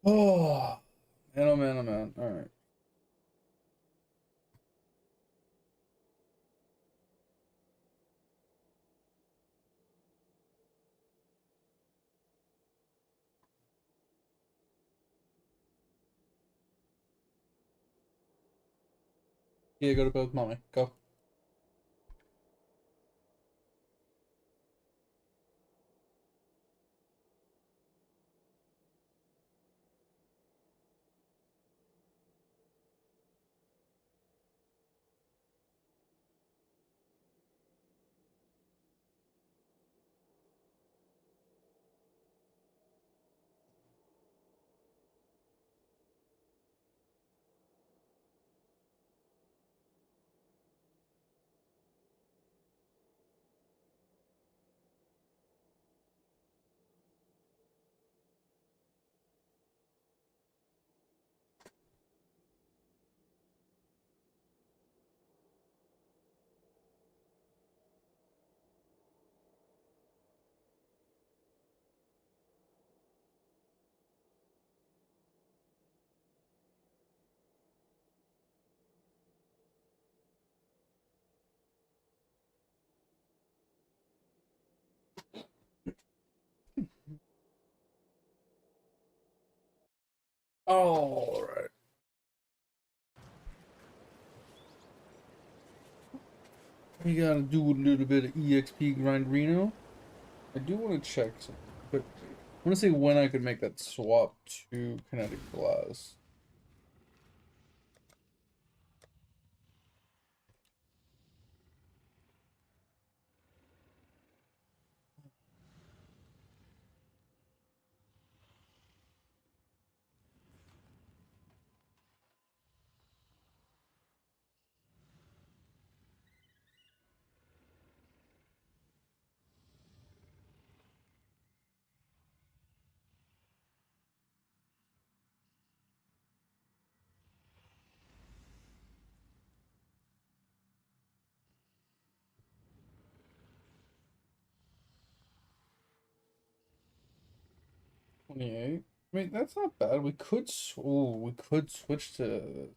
Oh, man, oh man, oh man. All right. Yeah, go to bed with mommy. Go. All right. We gotta do a little bit of EXP grind Reno. I do want to check something quickly. I want to see when I could make that swap to Kinetic Glass. $28. I mean, that's not bad. We could, we could switch to.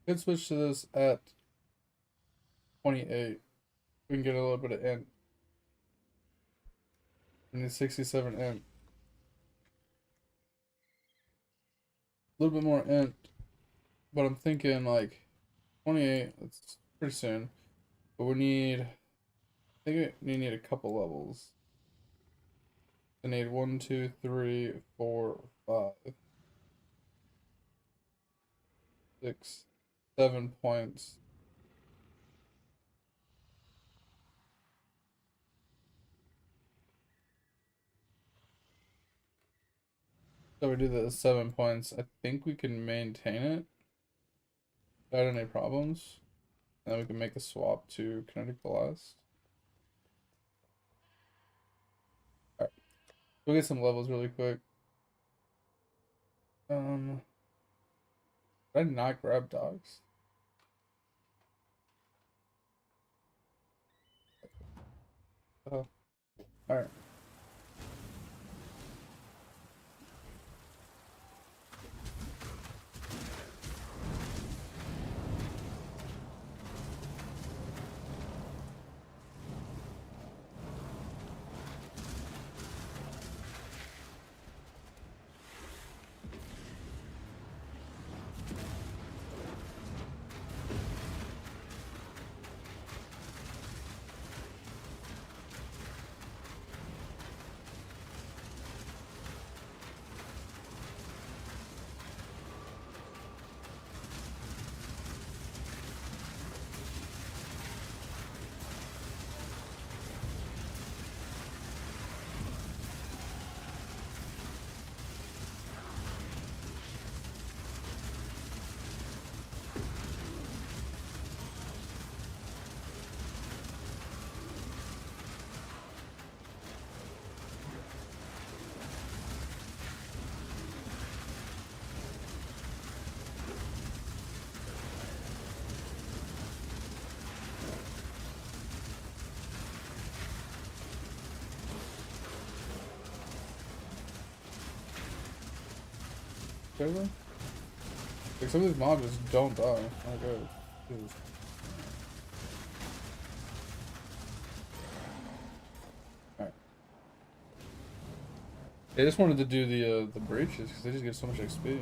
Could switch to this at 28. We can get a little bit of int. We need 67 int. A little bit more int. But I'm thinking like 28, that's pretty soon. But we need, I think we need a couple levels. I need 1, 2, 3, 4, 5, 6, 7 points. So we do the 7 points. I think we can maintain it without any problems. And then we can make a swap to Kinetic Blast. Alright. We'll get some levels really quick. Did I not grab dogs? Oh, alright. Crazy? Like some of these mobs just don't die. Oh god. Jesus. Alright. I just wanted to do the breaches because they just give so much XP.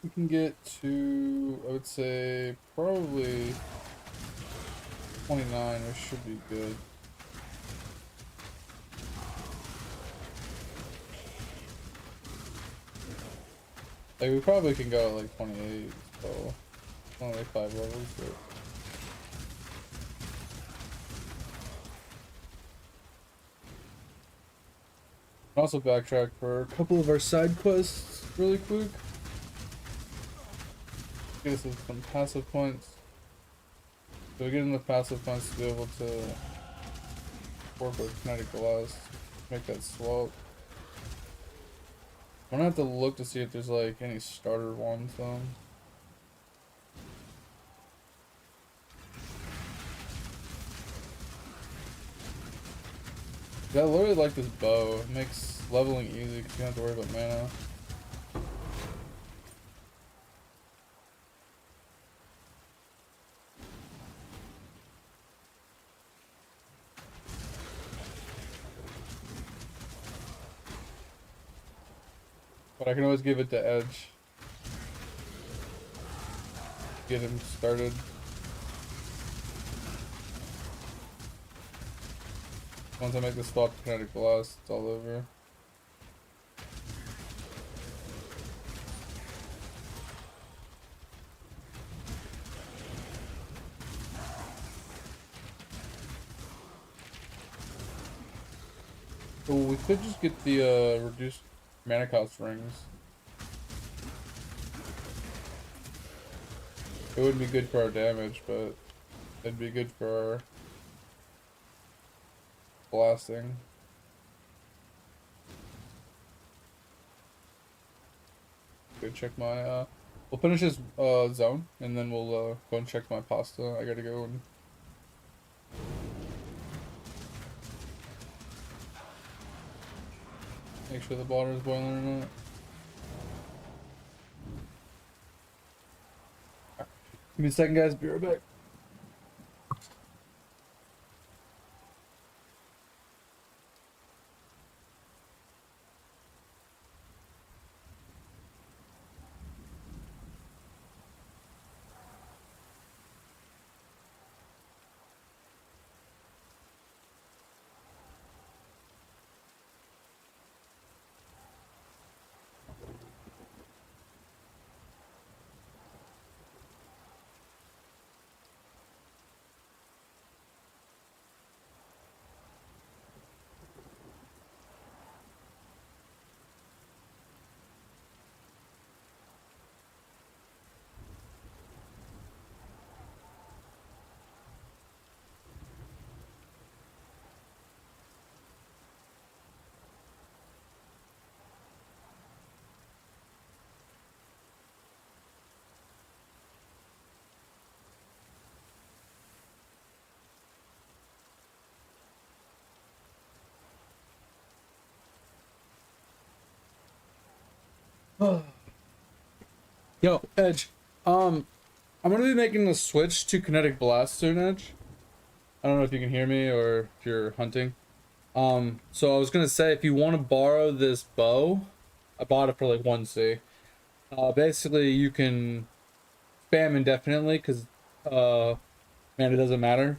We can get to, I would say, probably 29, which should be good. Like, we probably can go at like 28, so only like 5 levels, but... Also backtrack for a couple of our side quests really quick. Get us some passive points. So we get enough passive points to be able to work with Kinetic Blast, make that swap. I'm gonna have to look to see if there's like any starter ones though. I literally like this bow. It makes leveling easy because you don't have to worry about mana. But I can always give it to Edge. Get him started. Once I make the swap to Kinetic Blast, it's all over. Oh, we could just get the reduced mana cost rings. It wouldn't be good for our damage, but it'd be good for our blasting. Go check my we'll finish this zone and then we'll go and check my pasta. I gotta go and make sure the water is boiling or not. Give me a second, guys. Be right back. Yo, Edge. I'm gonna be making the switch to Kinetic Blast soon, Edge. I don't know if you can hear me or if you're hunting. So I was gonna say, if you want to borrow this bow, I bought it for like 1C. Basically you can spam indefinitely because man, it doesn't matter.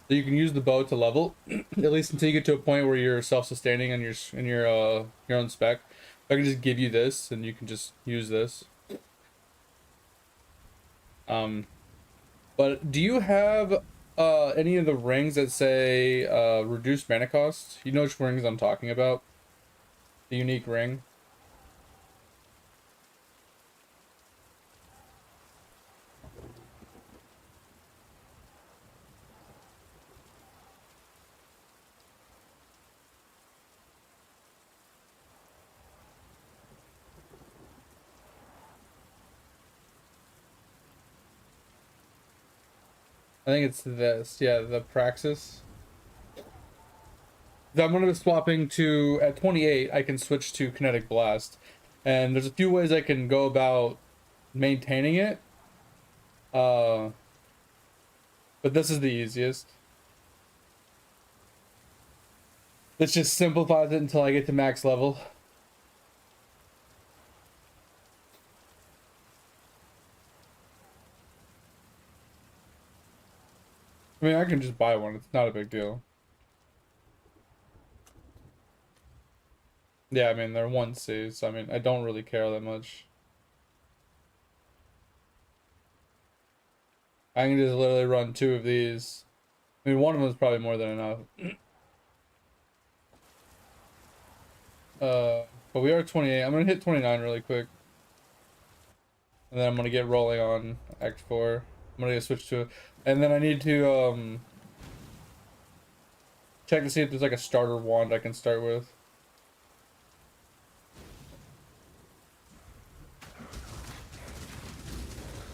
So you can use the bow to level, at least until you get to a point where you're self-sustaining on your own spec. I can just give you this, and you can just use this. Um, but do you have any of the rings that say reduced mana cost? You know which rings I'm talking about? The unique ring. I think it's this. Yeah, the Praxis. I'm going to be swapping to, at 28, I can switch to Kinetic Blast. And there's a few ways I can go about maintaining it. But this is the easiest. This just simplifies it until I get to max level. I mean, I can just buy one. It's not a big deal. Yeah, I mean, they're 1C, so I mean, I don't really care that much. I can just literally run 2 of these. I mean, one of them is probably more than enough. But we are 28. I'm gonna hit 29 really quick. And then I'm gonna get rolling on Act 4. I'm gonna switch to it. And then I need to, check to see if there's like a starter wand I can start with.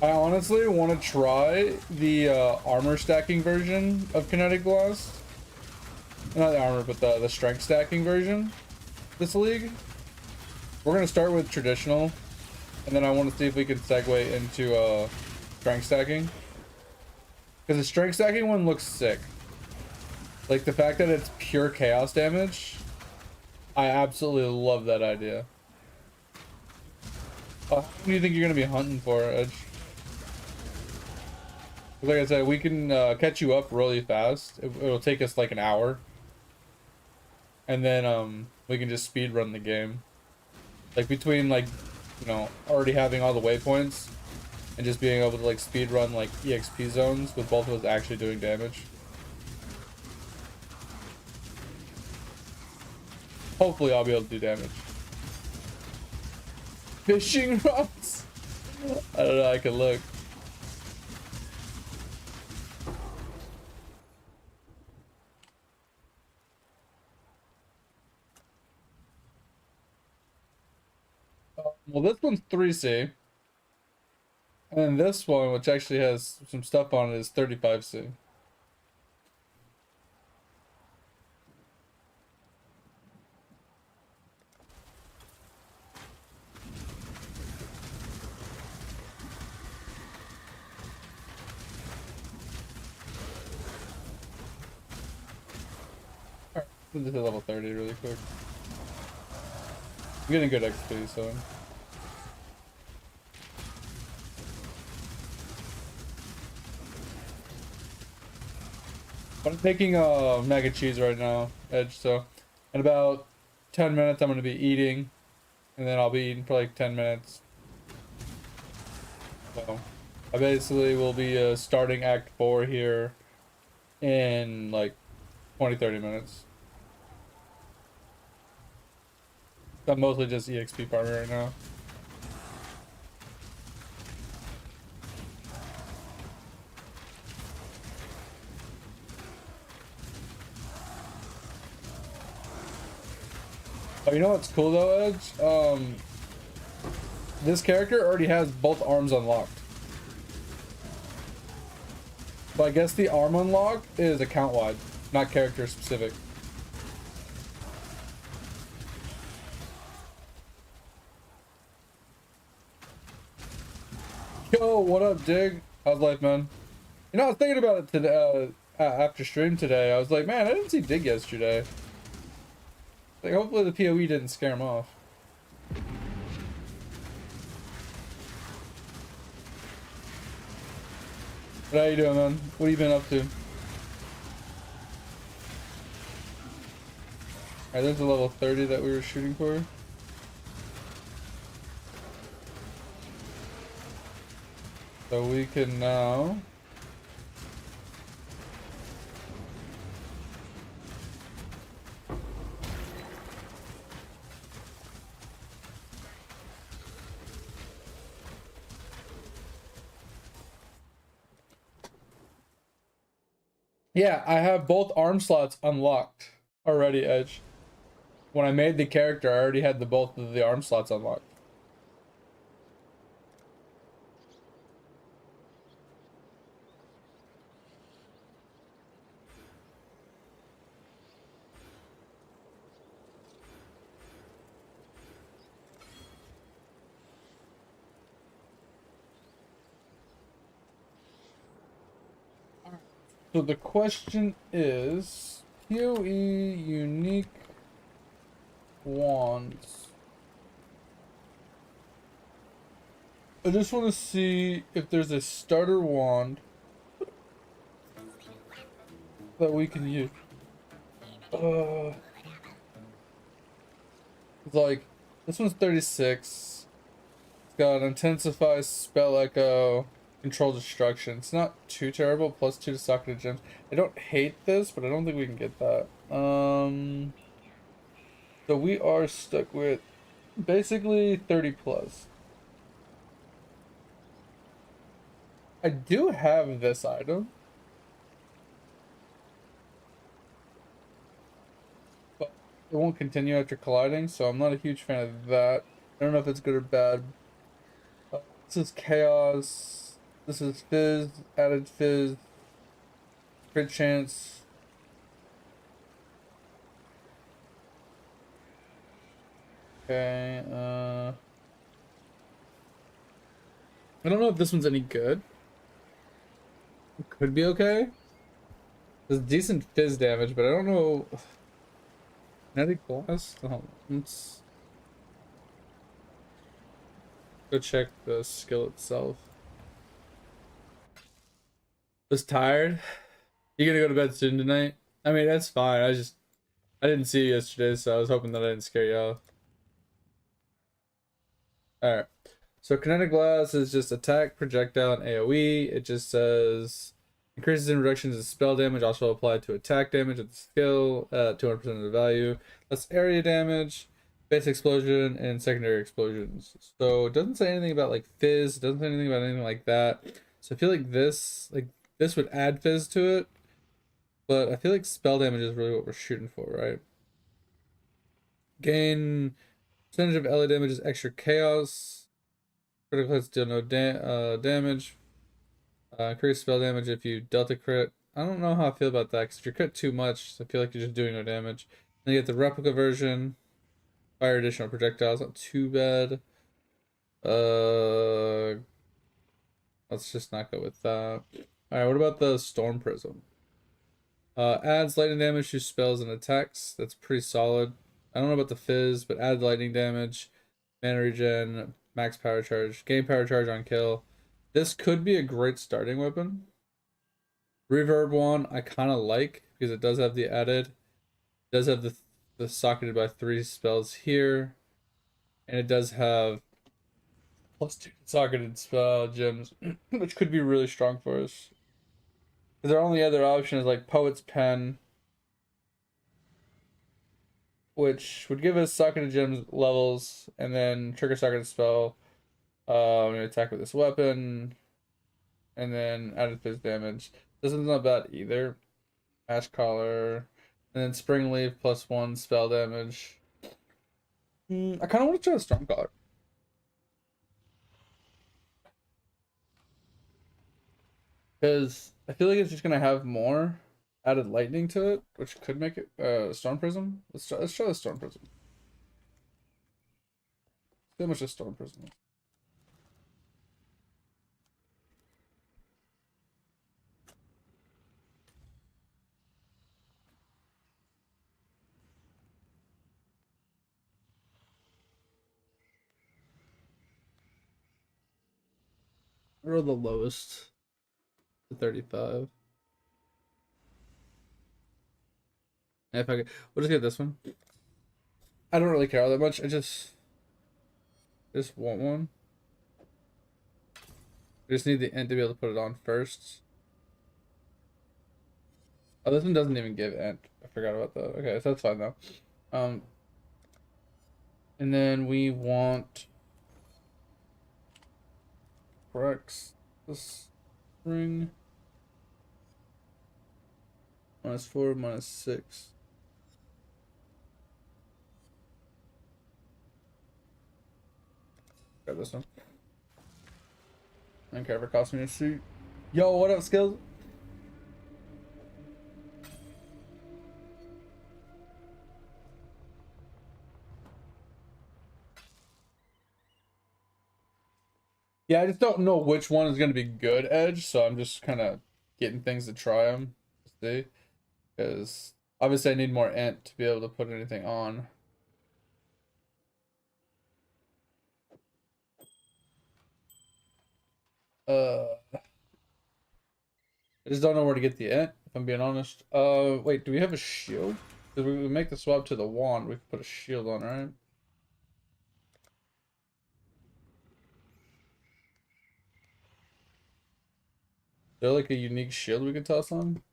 I honestly want to try the armor stacking version of Kinetic Blast. Not the armor, but the strength stacking version this league. We're going to start with traditional, and then I want to see if we can segue into strength stacking. Because the strength stacking one looks sick. Like the fact that it's pure chaos damage, I absolutely love that idea. How do you think you're going to be hunting for, Edge? Like I said, we can catch you up really fast. It'll take us like an hour. And then we can just speed run the game. Like between like, you know, already having all the waypoints and just being able to like speed run like EXP zones with both of us actually doing damage. Hopefully I'll be able to do damage. Fishing rods? I don't know, I can look. Well, this one's 3C. And then this one, which actually has some stuff on it, is 35C. Alright, let's just hit level 30 really quick. I'm getting good XP, so... I'm taking mega cheese right now, Edge, so in about 10 minutes I'm going to be eating, and then I'll be eating for like 10 minutes. So I basically will be starting Act 4 here in like 20-30 minutes. I'm mostly just EXP farming right now. Oh, you know what's cool though, Edge? This character already has both arms unlocked. But I guess the arm unlock is account-wide, not character-specific. Yo, what up, Dig? How's life, man? You know, I was thinking about it today, after stream today. I was like, man, I didn't see Dig yesterday. Like, hopefully the PoE didn't scare him off. But how you doing, man? What have you been up to? Alright, there's a level 30 that we were shooting for. So we can now yeah, I have both arm slots unlocked already, Edge. When I made the character, I already had the both of the arm slots unlocked. So the question is, PoE unique wands. I just want to see if there's a starter wand that we can use. It's like, this one's 36. It's got intensify, spell echo, control destruction. It's not too terrible. Plus 2 to socketed gems. I don't hate this, but I don't think we can get that. So we are stuck with basically 30 plus. I do have this item, but it won't continue after colliding, so I'm not a huge fan of that. I don't know if it's good or bad. This is chaos. This is fizz, added fizz, crit chance. Okay, I don't know if this one's any good. It could be okay. There's decent fizz damage, but I don't know. Kinetic blast? Oh, let's go check the skill itself. Was tired? You gonna go to bed soon tonight? I mean, that's fine. I didn't see you yesterday, so I was hoping that I didn't scare you off. Alright. So kinetic blast is just attack, projectile, and AoE. It just says increases and reductions in spell damage, also applied to attack damage with the skill at 200% of the value. That's area damage, base explosion, and secondary explosions. So it doesn't say anything about like fizz, it doesn't say anything about anything like that. So I feel like this would add fizz to it, but I feel like spell damage is really what we're shooting for, right? Gain percentage of LA damage is extra chaos. Critical hits deal no damage. Increase spell damage if you delta crit. I don't know how I feel about that, because if you crit too much, I feel like you're just doing no damage. Then you get the replica version. Fire additional projectiles, not too bad. Uh, let's just not go with that. Alright, what about the Storm Prism? Adds lightning damage to spells and attacks. That's pretty solid. I don't know about the fizz, but add lightning damage, mana regen, max power charge, gain power charge on kill. This could be a great starting weapon. Reverb one I kind of like because it does have the added, it does have the socketed by 3 spells here, and it does have plus 2 socketed spell gems, which could be really strong for us. Because our only other option is like Poet's Pen, which would give us socketed gems levels, and then trigger socketed spell. I'm gonna attack with this weapon, and then added fizz damage. This one's not bad either. Ash Collar, and then Spring Leaf plus 1 spell damage. I kind of want to try a Storm Collar. Because I feel like it's just gonna have more added lightning to it, which could make it Storm Prism. Let's try the Storm Prism. See how much a Storm Prism is. Or the lowest to 35. If I could, we'll just get this one. I don't really care all that much. I just want one. I just need the int to be able to put it on first. Oh, this one doesn't even give int. I forgot about that. Okay, so that's fine though. Um, and then we want corrects this string -4 -6. Grab this one. I don't care if it costs me a suit. Yo, what up, Skills? Yeah, I just don't know which one is going to be good edge, so I'm just kind of getting things to try them. See? Because obviously I need more int to be able to put anything on. I just don't know where to get the int, if I'm being honest. Wait, do we have a shield? Because we make the swap to the wand, we can put a shield on, right? Is there like a unique shield we could toss on?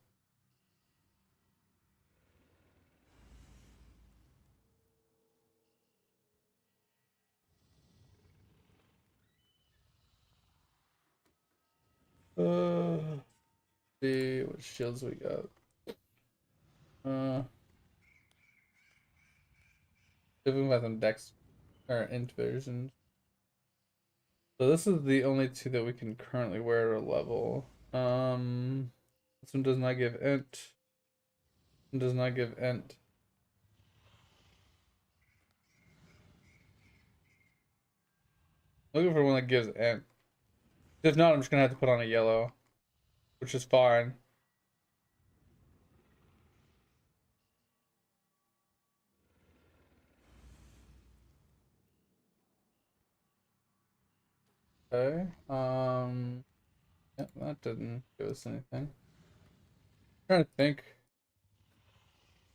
See what shields we got. If we have some dex or int versions. So this is the only two that we can currently wear at a level. This one does not give int. It does not give int. Looking for one that gives int. If not, I'm just gonna have to put on a yellow, which is fine. Okay. Yeah, that didn't give us anything. I'm trying to think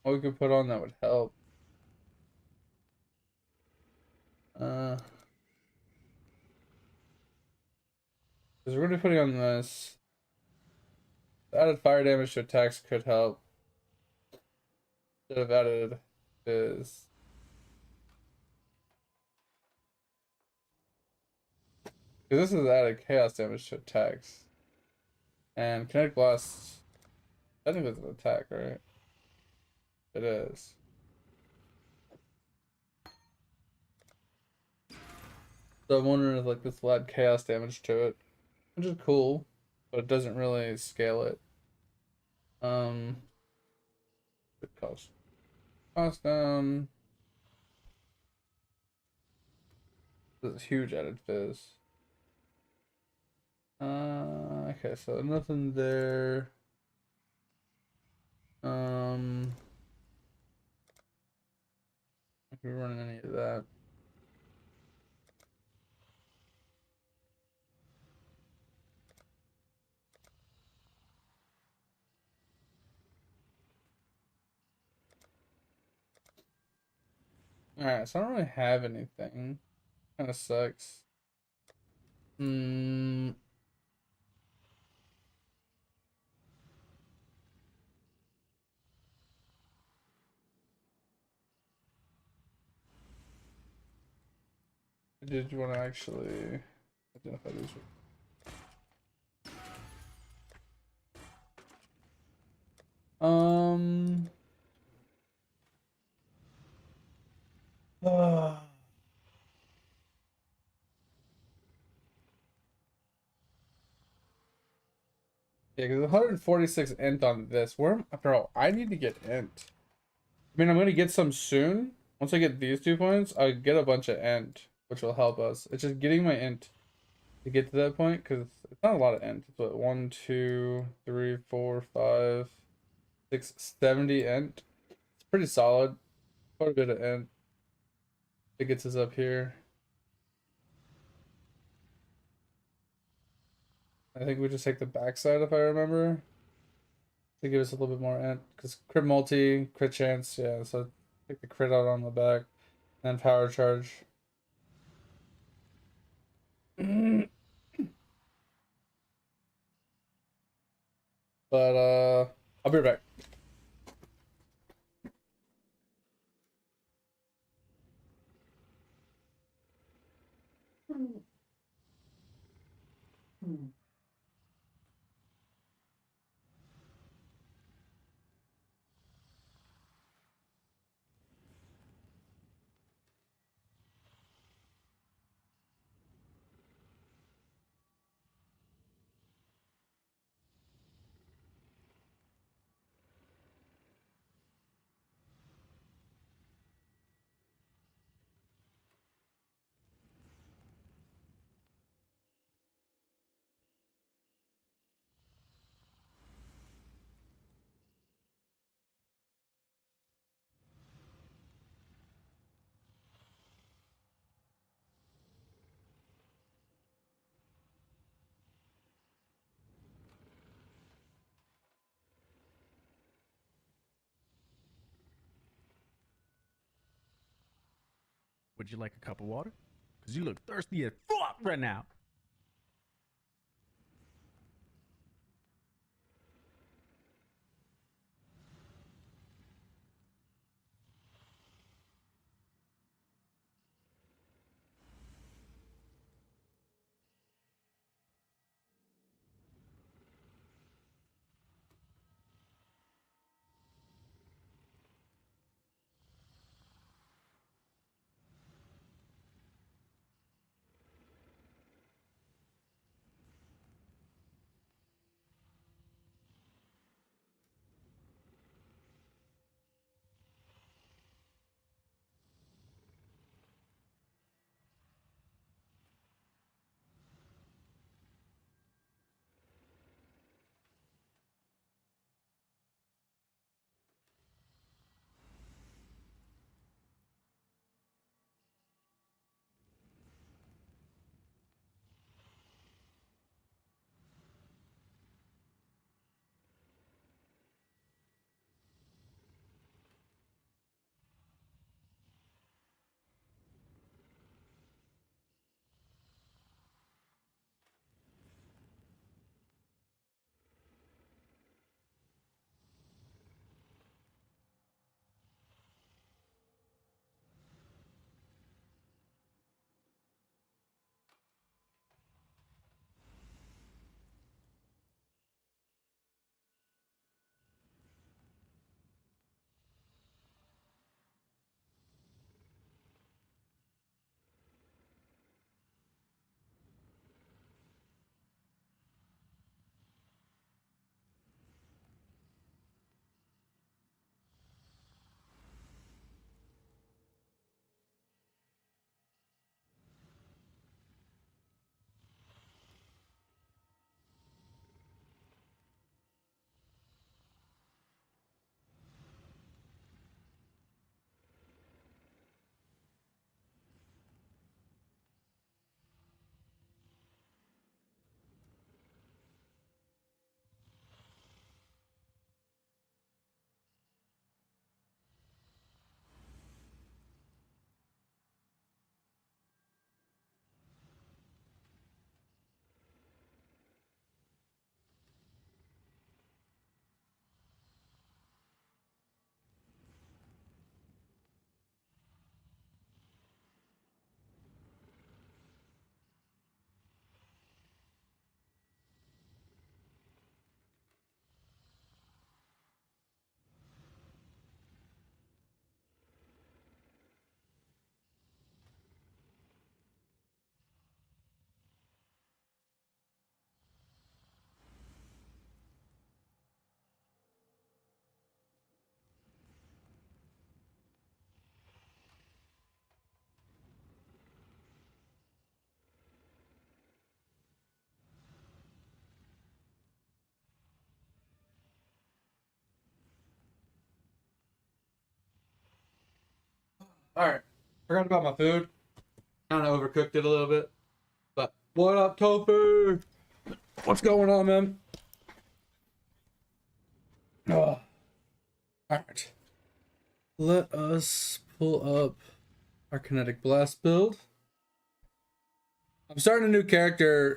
what we could put on that would help. Because we're gonna be putting on this. Added fire damage to attacks could help. Should have added is. Because this is added chaos damage to attacks. And kinetic blast. I think it's an attack, right? It is. So I'm wondering if like this will add chaos damage to it, which is cool, but it doesn't really scale it. Good cost down. This is huge added fizz. Okay, so nothing there. If we're running any of that. Alright, so I don't really have anything. Kind of sucks. Hmm. Did you want to actually identify these? Um. Uh, yeah, because 146 int on this. Where, bro? I need to get int. I mean, I'm gonna get some soon. Once I get these 2 points, I get a bunch of int, which will help us. It's just getting my int to get to that point, because it's not a lot of int. It's what, 1, 2, 3, 4, 5, 6, 70 int. It's pretty solid. Quite a bit of int. It gets us up here. I think we just take the backside if I remember. To give us a little bit more int. Because crit multi, crit chance, yeah, so take the crit out on the back. and power charge. But I'll be right back. Would you like a cup of water? Because you look thirsty as fuck right now. All right, forgot about my food. Kind of overcooked it a little bit. But what up, Tofu? What's going on, man? All right. Let us pull up our Kinetic Blast build. I'm starting a new character,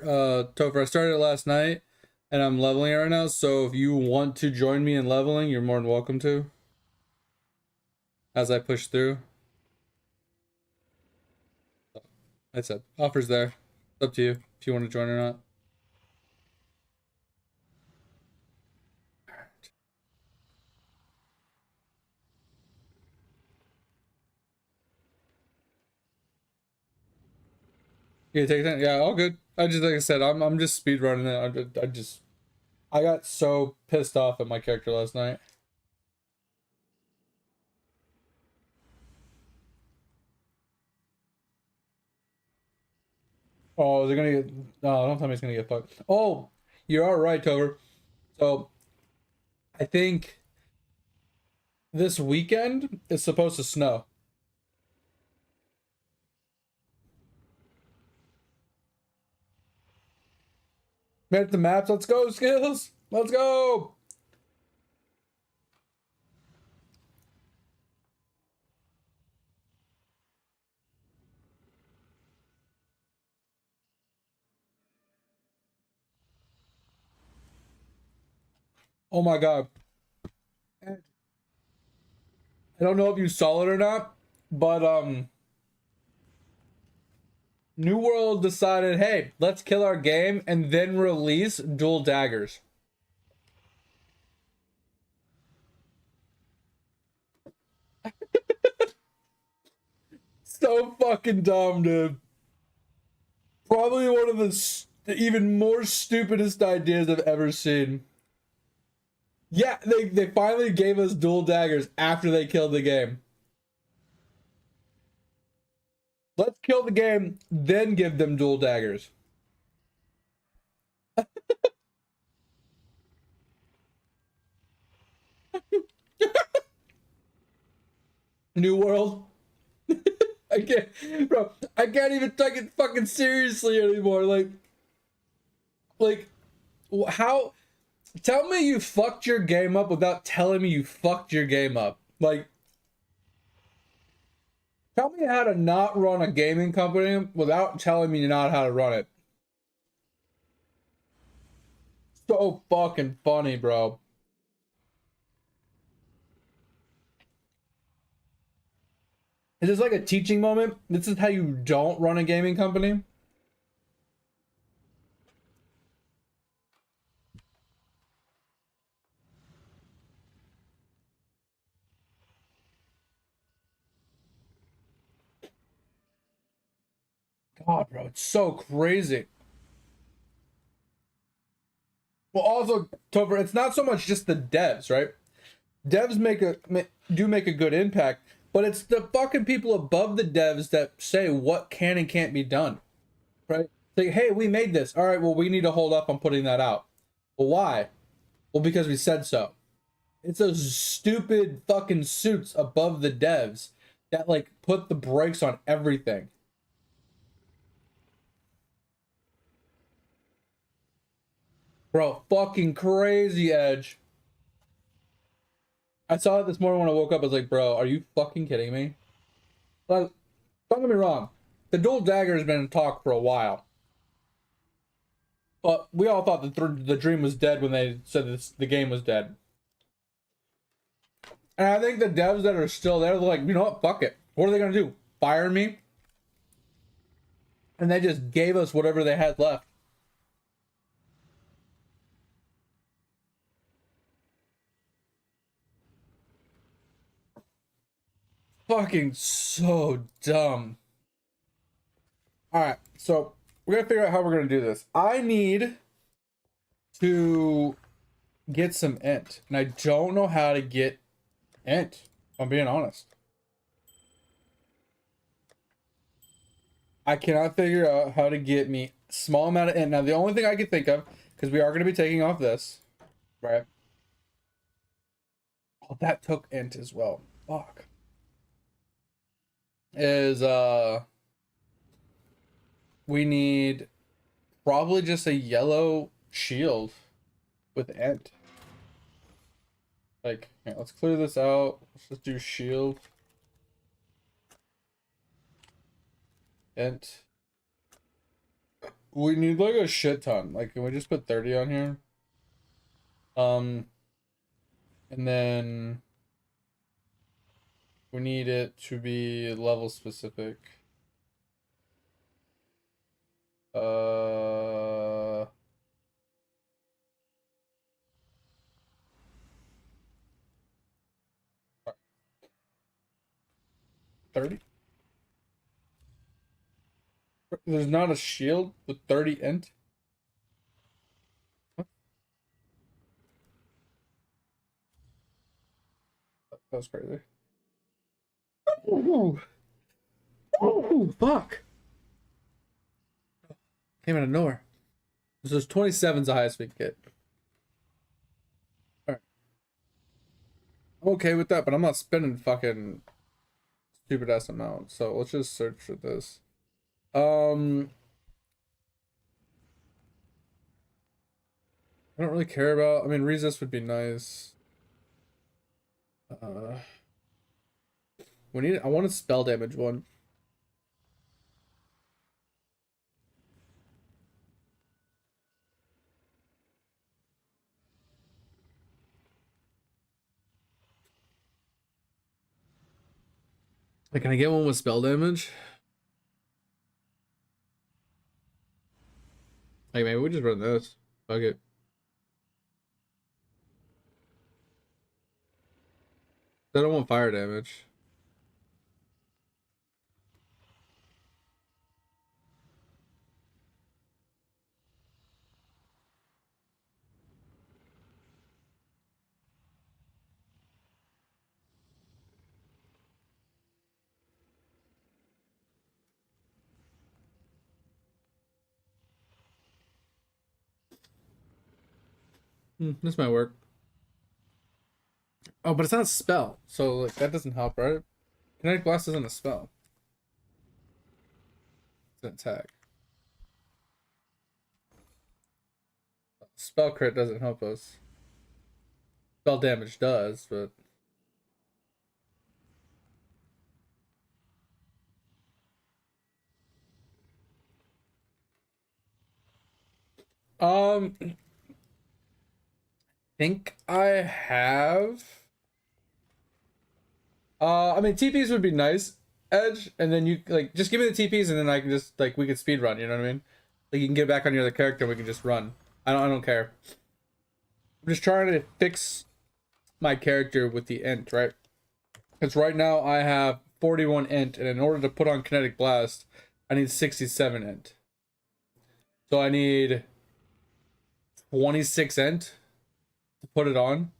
Topher. I started it last night, and I'm leveling it right now. So if you want to join me in leveling, you're more than welcome to. As I push through. I said, offers there. It's up to you if you want to join or not. You take that? Yeah, all good. I just, like I said, I'm just speed running it. I got so pissed off at my character last night. Oh, is it gonna get? No, don't tell me it's gonna get fucked. Oh, you're all right, Tover. So I think this weekend is supposed to snow. Met the maps. Let's go, skills. Let's go. Oh my god. I don't know if you saw it or not, but New World decided, hey, let's kill our game and then release dual daggers. So fucking dumb, dude. Probably one of the even more stupidest ideas I've ever seen. Yeah, they finally gave us dual daggers after they killed the game. Let's kill the game, then give them dual daggers. New World. I can't, bro. I can't even take it fucking seriously anymore. Like, how? Tell me you fucked your game up without telling me you fucked your game up. Like, tell me how to not run a gaming company without telling me not how to run it. So fucking funny, bro. Is this like a teaching moment? This is how you don't run a gaming company? God, bro, it's so crazy. Well, also, Topher, it's not so much just the devs, right? Devs do make a good impact, but it's the fucking people above the devs that say what can and can't be done, right? Say, hey, we made this. All right, well, we need to hold up on putting that out. Well, why? Well, because we said so. It's those stupid fucking suits above the devs that like put the brakes on everything. Bro, fucking crazy, Edge. I saw it this morning when I woke up. I was like, bro, are you fucking kidding me? But don't get me wrong. The dual dagger has been in talk for a while. But we all thought the dream was dead when they said the game was dead. And I think the devs that are still there, they're like, you know what? Fuck it. What are they going to do? Fire me? And they just gave us whatever they had left. Fucking so dumb. Alright, so we're going to figure out how we're going to do this. I need to get some int. And I don't know how to get int, if I'm being honest. I cannot figure out how to get me small amount of int. Now, the only thing I can think of, because we are going to be taking off this, right? Oh, that took int as well. Fuck. Is, we need probably just a yellow shield with int. Like, here, let's clear this out. Let's just do shield. int. We need like a shit ton. Like, can we just put 30 on here? And then we need it to be level specific. 30? There's not a shield with 30 int? What? That was crazy. Ooh. Oh, fuck. Came out of nowhere. So there's 27's the highest we can get. Alright. I'm okay with that, but I'm not spending fucking stupid ass amount. So let's just search for this. I don't really care about. I mean, resist would be nice. We need. I want a spell damage one. Like, can I get one with spell damage? Like, maybe we just run this. Fuck it. I don't want fire damage. This might work. Oh, but it's not a spell, so like that doesn't help, right? Kinetic Blast isn't a spell. It's an attack. Spell crit doesn't help us. Spell damage does, but I think I have. I mean TPs would be nice, Edge, and then you like just give me the TPs and then I can just like we could speed run, you know what I mean? Like you can get back on your other character and we can just run. I don't care. I'm just trying to fix my character with the int, right? Because right now I have 41 int, and in order to put on Kinetic Blast, I need 67 int. So I need 26 int to put it on.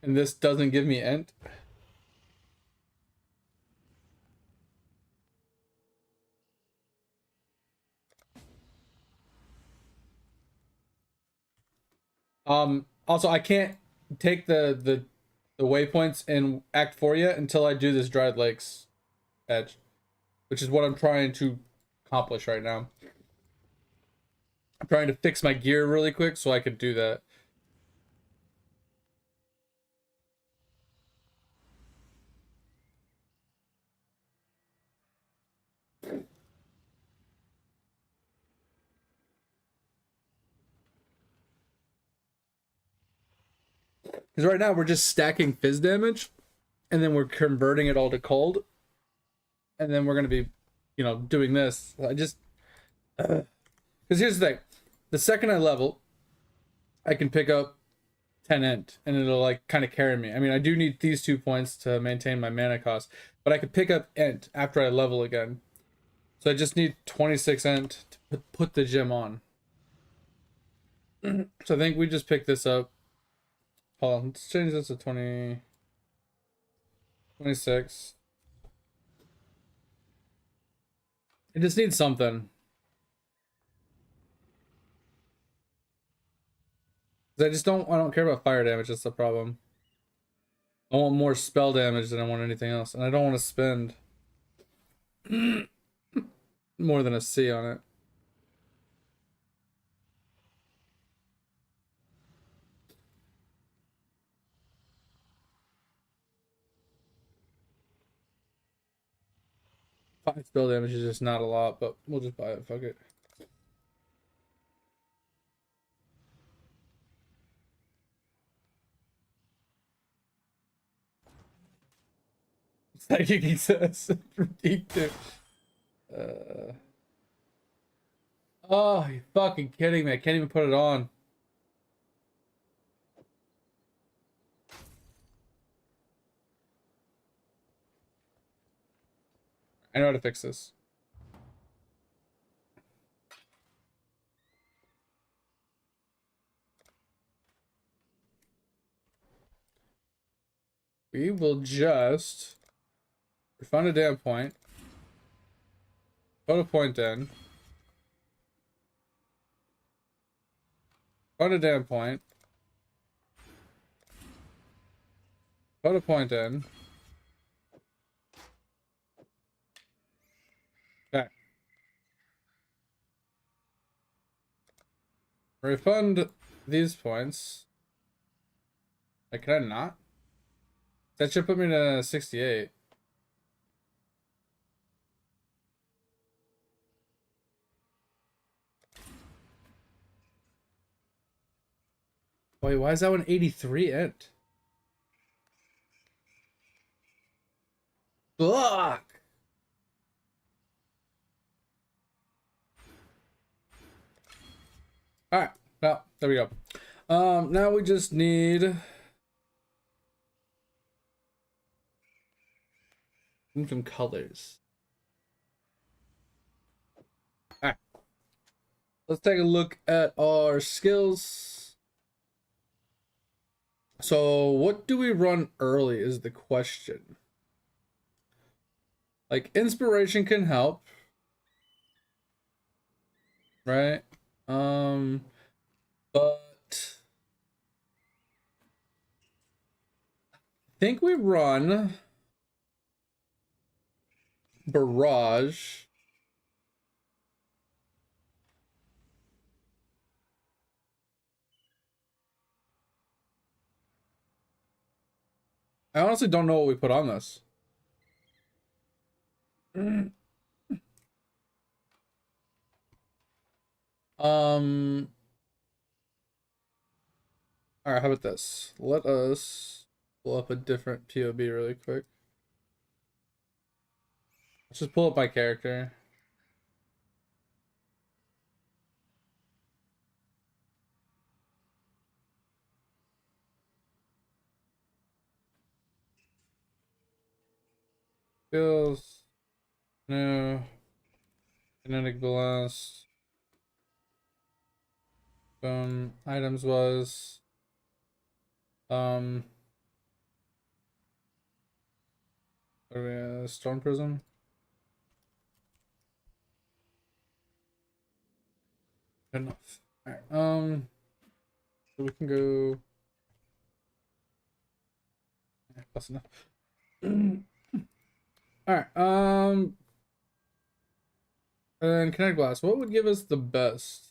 And this doesn't give me int. Also I can't take the waypoints in Act 4 yet until I do this Dried Lakes edge, which is what I'm trying to accomplish right now. I'm trying to fix my gear really quick so I could do that. Because right now we're just stacking fizz damage, and then we're converting it all to cold, and then we're gonna be, you know, doing this. I just because here's the thing: the second I level, I can pick up 10 int, and it'll like kind of carry me. I mean, I do need these 2 points to maintain my mana cost, but I could pick up int after I level again. So I just need 26 int to put the gem on. So I think we just pick this up. Hold on, let's change this to 20, 26. It just needs something. I don't care about fire damage, that's the problem. I want more spell damage than I want anything else, and I don't want to spend more than a C on it. My spell damage is just not a lot, but we'll just buy it. Fuck it. Psychic access from deep to. Oh, you fucking kidding me? I can't even put it on. I know how to fix this. We will just find a damn point. Put a point in. Put a damn point. Put a point in. Okay. Refund these points. Like, can I not? That should put me to 68. Wait, why is that one 83 int? Fuck! Alright, well, there we go. Now we just need some colors. Alright. Let's take a look at our skills. So, what do we run early is the question. Like, inspiration can help. Right? But I think we run Barrage. I honestly don't know what we put on this. All right, how about this? Let us pull up a different POB really quick. Let's just pull up my character. Skills. No. Kinetic blast. Items was Storm Prism. Good enough. Alright, so we can go. Yeah, close enough. Alright, and Kinetic Blast. What would give us the best?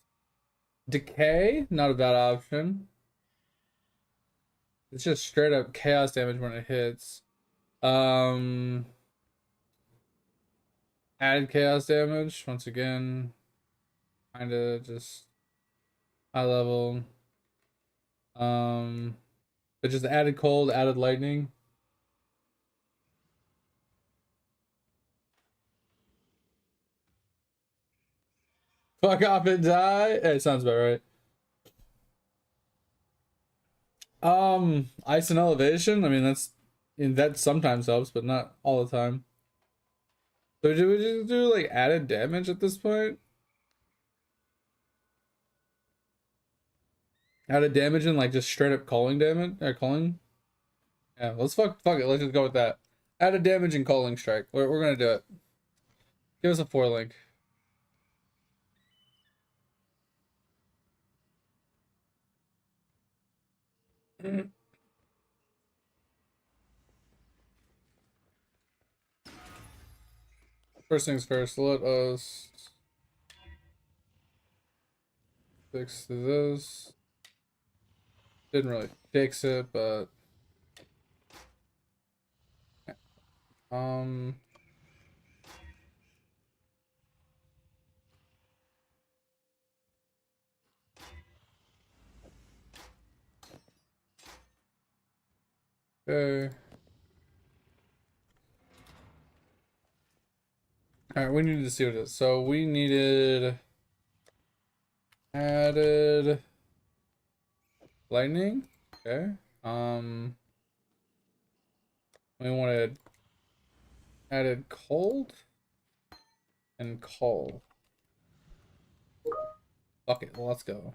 Decay, not a bad option. It's just straight up chaos damage when it hits. Added chaos damage, once again. Kinda just high level. But just added cold, added lightning. Fuck off and die. It sounds about right. Ice and elevation. I mean, that sometimes helps, but not all the time. So do we just do like added damage at this point? Added damage and like just straight up calling damage or calling? Yeah, let's fuck it. Let's just go with that. Added damage and calling strike. We're gonna do it. Give us a 4 link. First things first, let us fix this. Didn't really fix it, but um Okay. All right, we need to see what it is. So we needed added lightning. Okay. We wanted added cold and coal. Okay, well, let's go.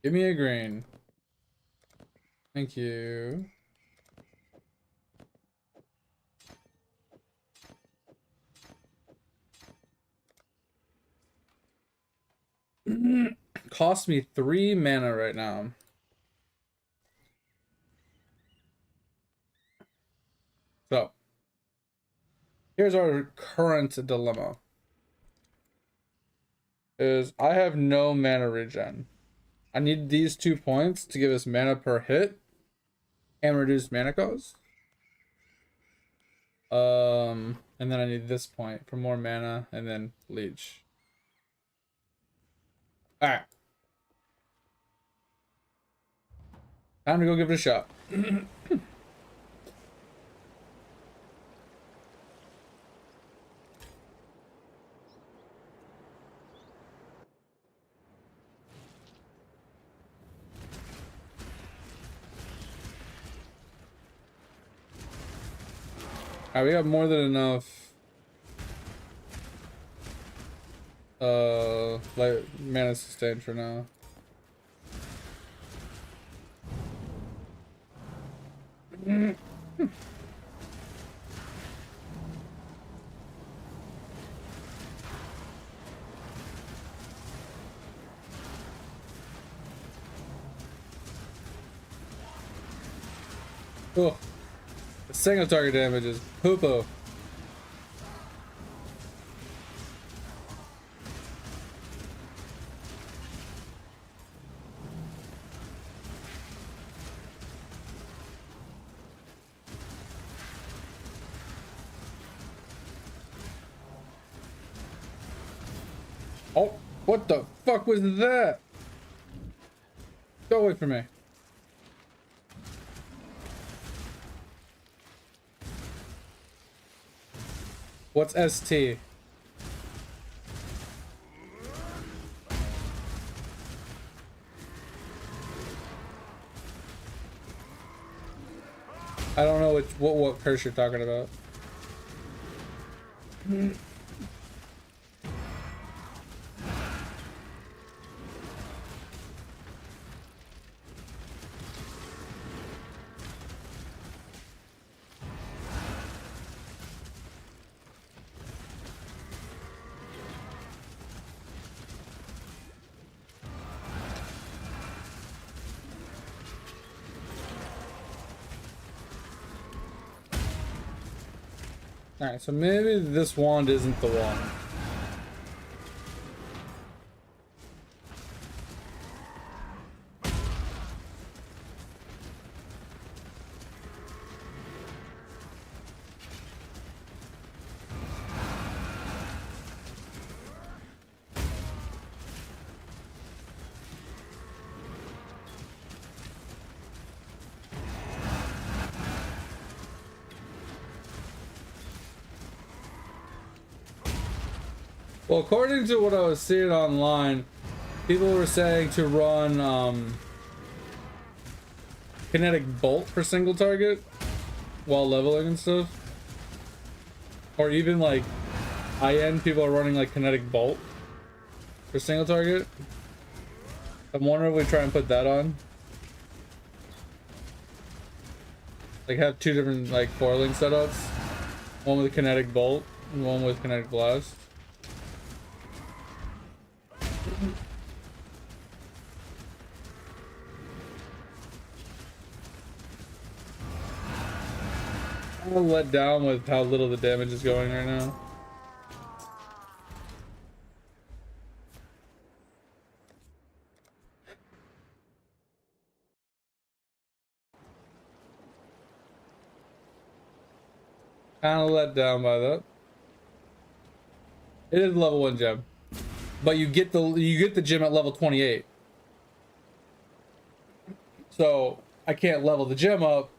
Give me a green. Thank you. Cost me 3 mana right now. So, here's our current dilemma. Is I have no mana regen. I need these 2 points to give us mana per hit and reduce mana cost. And then I need this point for more mana and then leech. Alright. Time to go give it a shot. Alright, we have more than enough like mana sustain for now. Oh, the single target damage is poo-poo. Oh, what the fuck was that? Go away from me. What's ST? I don't know what curse you're talking about. Alright, so maybe this wand isn't the one. Well, according to what I was seeing online, people were saying to run Kinetic Bolt for single target while leveling and stuff. Or even like high-end people are running like Kinetic Bolt for single target. I'm wondering if we try and put that on. Like have 2 different like foiling setups. One with Kinetic Bolt and one with Kinetic Blast. I'm a little let down with how little the damage is going right now. Kind of let down by that. It is level 1 gem. but you get the gym at level 28. So I can't level the gym up,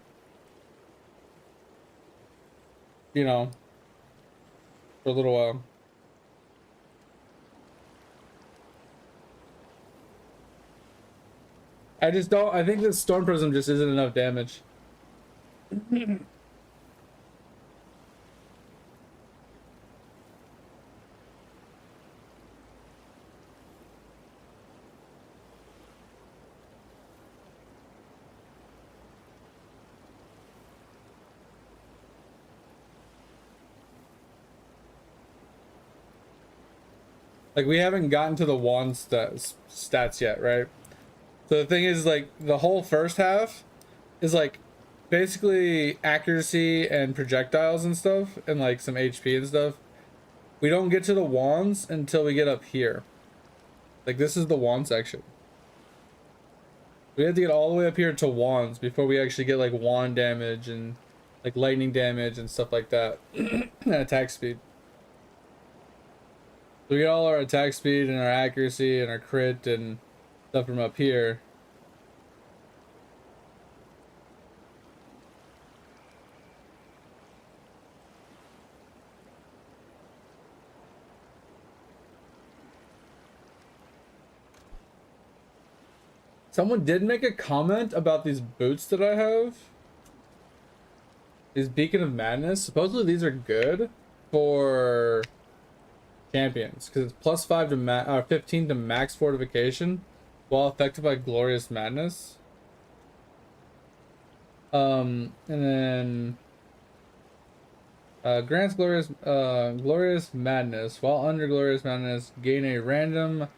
you know, for a little while. I just don't. I think this Storm Prism just isn't enough damage. Like, we haven't gotten to the wand stats yet, right? So the thing is, like, the whole first half is like basically accuracy and projectiles and stuff, and like some HP and stuff. We don't get to the wands until we get up here. Like, this is the wand section. We have to get all the way up here to wands before we actually get like wand damage and like lightning damage and stuff like that. And attack speed. So we get all our attack speed and our accuracy and our crit and stuff from up here. Someone did make a comment about these boots that I have. These Beacon of Madness. Supposedly these are good for champions because it's +5 to 15 to max fortification while affected by Glorious Madness. And then grants Glorious Madness. While under Glorious Madness, gain a random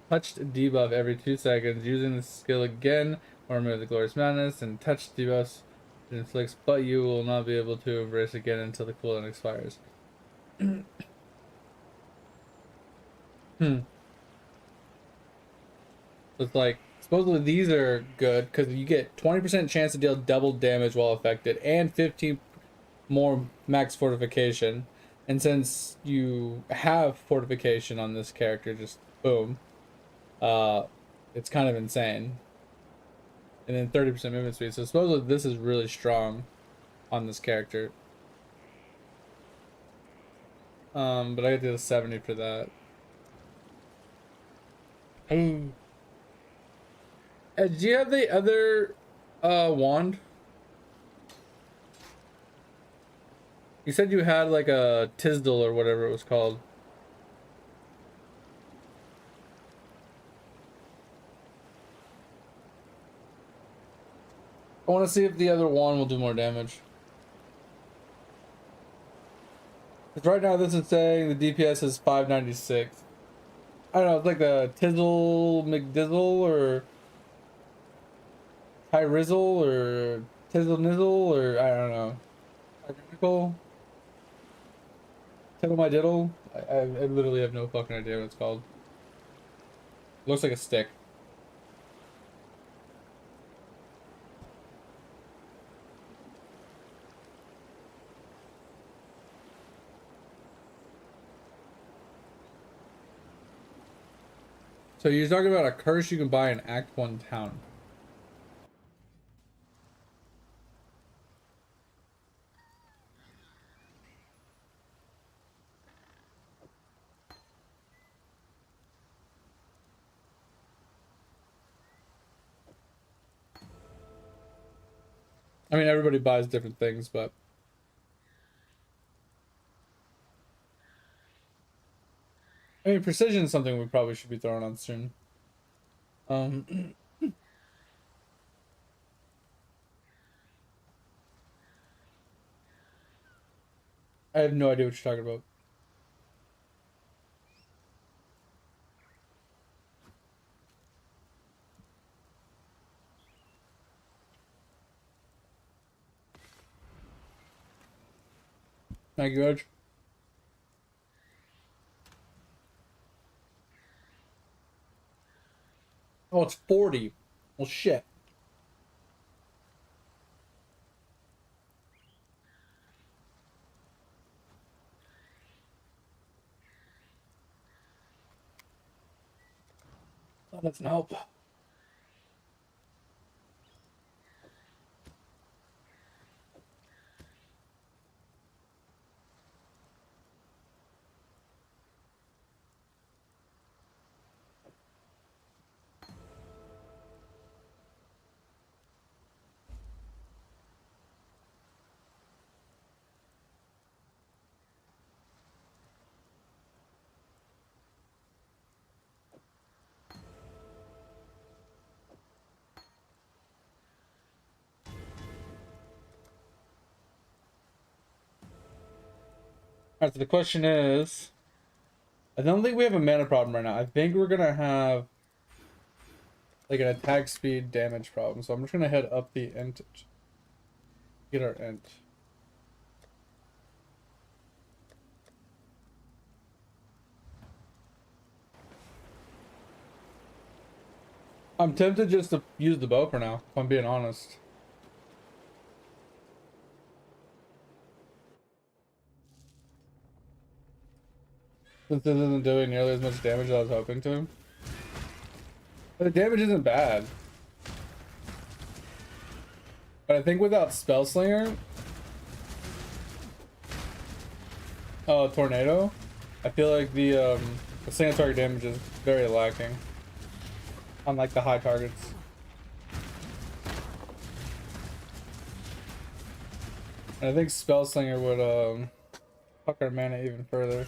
touched debuff every 2 seconds. Using the skill again or remove the Glorious Madness, and touched debuffs it inflicts, but you will not be able to embrace again until the cooldown expires. It's like, supposedly these are good because you get 20% chance to deal double damage while affected and 15 more max fortification. And since you have fortification on this character, just boom, it's kind of insane. And then 30% movement speed. So supposedly this is really strong on this character. But I get to the 70 for that. Do you have the other wand? You said you had like a Tisdale or whatever it was called. I want to see if the other wand will do more damage. Because right now this is saying the DPS is 596. I don't know, it's like the Tizzle McDizzle or Tyrizzle or Tizzle Nizzle or I don't know. Identical? Tiddle my diddle? I literally have no fucking idea what it's called. It looks like a stick. So you're talking about a curse you can buy in Act 1 town. I mean, everybody buys different things, but I mean, precision is something we probably should be throwing on soon. I have no idea what you're talking about. Thank you, Edge. Oh, it's 40. Well, shit. That doesn't help. Alright, so the question is, I don't think we have a mana problem right now. I think we're gonna have like an attack speed damage problem. So I'm just gonna head up the int, get our int. I'm tempted just to use the bow for now, if I'm being honest. Since this isn't doing nearly as much damage as I was hoping to. But the damage isn't bad. But I think without Spellslinger, Tornado, I feel like the single target damage is very lacking. On like the high targets. And I think Spellslinger would fuck our mana even further.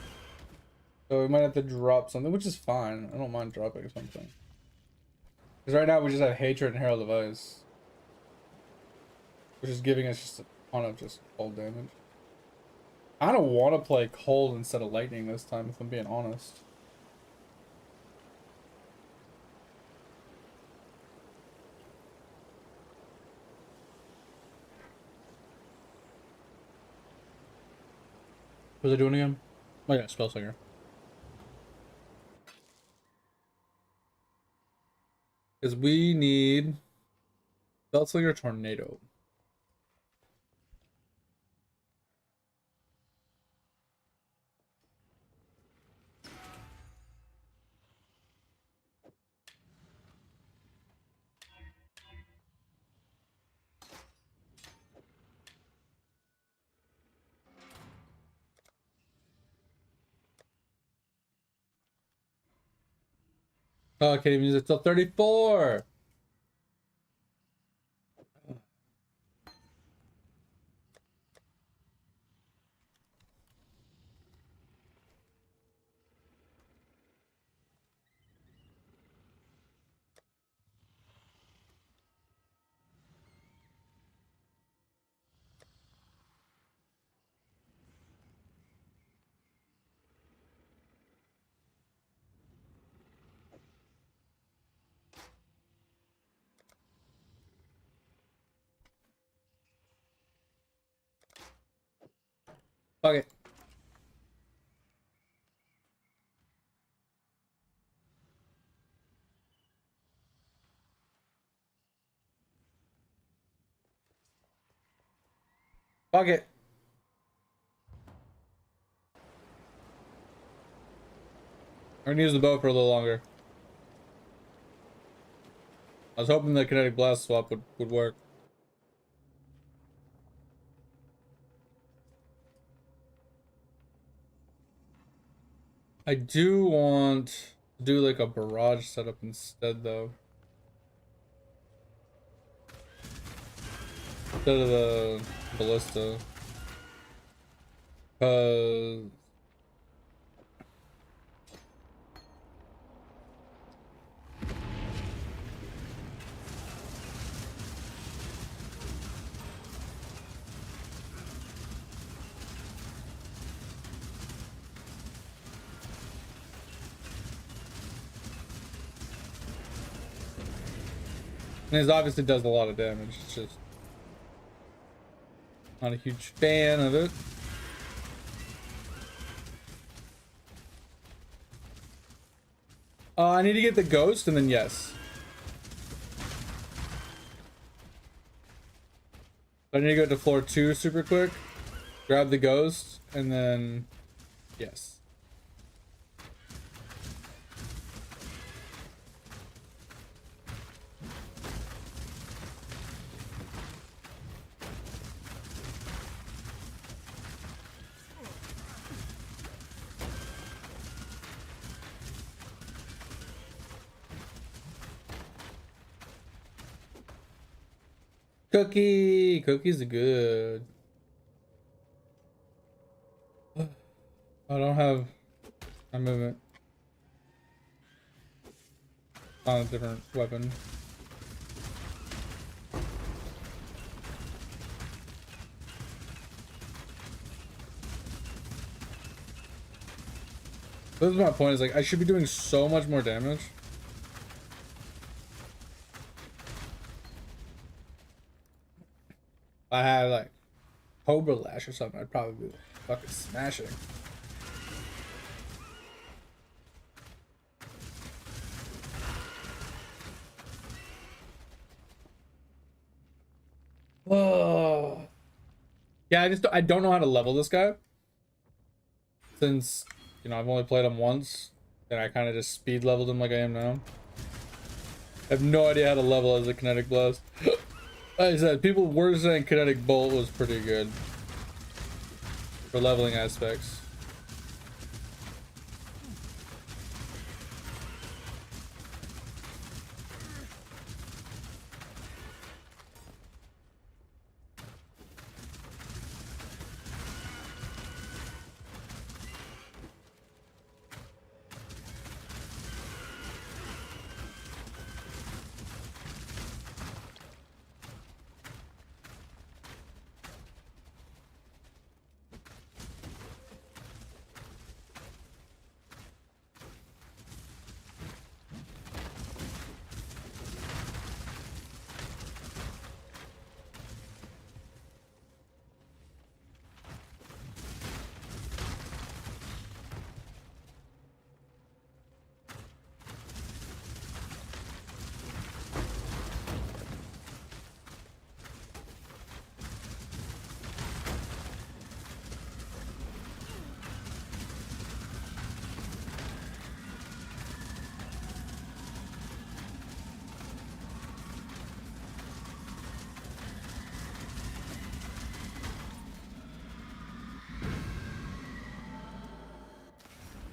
So we might have to drop something, which is fine. I don't mind dropping something. Because right now we just have Hatred and Herald of Ice. Which is giving us just a ton of just cold damage. I don't want to play cold instead of lightning this time, if I'm being honest. What are they doing again? Oh yeah, Spellslinger. Because we need Spellslinger Tornado. Oh, I can't even use it till 34! Fuck it. Fuck it. I'm gonna use the bow for a little longer. I was hoping the Kinetic Blast swap would work. I do want to do like a barrage setup instead though. Instead of the ballista. Cause it obviously does a lot of damage. It's just not a huge fan of it. I need to get the ghost and then yes. I need to go to floor 2 super quick, grab the ghost, and then yes. Cookie. Cookies are good. I don't have my movement on a different weapon. This is my point, is like I should be doing so much more damage. If I had like Cobra Lash or something, I'd probably be fucking smashing. Oh. Yeah, I don't know how to level this guy. Since, you know, I've only played him once, and I kind of just speed leveled him like I am now. I have no idea how to level as a Kinetic Blast. Like I said, people were saying Kinetic Bolt was pretty good for leveling aspects.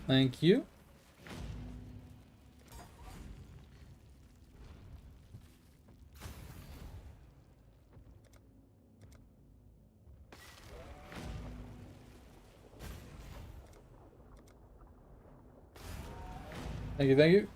Thank you. Thank you, thank you.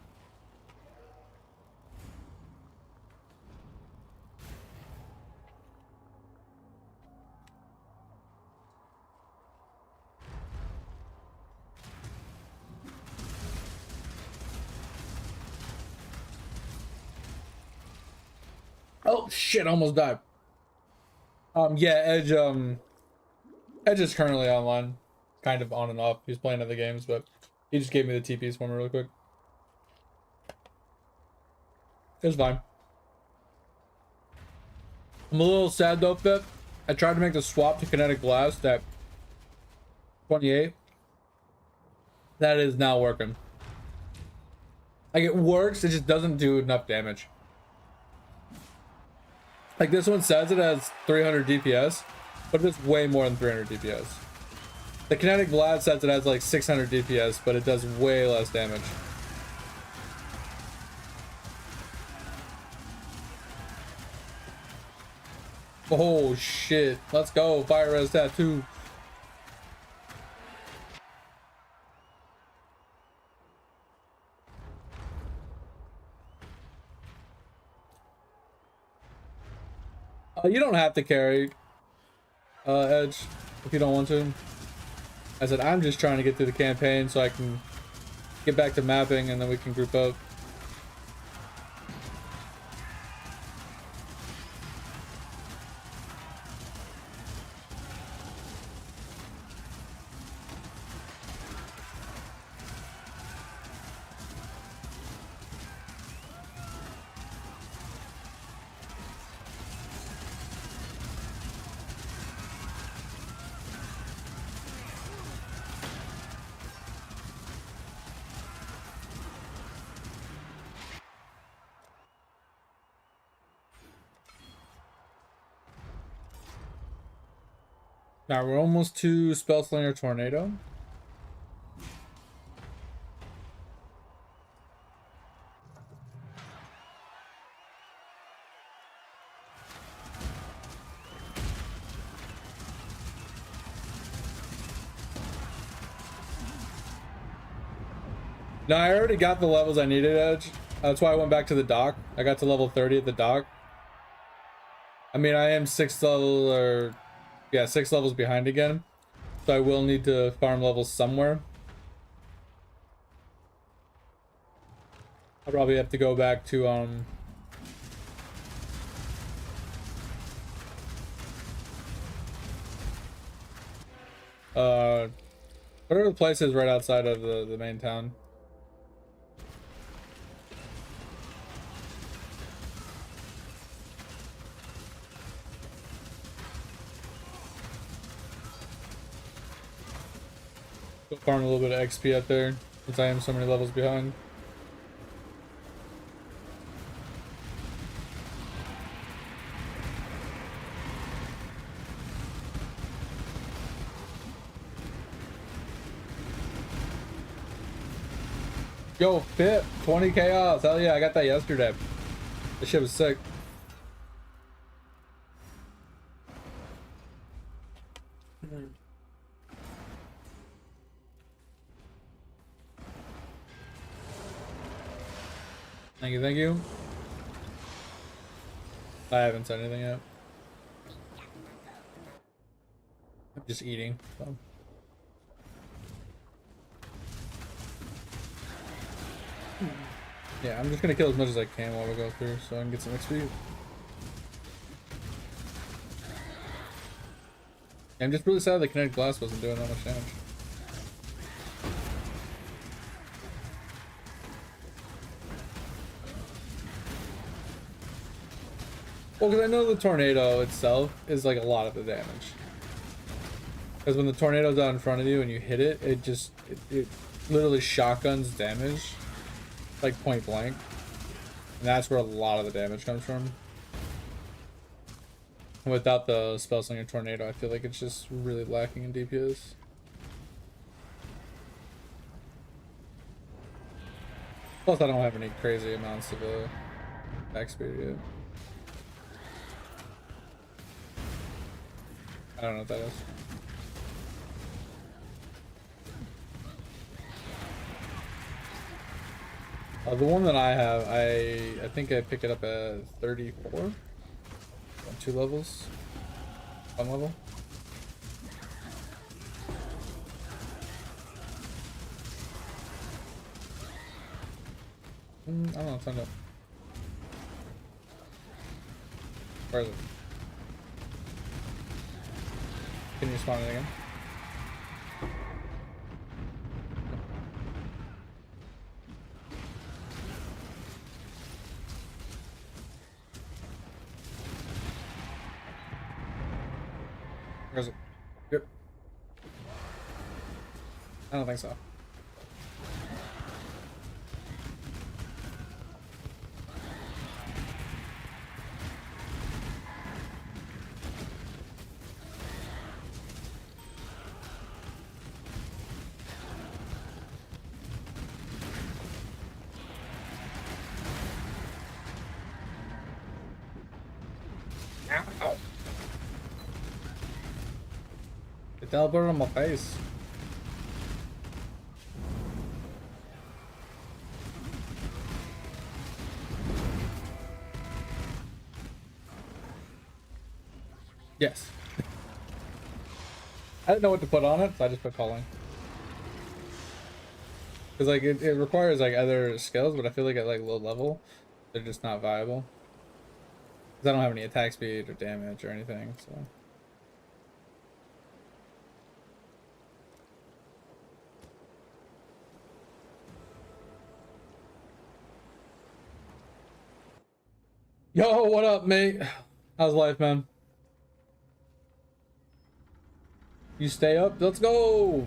Oh shit, I almost died. Yeah, Edge is currently online. Kind of on and off. He's playing other games, but he just gave me the TPs for me really quick. It's fine. I'm a little sad though, Pip. I tried to make the swap to Kinetic Blast at 28. That is not working. Like, it works, it just doesn't do enough damage. Like, this one says it has 300 DPS, but it's way more than 300 DPS. The Kinetic Blast says it has like 600 DPS, but it does way less damage. Oh shit, let's go, Fire Res Tattoo. You don't have to carry Edge if you don't want to. I said I'm just trying to get through the campaign so I can get back to mapping and then we can group up. Now we're almost to Spellslinger Tornado. No, I already got the levels I needed, Edge. That's why I went back to the dock. I got to level 30 at the dock. I mean, I am 6 level, or yeah, 6 levels behind again. So I will need to farm levels somewhere. I'll probably have to go back to what are the places right outside of the main town? Go farm a little bit of XP up there, since I am so many levels behind. Yo, Fit, 20 chaos. Hell yeah, I got that yesterday. This shit was sick. Thank you, thank you. I haven't said anything yet. I'm just eating, so. Yeah, I'm just gonna kill as much as I can while we go through so I can get some XP. I'm just really sad the kinetic blast wasn't doing that much damage. Well, because I know the tornado itself is like a lot of the damage. Because when the tornado's out in front of you and you hit it, it literally shotguns damage, like point blank. And that's where a lot of the damage comes from. Without the spell slinger tornado, I feel like it's just really lacking in DPS. Plus, I don't have any crazy amounts of attack speed yet. I don't know what that is. The one that I have, I think I pick it up at 34 on 2 levels. 1 level. I don't know, it's not up. Where is it? Can you spawn it again? Where is it? Yep. I don't think so. Ow. It teleported on my face. Yes. I didn't know what to put on it, so I just put calling. Because like it requires like other skills, but I feel like at like low level, they're just not viable. Because I don't have any attack speed or damage or anything, so. Yo, what up, mate? How's life, man? You stay up? Let's go!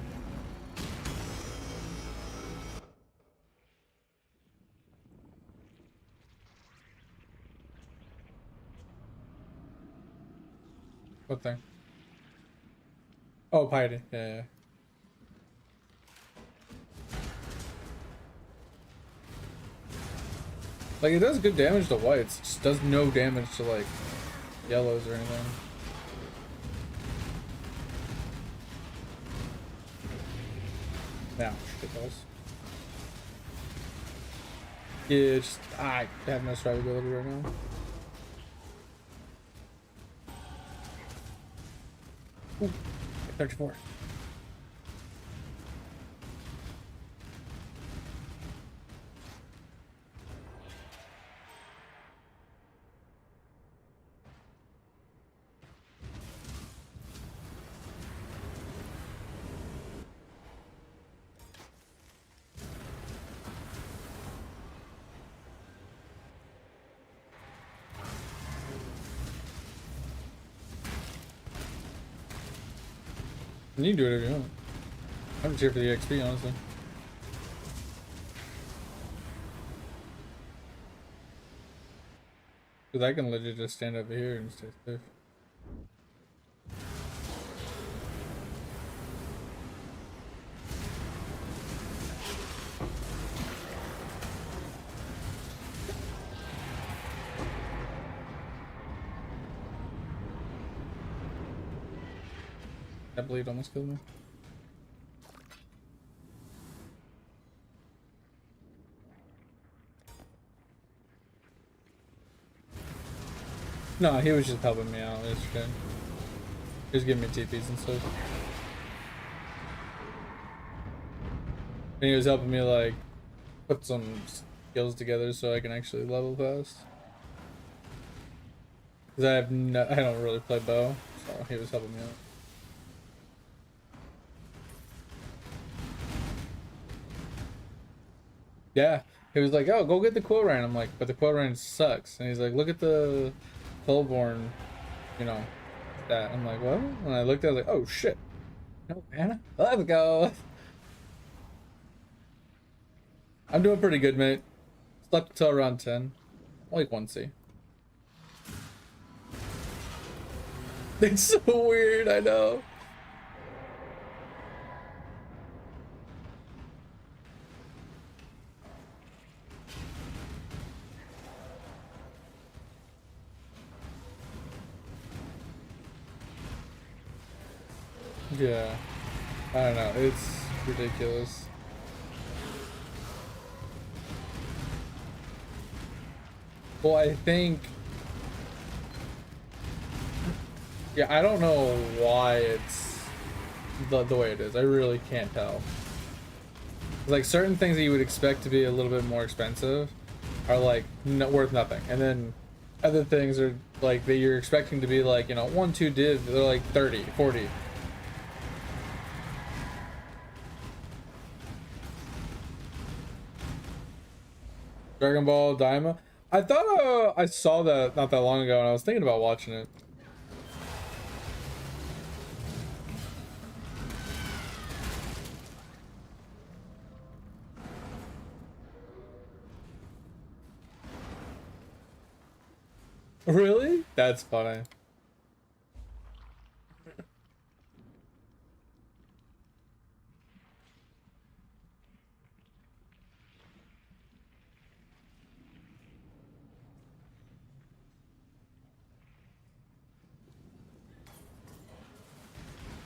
What thing? Oh, piety. Yeah, yeah. Like, it does good damage to whites. It just does no damage to, like, yellows or anything. Yeah, it does. Yeah, just I have no survivability right now. Ooh, 34. And you can do whatever you want. I'm just here for the XP, honestly. Because I can legit just stand over here and stay safe. That bleed almost killed me. No, he was just helping me out yesterday. He was giving me TPs and stuff. And he was helping me like put some skills together so I can actually level fast. Cause I don't really play bow, so he was helping me out. Yeah, he was like, "Oh, go get the quill rank." I'm like, "But the quill rank sucks." And he's like, "Look at the Fullborn, you know, that." I'm like, "What?" When I looked, I was like, "Oh shit, no mana, let's go." I'm doing pretty good, mate. Slept until around 10, like 1C. It's so weird, I know. Yeah, I don't know. It's ridiculous. Well, I think, yeah, I don't know why it's the way it is. I really can't tell. Like certain things that you would expect to be a little bit more expensive are like worth nothing, and then other things are like that you're expecting to be like, you know, 1-2 div, they're like 30, 40. Dragon Ball Daima. I thought I saw that not that long ago, and I was thinking about watching it. Really? That's funny.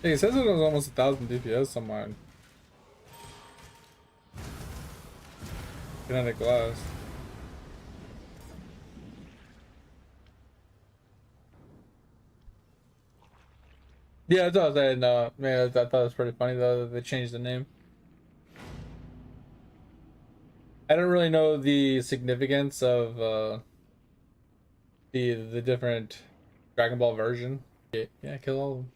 Hey, it says it was almost 1,000 DPS on mine. Kinetic glass. Yeah, that's what I was saying. Man, I thought it was pretty funny though that they changed the name. I don't really know the significance of the different Dragon Ball version. Yeah, kill all of them.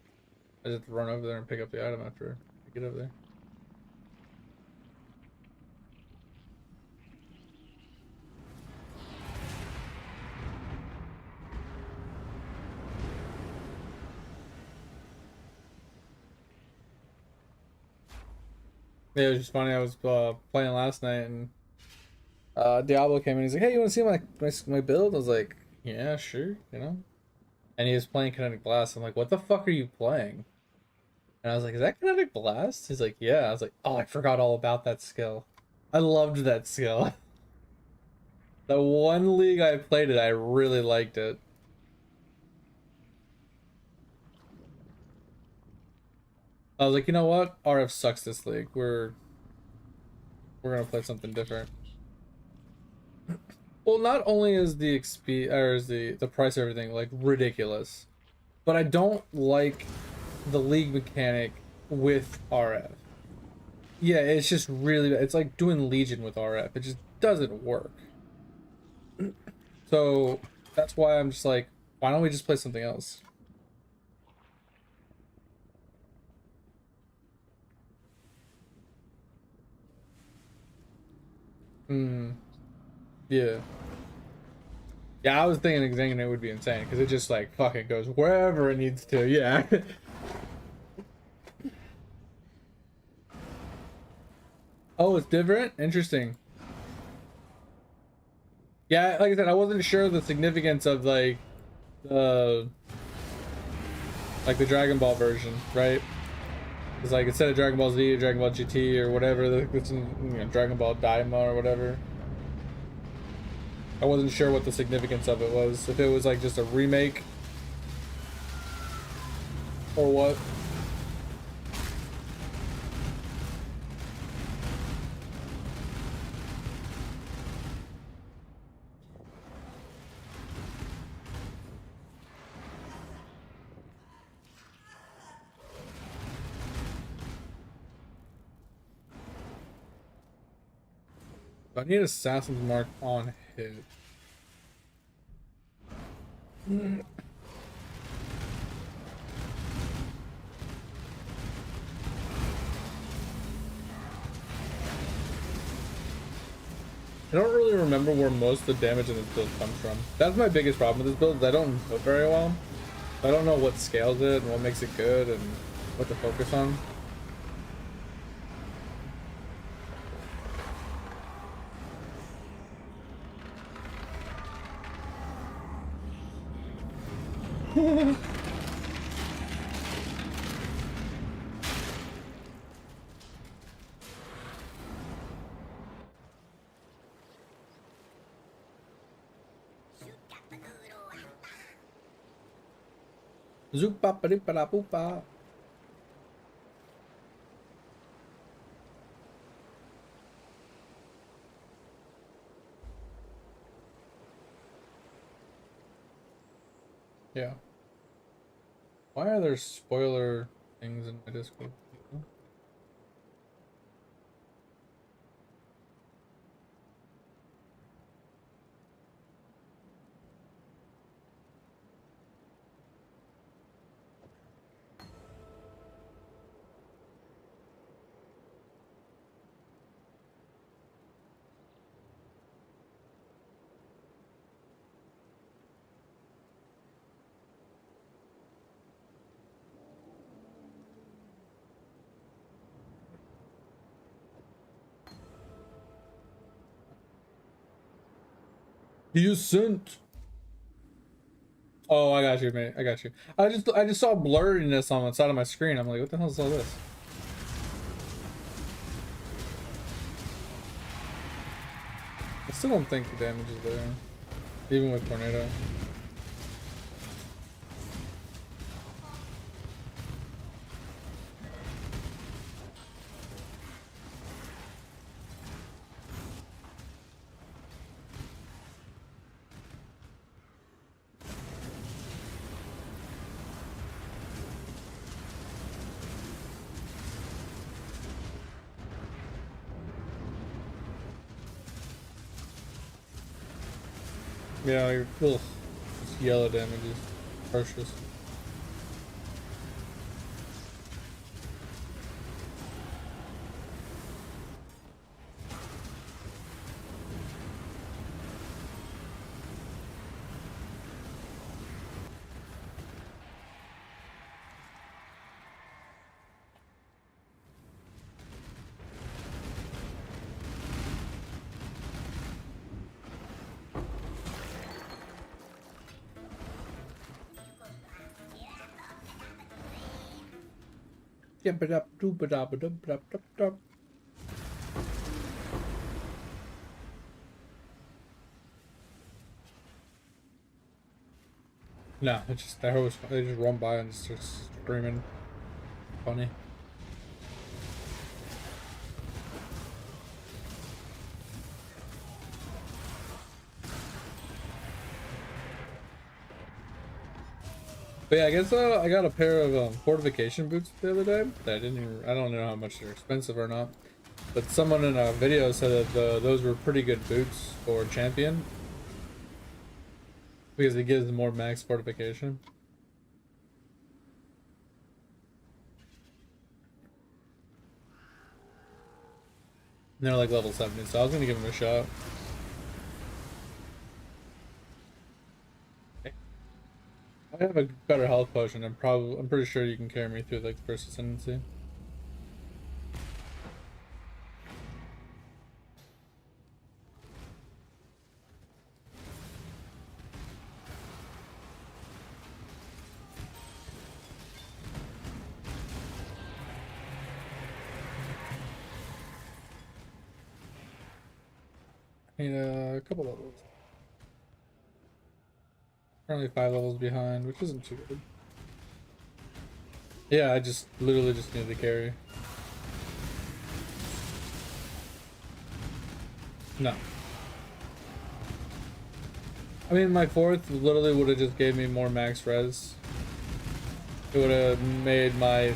I just have to run over there and pick up the item after I get over there. Yeah, it was just funny. I was playing last night and Diablo came in. He's like, "Hey, you want to see my build?" I was like, "Yeah, sure," you know. And he was playing Kinetic Blast. I'm like, "What the fuck are you playing?" And I was like, "Is that Kinetic Blast?" He's like, "Yeah." I was like, "Oh, I forgot all about that skill. I loved that skill." The one league I played it, I really liked it. I was like, you know what? RF sucks this league. We're gonna play something different. Well, not only is the XP or is the price of everything like ridiculous, but I don't like the league mechanic with RF. Yeah, it's just really it's like doing Legion with RF. It just doesn't work. So that's why I'm just like, why don't we just play something else? Hmm. Yeah. Yeah, I was thinking it would be insane because it just like fucking goes wherever it needs to. Yeah. Oh, it's different? Interesting. Yeah, like I said, I wasn't sure the significance of the the Dragon Ball version, right? It's like instead of Dragon Ball Z or Dragon Ball GT or whatever, it's Dragon Ball Daima or whatever. I wasn't sure what the significance of it was. If it was like just a remake or what. I need Assassin's Mark on hit. I don't really remember where most of the damage in this build comes from. That's my biggest problem with this build, is I don't know it very well. I don't know what scales it and what makes it good and what to focus on. Zupa pa poopa. Yeah. Why are there spoiler things in my Discord? You sent. Oh, I got you, mate. I got you. I just saw blurriness on the side of my screen. I'm like, what the hell is all this? I still don't think the damage is there, even with tornado. Yeah, ugh. This yellow damage is atrocious. Yeah, but up, do but up, up. No, it's just they just run by and start screaming. Funny. But yeah, I guess I got a pair of fortification boots the other day that I don't know how much they're expensive or not. But someone in a video said that those were pretty good boots for champion because it gives them more max fortification. And they're like level 70, so I was gonna give them a shot. I have a better health potion, and I'm pretty sure you can carry me through like the first ascendancy. I need a couple levels. Currently 5 levels behind, which isn't too good. Yeah, I just literally just need to carry. No. I mean, my 4th literally would have just gave me more max res. It would have made my...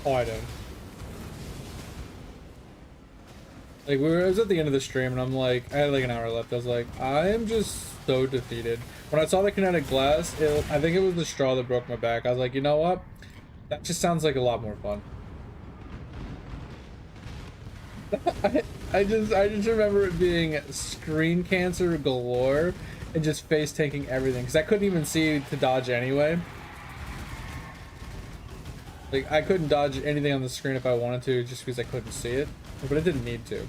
Oh, I don't. Like, I was at the end of the stream, and I'm like, I had like an hour left. I was like, I am just so defeated. When I saw the kinetic glass, I think it was the straw that broke my back. I was like, you know what? That just sounds like a lot more fun. I just remember it being screen cancer galore and just face tanking everything because I couldn't even see to dodge anyway. Like, I couldn't dodge anything on the screen if I wanted to just because I couldn't see it, but I didn't need to.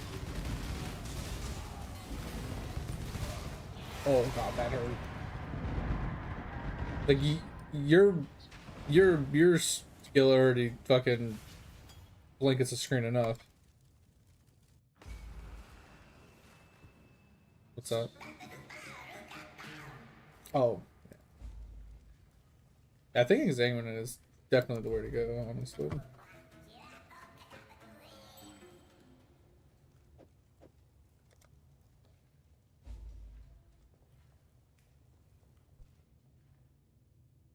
Oh god, that hurt. Like, your skill already fucking blankets the screen enough. What's up? Oh. Yeah. I think Exile is definitely the way to go, honestly.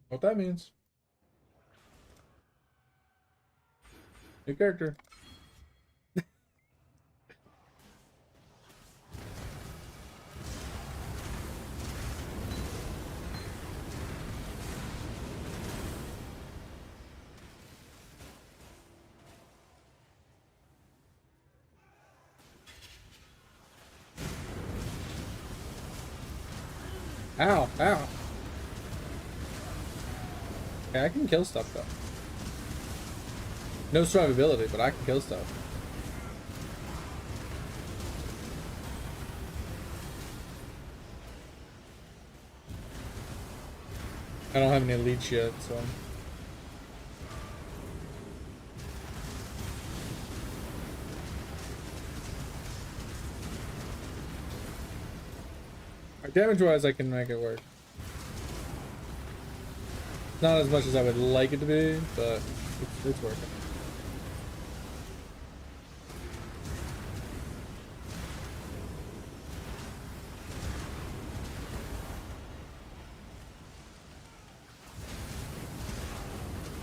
What that means. New character. Ow, ow. Okay, I can kill stuff though. No survivability, but I can kill stuff. I don't have any leech yet, so. Damage wise, I can make it work. Not as much as I would like it to be, but it's working.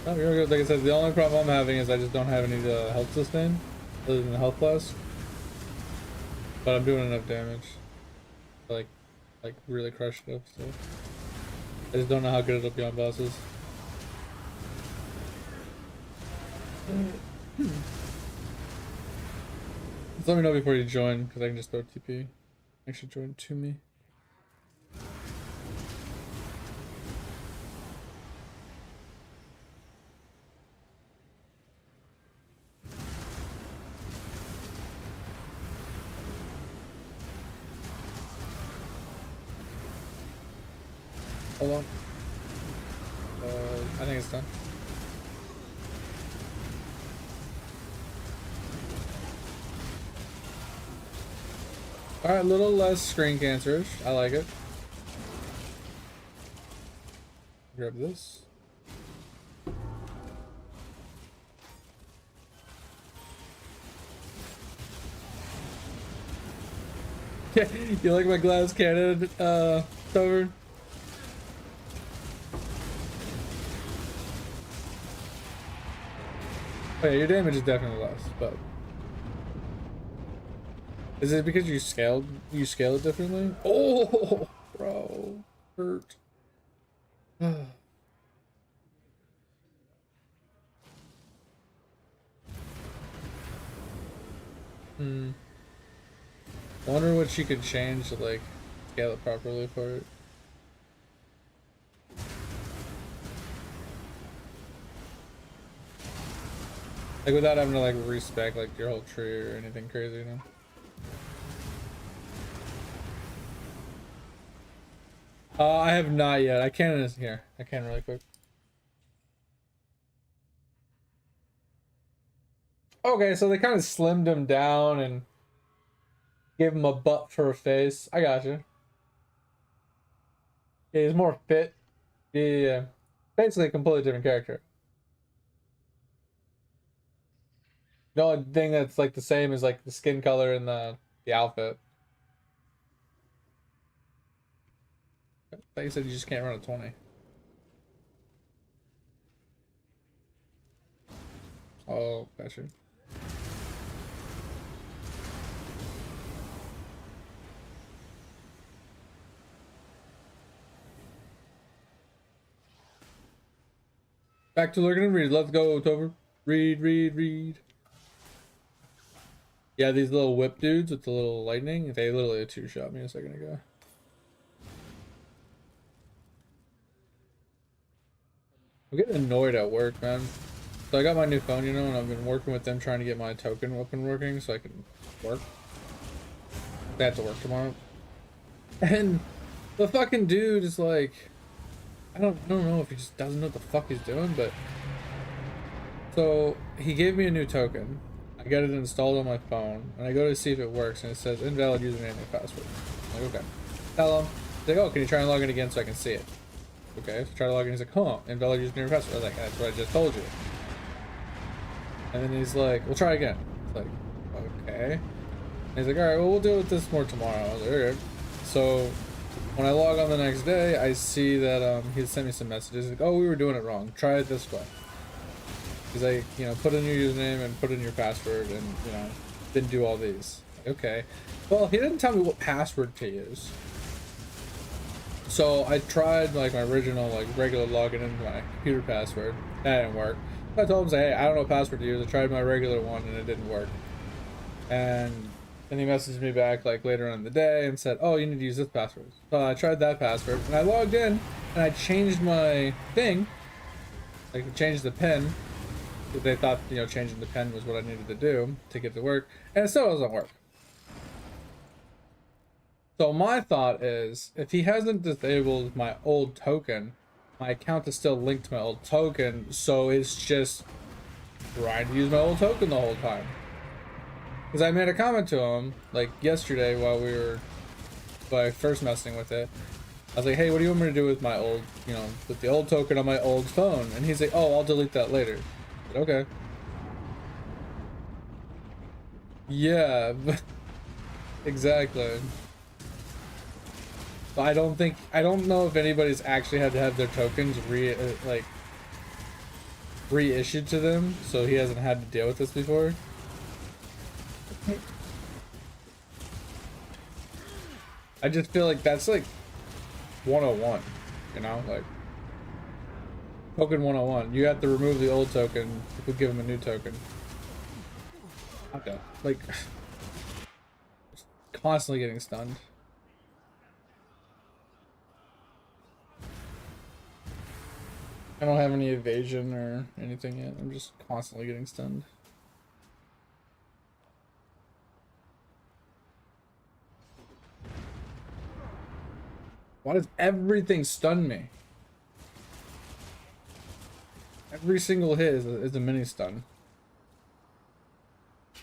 Oh, like I said, the only problem I'm having is I just don't have any health sustain other than the health plus. But I'm doing enough damage to like really crush stuff, so I just don't know how good it'll be on bosses. Just let me know before you join, because I can just throw TP. Actually join to me. Hold on. I think it's done. Alright, a little less screen cancerish. I like it. Grab this. Yeah, you like my glass cannon, Tover? Oh yeah, your damage is definitely less, but is it because you scale it differently? Oh, bro, hurt. Hmm. Wonder what she could change to like scale it properly for it. Like without having to like respec like your whole tree or anything crazy, you know? I have not yet. I can here. I can really quick. Okay, so they kind of slimmed him down and gave him a butt for a face. I got you. Yeah, he's more fit. Yeah. Basically a completely different character. The only thing that's like the same is like the skin color and the outfit. Like you said, you just can't run a 20. Oh, gotcha. Back to lurking and read. Let's go, Tover. Read, read, read. Yeah, these little whip dudes with the little lightning, they literally two-shot me a second ago. I'm getting annoyed at work, man. So I got my new phone, you know, and I've been working with them trying to get my token up and working so I can work. I have to work tomorrow. And the fucking dude is like, I don't know if he just doesn't know what the fuck he's doing, but so he gave me a new token. I got it installed on my phone, and I go to see if it works, and it says invalid username and password. I'm like, okay. Tell him. He's like, oh, can you try and log in again so I can see it? Okay, so try to log in. He's like, huh, invalid username and password. I was like, that's what I just told you. And then he's like, we'll try again. It's like, okay. And he's like, all right, well, we'll deal with this more tomorrow. I was like, okay. So when I log on the next day, I see that he sent me some messages. Like, oh, we were doing it wrong. Try it this way. He's like, you know, put in your username and put in your password and, you know, then do all these. Okay. Well, he didn't tell me what password to use. So I tried like my original, like regular login into my computer password. That didn't work. So I told him, hey, I don't know what password to use. I tried my regular one and it didn't work. And then he messaged me back like later on in the day and said, oh, you need to use this password. So I tried that password and I logged in and I changed my thing. Like changed the pin. They thought, you know, changing the pen was what I needed to do to get to work, and it still doesn't work. So my thought is, if he hasn't disabled my old token, my account is still linked to my old token, so it's just trying to use my old token the whole time. Because I made a comment to him, like yesterday by first messing with it. I was like, hey, what do you want me to do with my old, you know, with the old token on my old phone? And he's like, oh, I'll delete that later. Okay. Yeah, exactly. So I don't know if anybody's actually had to have their tokens reissued to them, so he hasn't had to deal with this before. I just feel like that's like 101, you know, like token 101. You have to remove the old token if we give him a new token. Okay. Like, constantly getting stunned. I don't have any evasion or anything yet. I'm just constantly getting stunned. Why does everything stun me? Every single hit is a mini stun.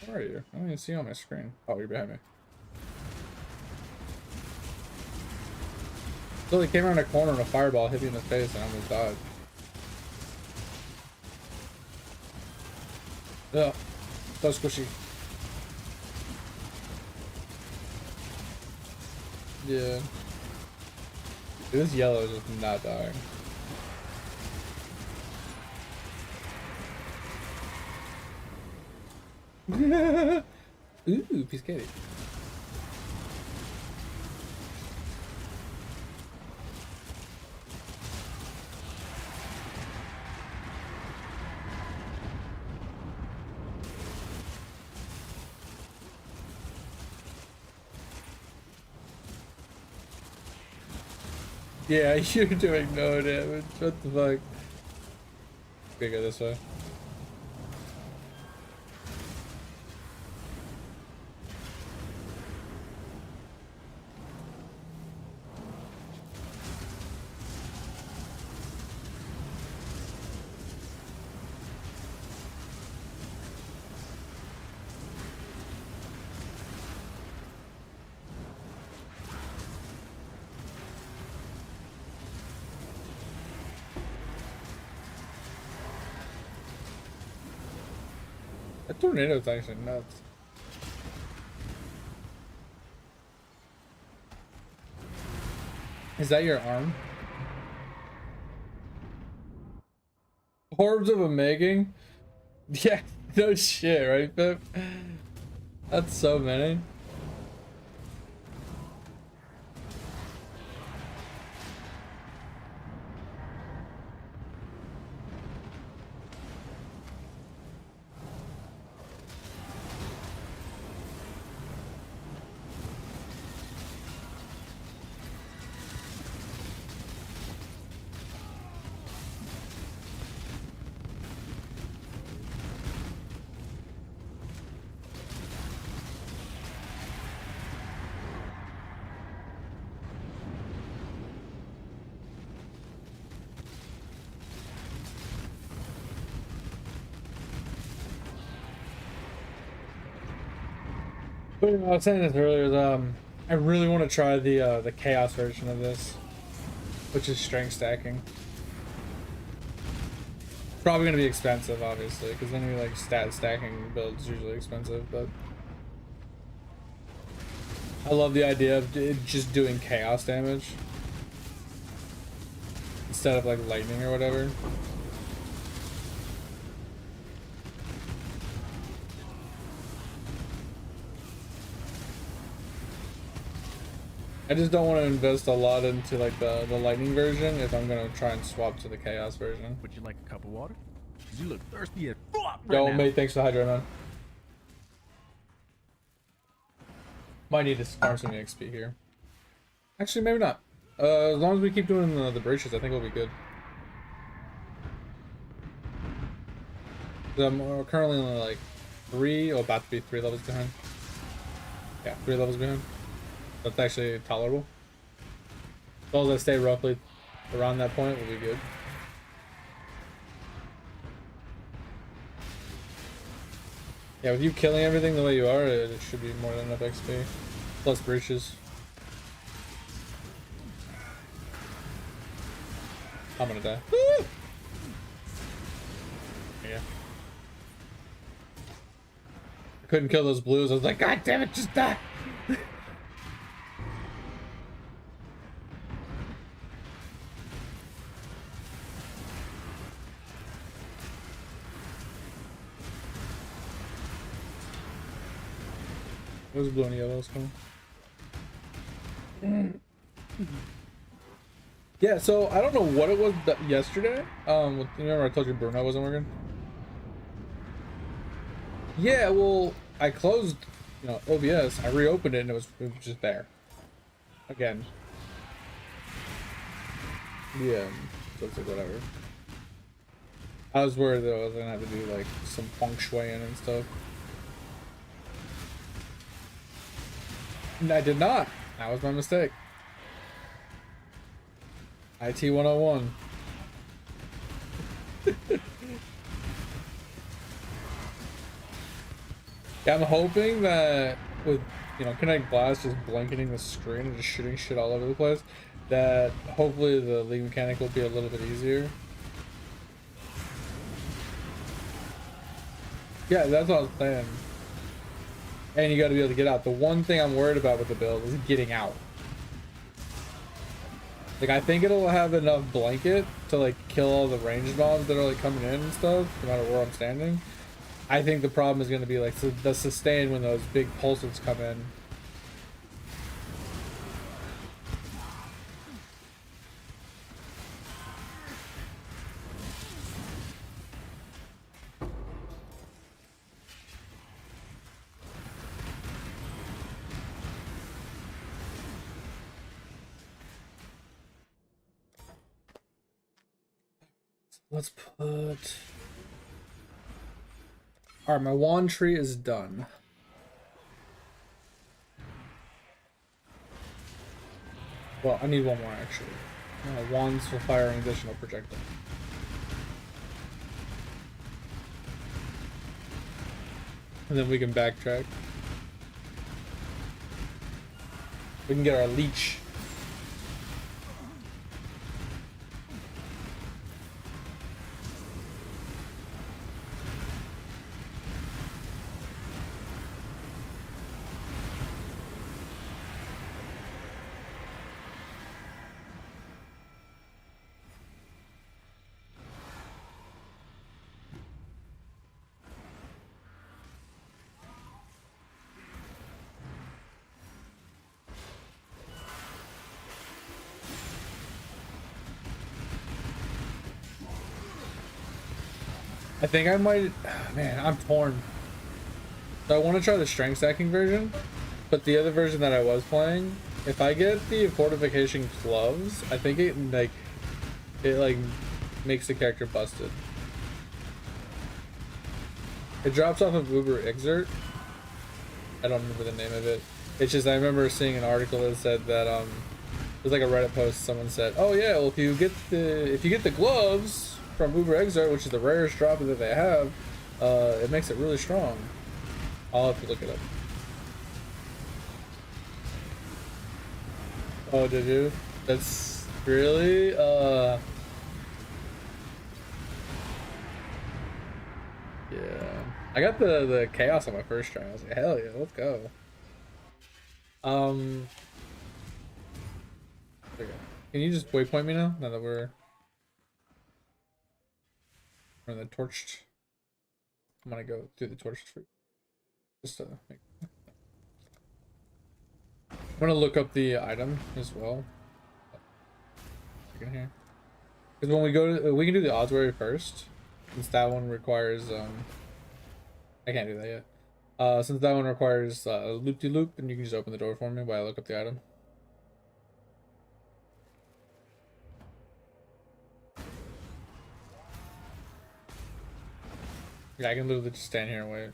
Where are you? I don't even see you on my screen. Oh, you're behind me. So he came around a corner and a fireball hit me in the face and I almost died. Ugh. So squishy. Yeah. Dude, this yellow is just not dying. Ooh, Piscati. Yeah, you're doing no damage. What the fuck? Okay, go this way. That tornado's actually nuts. Is that your arm? Orbs of a making? Yeah, no shit, right, Pip? That's so many. But I was saying this earlier, I really want to try the chaos version of this, which is strength stacking. Probably gonna be expensive, obviously, because any like stat stacking build is usually expensive. But I love the idea of just doing chaos damage instead of like lightning or whatever. I just don't want to invest a lot into like the lightning version if I'm gonna try and swap to the chaos version. Would you like a cup of water? 'Cause you look thirsty as fuck right Yo, now. mate, thanks for the hydro, man. Might need to farm some XP here. Actually, maybe not. As long as we keep doing the bridges, I think we'll be good. I'm currently only like 3, or about to be 3 levels behind. Yeah, 3 levels behind. That's actually tolerable. As long as I stay roughly around that point, we'll be good. Yeah, with you killing everything the way you are, it should be more than enough XP. Plus breaches. I'm gonna die. Woo! Yeah. I couldn't kill those blues. I was like, God damn it, just die! Those blue and yellows come. Yeah, so I don't know what it was yesterday. Remember I told you Bruno wasn't working? Yeah, well, I closed, OBS. I reopened it and it was just there. Again. Yeah, so it's like whatever. I was worried that I was gonna have to do like some feng shui and stuff. I did not. That was my mistake. IT 101. Yeah, I'm hoping that with, Kinetic Blast just blanketing the screen and just shooting shit all over the place, that hopefully the league mechanic will be a little bit easier. Yeah, that's what I was saying. And you gotta be able to get out. The one thing I'm worried about with the build is getting out. Like, I think it'll have enough blanket to, like, kill all the ranged mobs that are, like, coming in and stuff, no matter where I'm standing. I think the problem is going to be like the sustain when those big pulses come in. Let's put... Alright, my wand tree is done. Well, I need one more actually. Wands will fire an additional projectile. And then we can backtrack. We can get our leech. I think I might... Man, I'm torn. So I want to try the strength stacking version, but the other version that I was playing, if I get the fortification gloves, I think it makes the character busted. It drops off of Uber Exert. I don't remember the name of it. It's just I remember seeing an article that said that it was like a Reddit post. Someone said, "Oh yeah, well if you get the gloves from Uber Exile, which is the rarest drop that they have, it makes it really strong." I'll have to look it up. Oh, did you? That's really yeah. I got the chaos on my first try. I was like, hell yeah, let's go. There we go. Can you just waypoint me now that we're in the torched? I'm gonna go through the torched tree. Just to make... I'm gonna look up the item as well. Here. Because when we go to, we can do the odds warrior first, since that one requires I can't do that yet. Since that one requires a loop-de-loop, and you can just open the door for me while I look up the item. Yeah, I can literally just stand here and wait.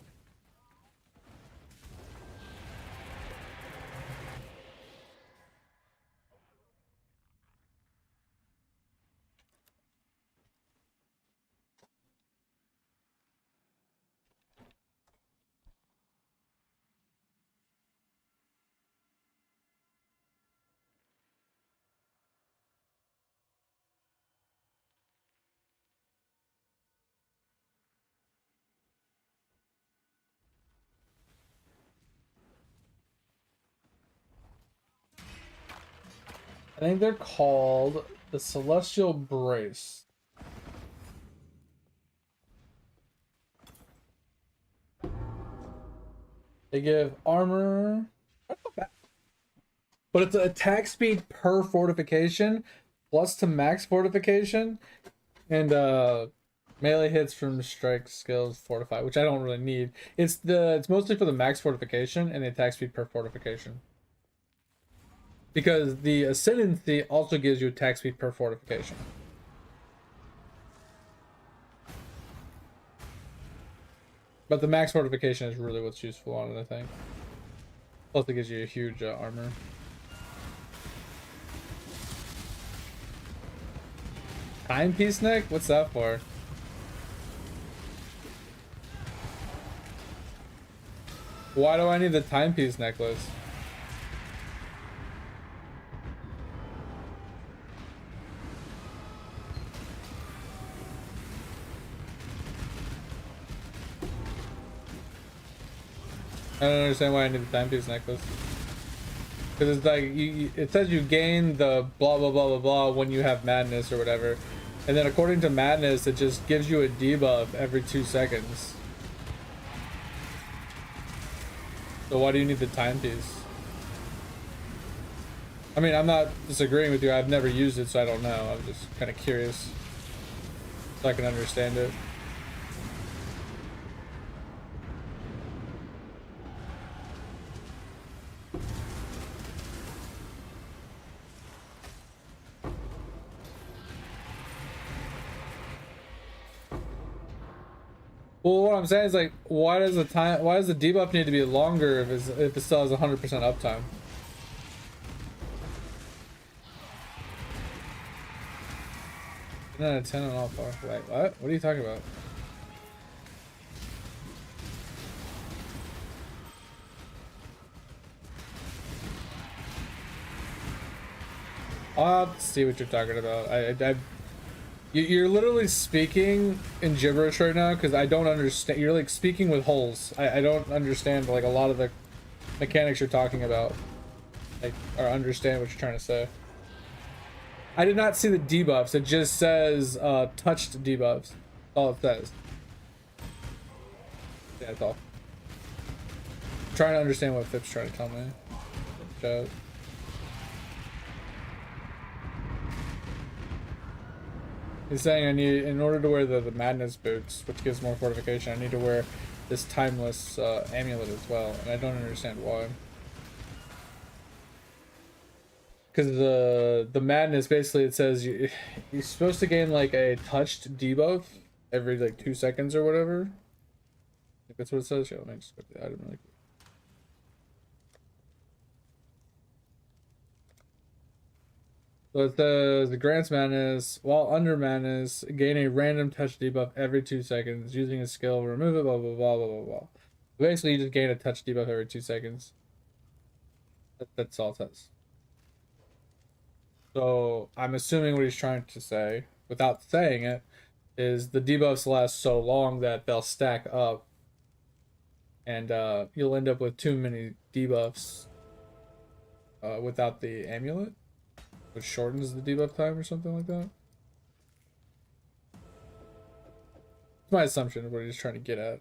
I think they're called the Celestial Brace. They give armor, but it's an attack speed per fortification, plus to max fortification, and melee hits from strike skills fortify, which I don't really need. It's mostly for the max fortification and the attack speed per fortification. Because the Ascendancy also gives you attack speed per fortification. But the max fortification is really what's useful on it, I think. Plus it gives you a huge armor. Timepiece neck? What's that for? Why do I need the timepiece necklace? I don't understand why I need the timepiece necklace. Because it's like, it says you gain the blah blah blah blah blah when you have madness or whatever. And then according to madness, it just gives you a debuff every 2 seconds. So why do you need the timepiece? I mean, I'm not disagreeing with you. I've never used it, so I don't know. I'm just kind of curious so I can understand it. Well, what I'm saying is like, why does the debuff need to be longer if it still has 100% uptime? No, 10 on all 4. Wait, what? What are you talking about? I'll have to see what you're talking about. You're literally speaking in gibberish right now because I don't understand. You're like speaking with holes. I don't understand like a lot of the mechanics you're talking about. Like, or understand what you're trying to say. I did not see the debuffs. It just says touched debuffs. That's all it says. Yeah, that's all. I'm trying to understand what Fip's trying to tell me. Chat. He's saying I need, in order to wear the madness boots, which gives more fortification, I need to wear this timeless amulet as well, and I don't understand why. Because the madness, basically it says you're supposed to gain like a touched debuff every like 2 seconds or whatever. I think that's what it says. Yeah, let me just go to the item really quick. So it says the grants madness while under madness, gain a random touch debuff every 2 seconds using a skill, remove it, blah blah blah blah blah blah. Basically, you just gain a touch debuff every 2 seconds. That's all it says. So I'm assuming what he's trying to say, without saying it, is the debuffs last so long that they'll stack up, and you'll end up with too many debuffs without the amulet, which shortens the debuff time or something like that. It's my assumption of what he's trying to get at.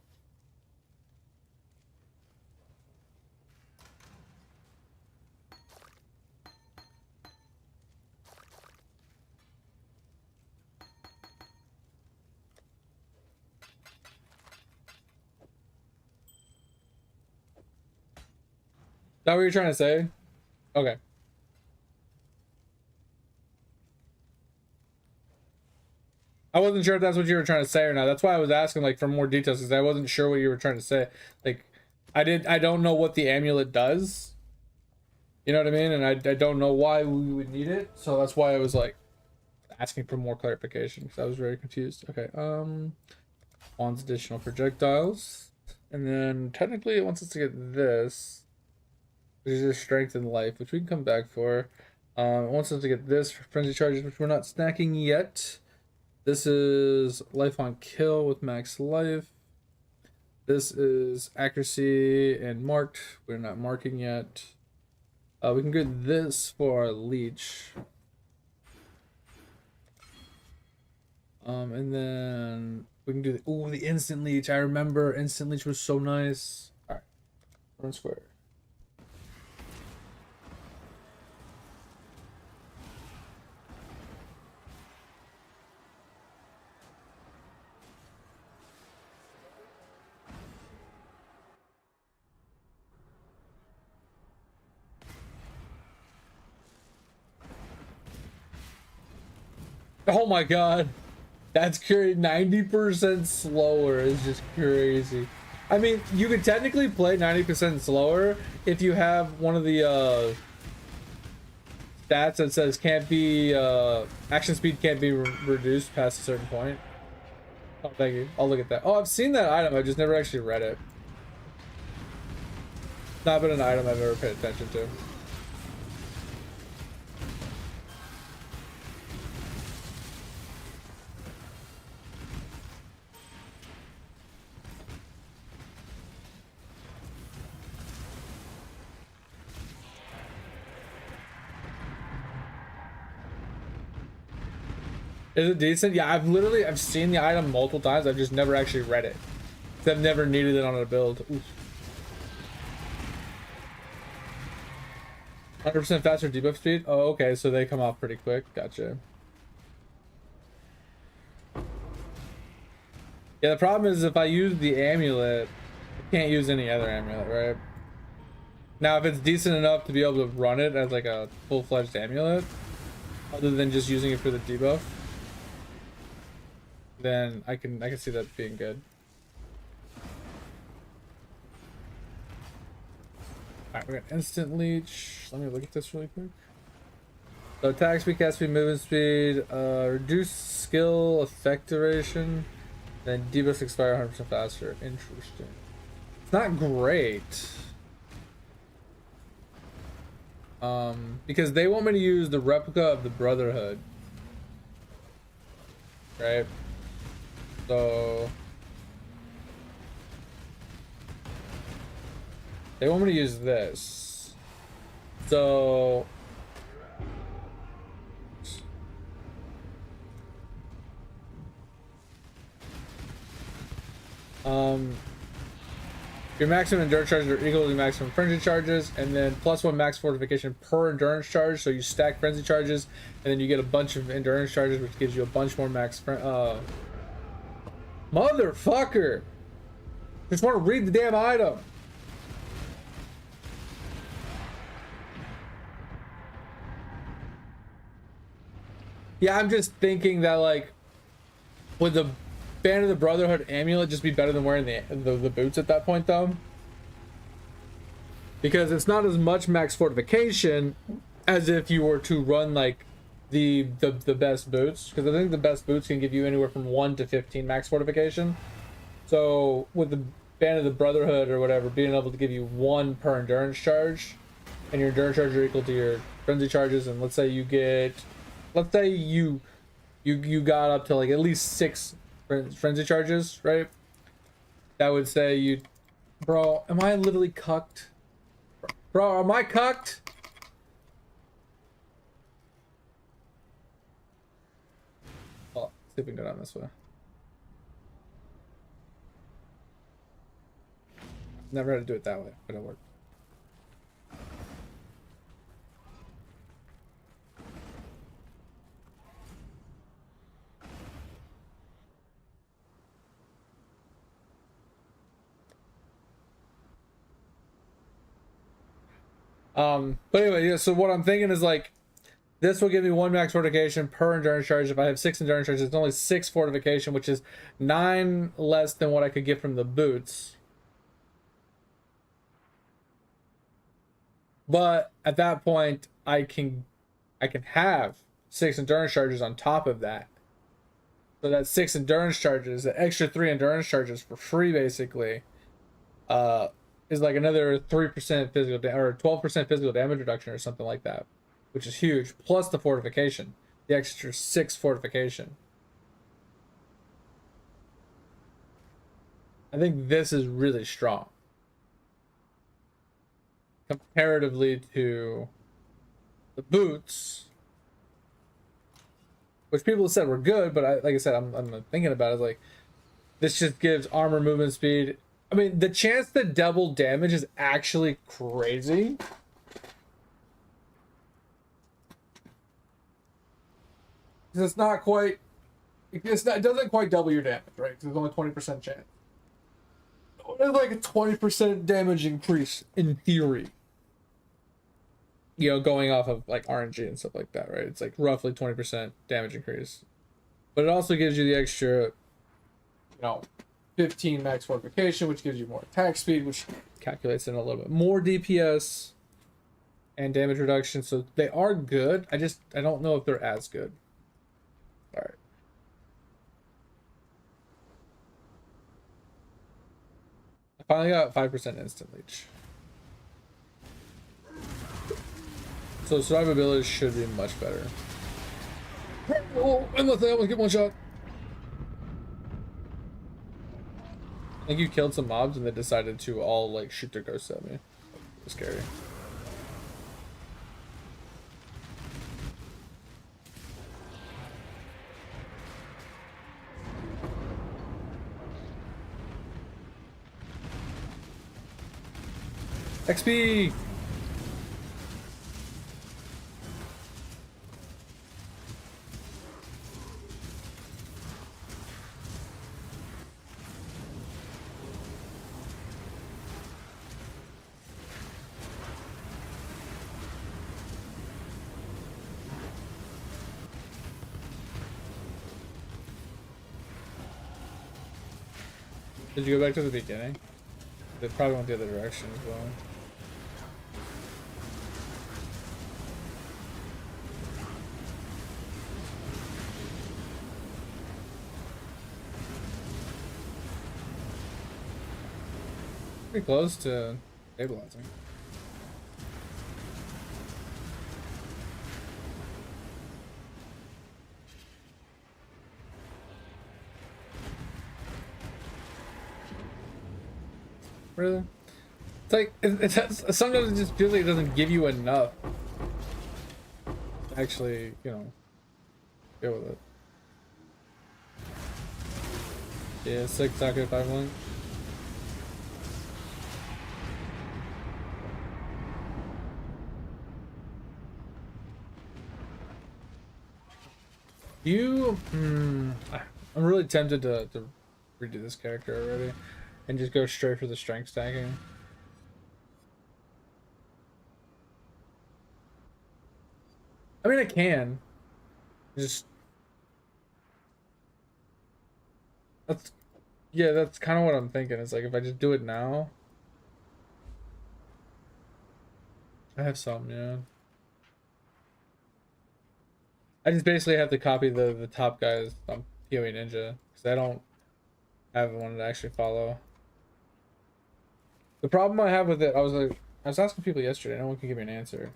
Is that what you're trying to say? Okay. I wasn't sure if that's what you were trying to say or not. That's why I was asking like for more details, because I wasn't sure what you were trying to say. Like, I don't know what the amulet does. You know what I mean? And I don't know why we would need it. So that's why I was like asking for more clarification, because I was very confused. Okay. Wants additional projectiles. And then technically it wants us to get this, which is just strength and life, which we can come back for. It wants us to get this for frenzy charges, which we're not snacking yet. This is life on kill with max life. This is accuracy and marked. We're not marking yet. We can get this for our leech. And then we can do the instant leech. I remember instant leech was so nice. All right, run square. Oh my god, that's crazy. 90% slower is just crazy. I mean, you could technically play 90% slower if you have one of the stats that says can't be action speed can't be reduced past a certain point. Oh, thank you. I'll look at that. Oh, I've seen that item. I just never actually read it. It's not been an item I've ever paid attention to. Is it decent? Yeah, I've seen the item multiple times. I've just never actually read it. I've never needed it on a build. Oof. 100% faster debuff speed? Oh, okay, so they come off pretty quick. Gotcha. Yeah, the problem is if I use the amulet, I can't use any other amulet, right? Now, if it's decent enough to be able to run it as like a full-fledged amulet, other than just using it for the debuff, then I can see that being good. Alright, we got instant leech. Let me look at this really quick. So attack speed, cast speed, movement speed, reduce skill effect duration, then debuffs expire 100% faster. Interesting. It's not great. Because they want me to use the replica of the Brotherhood. Right? So they want me to use this. So your maximum endurance charges are equal to maximum frenzy charges, and then +1 max fortification per endurance charge. So you stack frenzy charges, and then you get a bunch of endurance charges, which gives you a bunch more max. Motherfucker! Just want to read the damn item. Yeah, I'm just thinking that like, would the Band of the Brotherhood amulet just be better than wearing the boots at that point though? Because it's not as much max fortification as if you were to run like the best boots, because I think the best boots can give you anywhere from 1 to 15 max fortification. So with the Band of the Brotherhood or whatever being able to give you 1 per endurance charge, and your endurance charge are equal to your frenzy charges, and let's say you got up to like at least 6 frenzy charges, right? That would say you, bro, am I literally cucked? Bro, am I cucked? Well, see if we can go down this way. Never had to do it that way, but it worked. But anyway, yeah, so what I'm thinking is like, this will give me 1 max fortification per endurance charge. If I have 6 endurance charges, it's only 6 fortification, which is 9 less than what I could get from the boots. But at that point, I can have 6 endurance charges on top of that. So that's 6 endurance charges, the extra 3 endurance charges for free, basically. Is like another 3% physical or 12% physical damage reduction or something like that, which is huge. Plus the fortification, the extra 6 fortification. I think this is really strong comparatively to the boots, which people have said were good, but like I said, I'm thinking about it like, this just gives armor, movement speed. I mean, the chance to double damage is actually crazy. It's not quite. It doesn't quite double your damage, right? Because there's only 20% chance. It's like a 20% damage increase in theory. You know, going off of like RNG and stuff like that, right? It's like roughly 20% damage increase. But it also gives you the extra, 15 max fortification, which gives you more attack speed, which calculates in a little bit more DPS and damage reduction. So they are good. I don't know if they're as good. All right. I finally got 5% instant leech. So survivability should be much better. Oh, and let that one get one shot. I think you killed some mobs and they decided to all like shoot their ghosts at me. It was scary. XP! Did you go back to the beginning? They probably went the other direction as well. Pretty close to stabilizing. Really? It's like sometimes it just feels like it doesn't give you enough. Actually, you know, go with it. Yeah, 6 Taco 5 link. I'm really tempted to redo this character already and just go straight for the strength stacking. I mean, I can. Just that's yeah, that's kind of what I'm thinking. It's like if I just do it now, I have some, yeah. I just basically have to copy the top guys on PoE Ninja because I don't have one to actually follow. The problem I have with it, I was asking people yesterday. No one can give me an answer.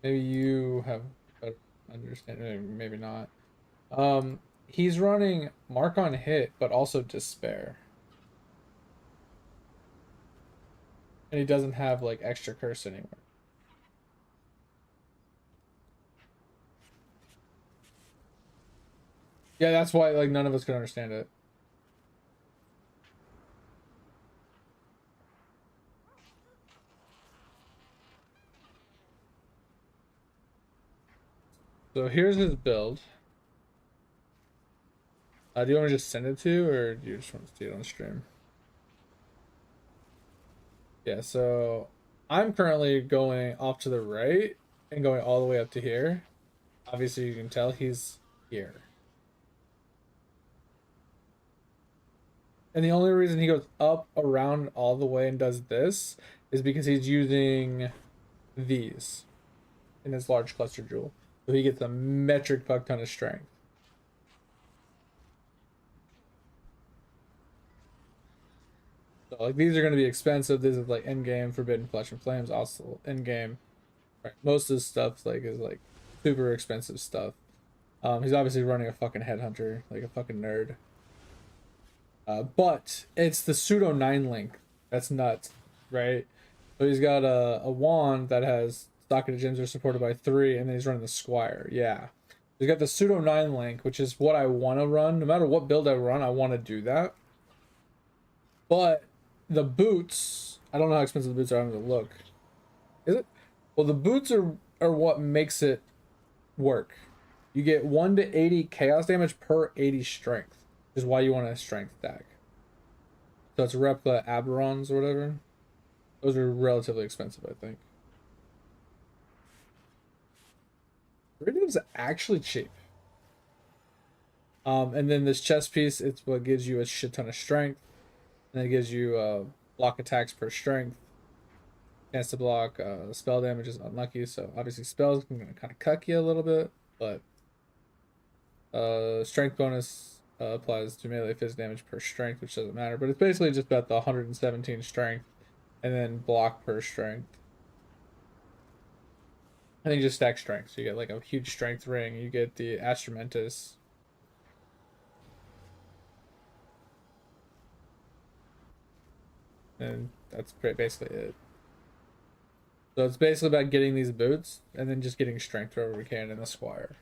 Maybe you have better understanding, maybe not. He's running Mark on Hit, but also Despair. And he doesn't have like extra curse anymore. Yeah, that's why like none of us can understand it. So here's his build. Do you want me to just send it to you, or do you just want to see it on stream? Yeah, so I'm currently going off to the right and going all the way up to here. Obviously, you can tell he's here. And the only reason he goes up, around, all the way and does this is because he's using these in his large cluster jewel. So he gets a metric fuck ton of strength. So like these are going to be expensive. This is like end game Forbidden Flesh and Flames, also end game. Right. Most of this stuff like is like super expensive stuff. He's obviously running a fucking headhunter, like a fucking nerd. But it's the pseudo 9 link. That's nuts, right? So he's got a wand that has socketed gems are supported by 3, and then he's running the Squire. Yeah. He's got the pseudo 9 link, which is what I want to run. No matter what build I run, I want to do that. But the boots, I don't know how expensive the boots are. I'm going to look. Is it? Well, the boots are what makes it work. You get 1 to 80 chaos damage per 80 strength, which is why you want a strength stack. So it's replica Aberrons or whatever. Those are relatively expensive, I think. Iridium's actually cheap. And then this chest piece, it's what gives you a shit ton of strength. And it gives you block attacks per strength. Chance to block spell damage is unlucky, so obviously spells can kind of cuck you a little bit, but strength bonus applies to melee phys damage per strength, which doesn't matter, but it's basically just about the 117 strength and then block per strength. I think just stack strength, so you get like a huge strength ring, you get the Astramentus. And that's basically it. So it's basically about getting these boots and then just getting strength wherever we can in the Squire.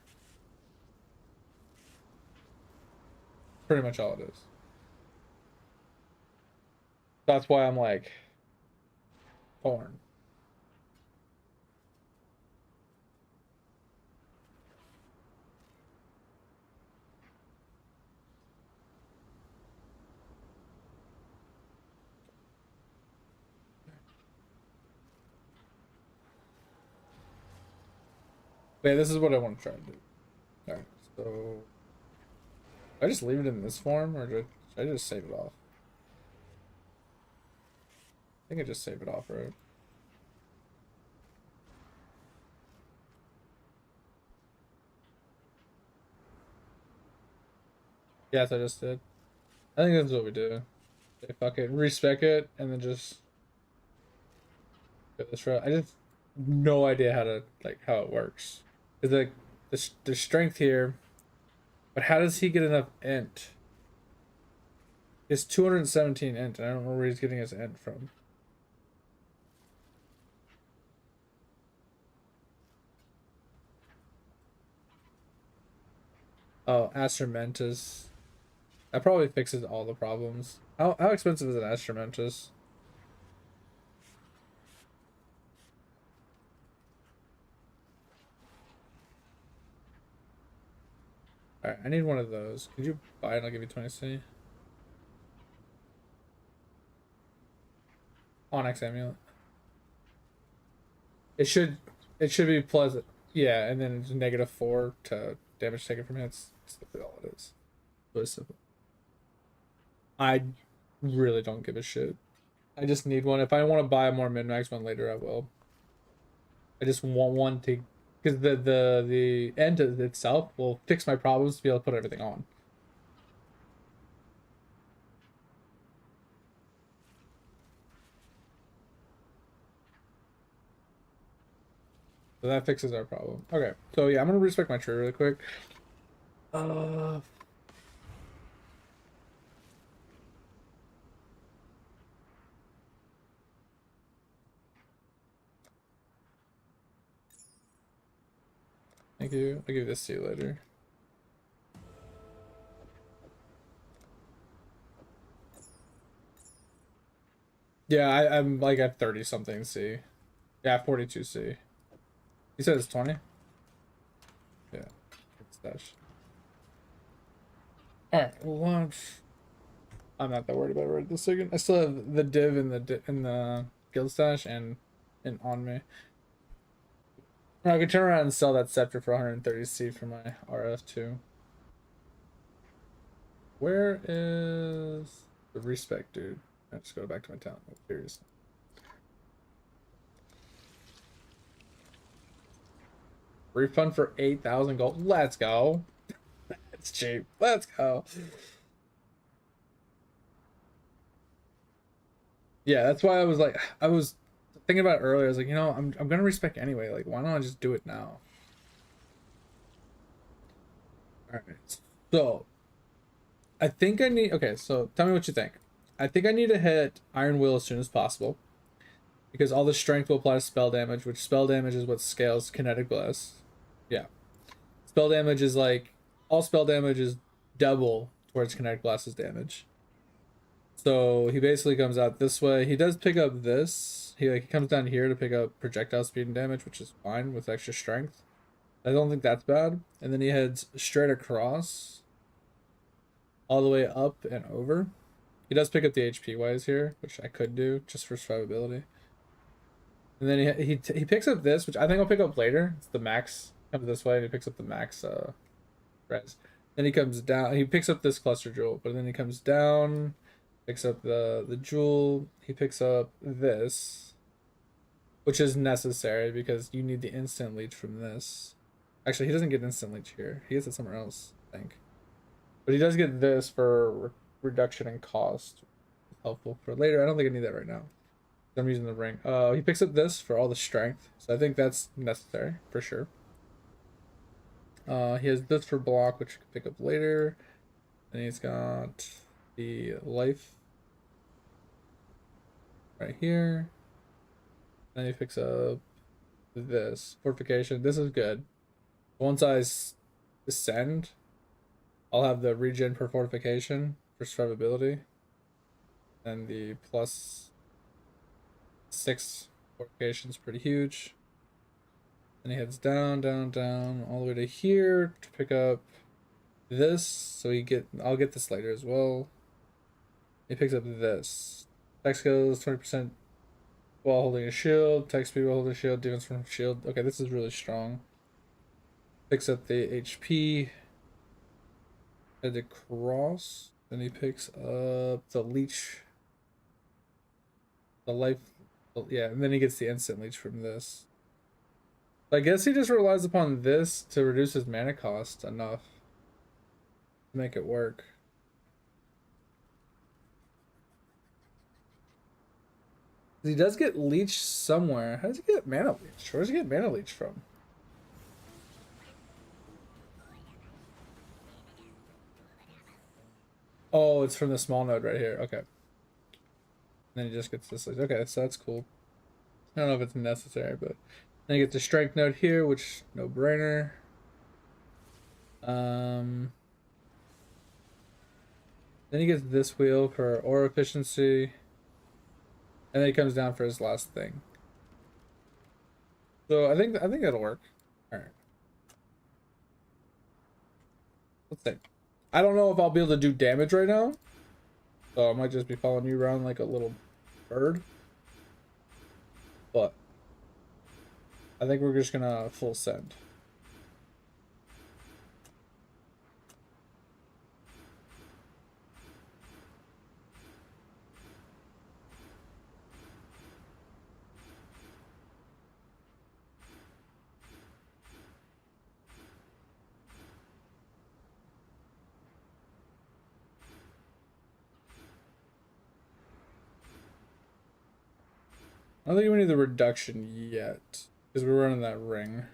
Pretty much all it is. That's why I'm like torn. But yeah, this is what I want to try to do. Alright, so I just leave it in this form, or do I Should I just save it off? I think I just save it off, right? Yes, I just did. I think that's what we do. Okay, fuck it, respec it, and then just go this route. I just no idea how to how it works. Is like the strength here, but how does he get enough int? It's 217 int, and I don't know where he's getting his int from. Oh, Astramantis. That probably fixes all the problems. How expensive is an Astramantis? Alright, I need one of those. Could you buy it? I'll give you 20C. Onyx amulet. It should be pleasant. Yeah, and then it's -4 to damage taken from hits. That's literally all it is. Really simple. I really don't give a shit. I just need one. If I want to buy a more min-max one later, I will. I just want one to, because the end itself will fix my problems to be able to put everything on. So that fixes our problem. Okay, so yeah, I'm gonna respec my tree really quick. Uh, Thank you. I'll give this to you later. Yeah, I'm like at 30 something C. Yeah, 42 C. You said it's 20? Yeah. It's dash. Alright, launch. I'm not that worried about it right this second. I still have the div in the guild stash and on me. I can turn around and sell that scepter for 130C for my RF2. Where is the respect, dude? I just go back to my town. I'm curious. Refund for 8,000 gold. Let's go. It's cheap. Let's go. Yeah, that's why I was thinking about it earlier. I was like, you know, I'm gonna respec anyway. Like, why don't I just do it now? All right. So, I think I need. Okay, so tell me what you think. I think I need to hit Iron Will as soon as possible, because all the strength will apply to spell damage, which spell damage is what scales Kinetic Blast. Yeah, spell damage is like all spell damage is double towards Kinetic Blast's damage. So he basically comes out this way. He does pick up this. He comes down here to pick up projectile speed and damage, which is fine with extra strength. I don't think that's bad. And then he heads straight across, all the way up and over. He does pick up the HP wise here, which I could do just for survivability. And then he picks up this, which I think I'll pick up later. It's the max. Comes this way and he picks up the max res. Then he comes down. He picks up this cluster jewel, but then he comes down, picks up the jewel. He picks up this, which is necessary because you need the instant leech from this. Actually, he doesn't get instant leech here. He gets it somewhere else, I think. But he does get this for reduction in cost. Helpful for later. I don't think I need that right now. I'm using the ring. He picks up this for all the strength, so I think that's necessary for sure. He has this for block, which you can pick up later. And he's got the life right here. Then he picks up this fortification. This is good. Once I descend, I'll have the regen per fortification for survivability, and the +6 fortification is pretty huge. And he heads down, down, down, all the way to here to pick up this. So I'll get this later as well. He picks up this. Attack skills 20% while holding a shield. Attack speed while holding a shield. Defense from shield. Okay, this is really strong. Picks up the HP. Head across. Then he picks up the leech. The life. Yeah, and then he gets the instant leech from this. I guess he just relies upon this to reduce his mana cost enough to make it work. He does get leech somewhere. How does he get mana leech? Where does he get mana leech from? Oh, it's from the small node right here. Okay. Then he just gets this leech. Okay, so that's cool. I don't know if it's necessary, but then he gets the strength node here, which no brainer. Then he gets this wheel for aura efficiency. And then he comes down for his last thing. So I think that'll work. Alright. Let's see. I don't know if I'll be able to do damage right now. So I might just be following you around like a little bird. But I think we're just gonna full send. I don't think we need the reduction yet, because we're running that ring.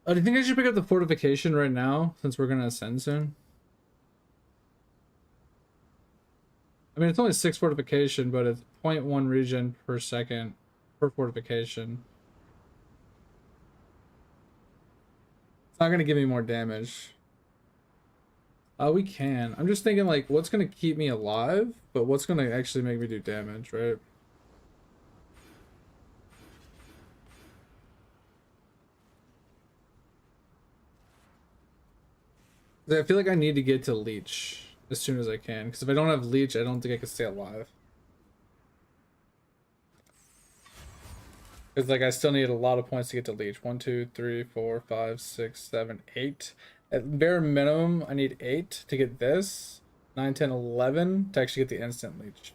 Oh, do you think I should pick up the fortification right now, since we're gonna ascend soon? I mean, it's only 6 fortification, but it's 0.1 regen per second per fortification. It's not gonna give me more damage. We can. I'm just thinking, like, what's gonna keep me alive, but what's gonna actually make me do damage, right? I feel like I need to get to leech as soon as I can, because if I don't have leech, I don't think I can stay alive. Because, like, I still need a lot of points to get to leech. 1, 2, 3, 4, 5, 6, 7, 8. At bare minimum, I need 8 to get this. 9, 10, 11 to actually get the instant leech.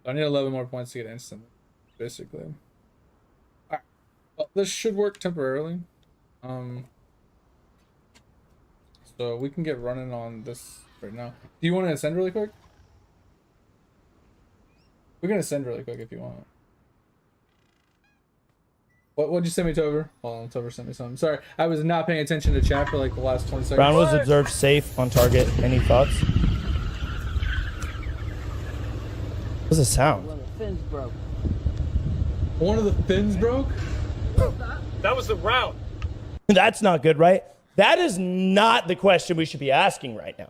I need 11 more points to get instant, basically. Alright. Well, this should work temporarily. So we can get running on this right now. Do you want to ascend really quick? We're gonna ascend really quick if you want. What'd you send me, Tover? Hold on, Tover sent me something. Sorry, I was not paying attention to chat for like the last 20 seconds. Round was observed safe on target. Any thoughts? What's the sound? One of the fins broke. One of the fins broke? That was the round. That's not good, right? That is not the question we should be asking right now.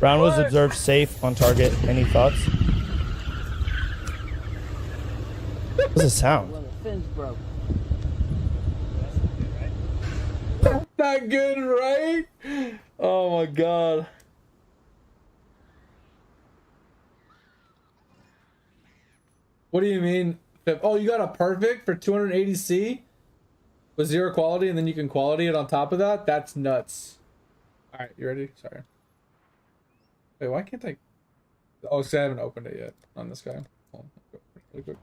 Round was observed safe on target. Any thoughts? What's the sound? One of the fins broke. Not good, right? Oh my god. What do you mean? Oh, you got a perfect for 280C with 0 quality, and then you can quality it on top of that? That's nuts. Alright, you ready? Sorry. Wait, why can't I? Oh, see, I haven't opened it yet on this guy. Hold on, go really quick.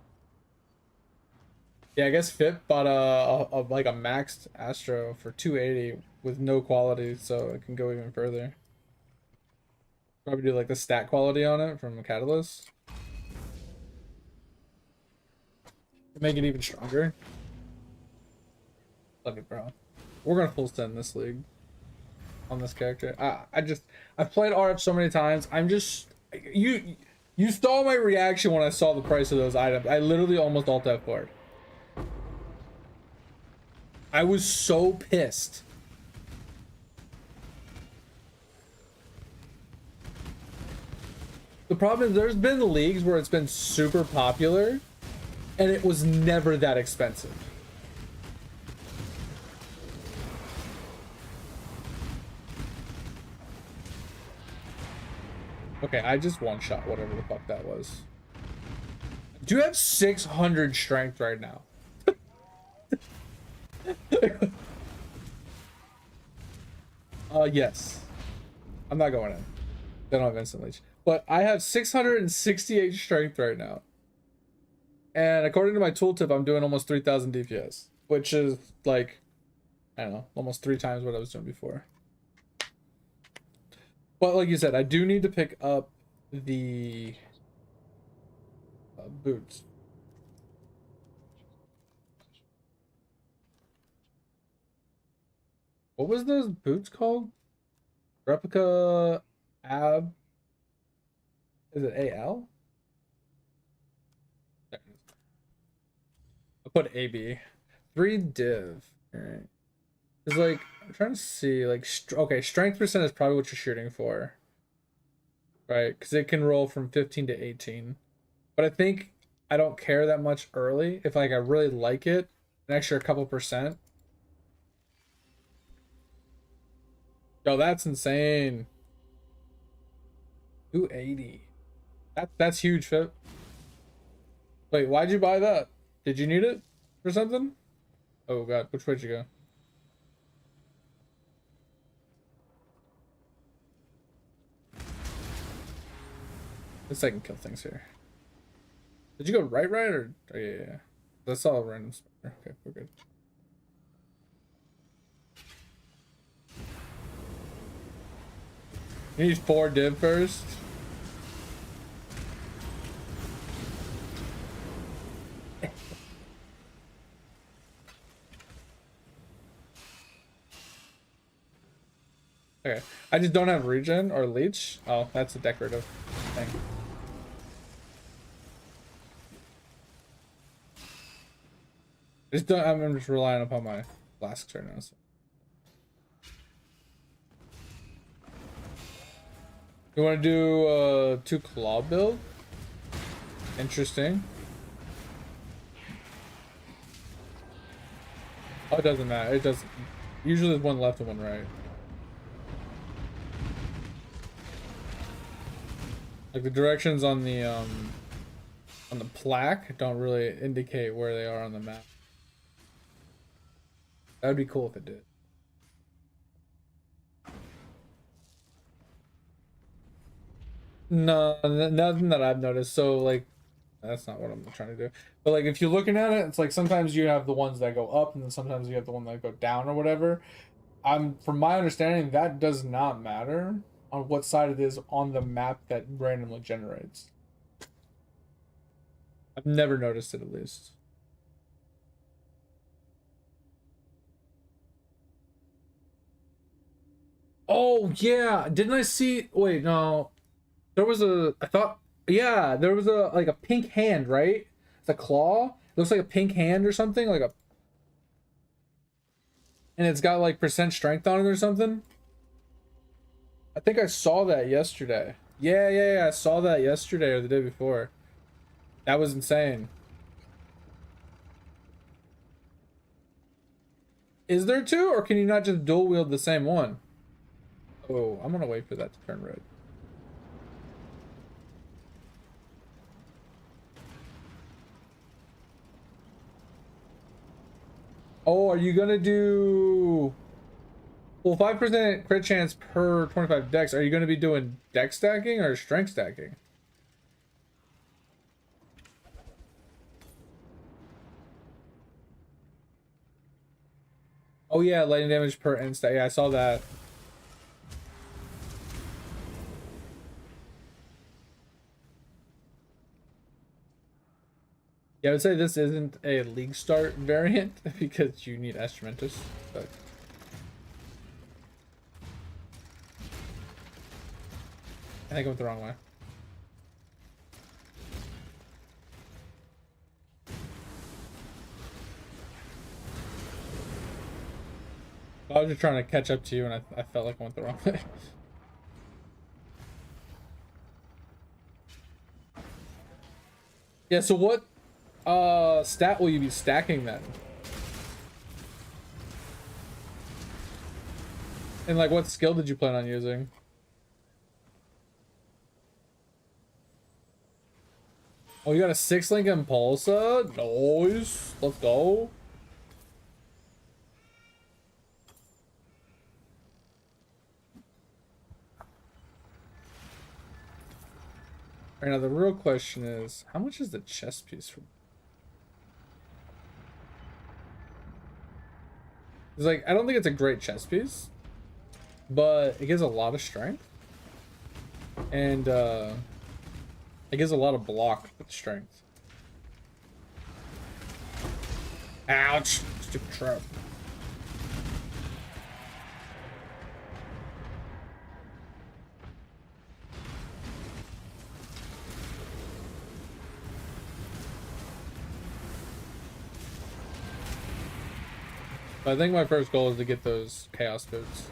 Yeah, I guess Fit bought like a maxed Astro for 280 with no quality, so it can go even further. Probably do like the stat quality on it from Catalyst. Make it even stronger. Love it, bro. We're gonna full send this league on this character. I've played RF so many times. I'm just you saw my reaction when I saw the price of those items. I literally almost alt F4'd. I was so pissed. The problem is there's been leagues where it's been super popular and it was never that expensive. Okay, I just one shot whatever the fuck that was. Do you have 600 strength right now? Yes. I'm not going in. They don't have instant leech. But I have 668 strength right now. And according to my tooltip, I'm doing almost 3000 DPS. Which is like, I don't know, almost 3 times what I was doing before. But like you said, I do need to pick up the boots. What was those boots called? Replica Ab. Is it AL? I put AB. 3 div. Alright. It's like, I'm trying to see, like, okay, strength percent is probably what you're shooting for. Right? Because it can roll from 15 to 18. But I think I don't care that much early. If, like, I really like it, an extra couple percent. Yo, that's insane. 280. That's huge, Fit. Wait, why'd you buy that? Did you need it for something? Oh god, which way'd you go? Let's I can kill things here. Did you go right or oh, yeah. That's all random spawner. Okay, we're good. You need 4 div first. Okay, I just don't have regen or leech. Oh, that's a decorative thing. Just don't. I'm just relying upon my flasks right now. So. You want to do 2 claw build? Interesting. Oh, it doesn't matter. It doesn't. Usually there's one left and one right. Like the directions on the plaque don't really indicate where they are on the map. That would be cool if it did. No, nothing that I've noticed. So like, that's not what I'm trying to do. But like, if you're looking at it, it's like sometimes you have the ones that go up, and then sometimes you have the one that go down or whatever. From my understanding, that does not matter on what side it is on the map that randomly generates. I've never noticed it, at least. Oh yeah, didn't I see? Wait, no. There was a. I thought. Yeah, there was a like a pink hand, right? It's a claw. It looks like a pink hand or something, like a. And it's got like percent strength on it or something. I think I saw that yesterday. Yeah, I saw that yesterday or the day before. That was insane. Is there 2, or can you not just dual wield the same one? Oh, I'm gonna wait for that to turn red. Oh, are you gonna do... Well, 5% crit chance per 25 dex. Are you gonna be doing dex stacking or strength stacking? Oh yeah, lightning damage per insta. Yeah, I saw that. Yeah, I would say this isn't a league start variant because you need Instrumentus, but I think I went the wrong way. I was just trying to catch up to you, and I felt like I went the wrong way. Yeah, so what stat will you be stacking then? And like what skill did you plan on using? Oh, you got a 6-link Impulsa? Nice. Let's go. Alright, now the real question is, how much is the chest piece from? It's like, I don't think it's a great chest piece, but it gives a lot of strength. And it gives a lot of block with strength. Ouch! Stupid trap. But I think my first goal is to get those chaos boots.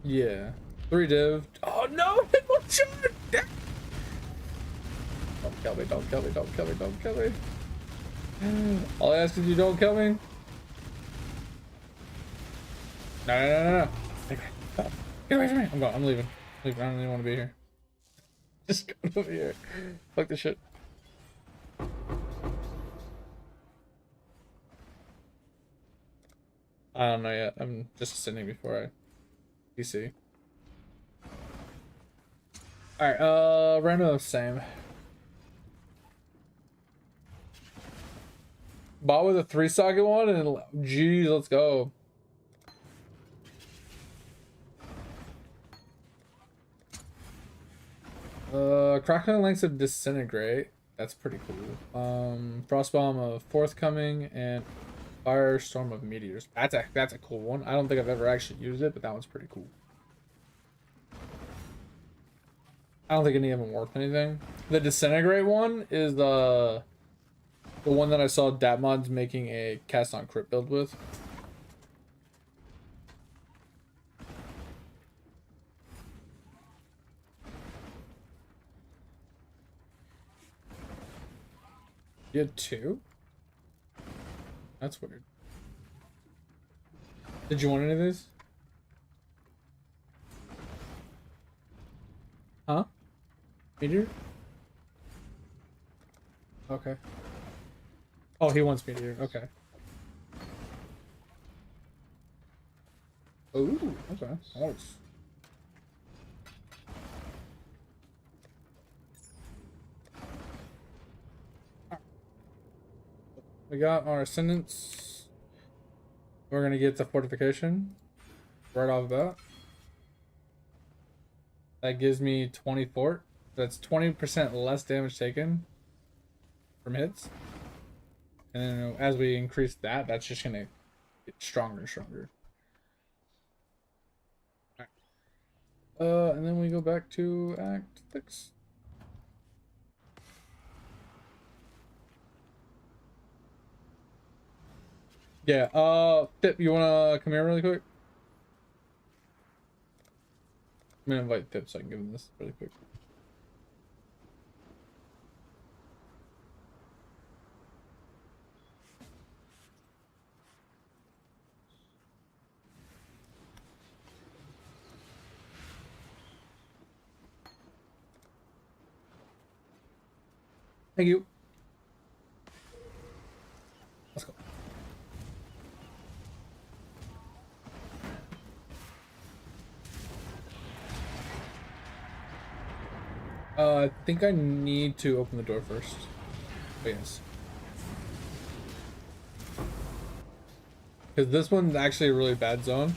Yeah. 3 div. Oh no! Hit one shot! Don't kill me, don't kill me, don't kill me, don't kill me. All I ask is you don't kill me. No, no, no, no, no. Get away from me. I'm going. I'm leaving. I don't even want to be here. Just go over here. Fuck this shit. I don't know yet. I'm just sitting before I PC. Alright, random same. Bought with a 3-socket one and geez, let's go. Crocodile Lynx of Disintegrate. That's pretty cool. Frostbomb of Forthcoming and Firestorm of Meteors. That's a cool one. I don't think I've ever actually used it, but that one's pretty cool. I don't think any of them worth anything. The Disintegrate one is the one that I saw Datmod's making a cast on crit build with. You had 2? That's weird. Did you want any of these? Huh? Meteor? Okay. Oh, he wants Meteor. Okay. Ooh, okay. Nice. We got our Ascendants. We're gonna get the Fortification right off the bat. That gives me 24. That's 20% less damage taken from hits. And then as we increase that, that's just gonna get stronger and stronger. And then we go back to Act 6. Yeah, Pip, you wanna come here really quick? I'm gonna invite Pip so I can give him this really quick. Thank you. Let's go. I think I need to open the door first. Oh, yes. Because this one's actually a really bad zone.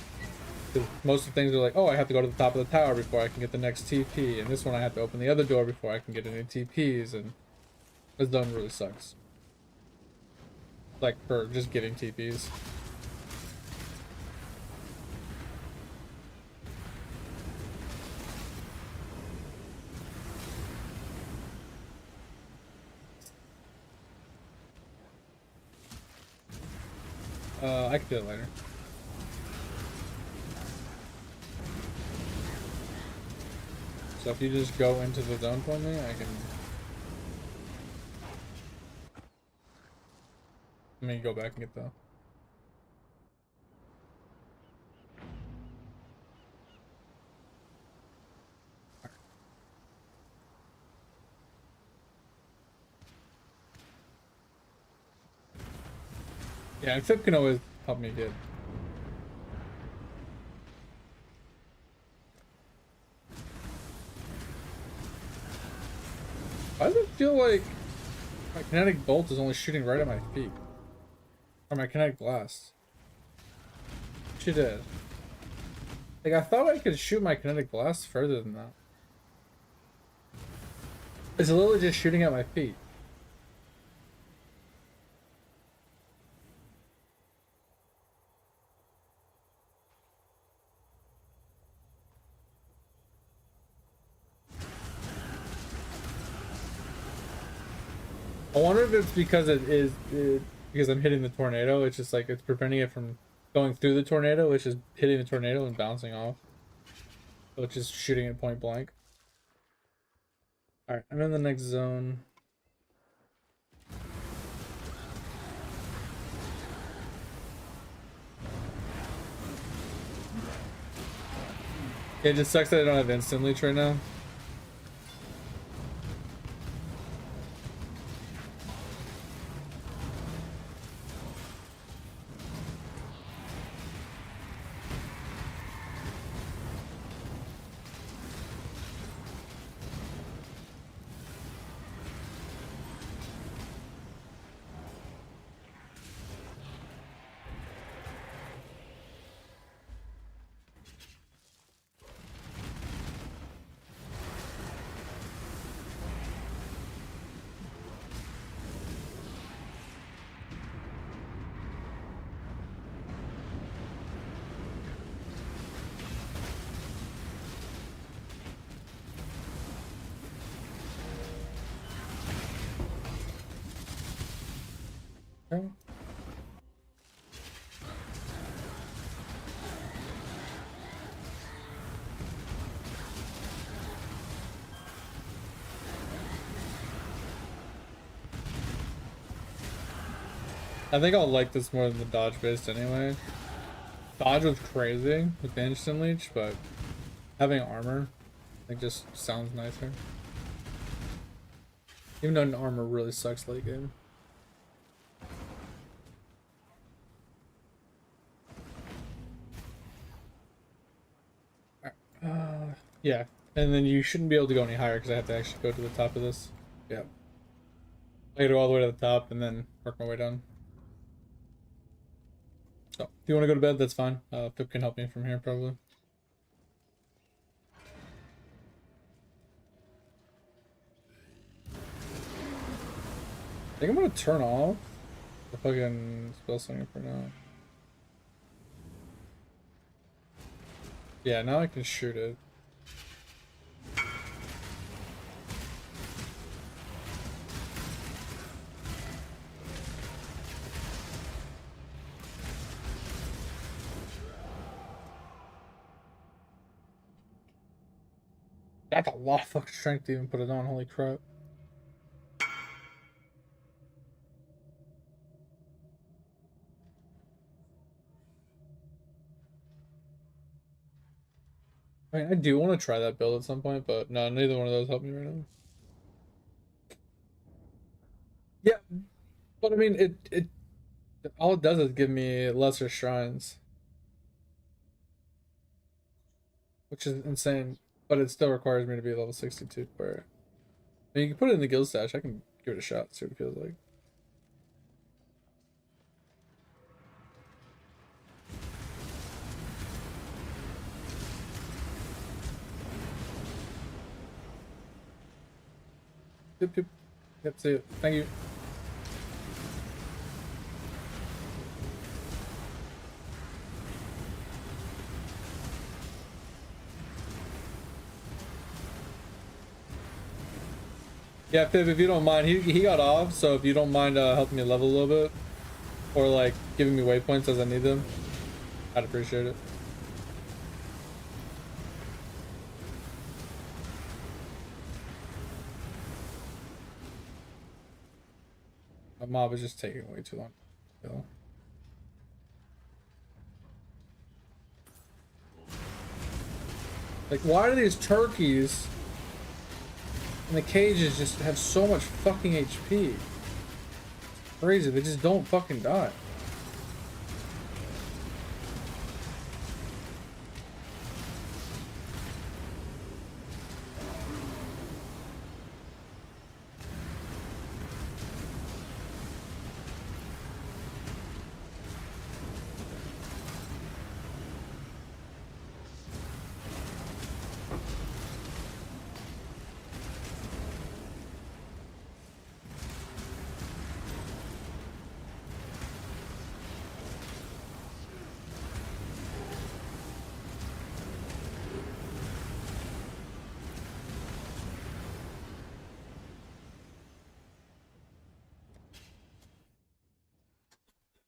Because most of the things are like, oh, I have to go to the top of the tower before I can get the next TP. And this one I have to open the other door before I can get any TPs. And this zone really sucks. Like, for just getting TPs. I can do it later. So if you just go into the zone for me, I can... Let me go back and get the... Yeah, and Fip can always help me get. Why does it feel like my kinetic bolt is only shooting right at my feet? Or my kinetic blast? She did. Like, I thought I could shoot my kinetic blast further than that. It's literally just shooting at my feet. I wonder if it's because because I'm hitting the tornado. It's just like it's preventing it from going through the tornado. It's just hitting the tornado and bouncing off. So it's just shooting it point blank. All right, I'm in the next zone. It just sucks that I don't have instant leech right now. Okay. I think I'll like this more than the dodge based anyway. Dodge was crazy with the instant leech, but having armor, I think just sounds nicer. Even though armor really sucks late game. Yeah, and then you shouldn't be able to go any higher because I have to actually go to the top of this. Yeah. I gotta go all the way to the top and then work my way down. So, if you want to go to bed, that's fine. Pip can help me from here, probably. I think I'm gonna turn off the fucking spell slinger for now. Yeah, now I can shoot it. That's a lot of fucking strength to even put it on, holy crap. I mean, I do want to try that build at some point, but no, neither one of those help me right now. Yeah, but I mean, it all it does is give me lesser shrines, which is insane. But it still requires me to be level 62 for it. I mean, you can put it in the guild stash. I can give it a shot, see what it feels like. Yep, see it. Thank you. Yeah, Pip, if you don't mind, he got off, so if you don't mind helping me level a little bit, or like giving me waypoints as I need them, I'd appreciate it. My mob is just taking way too long to kill. Like, why do these turkeys and the cages just have so much fucking HP? It's crazy, they just don't fucking die.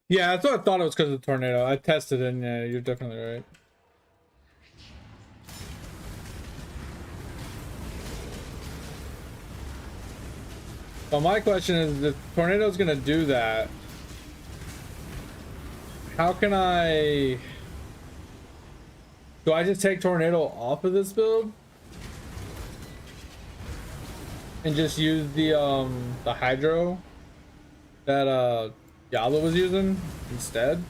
Yeah, that's what I thought it was because of the tornado. I tested it and yeah, you're definitely right. Well, my question is, if the tornado's gonna do that, how can I... Do I just take tornado off of this build? And just use the hydro that Diablo was using instead?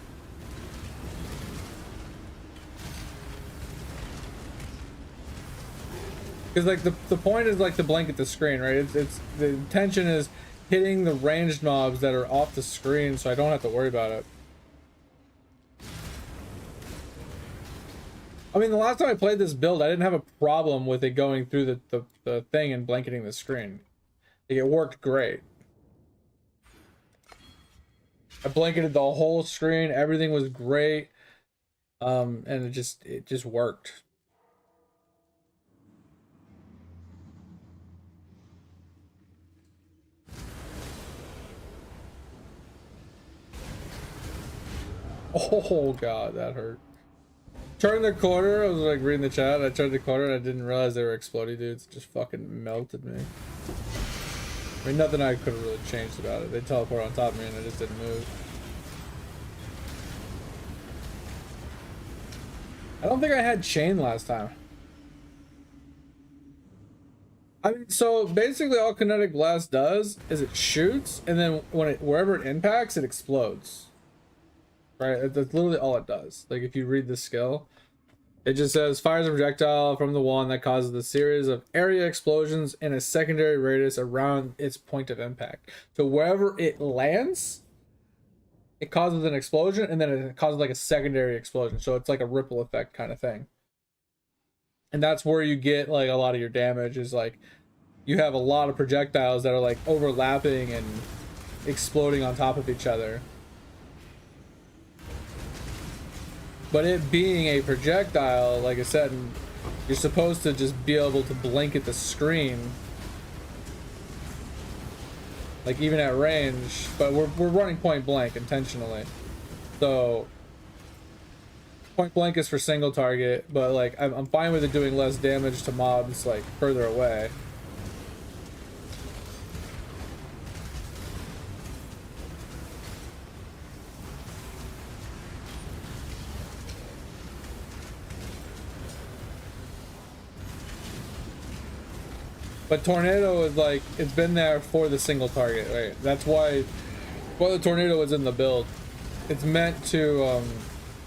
Because like the point is like to blanket the screen, right? It's the intention is hitting the ranged mobs that are off the screen, so I don't have to worry about it. I mean, the last time I played this build, I didn't have a problem with it going through the thing and blanketing the screen. Like, it worked great. I blanketed the whole screen, everything was great, and it just worked. Oh god, that hurt. Turned the corner, I was like reading the chat, I turned the corner and I didn't realize they were exploding dudes. It just fucking melted me. I mean, nothing I could have really changed about it. They teleport on top of me and I just didn't move. I don't think I had chain last time. I mean, so basically all Kinetic Blast does is it shoots and then wherever it impacts, it explodes. Right, that's literally all it does. Like if you read the skill, it just says fires a projectile from the wand that causes a series of area explosions in a secondary radius around its point of impact. So wherever it lands, it causes an explosion, and then it causes like a secondary explosion. So it's like a ripple effect kind of thing. And that's where you get like a lot of your damage, is like you have a lot of projectiles that are like overlapping and exploding on top of each other. But it being a projectile, like I said, you're supposed to just be able to blanket the screen, like even at range. But we're running point blank intentionally, so point blank is for single target. But like I'm fine with it doing less damage to mobs like further away. But tornado is like, it's been there for the single target, right? That's why the tornado is in the build. It's meant to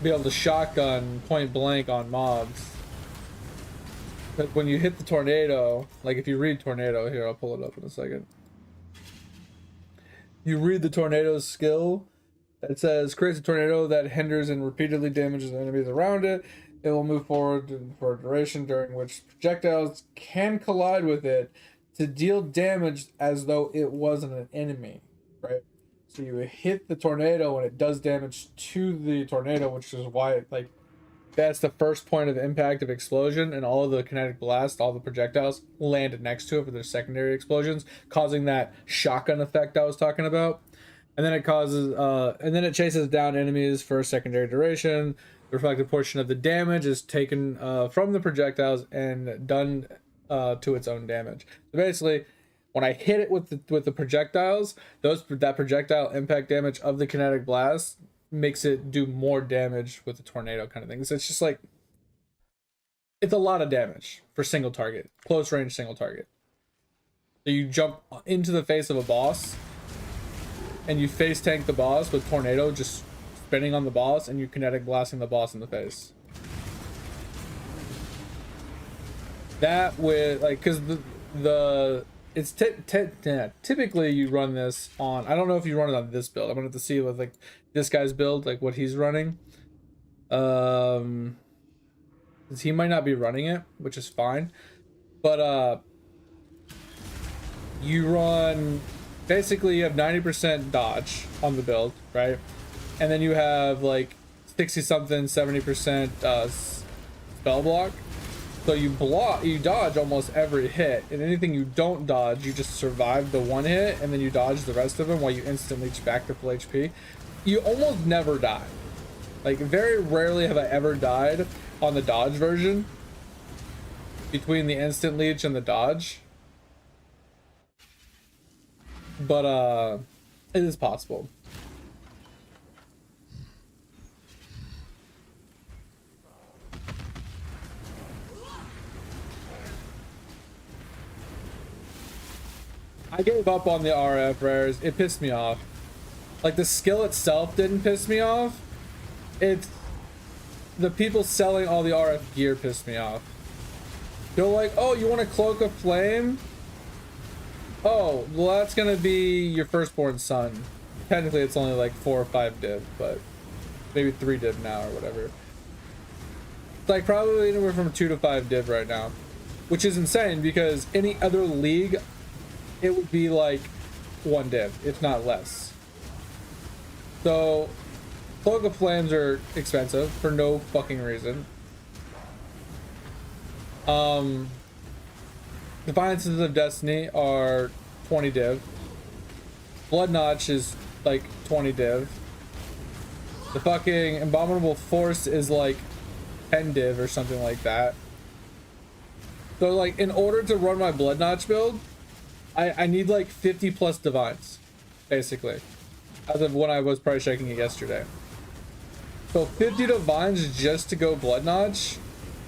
be able to shotgun point blank on mobs. But when you hit the tornado, like if you read tornado here, I'll pull it up in a second. You read the tornado's skill. It says creates a tornado that hinders and repeatedly damages enemies around it. It will move forward for a duration during which projectiles can collide with it to deal damage as though it wasn't an enemy, right? So you hit the tornado and it does damage to the tornado, which is why like that's the first point of impact of explosion, and all of the kinetic blast, all the projectiles land next to it for their secondary explosions, causing that shotgun effect I was talking about. And then it causes and then it chases down enemies for a secondary duration. The reflected portion of the damage is taken from the projectiles and done to its own damage. So basically, when I hit it with the projectiles, that projectile impact damage of the kinetic blast makes it do more damage with the tornado kind of thing. So it's just like, it's a lot of damage for single target, close range single target. So you jump into the face of a boss and you face tank the boss with tornado just spinning on the boss, and you kinetic blasting the boss in the face. That with like, because it's typically you run this on, I don't know if you run it on this build. I'm gonna have to see with like this guy's build, like what he's running. He might not be running it, which is fine. But you run, basically you have 90% dodge on the build, right? And then you have like 60 something, 70% spell block. So you dodge almost every hit, and anything you don't dodge, you just survive the one hit, and then you dodge the rest of them while you instantly leech back to full HP. you almost never die. Like, very rarely have I ever died on the dodge version between the instant leech and the dodge. But it is possible. I gave up on the RF rares. It pissed me off. Like, the skill itself didn't piss me off. It's the people selling all the RF gear pissed me off. They're like, oh, you want a cloak of flame? Oh, well, that's gonna be your firstborn son. Technically, it's only like 4 or 5 div, but maybe 3 div now or whatever. It's like probably anywhere from 2 to 5 div right now, which is insane because any other league, it would be like 1 div, if not less. So, Cloak of Flames are expensive for no fucking reason. Defiances of Destiny are 20 div. Blood Notch is like 20 div. The fucking Abominable Force is like 10 div or something like that. So like in order to run my Blood Notch build, I need like 50 plus divines, basically, as of when I was price checking it yesterday. So 50 divines just to go Blood Notch,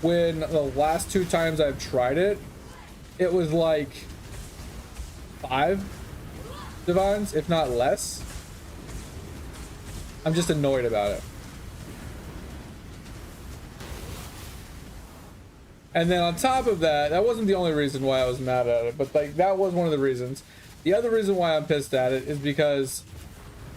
when the last 2 times I've tried it, it was like 5 divines, if not less. I'm just annoyed about it. And then on top of that, that wasn't the only reason why I was mad at it, but like that was one of the reasons. The other reason why I'm pissed at it is because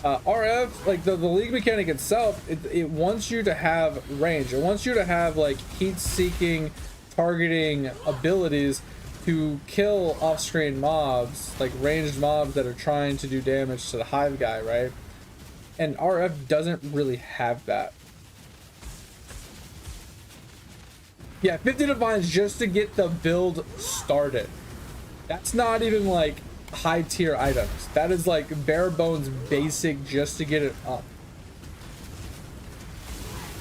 RF, like the league mechanic itself, it wants you to have range. It wants you to have like heat-seeking targeting abilities to kill off-screen mobs, like ranged mobs that are trying to do damage to the hive guy, right? And RF doesn't really have that. Yeah, 50 divines just to get the build started. That's not even like high tier items. That is like bare bones basic just to get it up.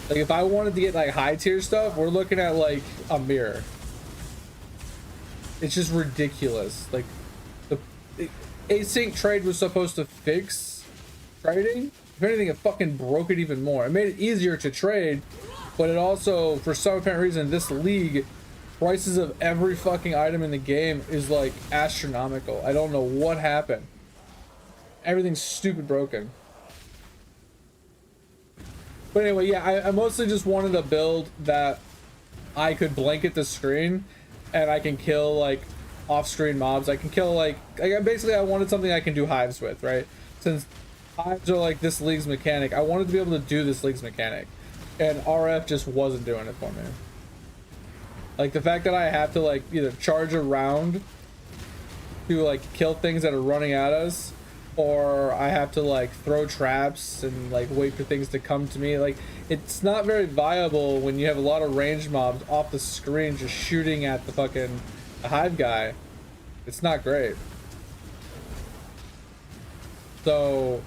Like if I wanted to get like high tier stuff, we're looking at like a mirror. It's just ridiculous. Like the async trade was supposed to fix trading. If anything, it fucking broke it even more. It made it easier to trade, but it also, for some apparent reason, this league, prices of every fucking item in the game is like astronomical. I don't know what happened. Everything's stupid broken. But anyway, yeah, I mostly just wanted a build that I could blanket the screen and I can kill like off-screen mobs. I can kill like basically I wanted something I can do hives with, right? Since hives are like this league's mechanic, I wanted to be able to do this league's mechanic. And RF just wasn't doing it for me. Like the fact that I have to like either charge around to like kill things that are running at us, or I have to like throw traps and like wait for things to come to me. Like it's not very viable when you have a lot of ranged mobs off the screen just shooting at the fucking hive guy. It's not great. So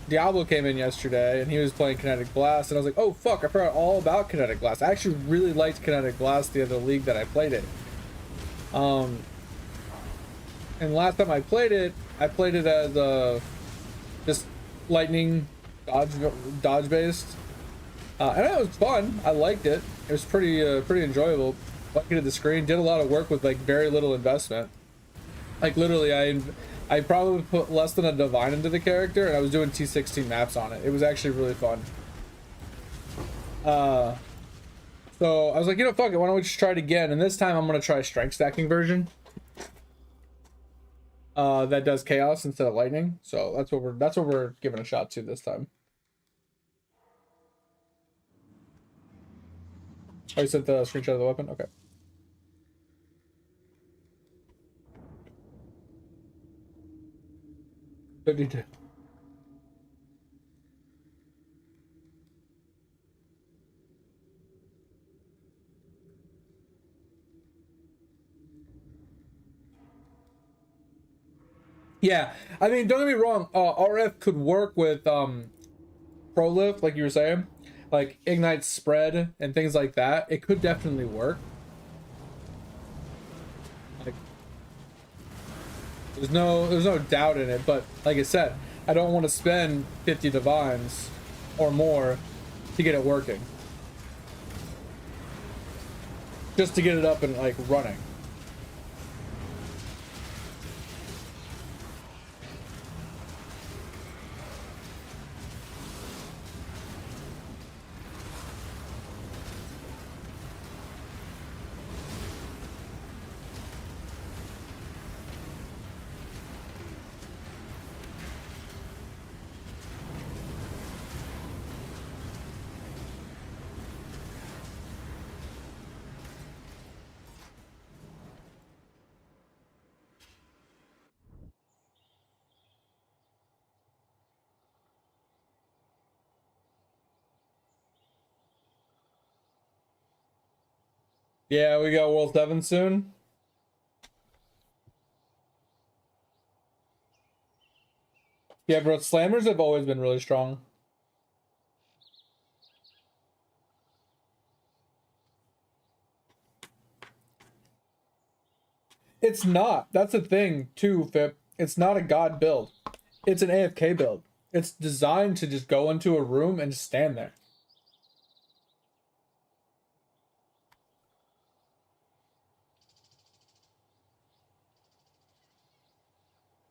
Diablo came in yesterday and he was playing Kinetic Blast and I was like, oh fuck, I forgot all about Kinetic Blast. I actually really liked Kinetic Blast the other league that I played it. And last time I played it as just lightning dodge based. And it was fun. I liked it. It was pretty enjoyable. Bucketed at the screen, did a lot of work with like very little investment. Like literally I probably put less than a divine into the character and I was doing T16 maps on it. It was actually really fun. So I was like, you know, fuck it, why don't we just try it again? And this time I'm gonna try a strength stacking version. That does chaos instead of lightning. So that's what we're giving a shot to this time. Oh, you sent the screenshot of the weapon? Okay. What did you do? Yeah, I mean, don't get me wrong. RF could work with Prolift, like you were saying, like Ignite Spread and things like that. It could definitely work. Like, there's no doubt in it. But like I said, I don't want to spend 50 divines or more to get it working, just to get it up and like running. Yeah, we got World 7 soon. Yeah, bro, slammers have always been really strong. It's not. That's the thing, too, Fip. It's not a god build. It's an AFK build. It's designed to just go into a room and stand there.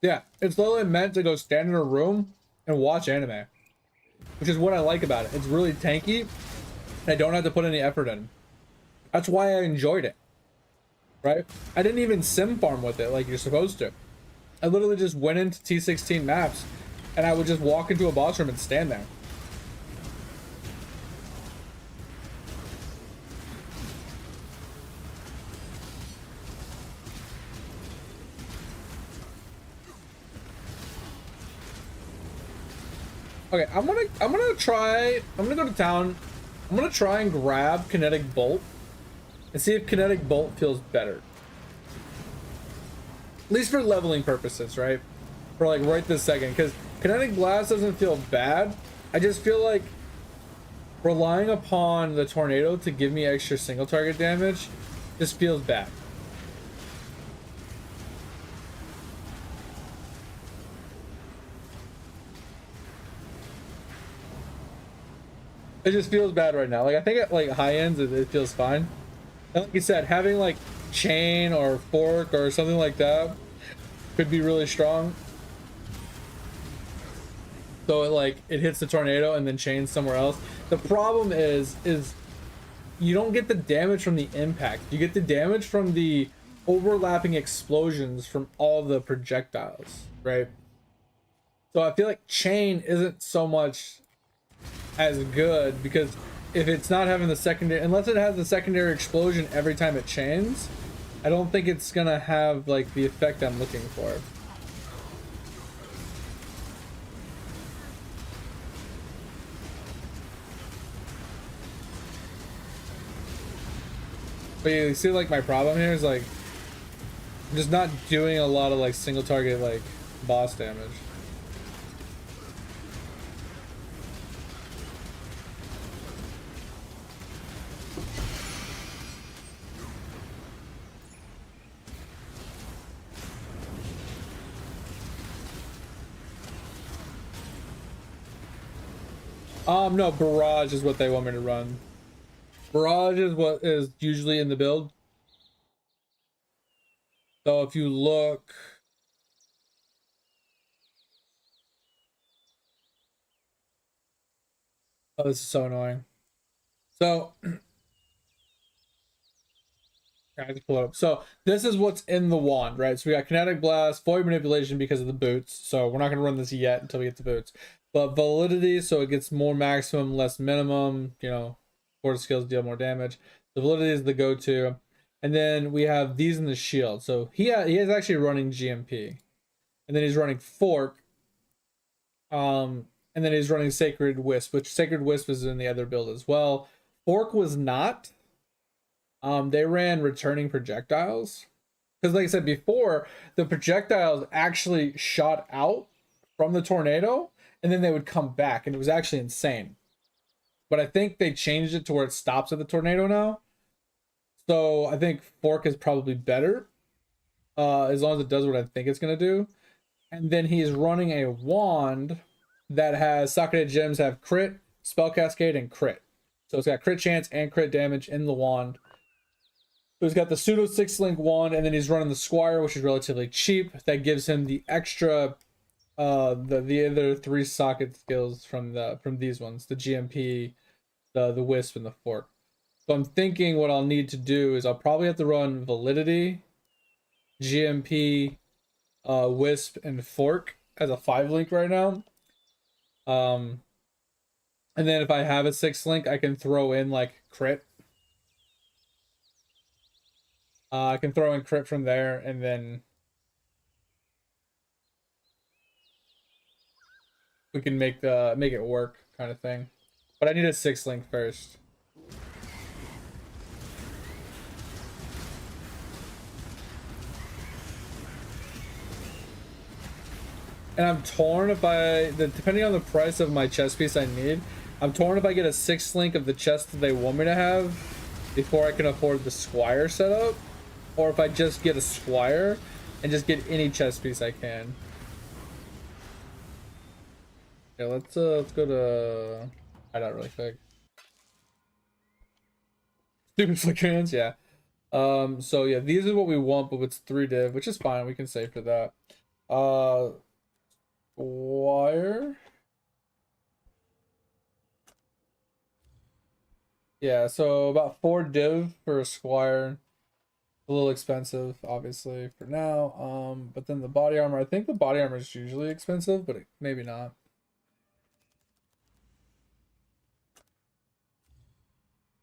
Yeah, it's literally meant to go stand in a room and watch anime, which is what I like about it. It's really tanky. I don't have to put any effort in. That's why I enjoyed it, right? I didn't even sim farm with it like you're supposed to. I literally just went into T16 maps and I would just walk into a boss room and stand there. Okay, I'm gonna go to town. I'm gonna try and grab Kinetic Bolt and see if Kinetic Bolt feels better. At least for leveling purposes, right? For like right this second, because Kinetic Blast doesn't feel bad. I just feel like relying upon the tornado to give me extra single target damage just feels bad. It just feels bad right now. Like I think at like high ends it feels fine. And like you said, having like chain or fork or something like that could be really strong. So it hits the tornado and then chains somewhere else. The problem is you don't get the damage from the impact. You get the damage from the overlapping explosions from all the projectiles, right? So I feel like chain isn't so much as good, because if it's not having the secondary, unless it has the secondary explosion every time it chains, I don't think it's gonna have like the effect I'm looking for. But you see, like, my problem here is like I'm just not doing a lot of like single target like boss damage. No, barrage is what they want me to run. Barrage is what is usually in the build. So if you look, oh, this is so annoying. So I just pull it up. So this is what's in the wand, right? So we got Kinetic Blast, Void Manipulation because of the boots. So we're not going to run this yet until we get the boots. But Validity, so it gets more maximum, less minimum. You know, core skills deal more damage. The Validity is the go-to. And then we have these in the shield. So he is actually running GMP. And then he's running Fork. And then he's running Sacred Wisp, which Sacred Wisp is in the other build as well. Fork was not. They ran returning projectiles. Because like I said before, the projectiles actually shot out from the tornado and then they would come back, and it was actually insane. But I think they changed it to where it stops at the tornado now. So I think Fork is probably better, as long as it does what I think it's gonna do. And then he's running a wand that has socketed gems have crit, spell cascade, and crit. So it's got crit chance and crit damage in the wand. So he's got the pseudo 6-link wand, and then he's running the Squire, which is relatively cheap. That gives him the extra the other 3 socket skills from these ones, the GMP, the Wisp, and the Fork. So I'm thinking what I'll need to do is I'll probably have to run Validity, GMP, Wisp, and Fork as a 5-link right now. And then if I have a 6-link, I can throw in like crit. I can throw in crit from there, and then we can make it work kind of thing. But I need a 6-link first. And I'm torn if depending on the price of my chest piece I need, I'm torn if I get a 6-link of the chest that they want me to have before I can afford the Squire setup, or if I just get a Squire and just get any chest piece I can. Yeah, let's go to hideout really quick. Stupid flickerings, yeah. So yeah, these are what we want, but it's 3 div, which is fine. We can save for that. Wire. Yeah, so about 4 div for a Squire. A little expensive, obviously, for now. But then the body armor, I think the body armor is usually expensive, but maybe not.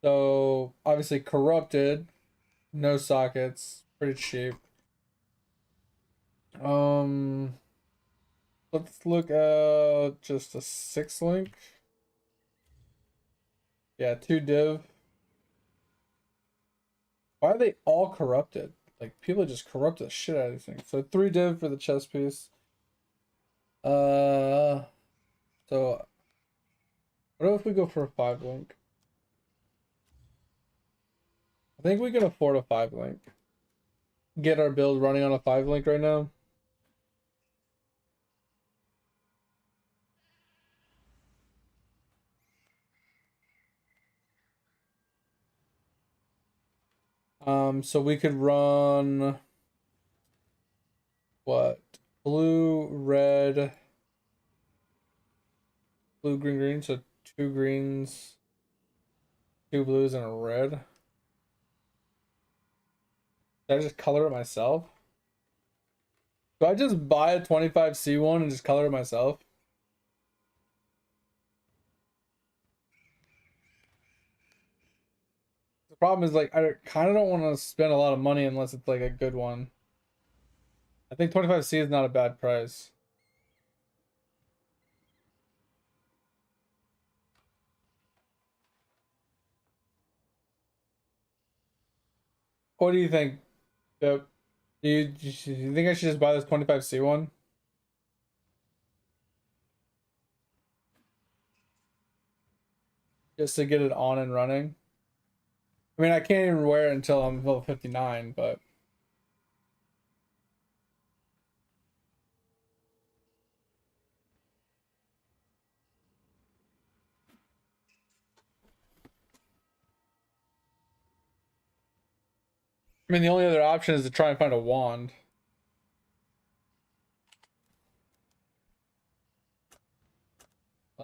So obviously corrupted, no sockets, pretty cheap. Let's look at just a 6-link. Yeah, 2 div. Why are they all corrupted? Like, people just corrupt the shit out of these things. So 3 div for the chest piece. So what if we go for a 5-link? I think we can afford a 5-link. Get our build running on a 5-link right now. So we could run what? Blue, red, blue, green, green. So 2 greens, 2 blues, and a red. Did I just color it myself? Do I just buy a 25C1 and just color it myself? The problem is, like, I kind of don't want to spend a lot of money unless it's like a good one. I think 25C is not a bad price. What do you think? Yep. Do you think I should just buy this 25C1? Just to get it on and running? I mean, I can't even wear it until I'm level 59, but... I mean, the only other option is to try and find a wand.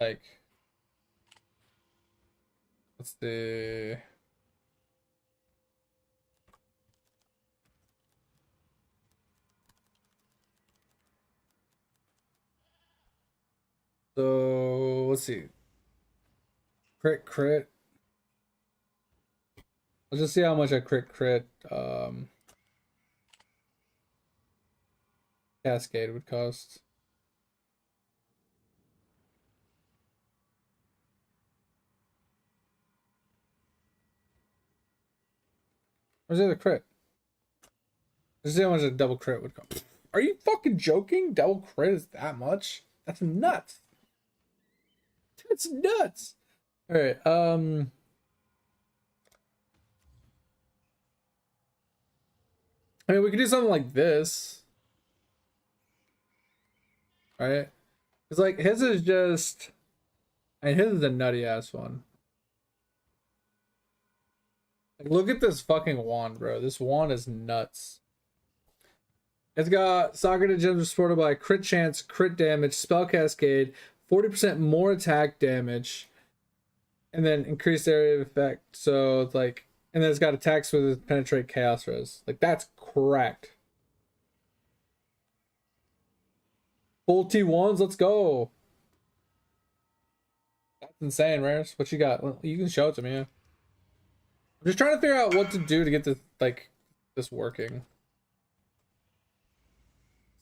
Like... What's the... So, let's see. Crit. Let's just see how much a crit cascade would cost. Where's the other crit? Just see how much a double crit would come. Are you fucking joking? Double crit is that much? That's nuts. That's nuts. All right. I mean, we could do something like this, right? It's like his is just. I mean, his is a nutty ass one. Like, look at this fucking wand, bro. This wand is nuts. It's got socketed gems supported by crit chance, crit damage, spell cascade, 40% more attack damage, and then increased area of effect. So it's like, and then it's got attacks with penetrate chaos res. Like, that's correct. Full T1s, let's go. That's insane, Rares. What you got? Well, you can show it to me. Yeah. I'm just trying to figure out what to do to get this, like, this working.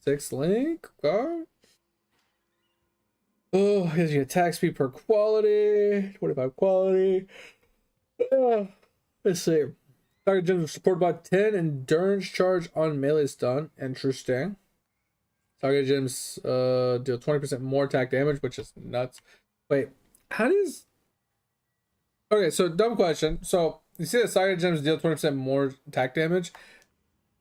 6 link, okay. Oh, here's your attack speed per quality, 25 quality. Let's see. Target gems supported by 10 endurance charge on melee stun. Interesting. Target gems deal 20% more attack damage, which is nuts. Wait, how does... Okay, so dumb question. So you see that target gems deal 20% more attack damage.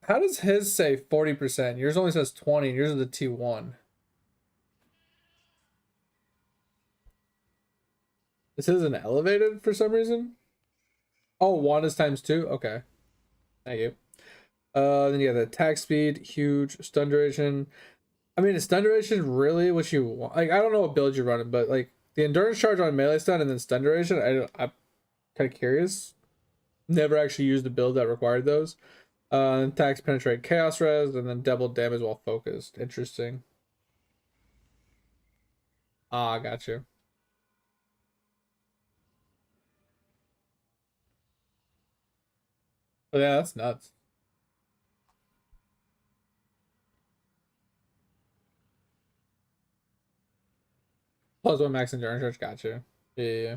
How does his say 40%? Yours only says 20, and yours is the T1. This isn't elevated for some reason. Oh, 1 is times 2? Okay. Thank you. Then you got the attack speed, huge. Stun duration. I mean, is stun duration really what you want? Like, I don't know what build you're running, but like the endurance charge on melee stun and then stun duration, I'm kind of curious. Never actually used a build that required those. Attacks penetrate chaos res and then double damage while focused. Interesting. Ah, got you. Oh, yeah, that's nuts. +1 max endurance charge, got you. Yeah.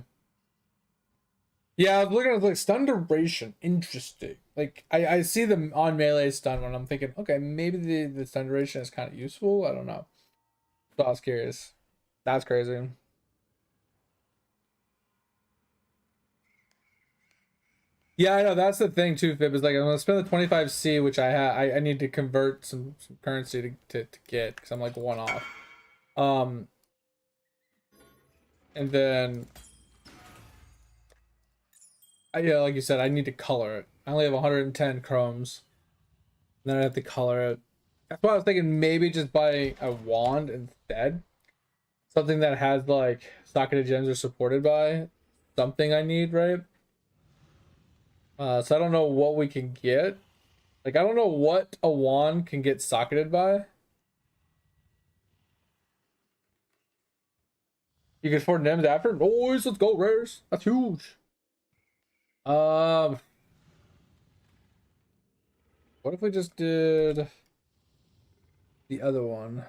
Yeah, I was looking at like stun duration. Interesting. Like I see them on melee stun when I'm thinking, okay, maybe the stun duration is kind of useful. I don't know. So I was curious. That's crazy. Yeah, I know that's the thing too, Fib, is like I'm gonna spend the 25C, which I need to convert some currency to get because I'm like one off. And then yeah, like you said, I need to color it. I only have 110 chromes. And then I have to color it. That's why I was thinking maybe just buy a wand instead. Something that has like socketed gems are supported by something I need, right? So I don't know what we can get. Like I don't know what a wand can get socketed by. You can afford NEMs after? Boys, let's go, rares. That's huge. What if we just did the other one?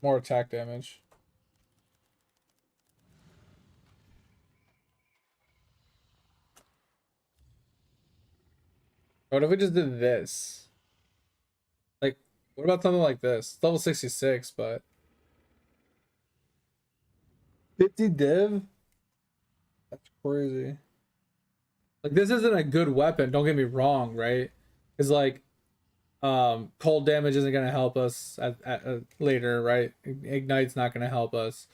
More attack damage. What if we just did this? Like, what about something like this? It's level 66, but 50 div? That's crazy. Like, this isn't a good weapon, don't get me wrong, right? It's like, cold damage isn't gonna help us at later, right? Ignite's not gonna help us.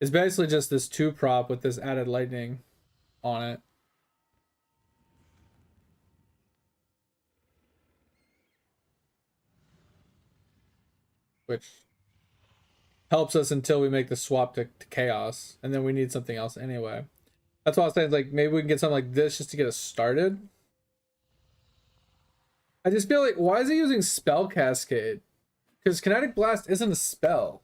It's basically just this 2 prop with this added lightning on it. Which helps us until we make the swap to chaos, and then we need something else anyway. That's why I was saying, like, maybe we can get something like this just to get us started. I just feel like, why is he using spell cascade? Because kinetic blast isn't a spell.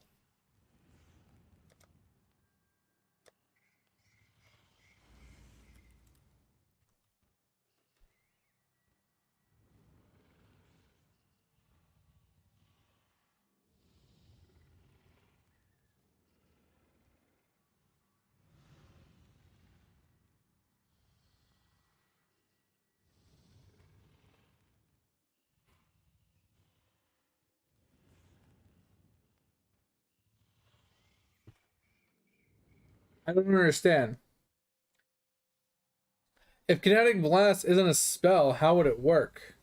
I don't understand. If Kinetic Blast isn't a spell, how would it work?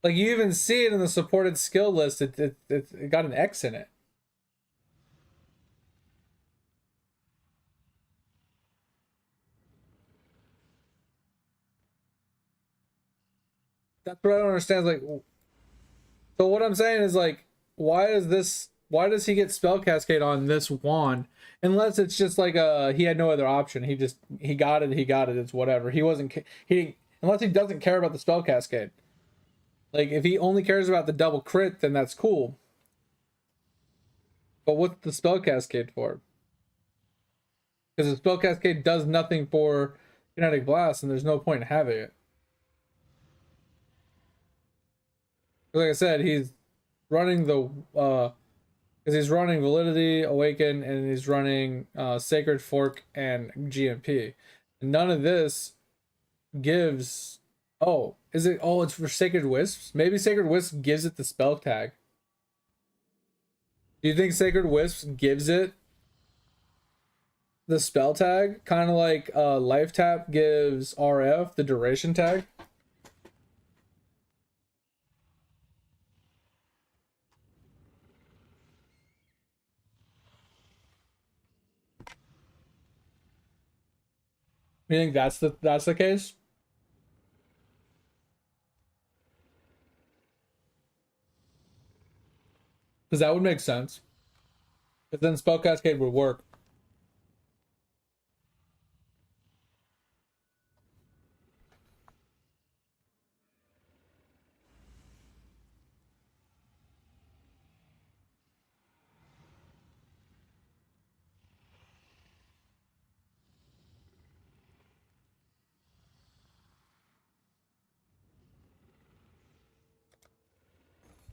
Like, you even see it in the supported skill list. It got an X in it. That's what I don't understand. Like, so what I'm saying is, like, why does he get spell cascade on this wand? Unless it's just like he had no other option. He got it. It's whatever. Unless he doesn't care about the spell cascade. Like, if he only cares about the double crit, then that's cool. But what's the spell cascade for? Because the spell cascade does nothing for Kinetic Blast, and there's no point in having it. Like I said, he's running the because he's running Validity, Awaken, and he's running Sacred Fork and GMP. And none of this gives. Oh, is it? Oh, it's for Sacred Wisps. Maybe Sacred Wisps gives it the spell tag. Do you think Sacred Wisps gives it the spell tag? Kind of like Life Tap gives RF the duration tag. You think that's the case? Because that would make sense. Because then spell cascade would work.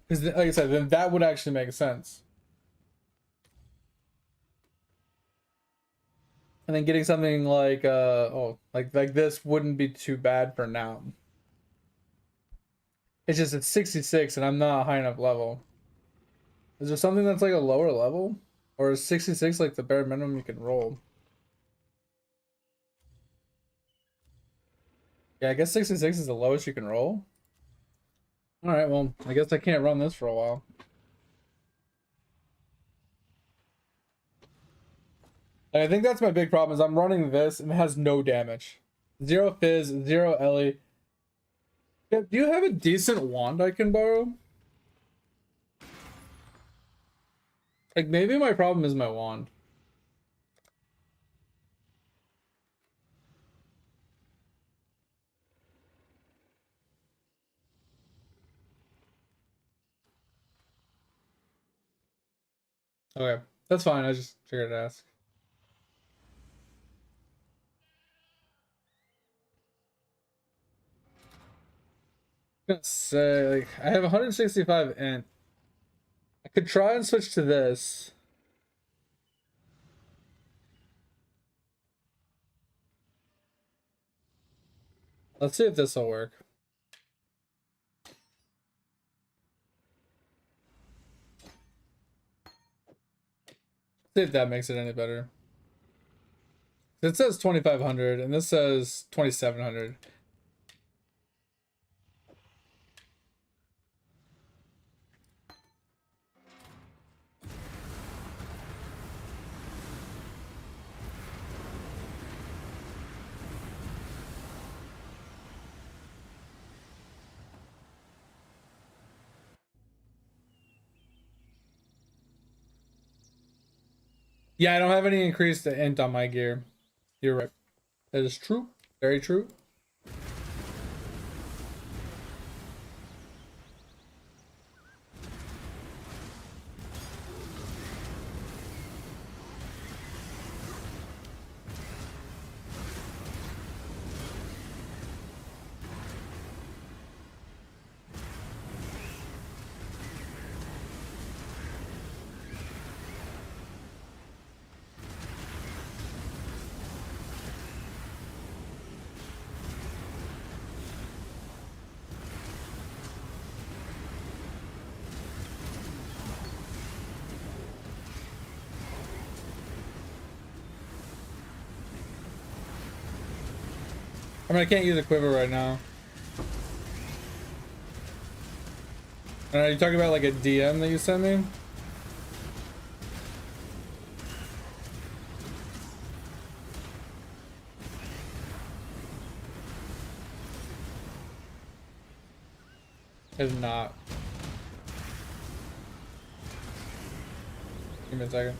Because, like I said, then that would actually make sense. And then getting something like like this wouldn't be too bad for now. It's just it's 66 and I'm not a high enough level. Is there something that's like a lower level? Or is 66 like the bare minimum you can roll? Yeah, I guess 66 is the lowest you can roll. Alright, well, I guess I can't run this for a while. I think that's my big problem is I'm running this and it has no damage. 0 Fizz, 0 Ellie. Do you have a decent wand I can borrow? Like, maybe my problem is my wand. Okay, that's fine. I just figured to ask. I'm gonna say, like, I have 165 int. I could try and switch to this. Let's see if this will work. See if that makes it any better. It says 2500 and this says 2700. Yeah, I don't have any increased int on my gear. You're right. That is true. Very true. I mean, I can't use a quiver right now. And are you talking about like a DM that you sent me? It's not. Give me a second.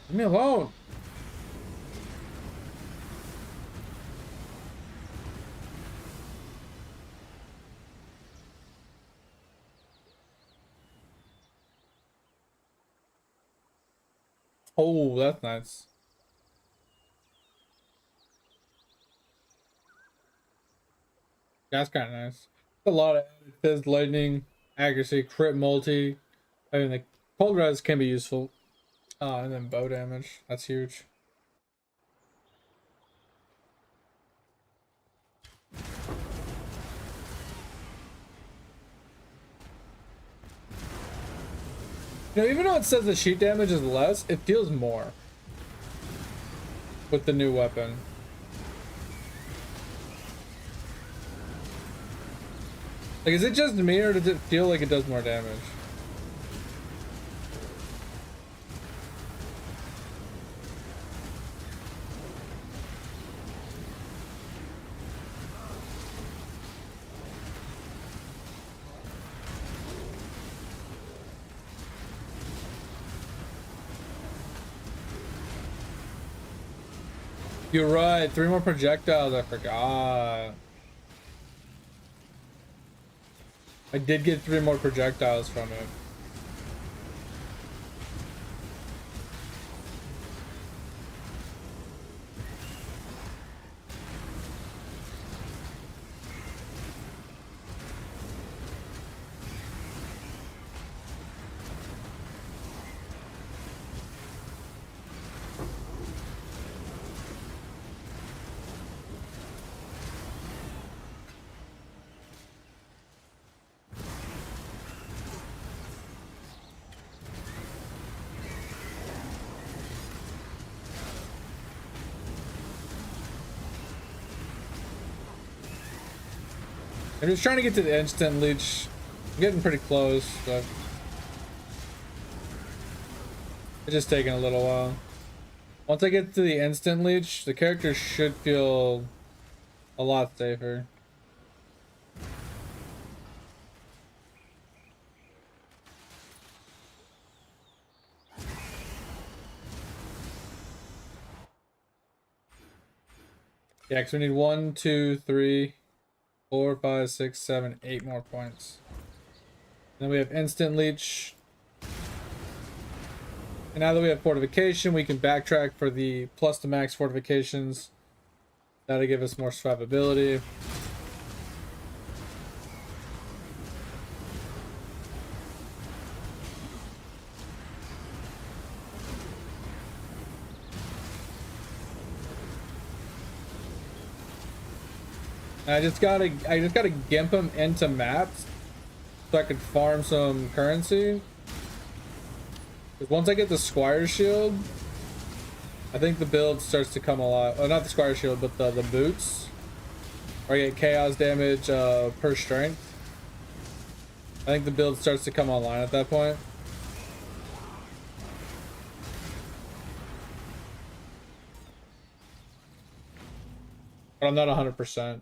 Leave me alone. Oh, that's nice. That's kind of nice. A lot of fizz, lightning, accuracy, crit multi. I mean, the cold res can be useful. And then bow damage. That's huge. You know, even though it says the sheet damage is less, it feels more with the new weapon. Like, is it just me, or does it feel like it does more damage? You're right, 3 more projectiles, I forgot. I did get 3 more projectiles from it. I'm just trying to get to the instant leech. I'm getting pretty close, but it's just taking a little while. Once I get to the instant leech, the character should feel a lot safer. Yeah, because we need 1, 2, 3, 4, 5, 6, 7, 8 more points. Then we have instant leech. And now that we have fortification, we can backtrack for the plus to max fortifications. That'll give us more survivability. I just gotta gimp him into maps so I can farm some currency. Because once I get the Squire Shield, I think the build starts to come alive. Oh, not the Squire Shield, but the boots. Or I get chaos damage per strength. I think the build starts to come online at that point. But I'm not 100%.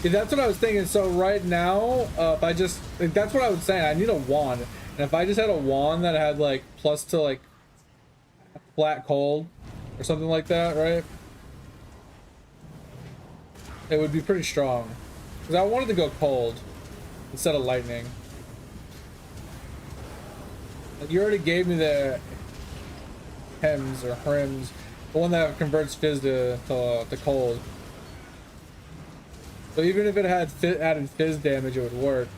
Yeah, that's what I was thinking. So right now, if I just, like, that's what I was saying. I need a wand, and if I just had a wand that had like plus to like flat cold or something like that, right? It would be pretty strong. Because I wanted to go cold instead of lightning. Like, you already gave me the hems or hrims, the one that converts fizz to cold. So even if it had added fizz damage, it would work.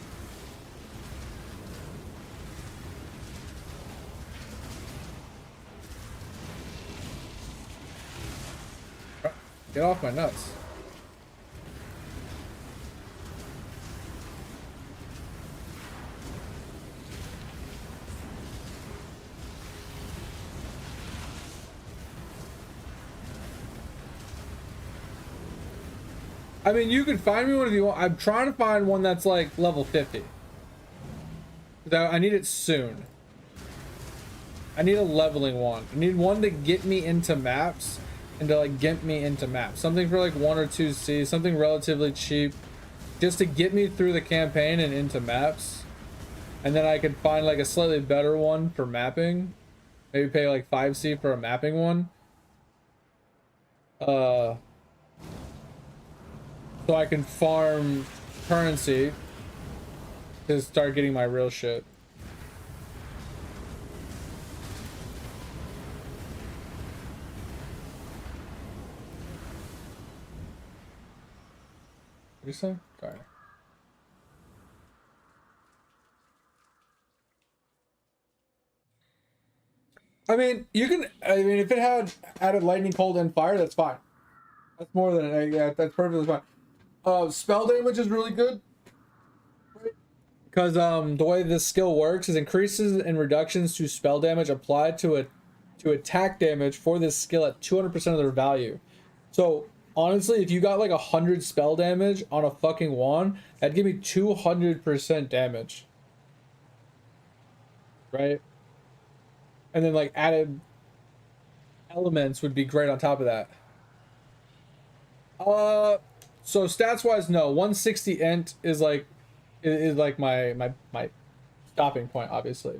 Get off my nuts. I mean, you could find me one if you want. I'm trying to find one that's like level 50. I need it soon. I need a leveling one. I need one to get me into maps and to like get me into maps. Something for like 1 or 2C, something relatively cheap, just to get me through the campaign and into maps. And then I could find like a slightly better one for mapping. Maybe pay like 5C for a mapping one. So I can farm currency to start getting my real shit. What you say? Sorry. I mean, you can. I mean, if it had added lightning, cold, and fire, that's fine. That's more than yeah. That's perfectly fine. Spell damage is really good because the way this skill works is increases and reductions to spell damage applied to attack damage for this skill at 200% of their value. So honestly, if you got like 100 spell damage on a fucking wand, that'd give me 200% damage, right? And then like added elements would be great on top of that. So stats wise, no, 160 int is like my stopping point, obviously.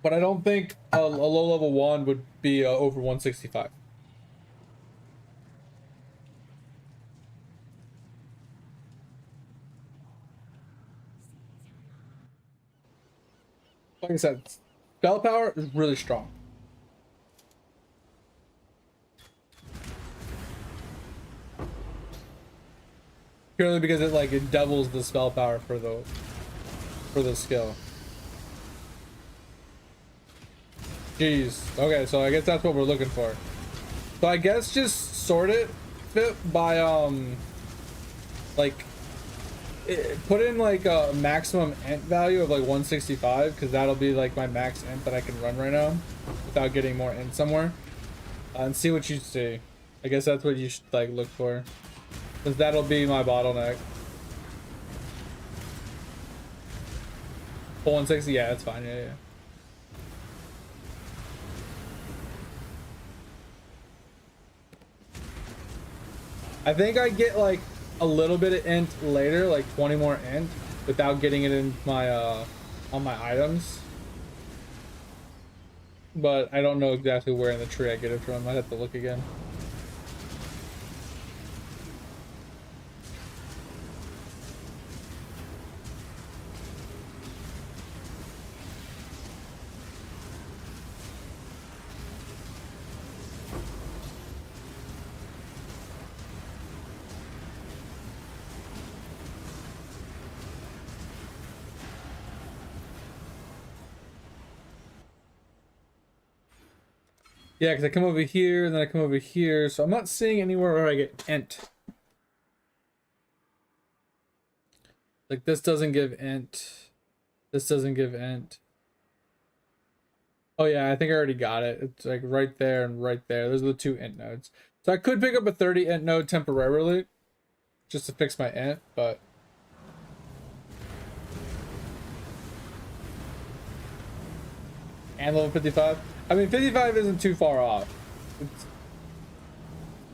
But I don't think a low level wand would be over 165. Like I said, spell power is really strong. Purely because it doubles the spell power for the skill. Jeez. Okay, so I guess that's what we're looking for. So I guess just sort it fit by put in like a maximum int value of like 165, because that'll be like my max int that I can run right now without getting more int somewhere, and see what you see. I guess that's what you should like look for, because that'll be my bottleneck. Full 160, yeah, that's fine. Yeah. I think I get like a little bit of int later, like 20 more int, without getting it in my on my items. But I don't know exactly where in the tree I get it from. I'd have to look again. Yeah, because I come over here, and then I come over here, so I'm not seeing anywhere where I get int. Like, this doesn't give int. This doesn't give int. Oh yeah, I think I already got it. It's like right there and right there. Those are the two int nodes. So I could pick up a 30 int node temporarily, just to fix my int, but... And level 55? I mean, 55 isn't too far off. It's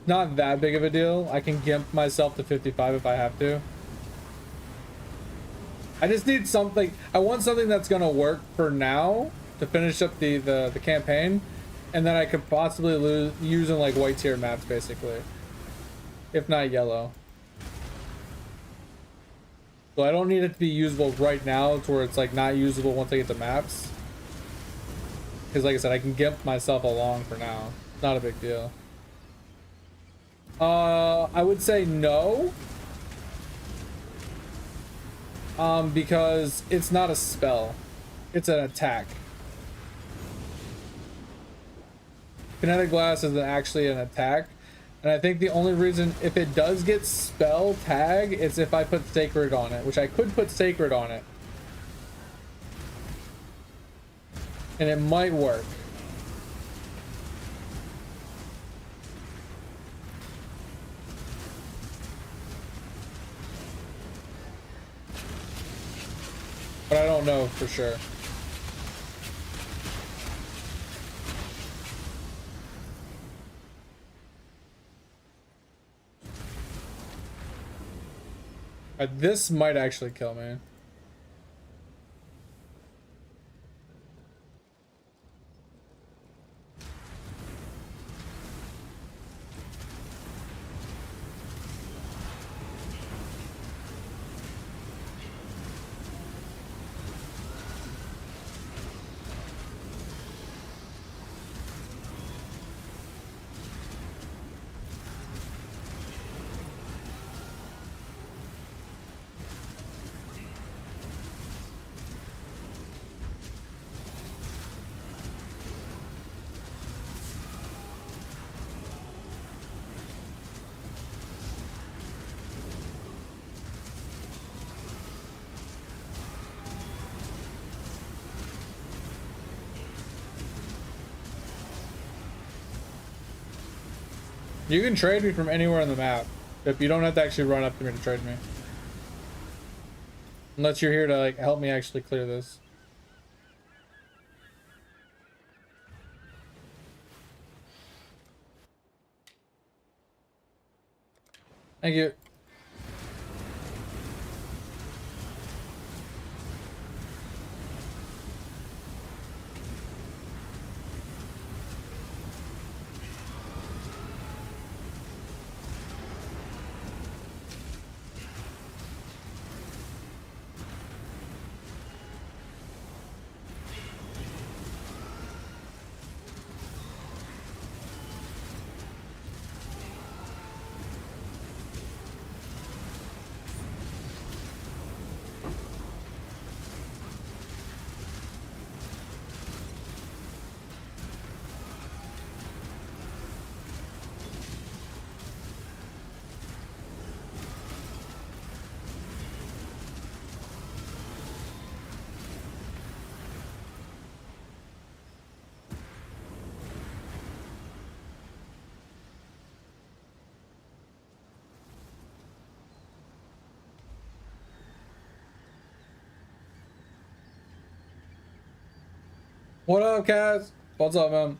not that big of a deal. I can gimp myself to 55 if I have to. I just need something. I want something that's gonna work for now to finish up the campaign, and then I could possibly use in like white tier maps, basically, if not yellow. So I don't need it to be usable right now to where it's like not usable once I get to maps. Because like I said, I can gimp myself along for now. Not a big deal. I would say no. Because it's not a spell. It's an attack. Kinetic Blast isn't actually an attack. And I think the only reason, if it does get spell tag, it's if I put Sacred on it, which I could put Sacred on it. And it might work. But I don't know for sure. This might actually kill me. You can trade me from anywhere on the map. If you don't have to actually run up to me to trade me. Unless you're here to like help me actually clear this. Thank you. What up, Kaz? What's up, man?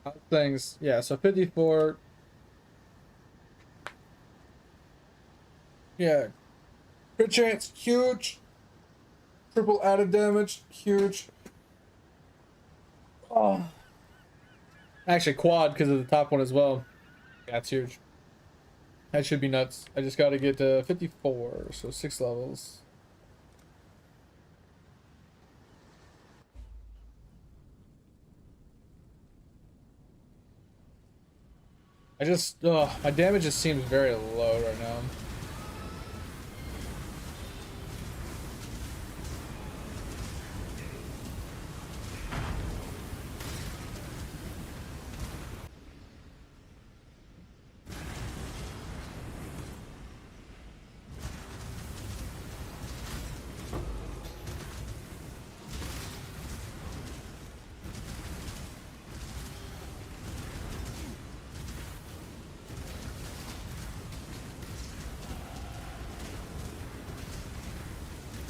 How's things? Yeah, so 54. Yeah. Crit chance, huge. Triple added damage, huge. Oh. Actually, quad because of the top one as well. Yeah, it's huge. That should be nuts. I just got to get to 54, so 6 levels. My damage just seems very low right now.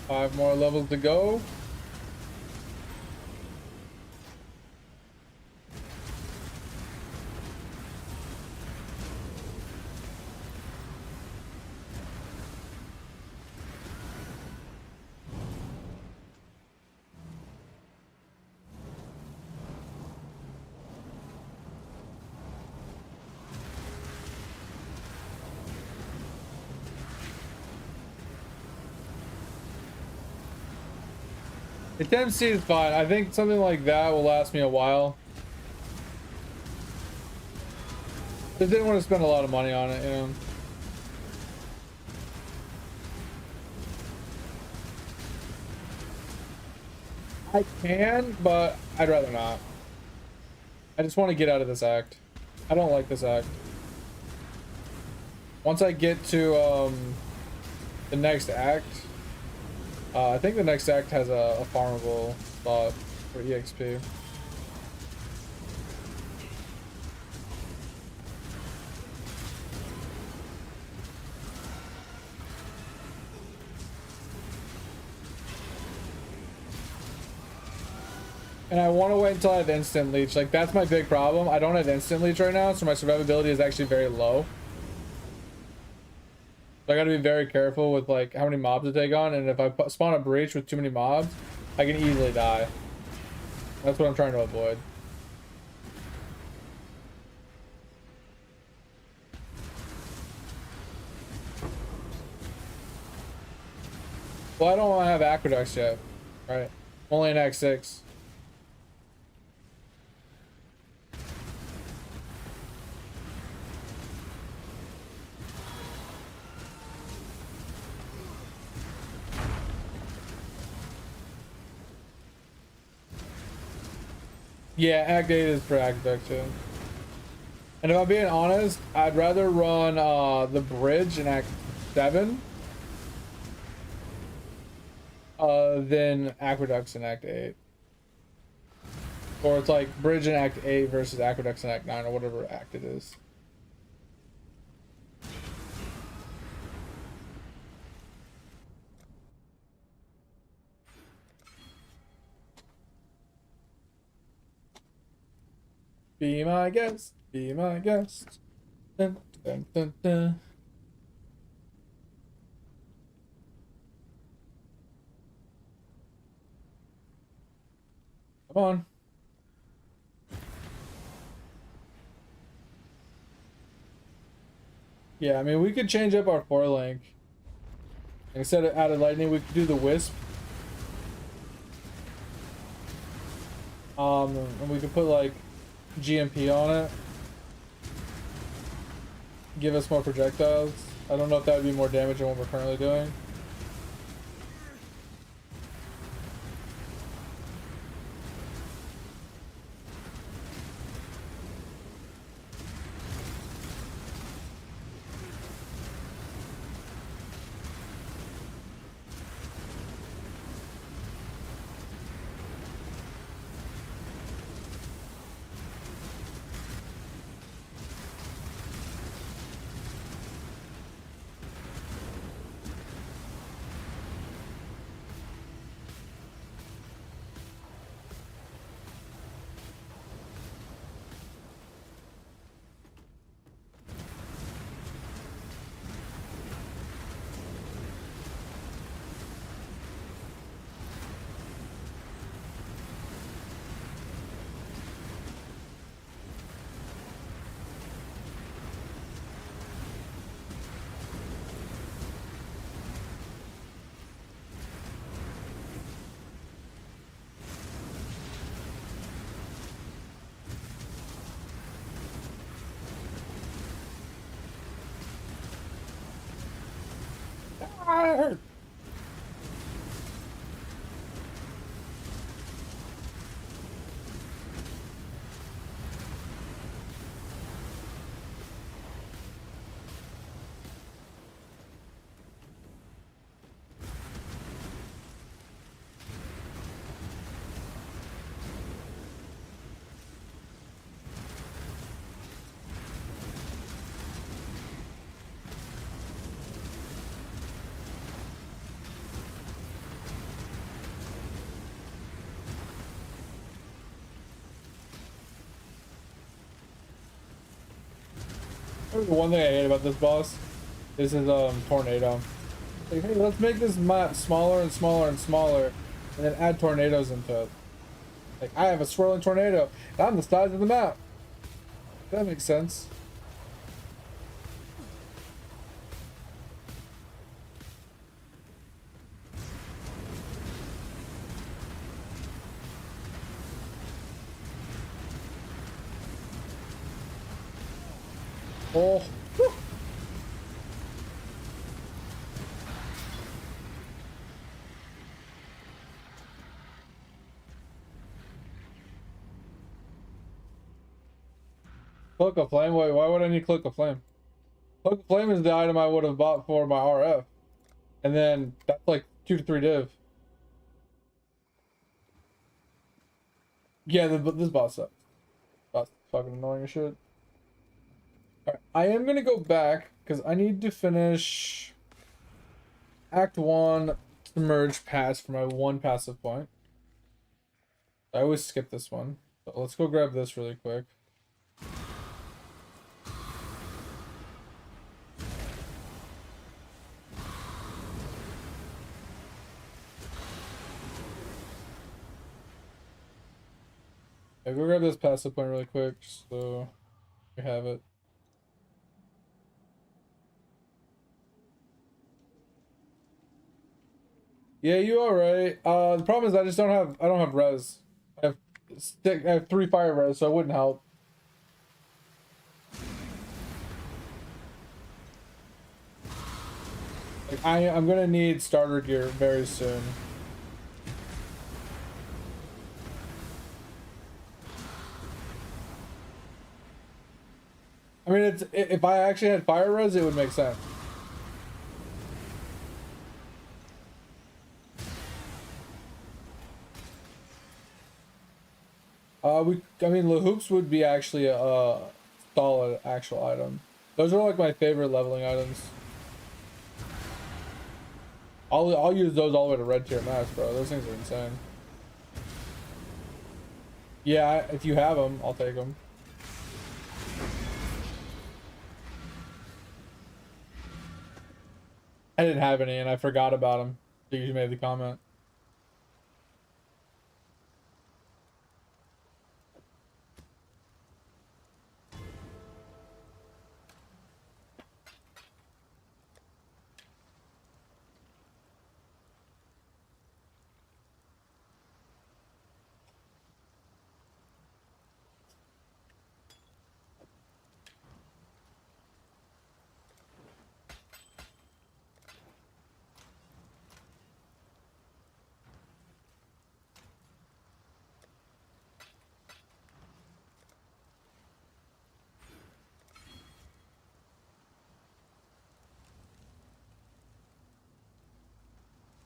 Five more levels to go. The MC is fine. I think something like that will last me a while. I didn't want to spend a lot of money on it, you know. I can, but I'd rather not. I just want to get out of this act. I don't like this act. Once I get to the next act, I think the next act has a farmable spot for EXP. And I want to wait until I have instant leech. Like, that's my big problem. I don't have instant leech right now, so my survivability is actually very low. So I gotta be very careful with like how many mobs to take on, and if I spawn a breach with too many mobs, I can easily die. That's what I'm trying to avoid. Well, I don't have aqueducts yet, right? I'm only in Act 6. Yeah, Act 8 is for aqueduct too. And if I'm being honest, I'd rather run the bridge in Act 7 than aqueducts in Act 8. Or it's like bridge in Act 8 versus aqueducts in Act 9 or whatever act it is. Be my guest, be my guest. Dun, dun, dun, dun. Come on. Yeah, I mean, we could change up our 4-link. Instead of added lightning, we could do the wisp. And we could put like GMP on it. Give us more projectiles. I don't know if that would be more damage than what we're currently doing. Ah, it hurt. The one thing I hate about this boss is his tornado. Like, hey, let's make this map smaller and smaller and smaller, and then add tornadoes into it. Like, I have a swirling tornado, and I'm the size of the map. That makes sense. Oh. Whew. Cloak of Flame? Wait, why would I need Cloak of Flame? Cloak of Flame is the item I would have bought for my RF. And then that's like 2 to 3 div. Yeah, this boss sucks. Boss fucking annoying as shit. Alright, I am gonna go back because I need to finish Act 1 Submerge Pass for my 1 passive point. I always skip this one. So let's go grab this really quick. Yeah, go grab this passive point really quick just so we have it. Yeah, you alright. The problem is I don't have res. I have 3 fire res, so it wouldn't help. Like, I'm gonna need starter gear very soon. I mean, if I actually had fire res, it would make sense. I mean, Lahoops would be actually a solid actual item. Those are like my favorite leveling items. I'll use those all the way to red tier max, bro. Those things are insane. Yeah, if you have them, I'll take them. I didn't have any, and I forgot about them. You made the comment.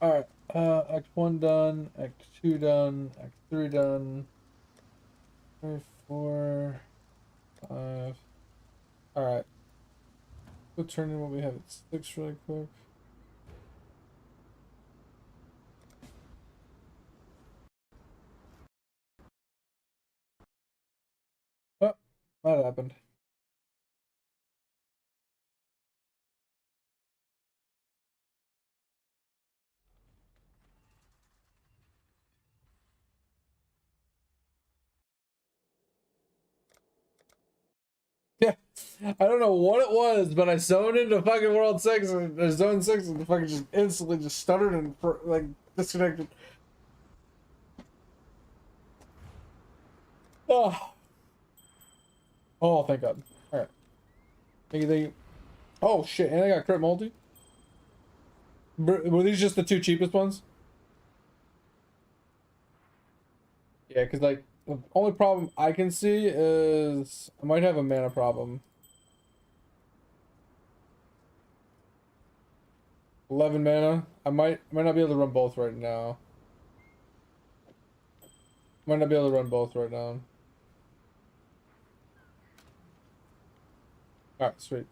Alright, Act 1 done, Act 2 done, Act 3 done, 3, 4, 5. Alright. Go turn in what we have at 6 really quick. Oh, that happened. Yeah, I don't know what it was, but I zoned into fucking World 6 or Zone 6 and fucking just instantly just stuttered and like disconnected. Oh, oh, thank God. Alright. Thank you. Oh shit, and I got crit multi. Were these just the 2 cheapest ones? Yeah, because like the only problem I can see is I might have a mana problem. 11 mana. I might not be able to run both right now. Might not be able to run both right now. Alright, sweet.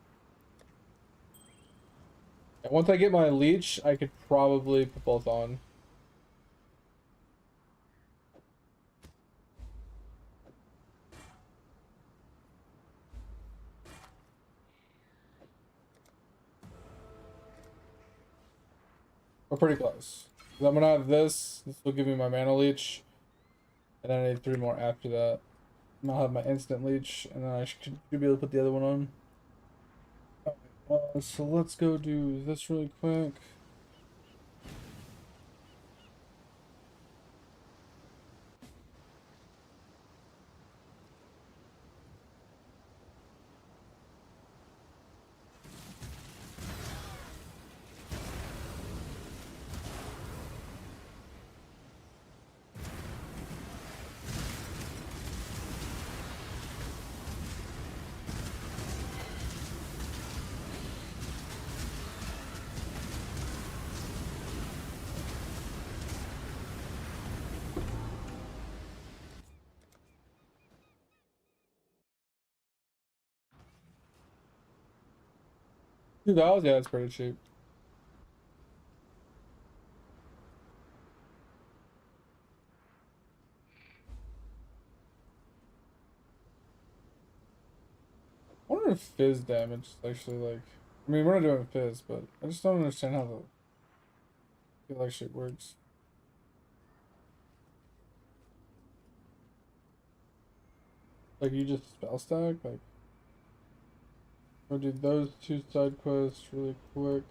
And once I get my leech, I could probably put both on. We're pretty close. So I'm gonna have this. This will give me my mana leech. And then I need 3 more after that. And I'll have my instant leech. And then I should be able to put the other one on. So let's go do this really quick. $2, yeah, it's pretty cheap. I wonder if fizz damage is actually like. I mean, we're not doing fizz, but I just don't understand how the like shit works. Like you just spell stack, like. We'll do those 2 side quests really quick.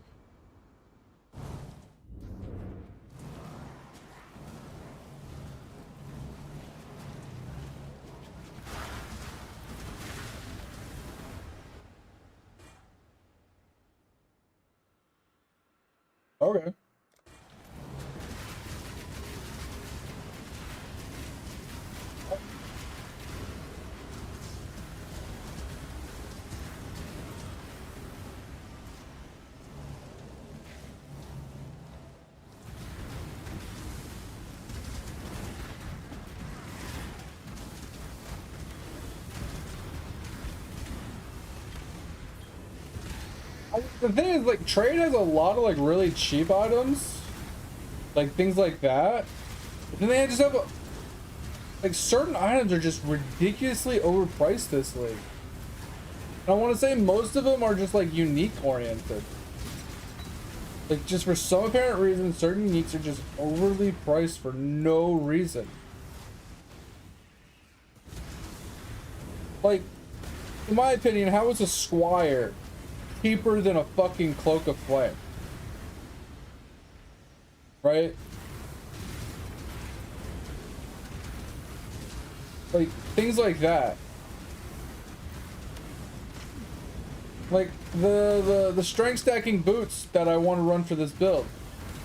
Okay. The thing is, like, trade has a lot of like really cheap items, like things like that. But then they just have like certain items are just ridiculously overpriced this league. And I want to say most of them are just like unique oriented. Like just for some apparent reason, certain uniques are just overly priced for no reason. Like, in my opinion, how is a Squire cheaper than a fucking Cloak of Flame? Right? Like, things like that. Like, the strength stacking boots that I want to run for this build.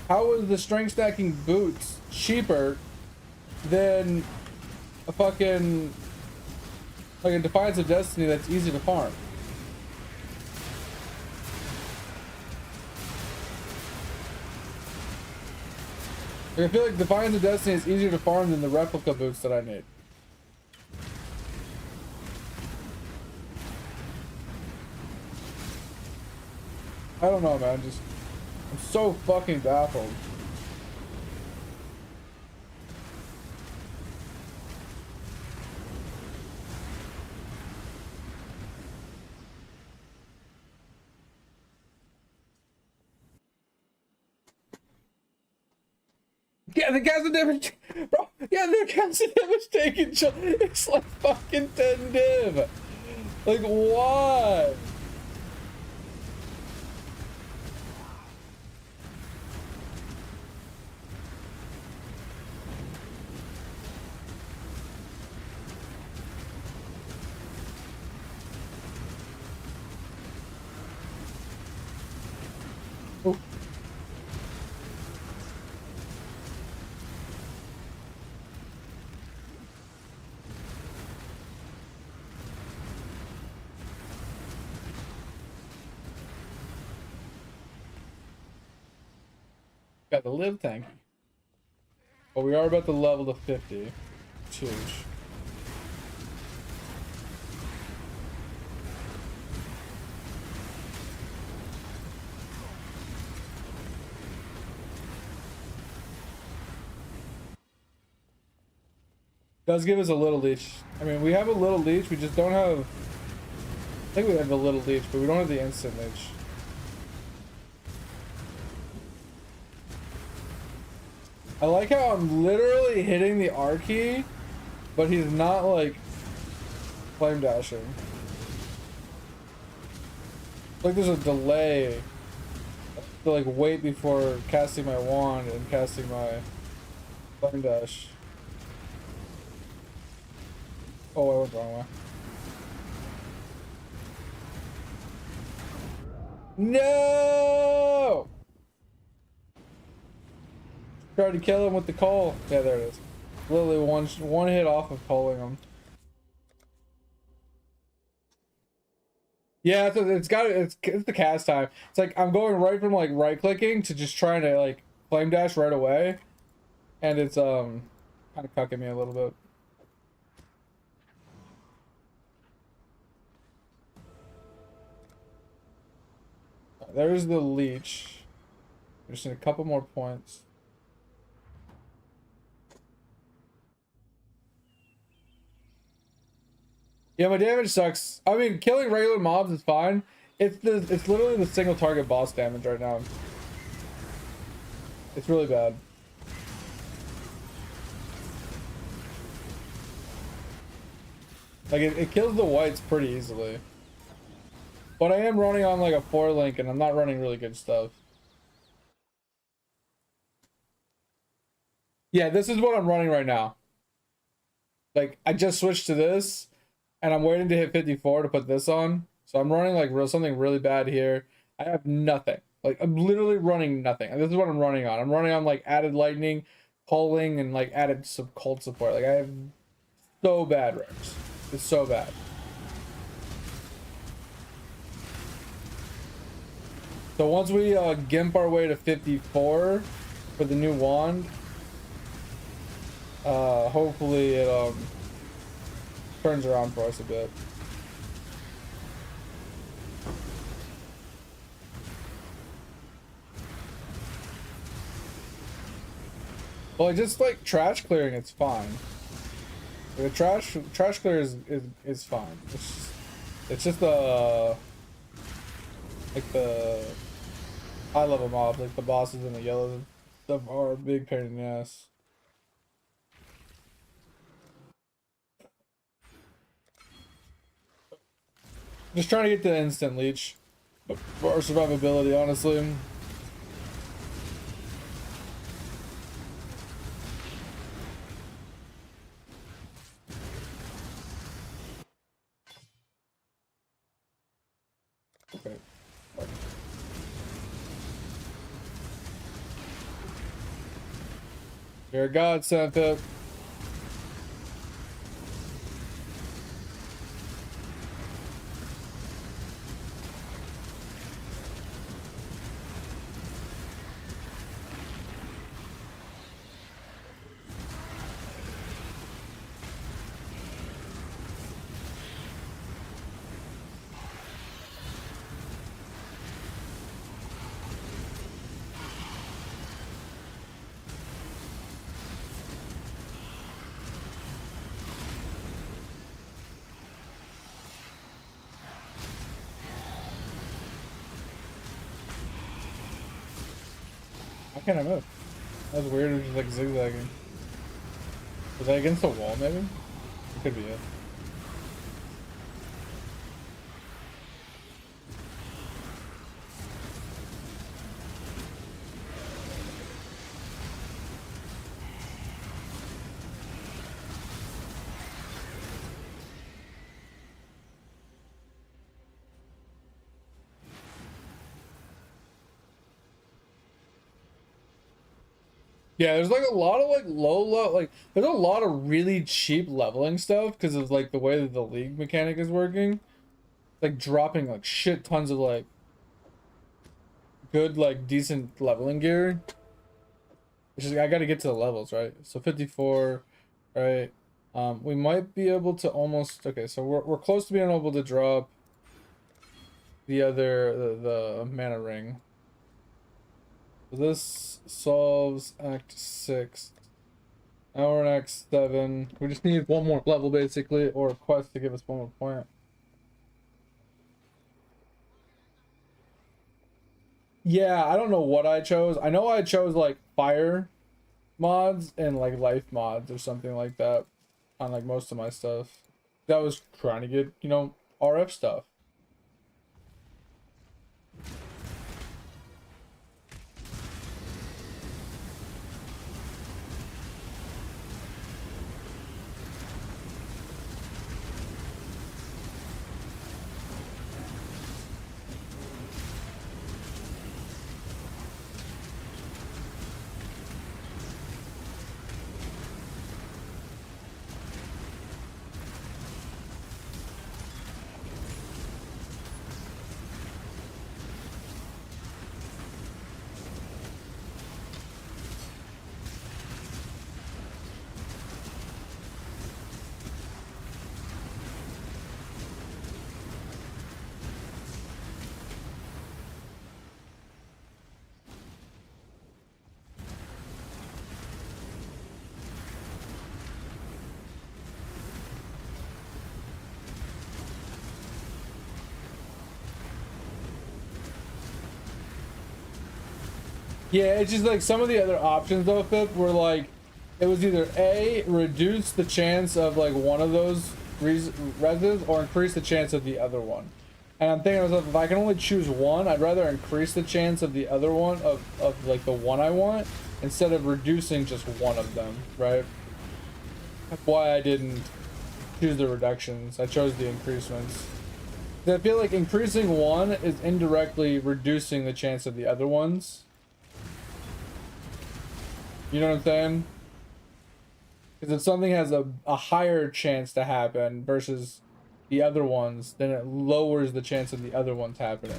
How is the strength stacking boots cheaper than a fucking, like a Defiance of Destiny that's easy to farm? Like, I feel like Defiance of Destiny is easier to farm than the replica boots that I need. I don't know, man. Just, I'm so fucking baffled. Yeah, the gas damage, bro. Yeah, the gas damage taken. It's like fucking 10 div. Like, why? Oh. Got the live tank. But we are about to level to 50. It's huge. Does give us a little leech. I mean, we have a little leech, we just don't have... I think we have a little leech, but we don't have the instant leech. I like how I'm literally hitting the R key, but he's not, like, flame dashing. Like there's a delay to, like, wait before casting my wand and casting my flame dash. Oh, I went the wrong way. No! Tried to kill him with the coal. Yeah, there it is. Literally one hit off of calling him. Yeah, it's the cast time. It's like I'm going right from like right clicking to just trying to like flame dash right away, and it's kind of cucking me a little bit. there's the leech. We just need a couple more points. Yeah, my damage sucks. I mean, killing regular mobs is fine. It's literally the single target boss damage right now. It's really bad. Like it kills the whites pretty easily. But I am running on like a 4 link and I'm not running really good stuff. Yeah, this is what I'm running right now. Like I just switched to this and I'm waiting to hit 54 to put this on. So I'm running like something really bad here. I have nothing. Like I'm literally running nothing. And this is what I'm running on. I'm running on like added lightning, calling, and like added some cult support. Like I have so bad Rex. It's so bad. So once we gimp our way to 54 for the new wand, hopefully it turns around for us a bit. Well, just like trash clearing, it's fine. The trash clear is fine. It's just the like the high level mobs, like the bosses and the yellows and stuff, are a big pain in the ass. Just trying to get the instant leech for our survivability, honestly. Okay. You're a godsend, Pip. How can I move? That was weird, it was just like zigzagging. Was I against the wall maybe? It could be it. Yeah, there's like a lot of like low, like there's a lot of really cheap leveling stuff because of like the way that the league mechanic is working. Like dropping like shit tons of like good like decent leveling gear. It's just I gotta get to the levels, right? So 54, right? We might be able to almost, okay, so we're close to being able to drop the other the mana ring. So this solves Act 6. Now we're in Act 7. We just need one more level basically, or a quest to give us one more point. Yeah, I don't know what I chose. I know I chose like fire mods and like life mods or something like that on like most of my stuff. That was trying to get, you know, RF stuff. Yeah, it's just like some of the other options though, Pip, were like, it was either A, reduce the chance of like one of those residents, or increase the chance of the other one. And I'm thinking to myself, if I can only choose one, I'd rather increase the chance of the other one, of like the one I want, instead of reducing just one of them, right? That's why I didn't choose the reductions. I chose the increasements. I feel like increasing one is indirectly reducing the chance of the other ones. You know what I'm saying? Because if something has a higher chance to happen versus the other ones, then it lowers the chance of the other ones happening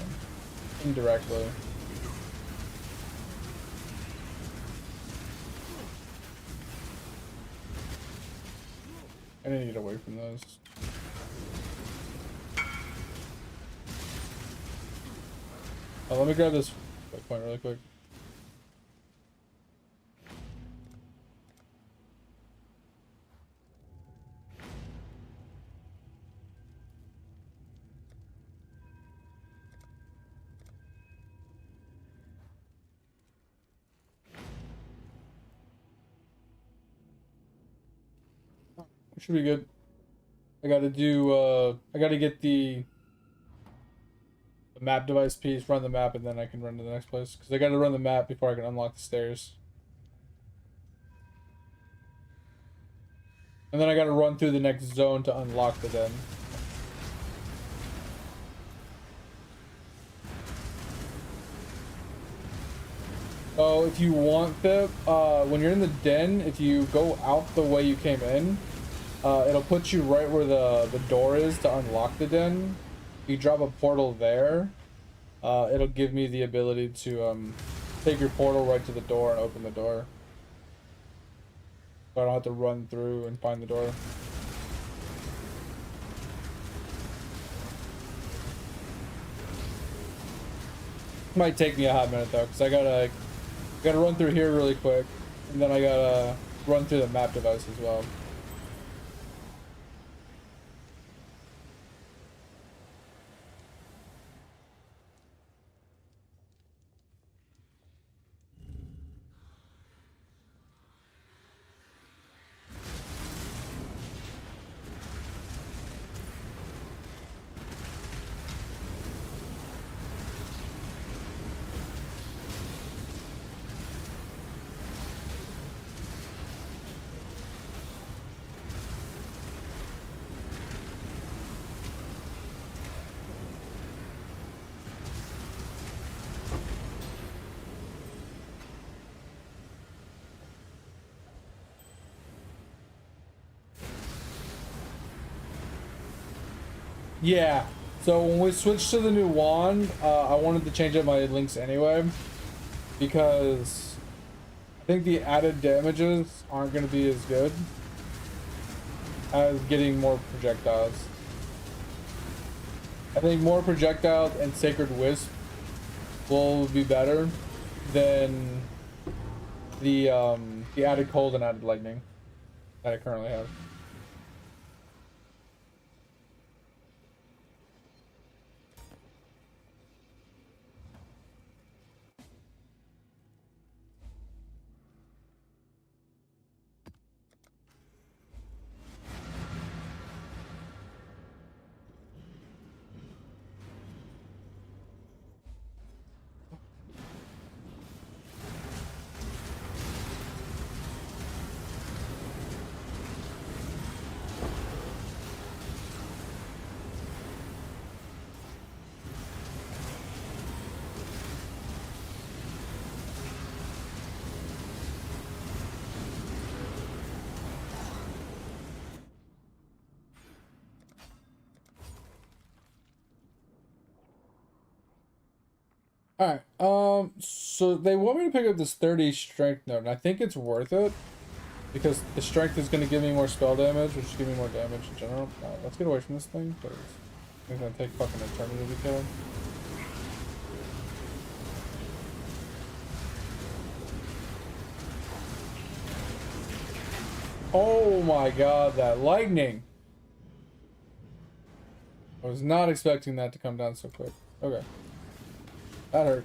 indirectly. I need to get away from those. Oh, let me grab this point really quick. It should be good. I gotta do, I gotta get the map device piece, run the map, and then I can run to the next place. Because I gotta run the map before I can unlock the stairs. And then I gotta run through the next zone to unlock the den. Oh, if you want the, when you're in the den, if you go out the way you came in, it'll put you right where the door is to unlock the den. You drop a portal there, it'll give me the ability to, take your portal right to the door and open the door. So I don't have to run through and find the door. Might take me a hot minute though, because I gotta run through here really quick, and then I gotta run through the map device as well. Yeah, so when we switched to the new wand, I wanted to change up my links anyway, because I think the added damages aren't going to be as good as getting more projectiles. I think more projectiles and Sacred Wisp will be better than the added cold and added lightning that I currently have. Alright, so they want me to pick up this 30 strength note, and I think it's worth it, because the strength is going to give me more spell damage, which is give me more damage in general. Let's get away from this thing, because it's going to take fucking eternity to kill him. Oh my god, that lightning! I was not expecting that to come down so quick. Okay. That hurt.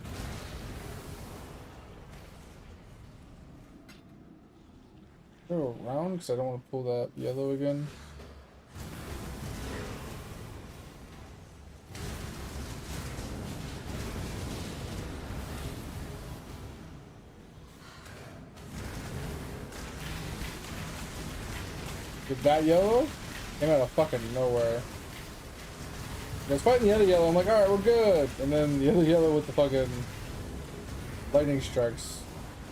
Go around because I don't want to pull that yellow again. Did that yellow came out of fucking nowhere. I was fighting the other yellow. I'm like, alright, we're good. And then the other yellow with the fucking lightning strikes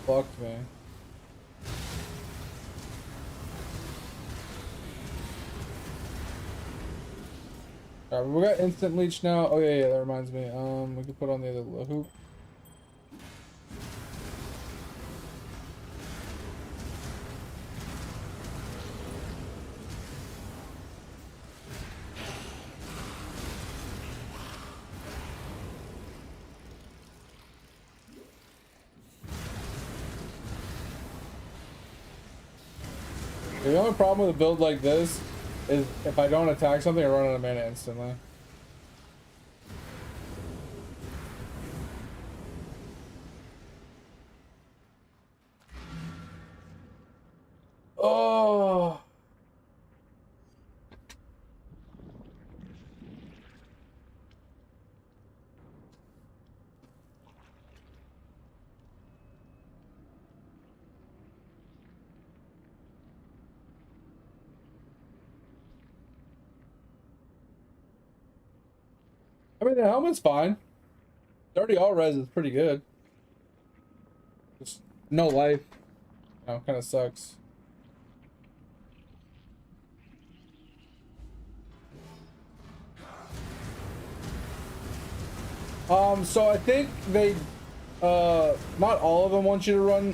fucked me. Alright, we got instant leech now. Oh yeah, that reminds me. We could put on the other hoop. The only problem with a build like this is if I don't attack something, I run out of mana instantly. Oh. I mean, the helmet's fine. 30 all res is pretty good. Just no life. You know, kind of sucks. So I think they, not all of them want you to run,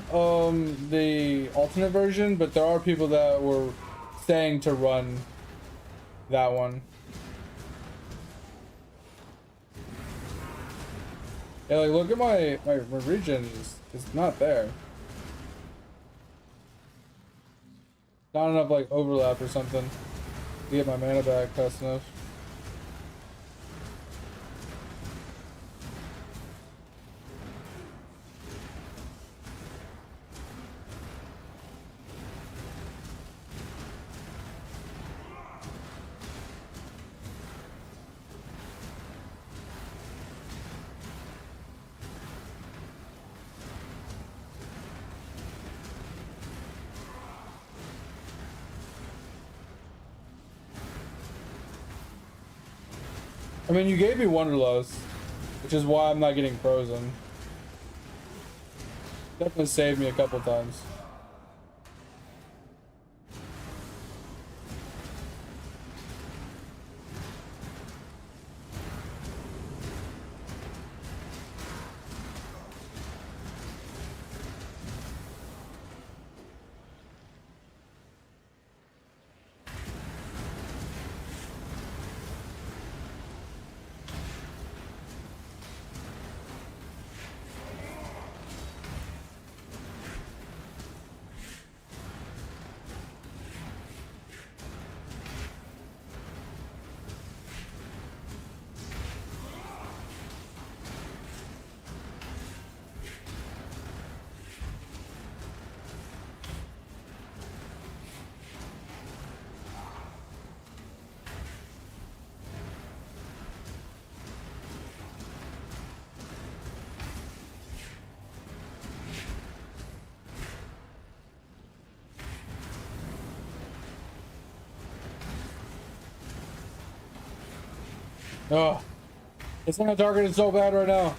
the alternate version, but there are people that were saying to run that one. Yeah, like, look at my regen is not there. Not enough, like, overlap or something to get my mana back fast enough. I mean, you gave me Wanderlust, which is why I'm not getting frozen. Definitely saved me a couple times. Oh, it's not targeted so bad right now.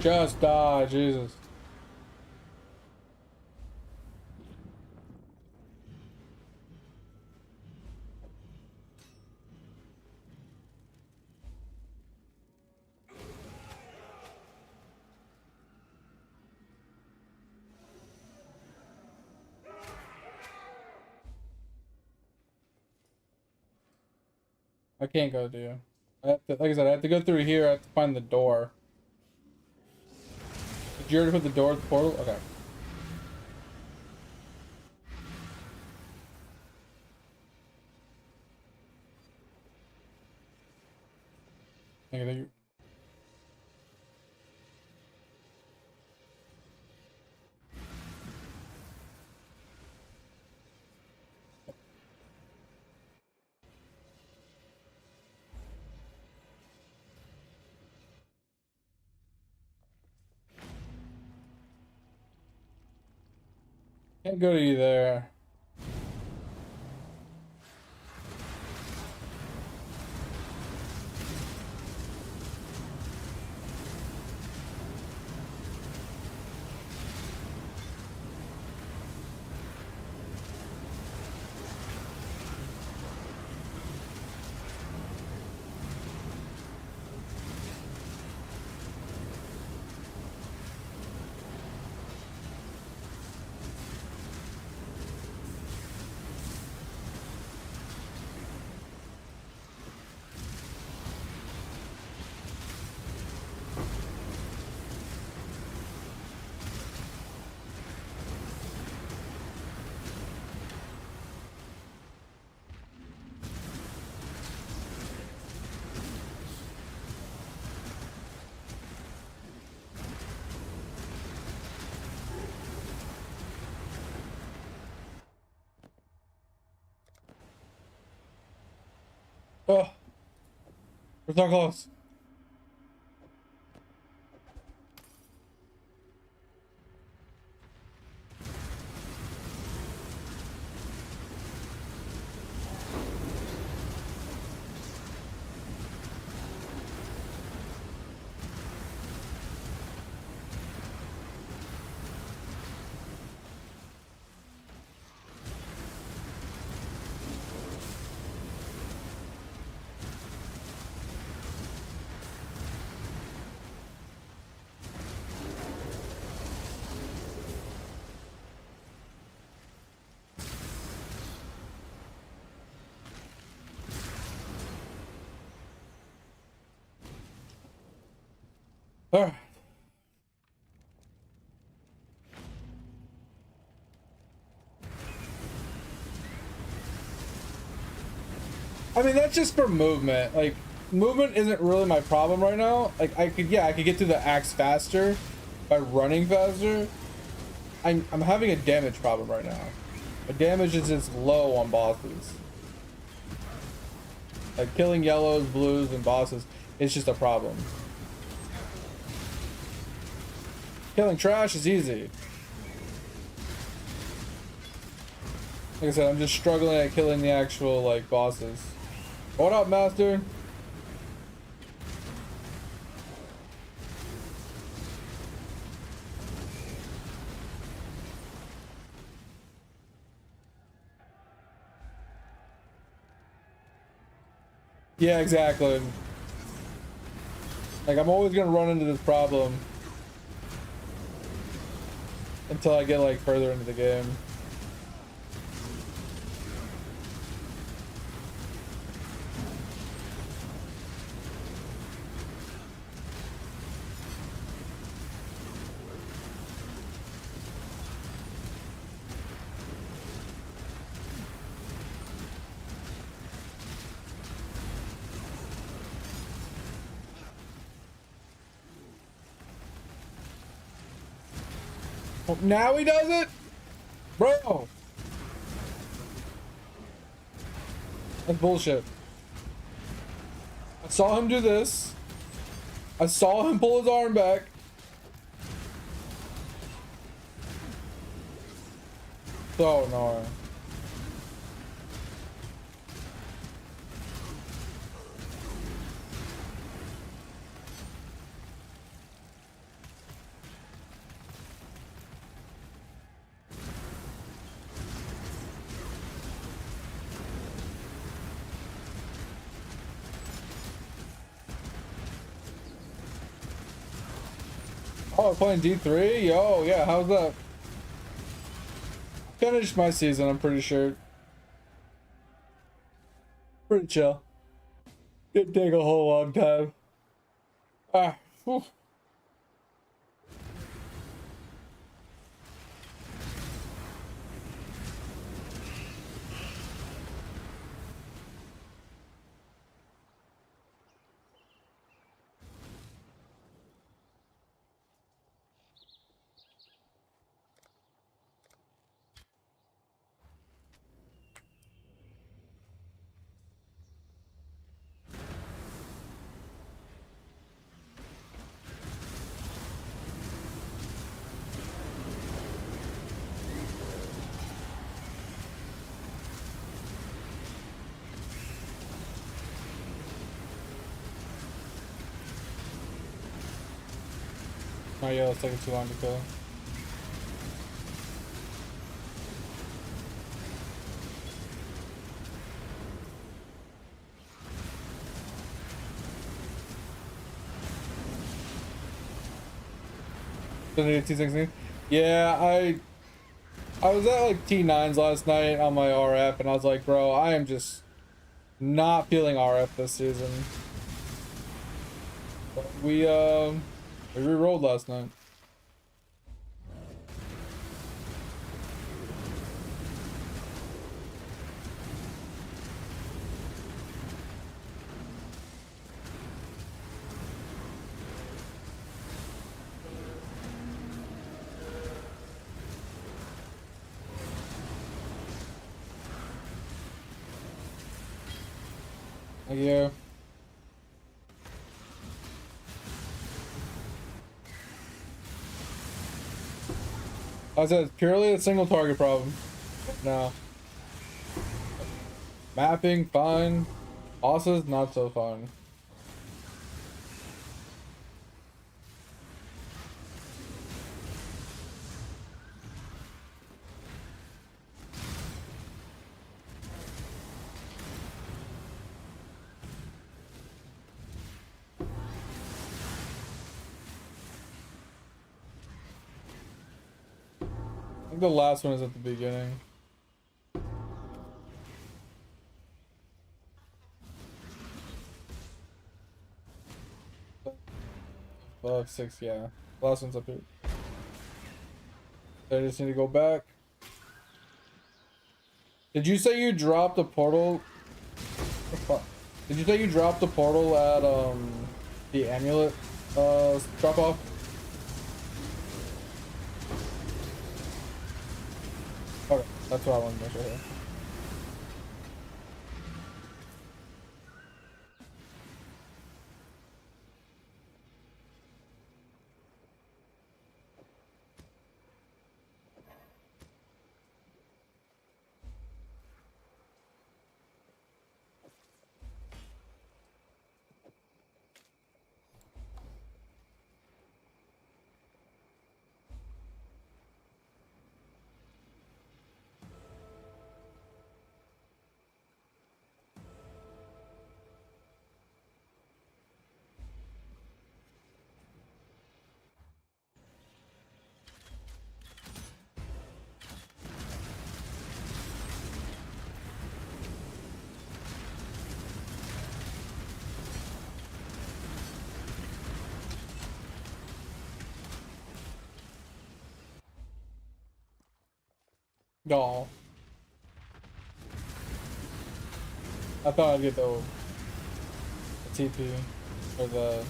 Just die, Jesus. I can't go to you. I have to, like I said, I have to go through here. I have to find the door. Did you already put the door at the portal? Okay. Thank you. Can't go to you there. Oh, we're so close. All right. I mean, that's just for movement. Like, movement isn't really my problem right now. Like, I could get through the axe faster by running faster. I'm having a damage problem right now. My damage is just low on bosses. Like, killing yellows, blues, and bosses is just a problem. Killing trash is easy. Like I said, I'm just struggling at killing the actual, like, bosses. What up, Master? Yeah, exactly. Like, I'm always gonna run into this problem until I get, like, further into the game. Oh, now he does it? Bro! That's bullshit. I saw him do this. I saw him pull his arm back. So annoying. Oh, playing D3? Yo, yeah, how's that? Finished my season, I'm pretty sure. Pretty chill. It'd take a whole long time. Ah, whew. Oh yeah, it's taking too long to kill. T16. Yeah, I was at like T9s last night on my RF, and I was like, bro, I am just not feeling RF this season. But we re-rolled last night. Yeah. I said it's purely a single target problem. No. Mapping, fine. Bosses, not so fun. I think the last one is at the beginning. 6, yeah. Last one's up here. I just need to go back. Did you say you dropped a portal? What the fuck? Did you say you dropped the portal at the amulet drop off? Okay, that's what I wanted to make sure here. No. I thought I'd get the TP or the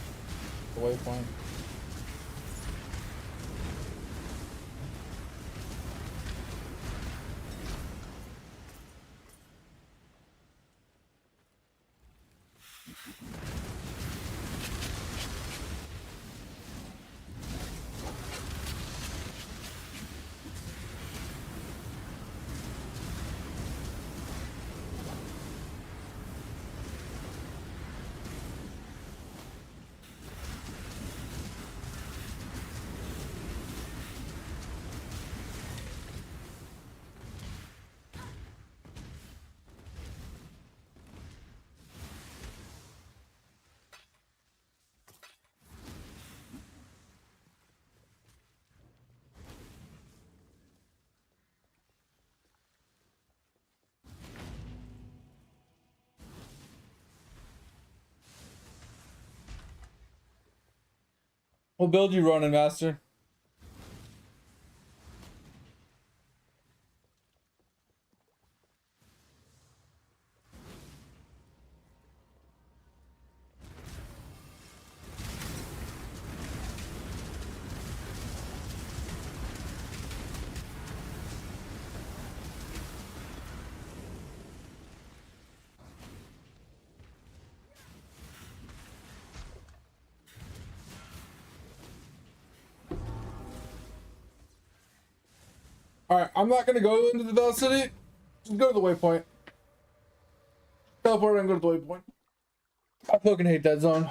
waypoint. We'll build you, Ronin Master. Alright, I'm not gonna go into the Veil City. Just go to the waypoint. Teleport and go to the waypoint. I fucking hate that zone.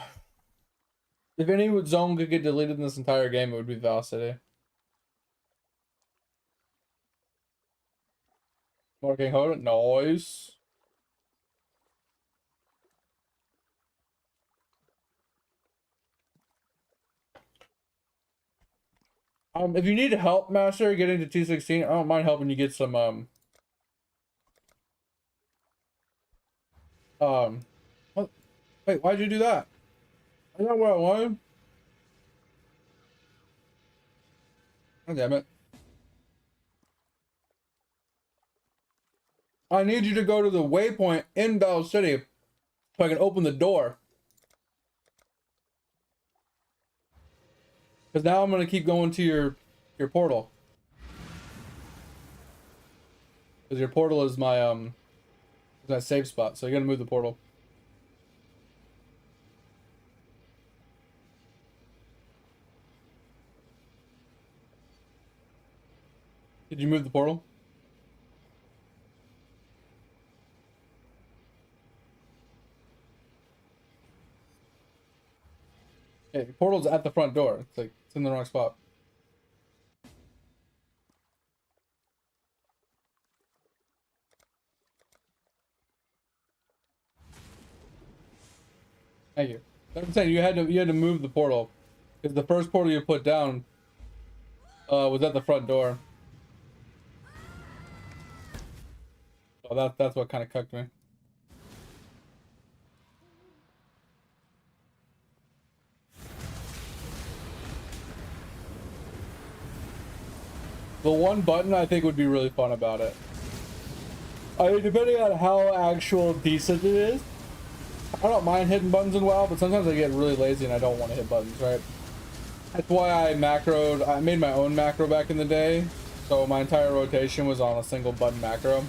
If any zone could get deleted in this entire game, it would be Veil City. Marking hold it. Nice. If you need help, Master, getting to T16, I don't mind helping you get some, what? Wait, why'd you do that? Is that what I wanted? Oh, damn it. I need you to go to the waypoint in Bell City so I can open the door. Because now I'm going to keep going to your portal. Because your portal is my safe spot. So you got to move the portal. Did you move the portal? Yeah, the portal's at the front door. It's like, it's in the wrong spot. Thank you. I'm saying you had to move the portal. Because the first portal you put down was at the front door. So that's what kind of cucked me. The one button I think would be really fun about it. I mean, depending on how actual decent it is, I don't mind hitting buttons in WoW, but sometimes I get really lazy and I don't want to hit buttons, right? That's why I made my own macro back in the day, so my entire rotation was on a single button macro.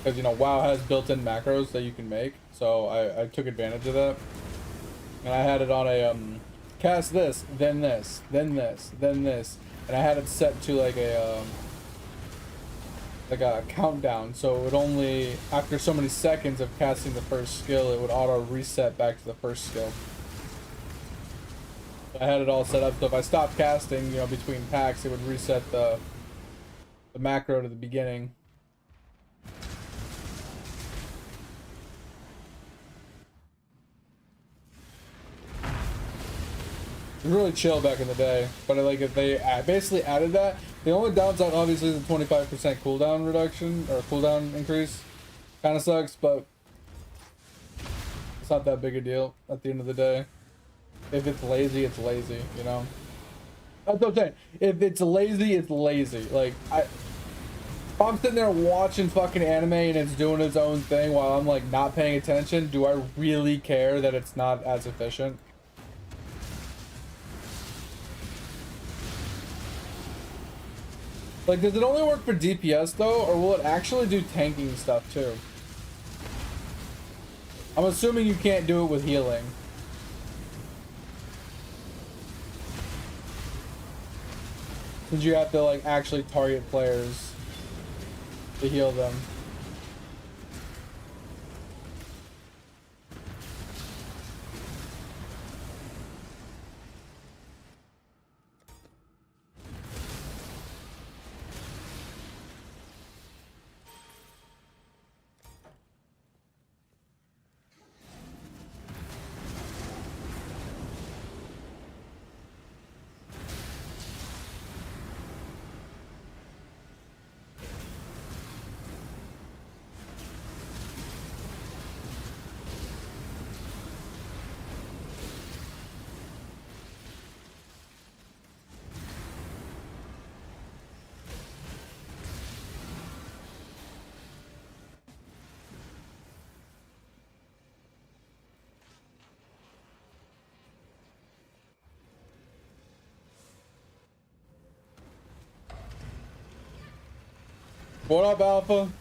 Because, you know, WoW has built-in macros that you can make, so I took advantage of that. And I had it on a, cast this, then this, then this, then this. And I had it set to like a countdown, so it would only, after so many seconds of casting the first skill, it would auto reset back to the first skill. I had it all set up so if I stopped casting, you know, between packs, it would reset the macro to the beginning. It was really chill back in the day, but like if they basically added that, the only downside obviously is the 25% cooldown reduction or cooldown increase. Kind of sucks, but it's not that big a deal at the end of the day. If it's lazy, it's lazy, you know. That's what I'm saying. If it's lazy, it's lazy. Like if I'm sitting there watching fucking anime and it's doing its own thing while I'm like not paying attention, do I really care that it's not as efficient? Like, does it only work for DPS though, or will it actually do tanking stuff too? I'm assuming you can't do it with healing. Since you have to like actually target players to heal them. What up, Alpha?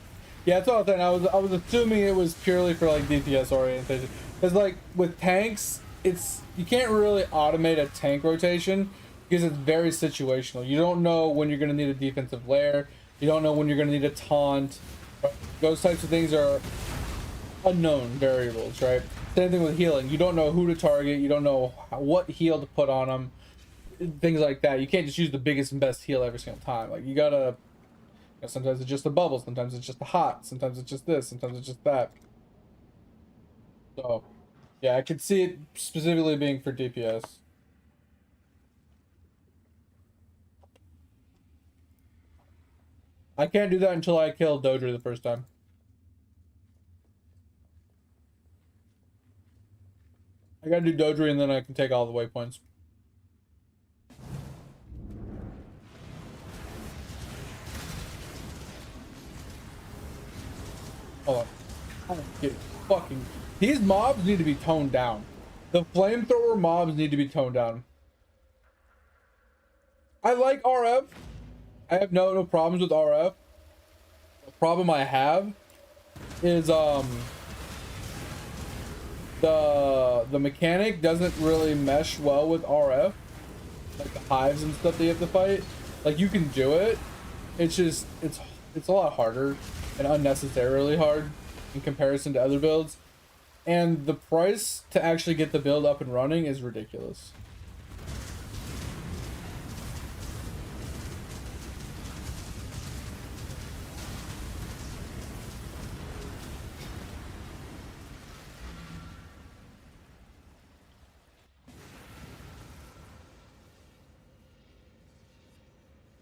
Yeah, that's what I was saying. I was assuming it was purely for like DPS orientation. Because like with tanks, you can't really automate a tank rotation because it's very situational. You don't know when you're gonna need a defensive layer. You don't know when you're gonna need a taunt. Those types of things are unknown variables, right? Same thing with healing. You don't know who to target. You don't know what heal to put on them. Things like that. You can't just use the biggest and best heal every single time. Like you gotta. Sometimes it's just a bubble. Sometimes it's just a hot. Sometimes it's just this. Sometimes it's just that. So, yeah, I could see it specifically being for DPS. I can't do that until I kill Dodri the first time. I gotta do Dodri and then I can take all the waypoints. Hold on. I don't get fucking... These mobs need to be toned down. The flamethrower mobs need to be toned down. I like RF. I have no problems with RF. The problem I have is the mechanic doesn't really mesh well with RF. Like the hives and stuff that you have to fight. Like you can do it. It's just it's a lot harder and unnecessarily hard in comparison to other builds. And the price to actually get the build up and running is ridiculous.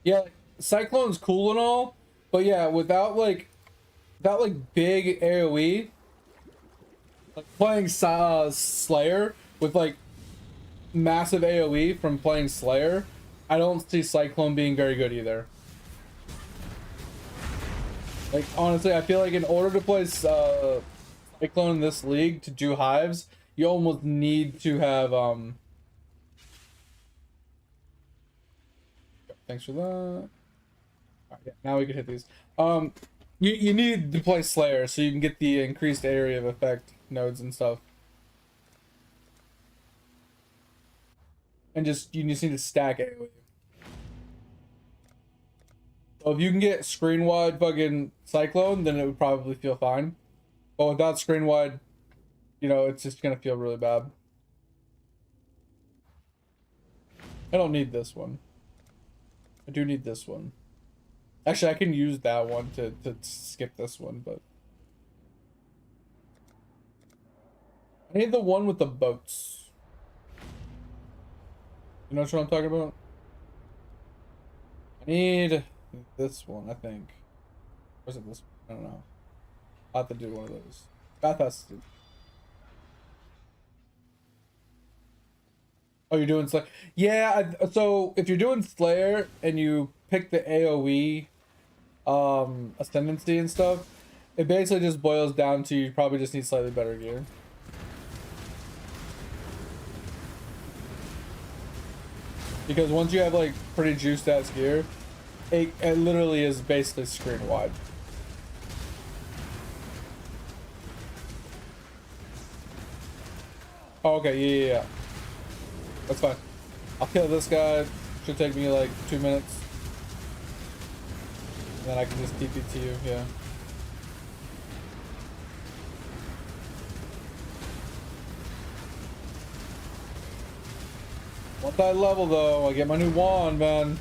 Yeah, Cyclone's cool and all, but yeah, without like big AoE, like playing Slayer with like massive AoE from playing Slayer, I don't see Cyclone being very good either. Like honestly, I feel like in order to play Cyclone in this league to do hives, you almost need to have Thanks for that. All right, yeah, now we can hit these. You need to play Slayer so you can get the increased area of effect nodes and stuff. And you just need to stack AoE. So if you can get screen wide fucking Cyclone, then it would probably feel fine. But without screen wide, you know, it's just gonna feel really bad. I don't need this one. I do need this one. Actually, I can use that one to skip this one, but... I need the one with the boats. You know what I'm talking about? I need this one, I think. Or is it this one? I don't know. I'll have to do one of those. Bath has to do. Oh, you're doing Slayer? Yeah, so if you're doing Slayer and you pick the AoE ascendancy and stuff, it basically just boils down to you probably just need slightly better gear. Because once you have like pretty juiced ass gear, it literally is basically screen wide. Oh, okay, yeah. That's fine. I'll kill this guy. Should take me like 2 minutes. And then I can just TP to you, yeah. Multi-level though, I get my new wand, man.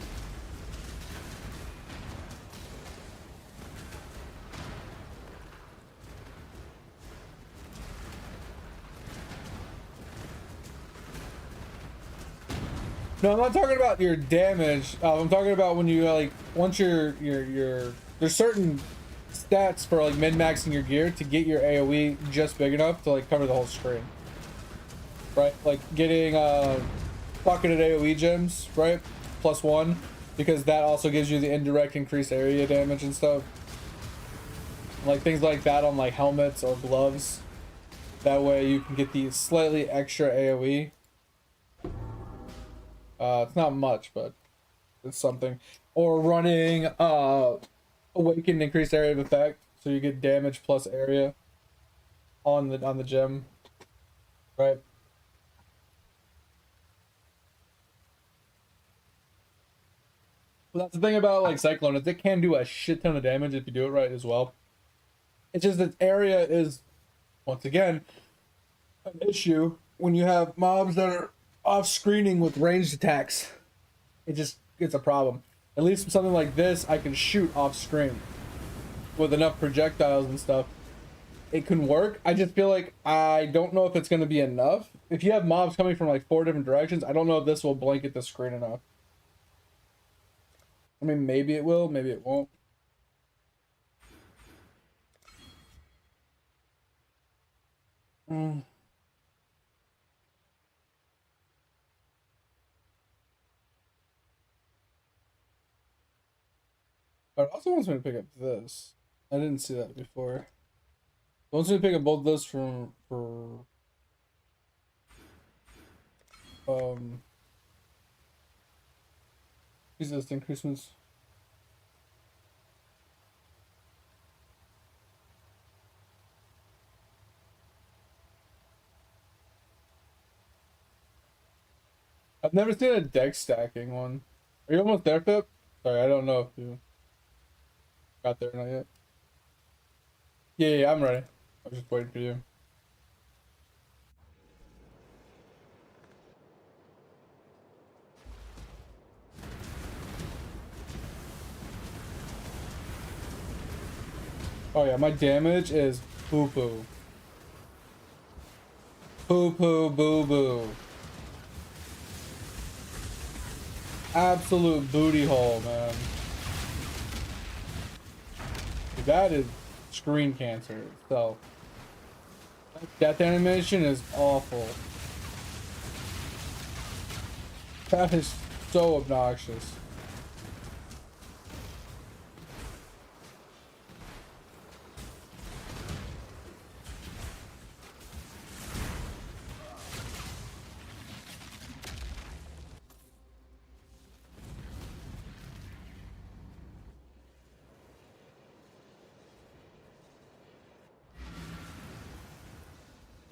No, I'm not talking about your damage. I'm talking about when you like once your there's certain stats for like min-maxing your gear to get your AoE just big enough to like cover the whole screen. Right? Like getting pocketed AoE gems, right? +1, because that also gives you the indirect increased area damage and stuff. Like things like that on like helmets or gloves. That way you can get the slightly extra AoE. It's not much, but it's something. Or running awakened increased area of effect, so you get damage plus area on the gem, right? Well, that's the thing about like Cyclone, is it can do a shit ton of damage if you do it right as well. It's just that area is, once again, an issue when you have mobs that are off screening with ranged attacks. It's a problem. At least with something like this, I can shoot off screen with enough projectiles and stuff. It can work. I just feel like I don't know if it's going to be enough. If you have mobs coming from like 4 different directions, I don't know if this will blanket the screen enough. I mean, maybe it will, maybe it won't. But it also wants me to pick up this. I didn't see that before. It wants me to pick up both this for resist increasements. I've never seen a deck stacking one. Are you almost there, Pip? Sorry, I don't know if you got there or not yet. Yeah, I'm ready. I was just waiting for you. Oh yeah, my damage is poo-poo. Poo-poo boo-boo. Absolute booty hole, man. That is screen cancer itself. Death animation is awful. That is so obnoxious.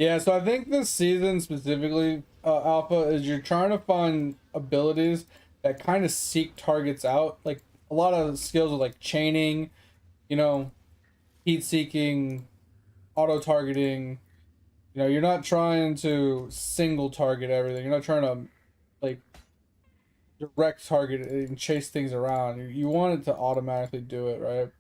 Yeah, so I think this season specifically, Alpha, is you're trying to find abilities that kind of seek targets out. Like a lot of skills are like chaining, you know, heat seeking, auto targeting. You know, you're not trying to single target everything. You're not trying to like direct target it and chase things around. You want it to automatically do it, right?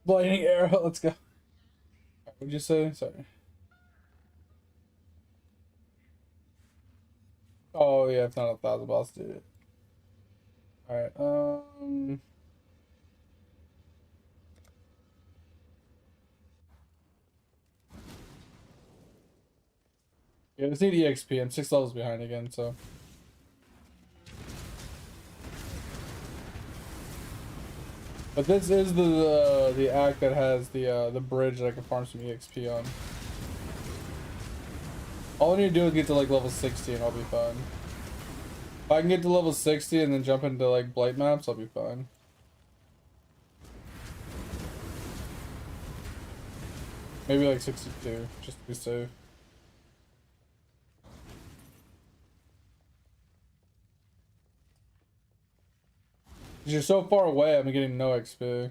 Blinding arrow, let's go. What'd you say? Sorry. Oh yeah, it's not 1,000 boss, dude. Alright, yeah, I just need EXP. I'm 6 levels behind again, so. But this is the act that has the bridge that I can farm some EXP on. All I need to do is get to like level 60 and I'll be fine. If I can get to level 60 and then jump into like blight maps, I'll be fine. Maybe like 62, just to be safe. You're so far away, I'm getting no XP.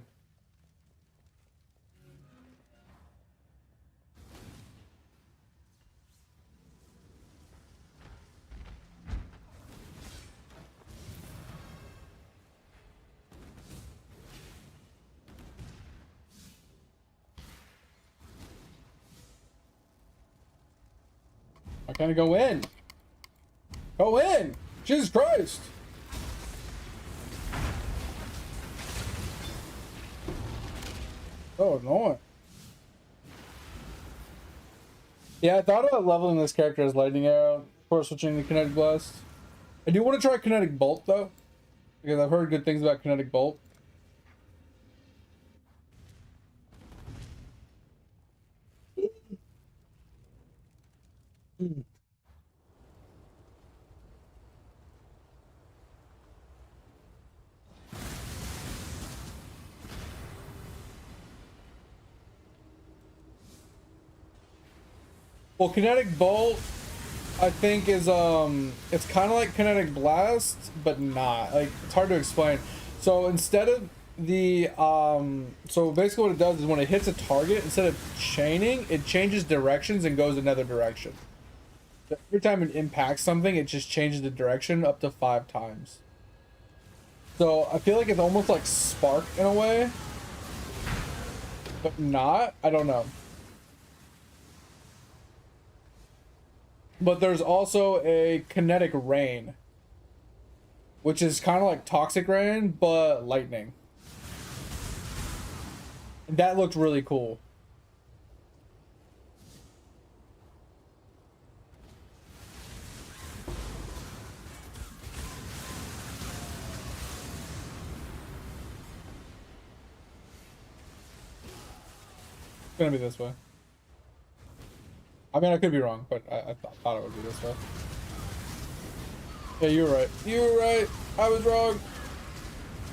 I can't go in. Go in! Jesus Christ! So annoying. Yeah, I thought about leveling this character as Lightning Arrow before switching to Kinetic Blast. I do want to try Kinetic Bolt though, because I've heard good things about Kinetic Bolt. Well, Kinetic Bolt, I think is it's kind of like Kinetic Blast, but not. Like, it's hard to explain. So instead of the so basically what it does is when it hits a target, instead of chaining, it changes directions and goes another direction. So every time it impacts something, it just changes the direction up to 5 times. So I feel like it's almost like Spark in a way, but not. I don't know. But there's also a Kinetic Rain, which is kind of like Toxic Rain, but lightning. And that looked really cool. It's gonna be this way. I mean, I could be wrong, but I thought it would be this way. Yeah, you were right. You were right. I was wrong.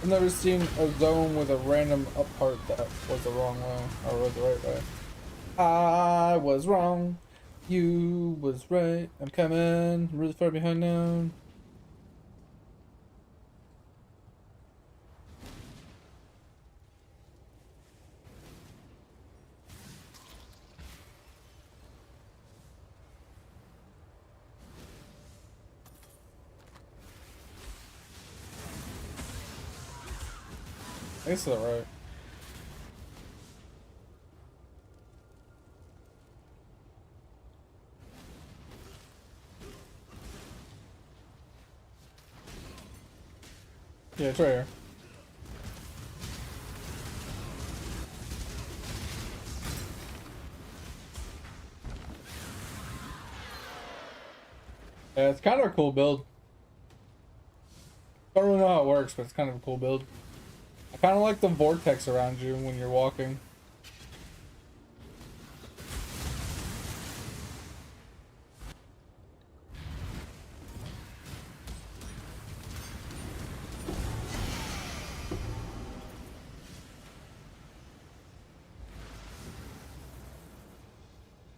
I've never seen a zone with a random up part that was the wrong way, or was the right way. I was wrong. You was right. I'm coming. I'm really far behind now. I guess that's right. Yeah, it's right here. Yeah, it's kind of a cool build. Don't really know how it works, but it's kind of a cool build. I kind of like the vortex around you when you're walking.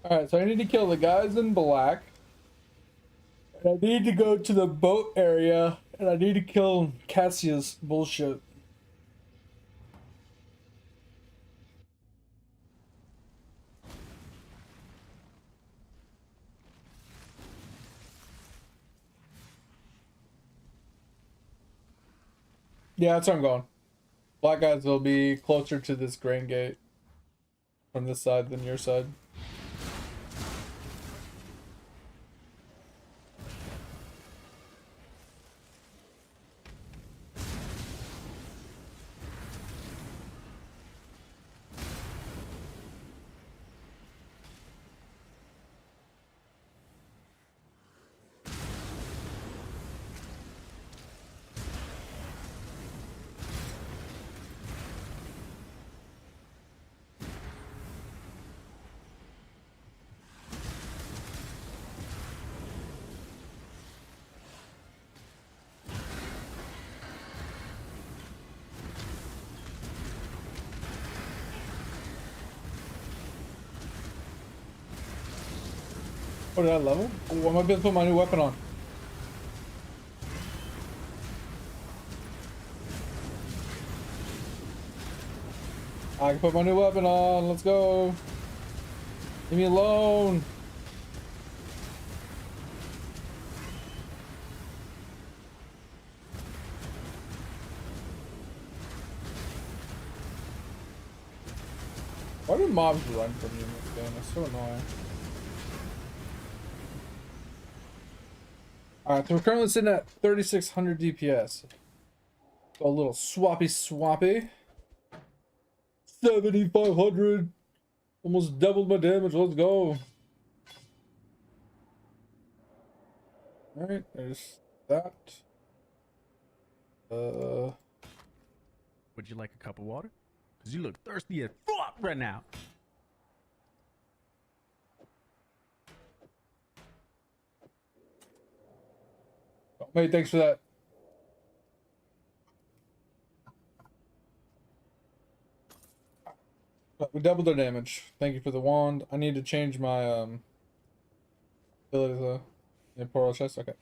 Alright, so I need to kill the guys in black. And I need to go to the boat area. And I need to kill Cassia's bullshit. Yeah, that's where I'm going. Black guys will be closer to this grain gate from this side than your side. What did I level? Oh, I might be able to put my new weapon on. I can put my new weapon on. Let's go. Leave me alone. Why do mobs run from you in this game? It's so annoying. Alright, so we're currently sitting at 3600 DPS. So a little swappy. 7500. Almost doubled my damage. Let's go. Alright, there's that. Would you like a cup of water? Because you look thirsty as fuck right now. Oh, mate, thanks for that. We doubled our damage. Thank you for the wand. I need to change my Kill it as a portal chest. Okay.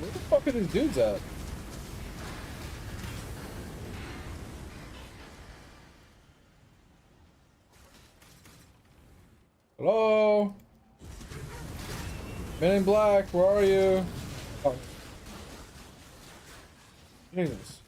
Where the fuck are these dudes at? Hello? Men in Black, where are you? Oh. Jesus.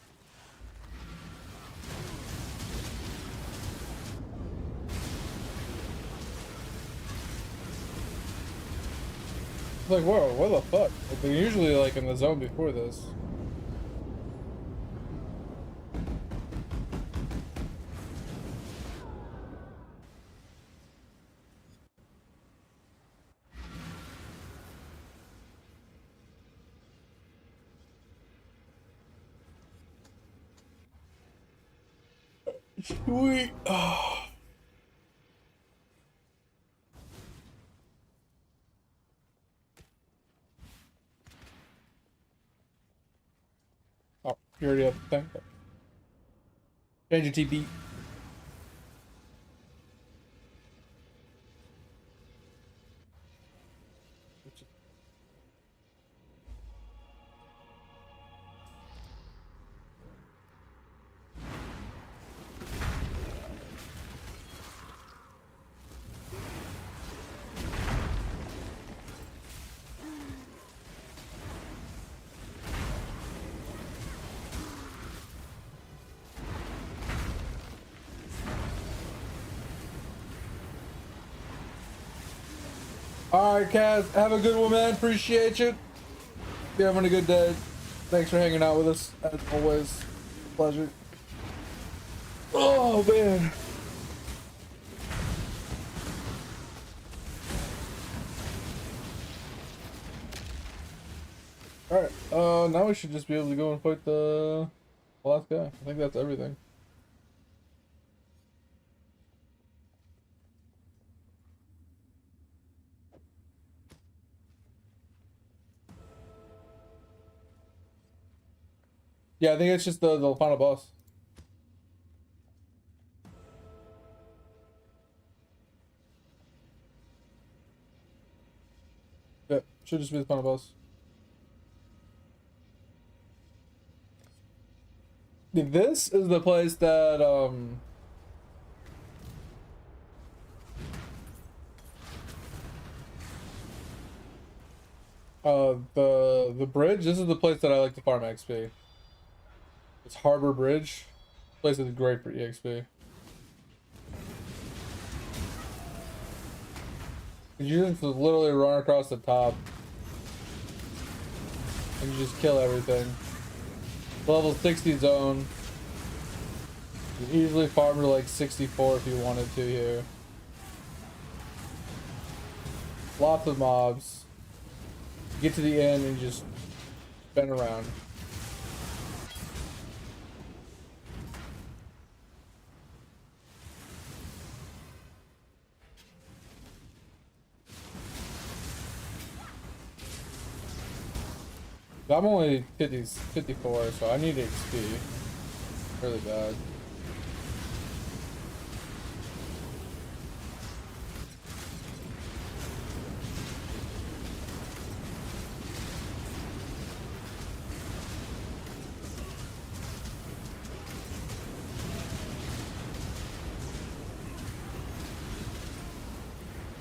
Like, whoa, what the fuck? Like, they're usually like in the zone before this. Sweet. Oh. Oh, you already have the thing. Change your TP. Alright, Kaz, have a good one, man. Appreciate you. You're having a good day. Thanks for hanging out with us, as always. Pleasure. Oh, man. Alright, now we should just be able to go and fight the last guy. I think that's everything. Yeah, I think it's just the final boss. Yeah, should just be the final boss. This is the place that the bridge. This is the place that I like to farm XP. It's Harbor Bridge. This place is great for EXP. You just literally run across the top and you just kill everything. Level 60 zone. You can easily farm to like 64 if you wanted to here. Lots of mobs. You get to the end and just spin around. I'm only 54, so I need XP really bad.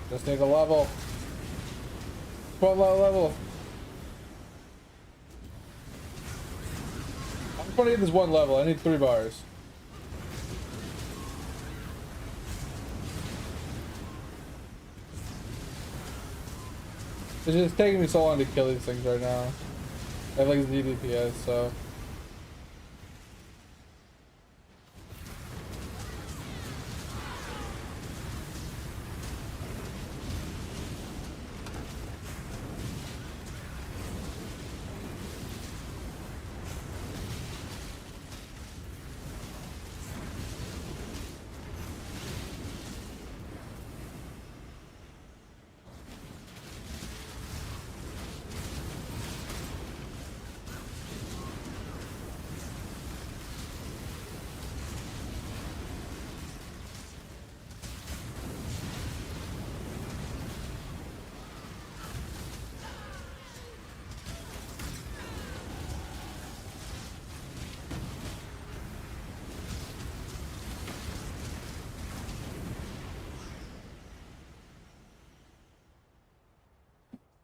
Just need a level. 12 level. I'm trying to get this one level. I need 3 bars. It's just taking me so long to kill these things right now. I have like 0 DPS, so.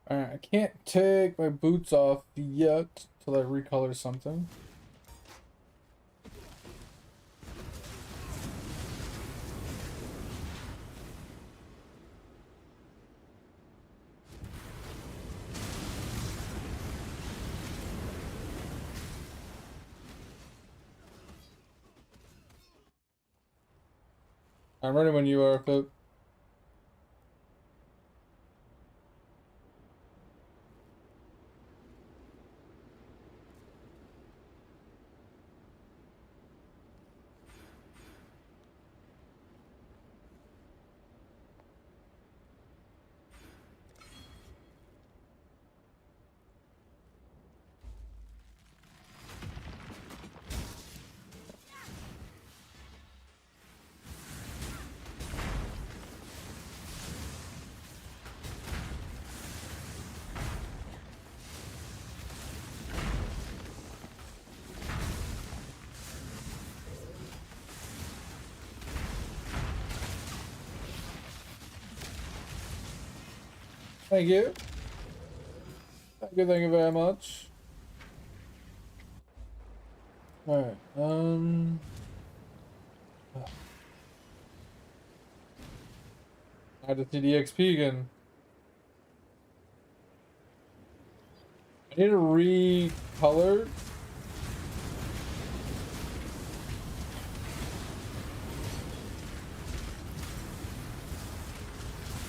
Alright, I can't take my boots off yet till I recolor something. I'm ready when you are, Flip. Thank you. Thank you very much. Alright, I had to see the XP again. I need to recolor.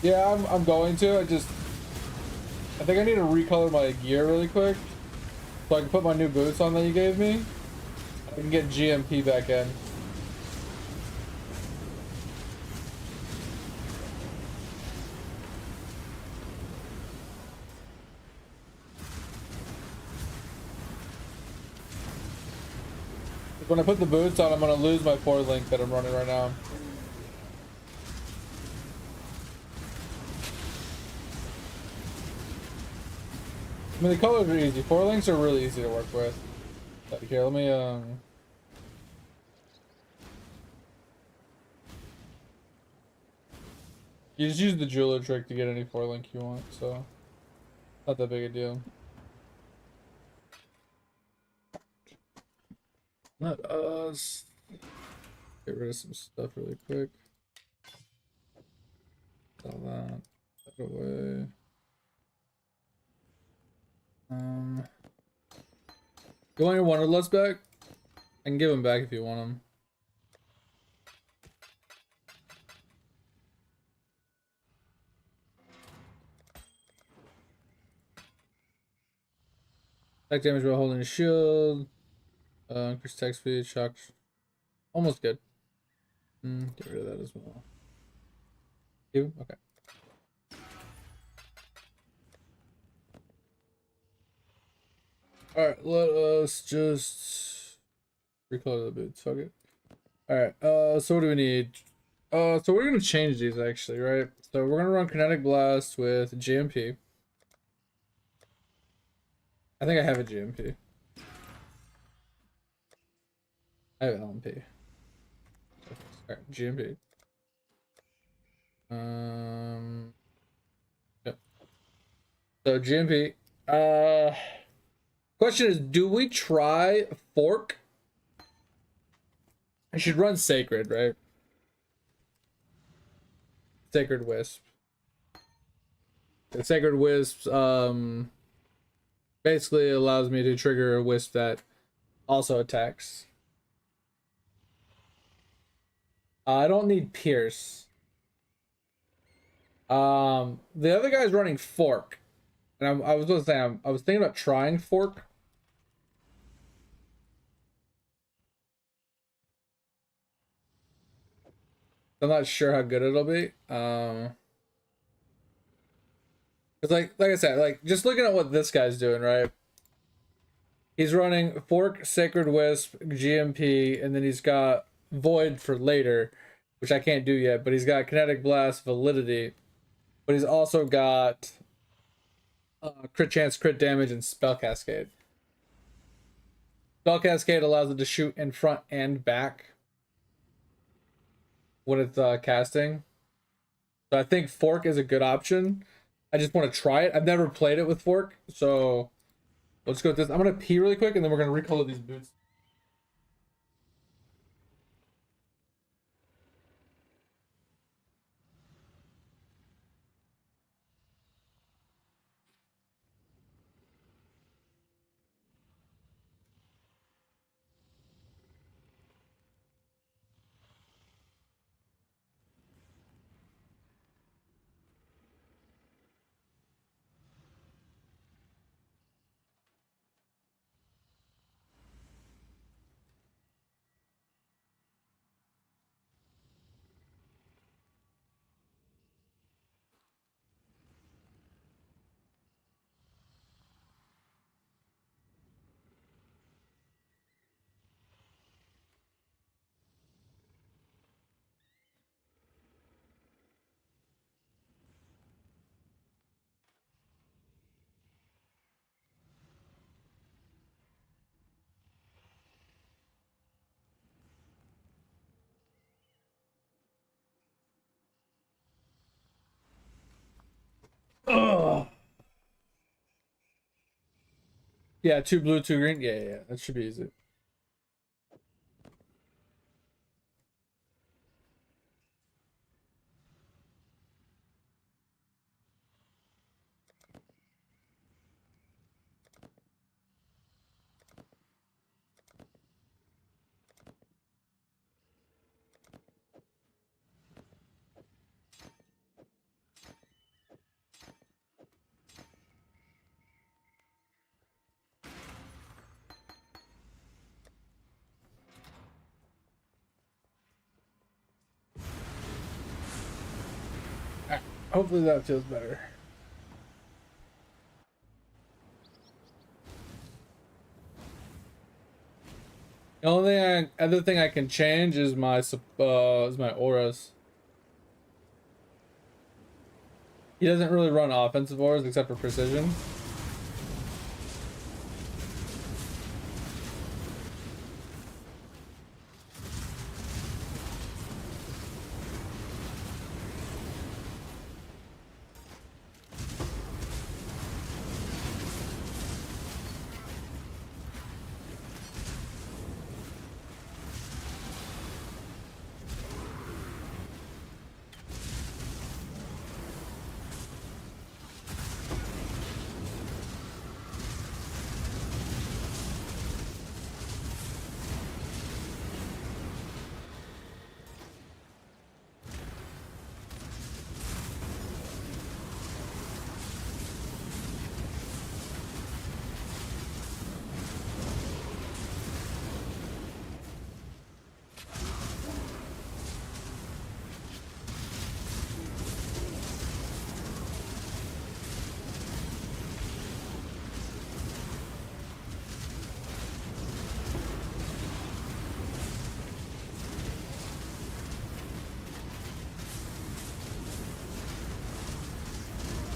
Yeah, I'm going to. I think I need to recolor my gear really quick so I can put my new boots on that you gave me. I can get GMP back in. When I put the boots on, I'm gonna lose my 4-link that I'm running right now. I mean, the colors are easy. 4-links are really easy to work with. But here, let me, you just use the jeweler trick to get any 4-link you want, so not that big a deal. Not us. Get rid of some stuff really quick. Sell that. Put away. You want your Wanderlust back? I can give them back if you want them. Attack damage while holding a shield. Increase attack speed, shock. Almost good. Get rid of that as well. You? Okay. Alright, let us just recolor the boots. Fuck it. Alright, so what do we need? So we're gonna change these actually, right? So we're gonna run Kinetic Blast with GMP. I think I have a GMP. I have LMP. Alright, GMP. Yep. So GMP. Question is, do we try Fork? I should run Sacred, right? Sacred Wisp. The Sacred Wisp basically allows me to trigger a Wisp that also attacks. I don't need Pierce. The other guy's running Fork. And I was going to say, I was thinking about trying Fork. I'm not sure how good it'll be. It's like I said, like just looking at what this guy's doing, right? He's running Fork, Sacred Wisp, GMP, and then he's got Void for later, which I can't do yet, but he's got Kinetic Blast, Validity, but he's also got crit chance, crit damage, and Spell Cascade. Spell Cascade allows it to shoot in front and back when it's casting. So I think Fork is a good option. I just want to try it. I've never played it with fork, so let's go with this. I'm gonna pee really quick, and then we're gonna recolor these boots. Ugh. Yeah, 2 blue, 2 green. Yeah. That should be easy. Hopefully that feels better. The only other thing I can change is my auras. He doesn't really run offensive auras except for precision.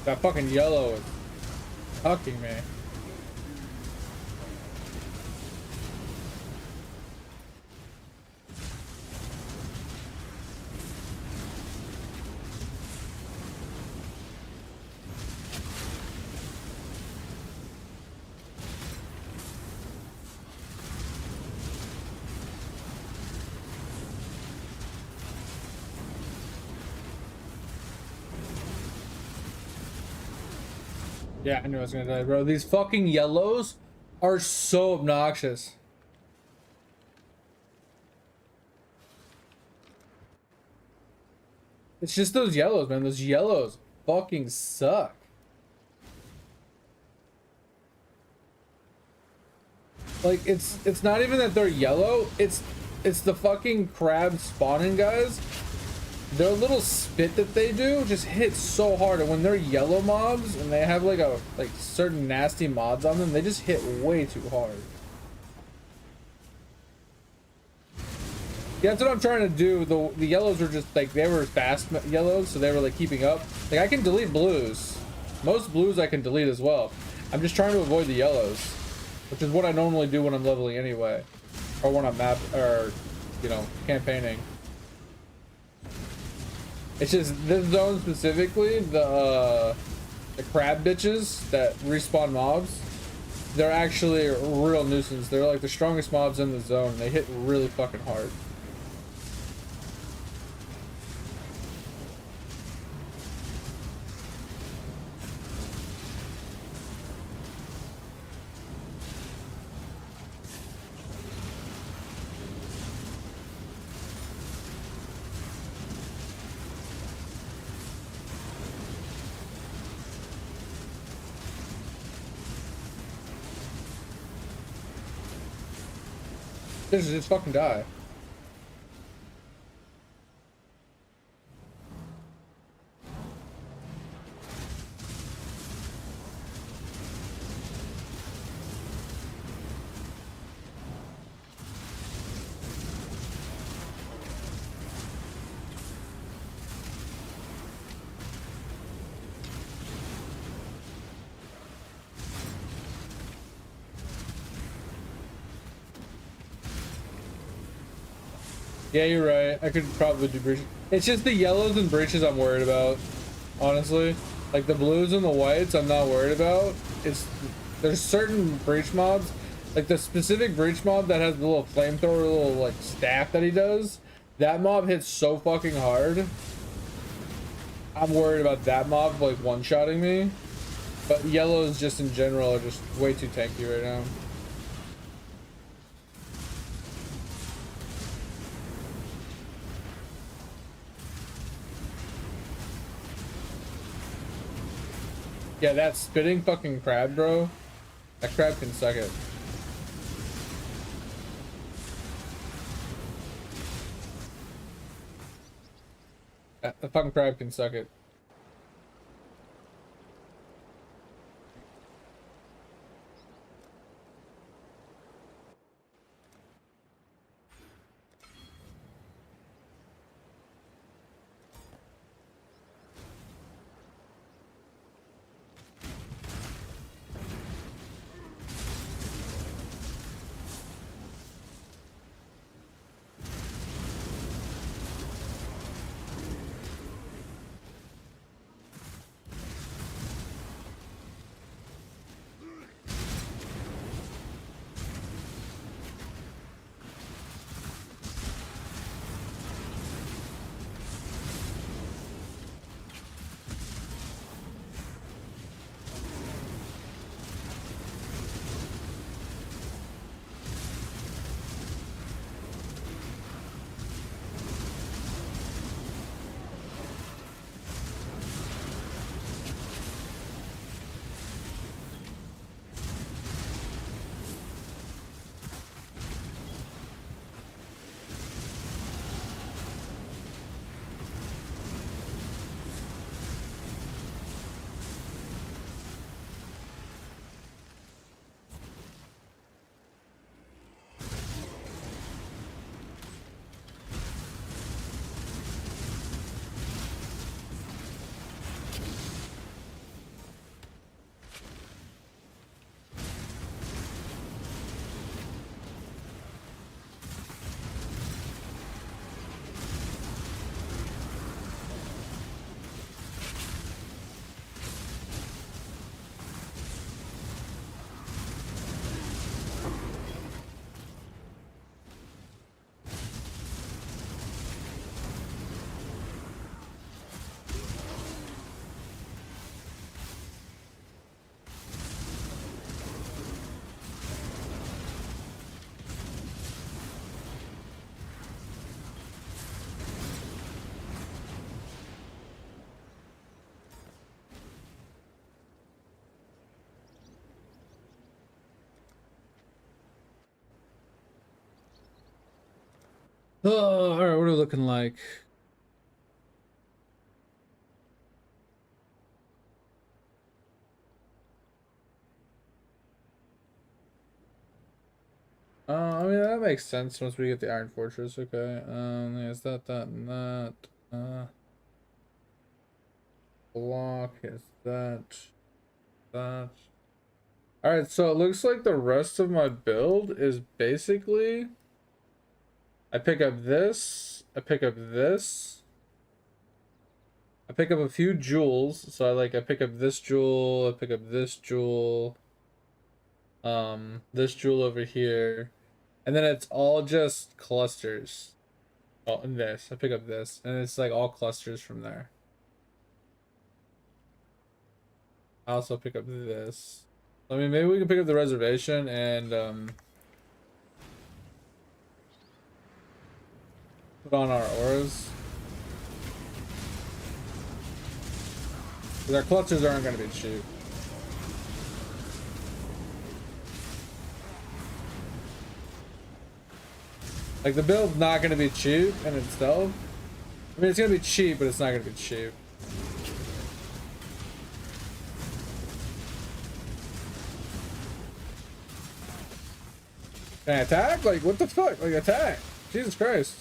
That fucking yellow is fucking me. Yeah, I knew I was gonna die, bro. These fucking yellows are so obnoxious. It's just those yellows, man. Those yellows fucking suck. Like, it's not even that they're yellow. It's the fucking crab spawning guys. Their little spit that they do just hits so hard, and when they're yellow mobs and they have like certain nasty mods on them, they just hit way too hard. Yeah, that's what I'm trying to do. The yellows were just like, they were fast yellows, so they were like keeping up. Like, I can delete blues. Most blues I can delete as well. I'm just trying to avoid the yellows, which is what I normally do when I'm leveling anyway, or when I'm campaigning. It's just this zone specifically, the the crab bitches that respawn mobs, they're actually a real nuisance. They're like the strongest mobs in the zone. They hit really fucking hard. Just fucking die. Yeah, you're right. I could probably do breaches. It's just the yellows and breaches I'm worried about, honestly. Like the blues and the whites I'm not worried about. There's certain breach mobs, like the specific breach mob that has the little flamethrower, little like staff that he does. That mob hits so fucking hard. I'm worried about that mob like one-shotting me. But yellows just in general are just way too tanky right now. Yeah, that spitting fucking crab, bro. That crab can suck it. The fucking crab can suck it. Oh, all right, what are we looking like? I mean that makes sense once we get the Iron Fortress. Okay. Is that and that? Block is that. That. All right, so it looks like the rest of my build is basically I pick up this, I pick up this, I pick up a few jewels. So I pick up this jewel, I pick up this jewel, this jewel over here, and then it's all just clusters. Oh, and this. I pick up this, and it's like all clusters from there. I also pick up this. I mean, maybe we can pick up the reservation and put on our auras. Because our clusters aren't going to be cheap. Like, the build's not going to be cheap in itself. I mean, it's going to be cheap, but it's not going to be cheap. Can I attack? Like, what the fuck? Like, attack. Jesus Christ.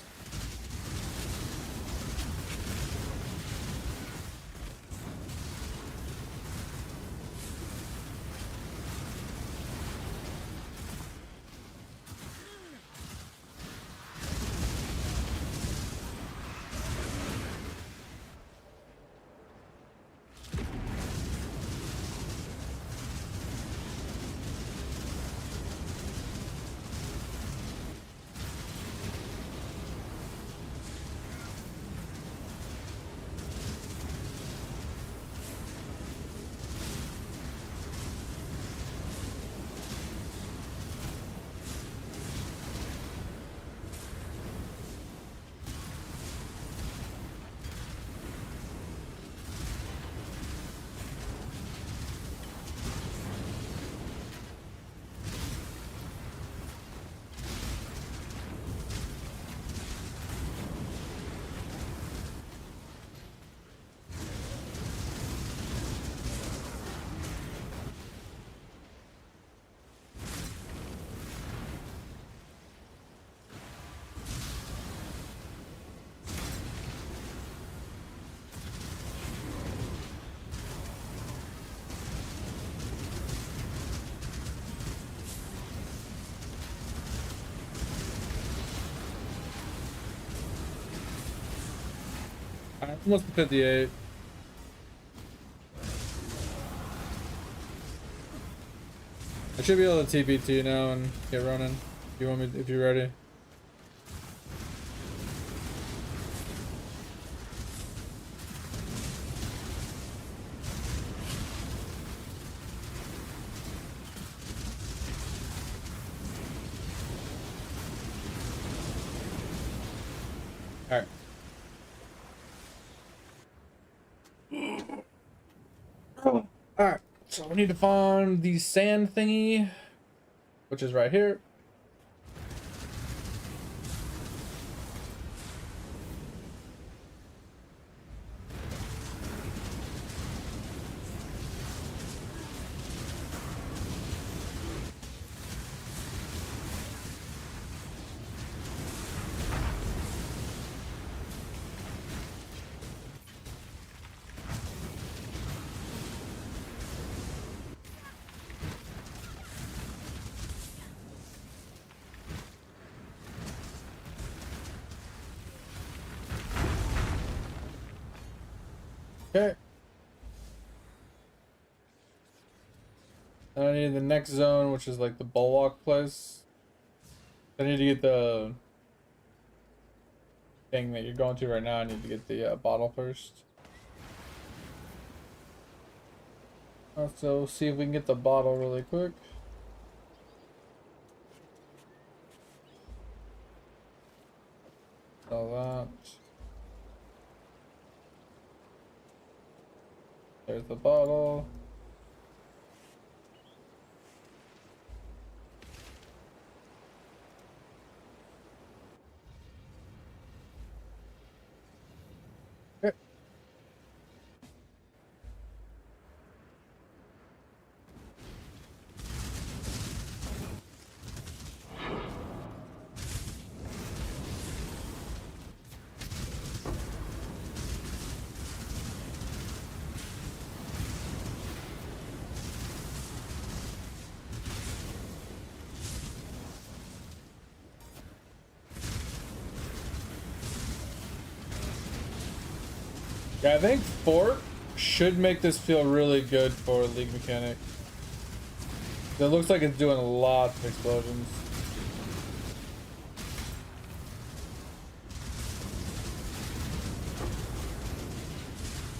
Almost to 58. I should be able to TPT now and get running. If you want me, if you're ready. All right. Alright, so we need to find the sand thingy, which is right here. Okay. And I need the next zone, which is like the bulwark place. I need to get the thing that you're going to right now. I need to get the bottle first. So see if we can get the bottle really quick. All that. There's the bottle. Okay. Yeah, I think Fort should make this feel really good for League Mechanic. It looks like it's doing lots of explosions.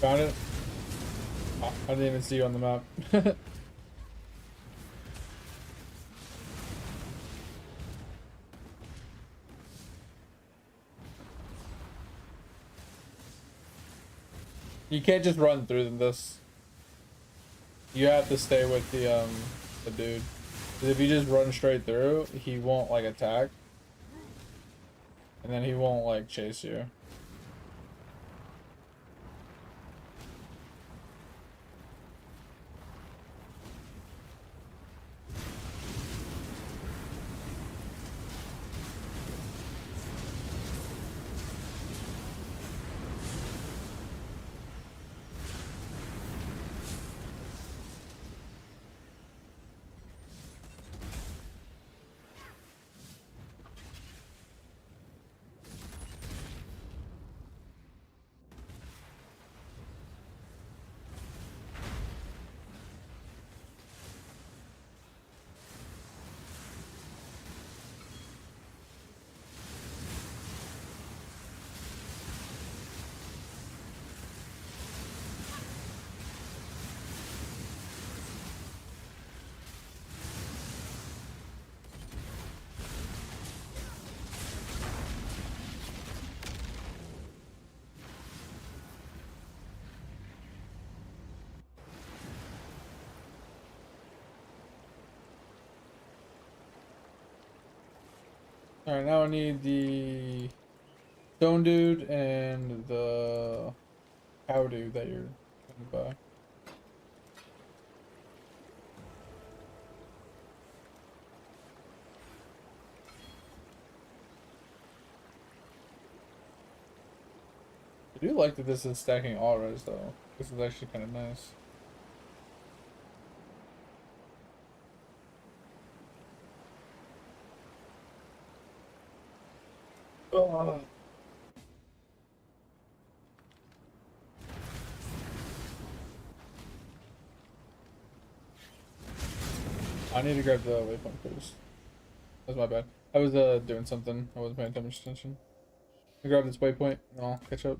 Found it? Oh, I didn't even see you on the map. You can't just run through this. You have to stay with the dude. 'Cause if you just run straight through, he won't like attack. And then he won't like chase you. Alright, now I need the stone dude and the cow dude that you're trying to buy. I do like that this is stacking auras though. This is actually kind of nice. Ugh. I need to grab the waypoint first. That's my bad. I was doing something. I wasn't paying too much attention. I grab this waypoint and I'll catch up.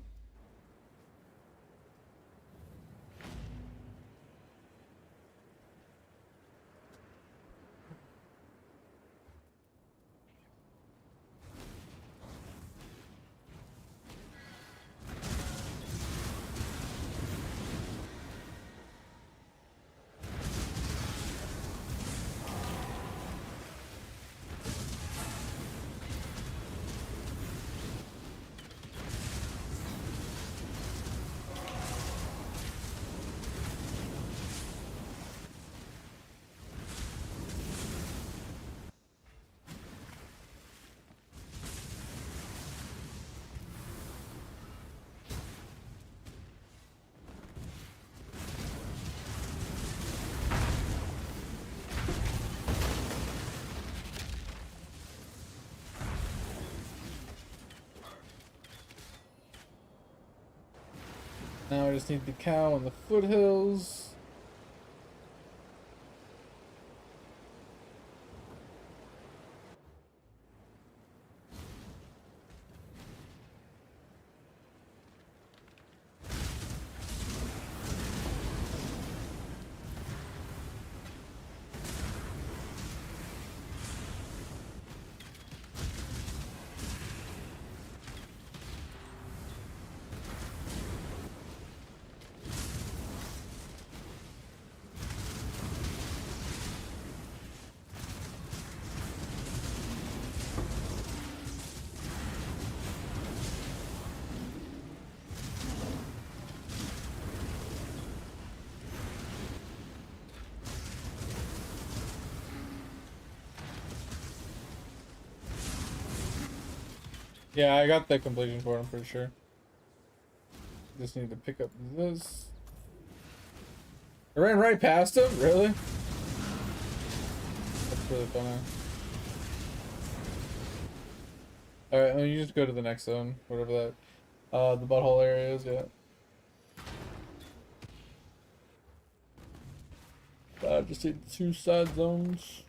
Now I just need the cow and the foothills. Yeah, I got the completion for it, I'm pretty sure. Just need to pick up this. I ran right past him? Really? That's really funny. Alright, you just go to the next zone, whatever that, the butthole area is, yeah. I just hit 2 side zones.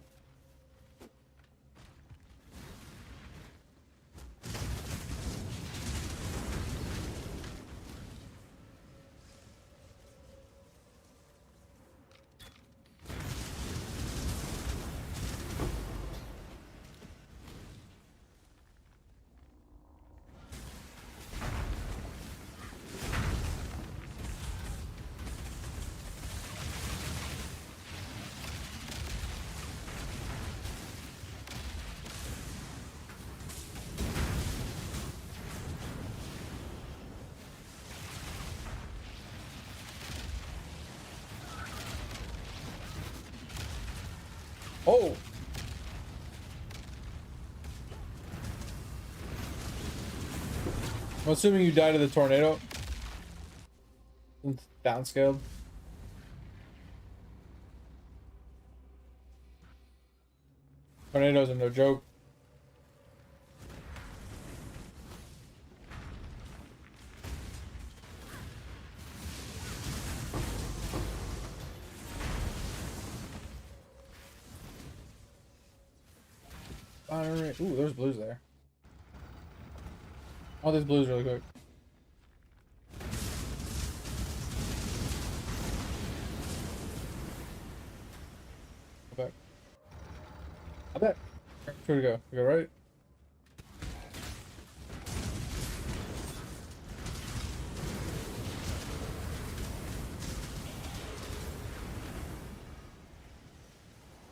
Oh! I'm assuming you died of the tornado. It's downscaled. Tornadoes are no joke. Ooh, there's blues there. All these blues really quick. Go back. I bet. Where to go? We go right?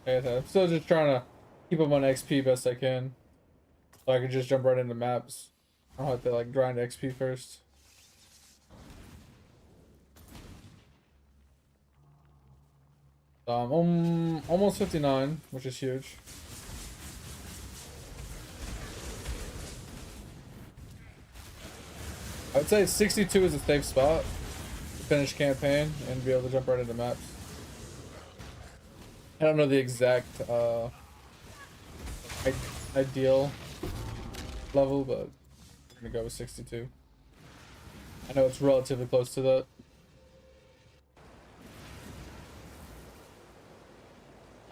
Okay, I'm still just trying to keep them on XP best I can. So I can just jump right into maps. I don't have to like grind XP first. Almost 59, which is huge. I'd say 62 is a safe spot to finish campaign and be able to jump right into maps. I don't know the exact ideal level, but I'm gonna go with 62. I know it's relatively close to that.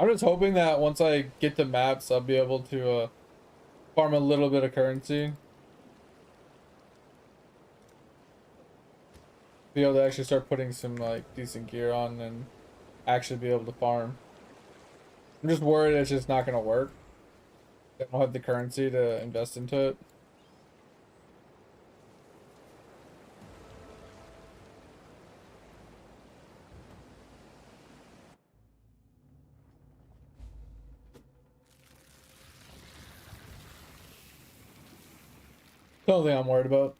I'm just hoping that once I get the maps, I'll be able to farm a little bit of currency. Be able to actually start putting some like decent gear on and actually be able to farm. I'm just worried it's just not gonna work. I don't have the currency to invest into it. The only thing I'm worried about.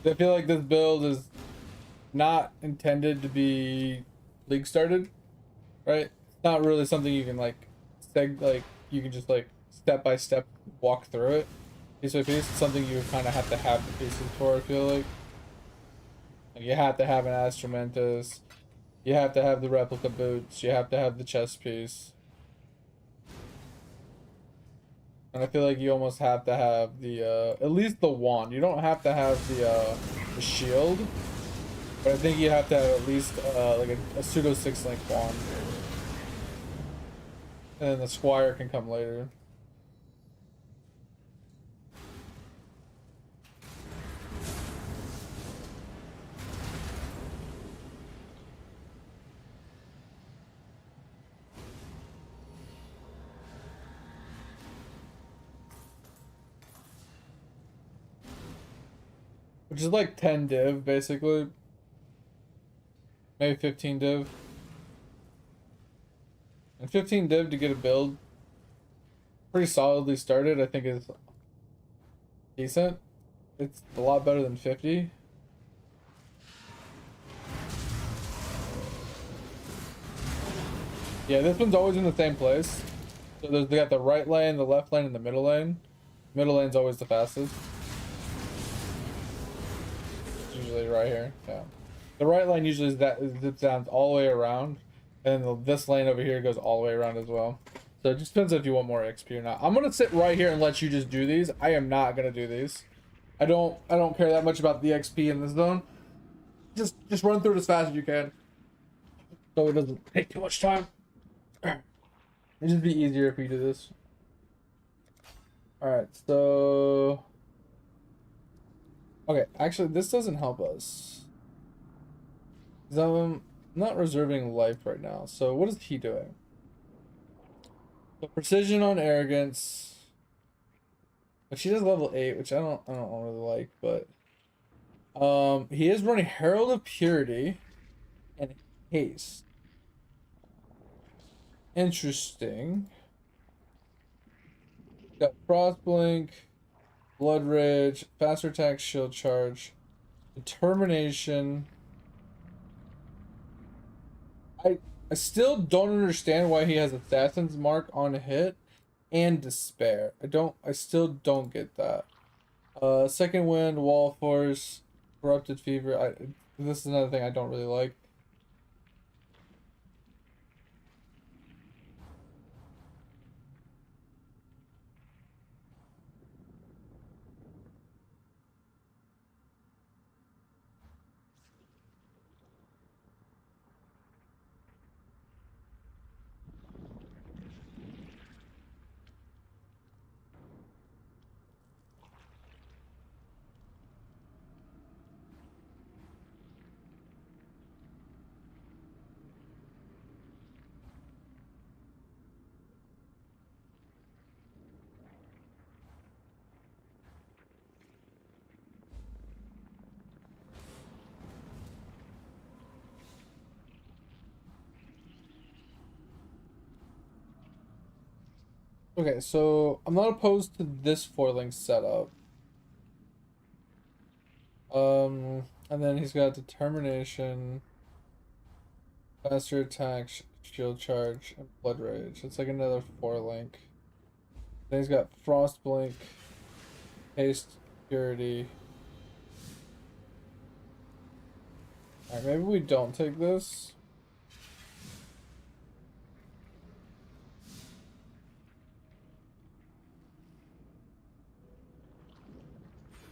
I feel like this build is not intended to be league started, right? It's not really something you can like you can just like step by step walk through it piece by piece. It's something you kind of have to have the pieces for. I feel like you have to have an Astramantis, you have to have the replica boots, you have to have the chest piece, and I feel like you almost have to have the at least the wand. You don't have to have the shield, but I think you have to have at least like a pseudo 6-link wand, and then the squire can come later. Which is like 10 div, basically. Maybe 15 div. And 15 div to get a build pretty solidly started, I think is decent. It's a lot better than 50. Yeah, this one's always in the same place. So they got the right lane, the left lane, and the middle lane. Middle lane's always the fastest. Usually right here. Yeah, the right lane usually zips down all the way around, and then this lane over here goes all the way around as well. So it just depends if you want more XP or not. I'm gonna sit right here and let you just do these. I am not gonna do these. I don't care that much about the XP in this zone. Just run through it as fast as you can, so it doesn't take too much time. It'd just be easier if we do this. All right, so okay, actually this doesn't help us. 'Cause I'm not reserving life right now. So what is he doing? So precision on arrogance. But she does level 8, which I don't really like, but he is running Herald of Purity and Haste. Interesting. Got Frost Blink, Blood Rage, Faster Attack, Shield Charge, Determination. I still don't understand why he has Assassin's Mark on a hit and Despair. I still don't get that. Second Wind, Wall Force, Corrupted Fever. This is another thing I don't really like. Okay, so I'm not opposed to this foiling setup. And then he's got Determination, Faster Attack, Shield Charge, and Blood Rage. It's like another 4-link. Then he's got Frost Blink, Haste, Purity. Alright, maybe we don't take this.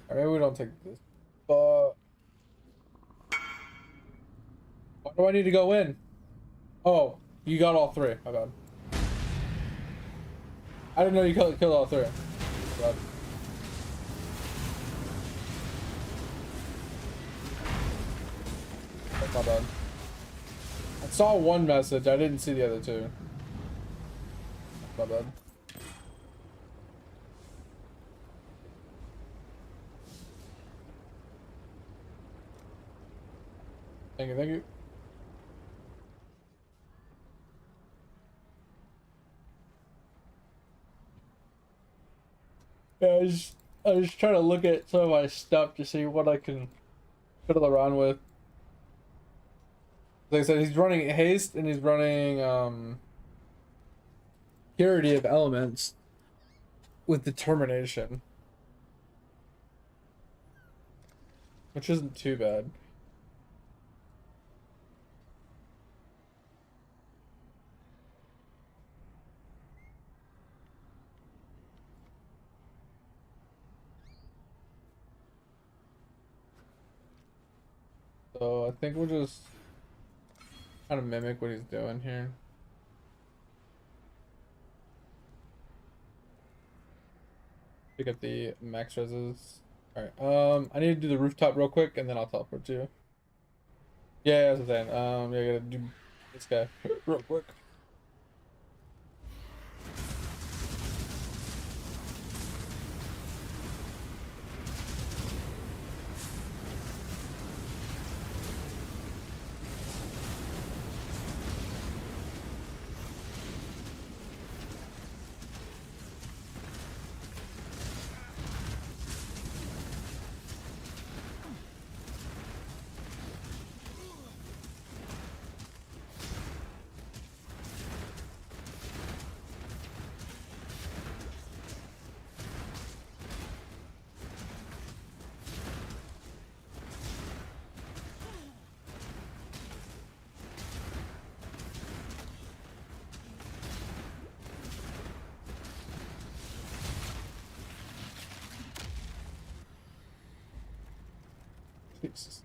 Alright, maybe we don't take this. But why do I need to go in? Oh, you got all 3. My bad. I didn't know you killed all 3. My bad. That's my bad. I saw one message. I didn't see the other 2. My bad. Thank you, thank you. Yeah, I was trying to look at some of my stuff to see what I can fiddle around with. Like I said, he's running haste and he's running purity of elements with determination, which isn't too bad. So I think we'll just kind of mimic what he's doing here. Pick up the max reses. Alright, I need to do the rooftop real quick and then I'll teleport to you. Yeah, that's what I'm saying. Yeah, I gotta do this guy real quick. Jesus.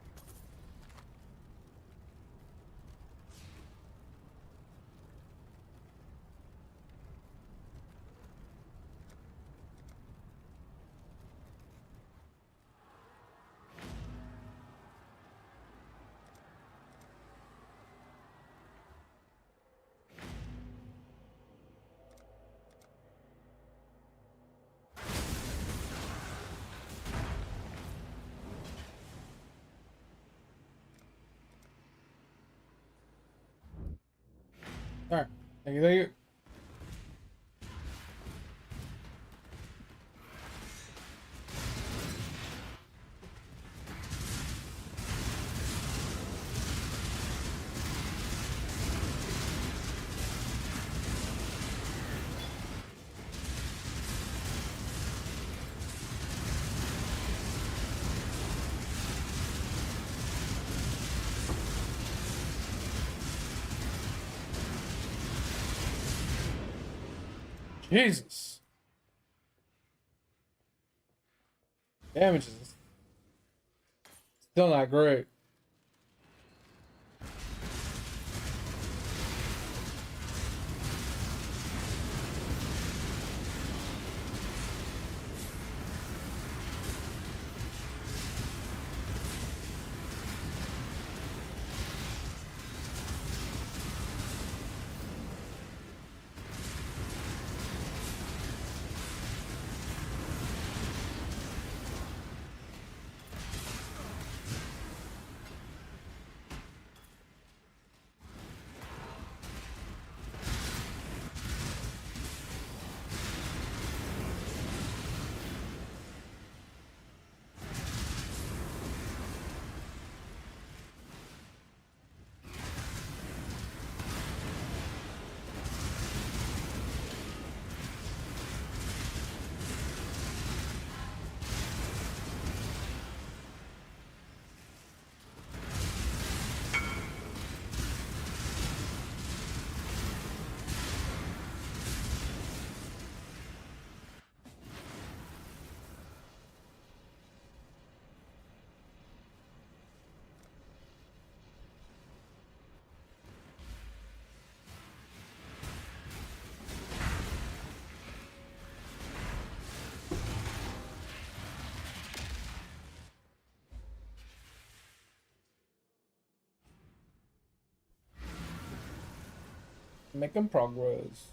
All right. Thank you. Thank you. Jesus. Damage is still not great. Making progress.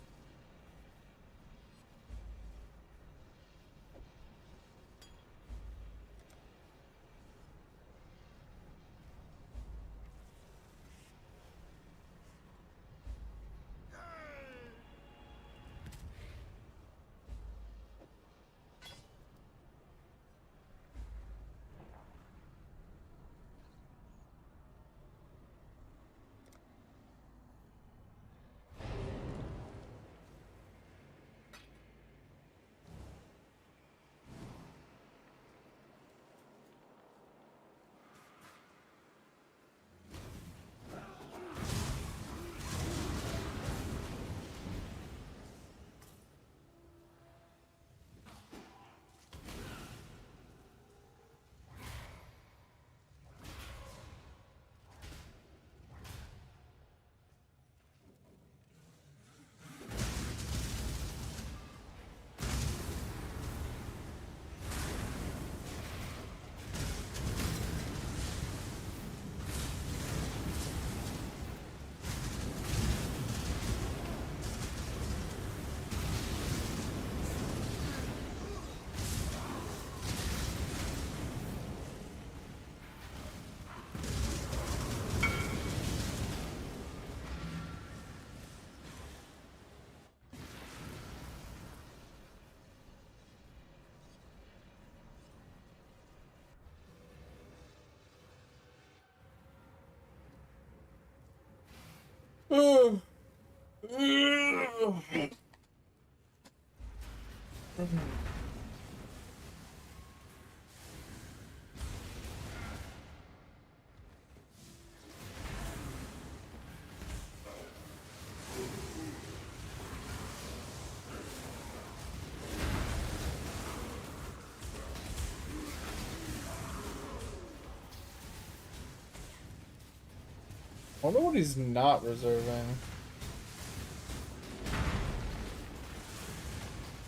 I wonder what he's not reserving.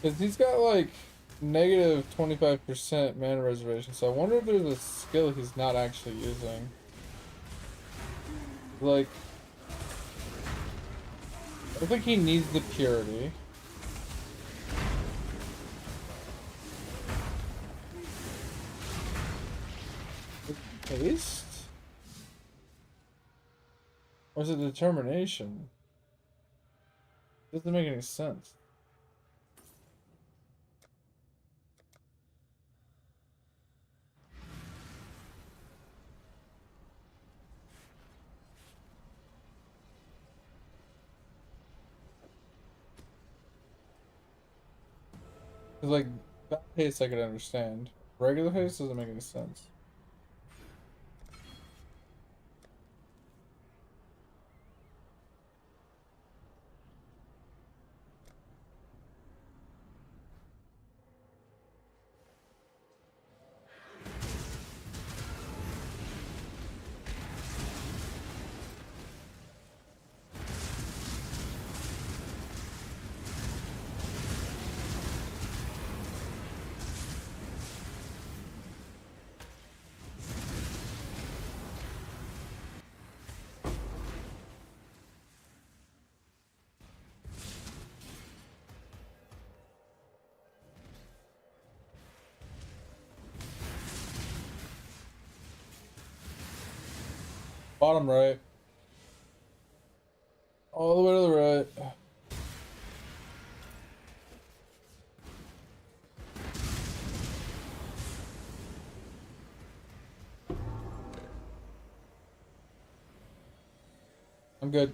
Because he's got like negative 25% mana reservation, so I wonder if there's a skill he's not actually using. Like, I don't think he needs the purity. Haste? Or is it determination? Doesn't make any sense. Cause like that haste I could understand. Regular haste doesn't make any sense. Bottom right. All the way to the right. I'm good.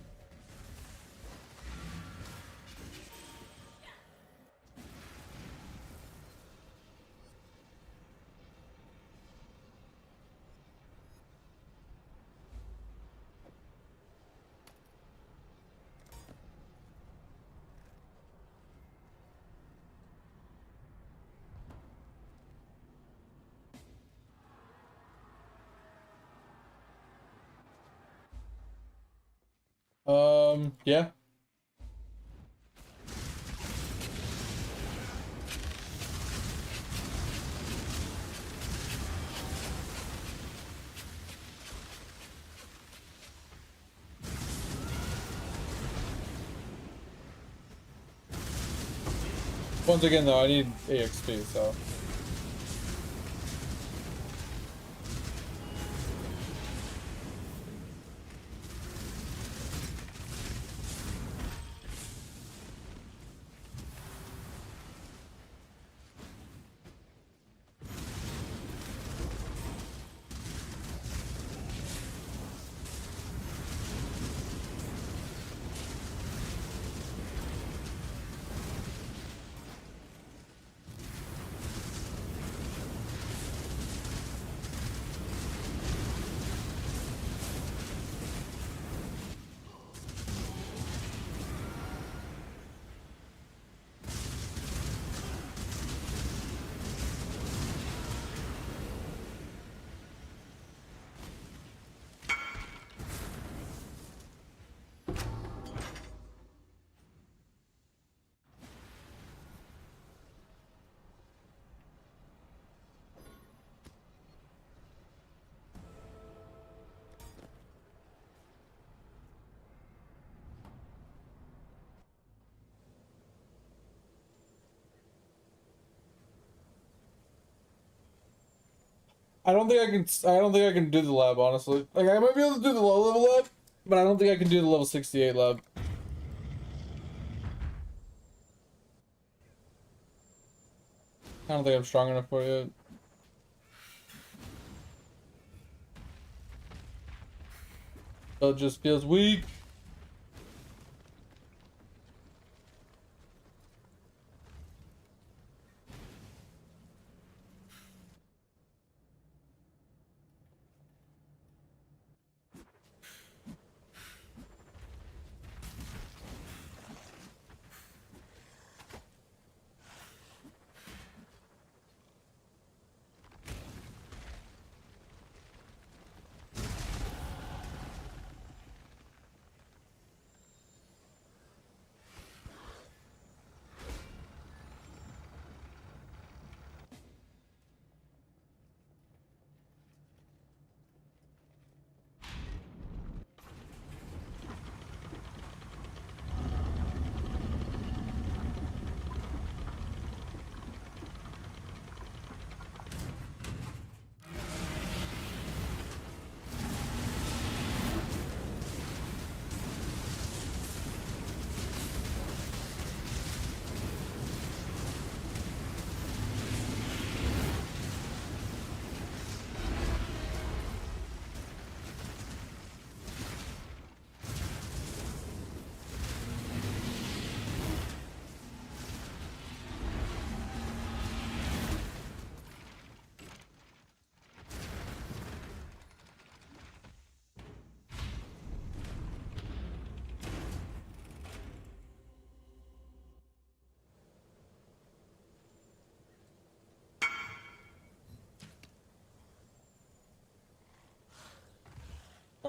Yeah. Once again though, I need EXP, so. I don't think I can. I don't think I can do the lab, honestly. Like I might be able to do the low level lab, but I don't think I can do the level 68 lab. I don't think I'm strong enough for it. So it just feels weak.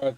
Alright.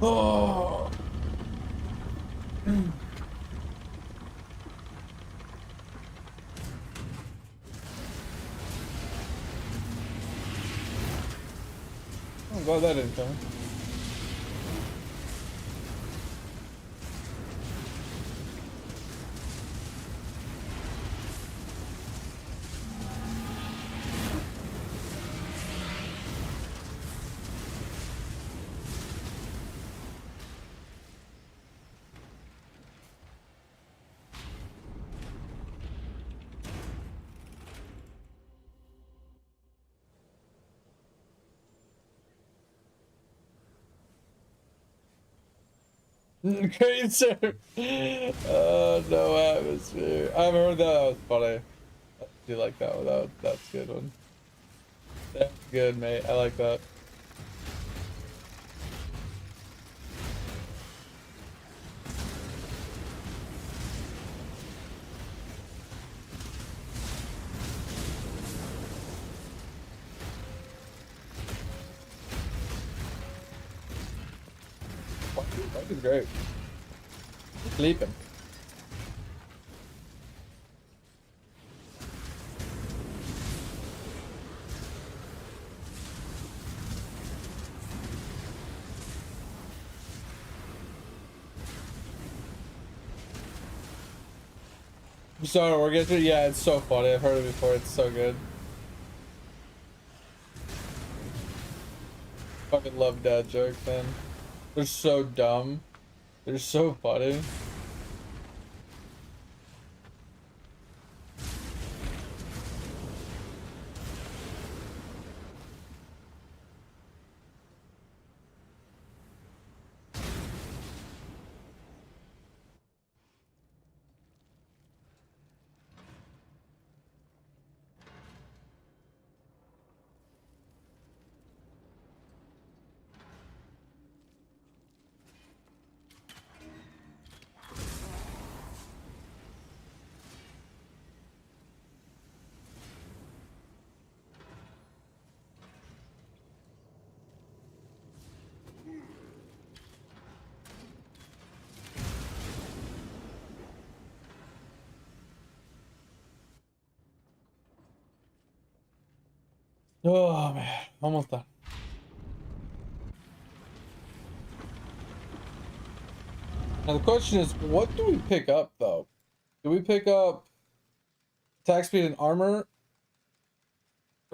Oh. I'm glad that didn't come. Great, sir. No atmosphere. I've heard that. That was funny. I do like that one. That's a good one. That's good, mate. I like that. That is great. Sleeping. You saw it work yesterday? Yeah, it's so funny. I've heard it before. It's so good. Fucking love dad jokes, man. They're so dumb. They're so funny. Oh man, almost done. Now the question is, what do we pick up though? Do we pick up attack speed and armor,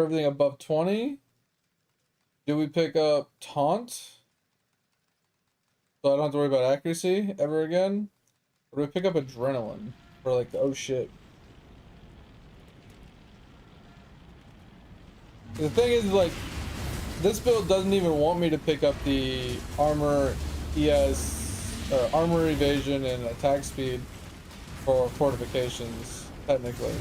For everything above 20, do we pick up Taunt? So I don't have to worry about accuracy ever again? Or do we pick up Adrenaline? For like the oh shit. The thing is, like, this build doesn't even want me to pick up the armor ES, or armor evasion and attack speed for fortifications, technically.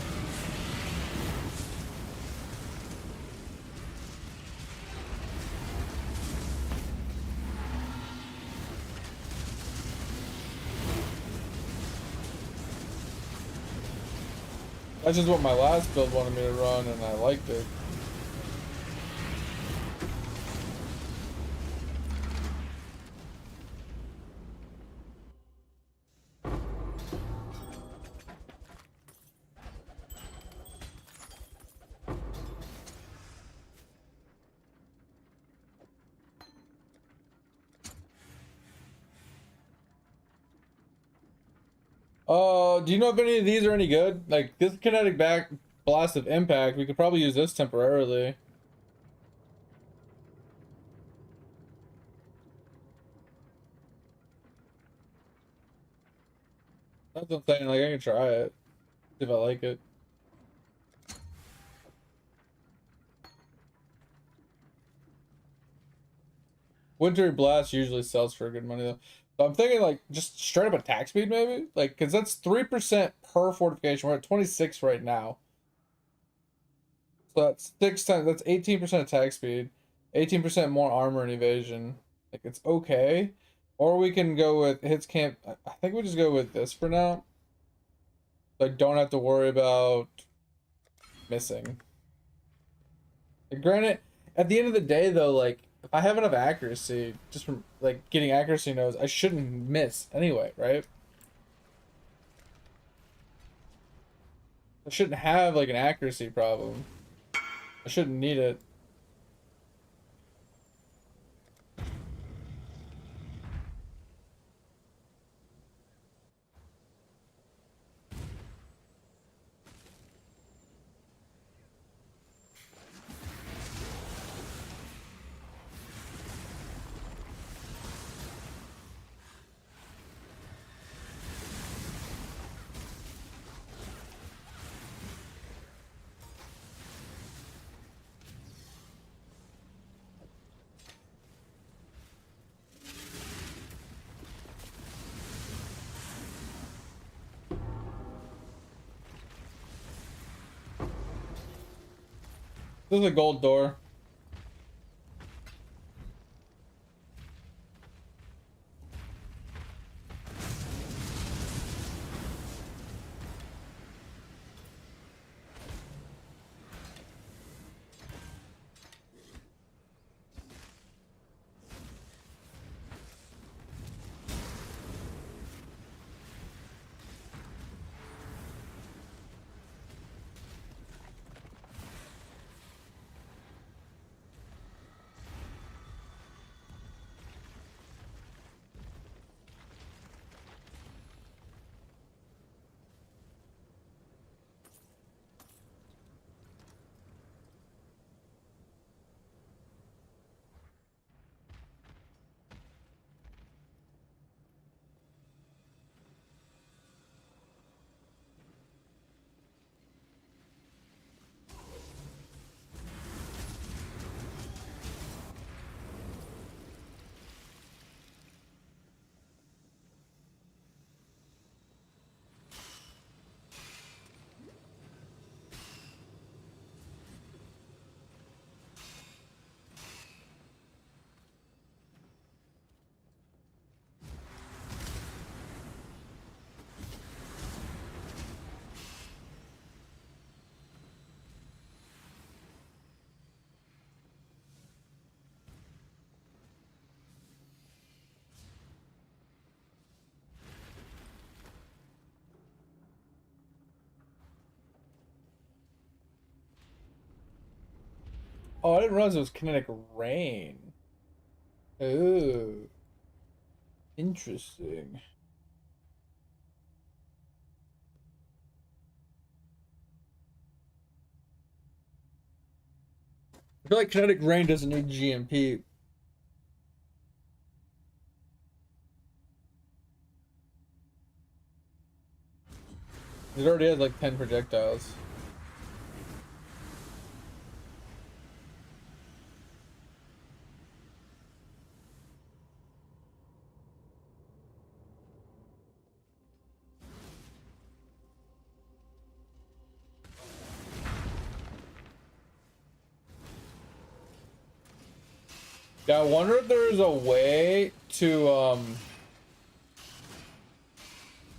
That's just what my last build wanted me to run, and I liked it. Do you know if any of these are any good? Like, this kinetic back blast of impact, we could probably use this temporarily. That's what I'm saying, like, I can try it. See if I like it. Wintry Blast usually sells for good money, though. So I'm thinking, like, just straight up attack speed, maybe? Like, because that's 3% per fortification. We're at 26 right now. So that's 6 times, that's 18% attack speed, 18% more armor and evasion. Like, it's okay. Or we can go with hits camp. I think we just go with this for now. So I don't have to worry about missing. Like, granted, at the end of the day, though, like, if I have enough accuracy, just from, like, getting accuracy knows, I shouldn't miss anyway, right? I shouldn't have, like, an accuracy problem. I shouldn't need it. This is a gold door. Oh, I didn't realize it was kinetic rain. Oh, interesting. I feel like Kinetic Rain doesn't need GMP. It already has like 10 projectiles. Yeah, I wonder if there's a way to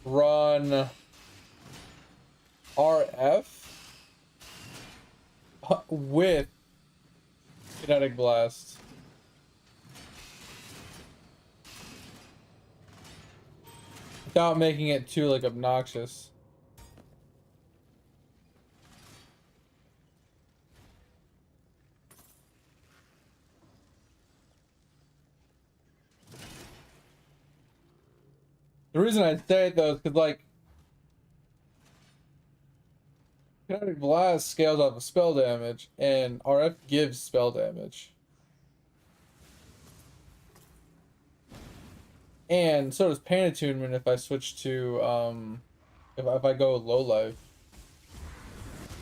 run RF with Kinetic Blast. Without making it too like obnoxious. The reason I say it though is because like Kinetic Blast scales off of spell damage and RF gives spell damage. And so does Pain Attunement if I switch to if I go low life.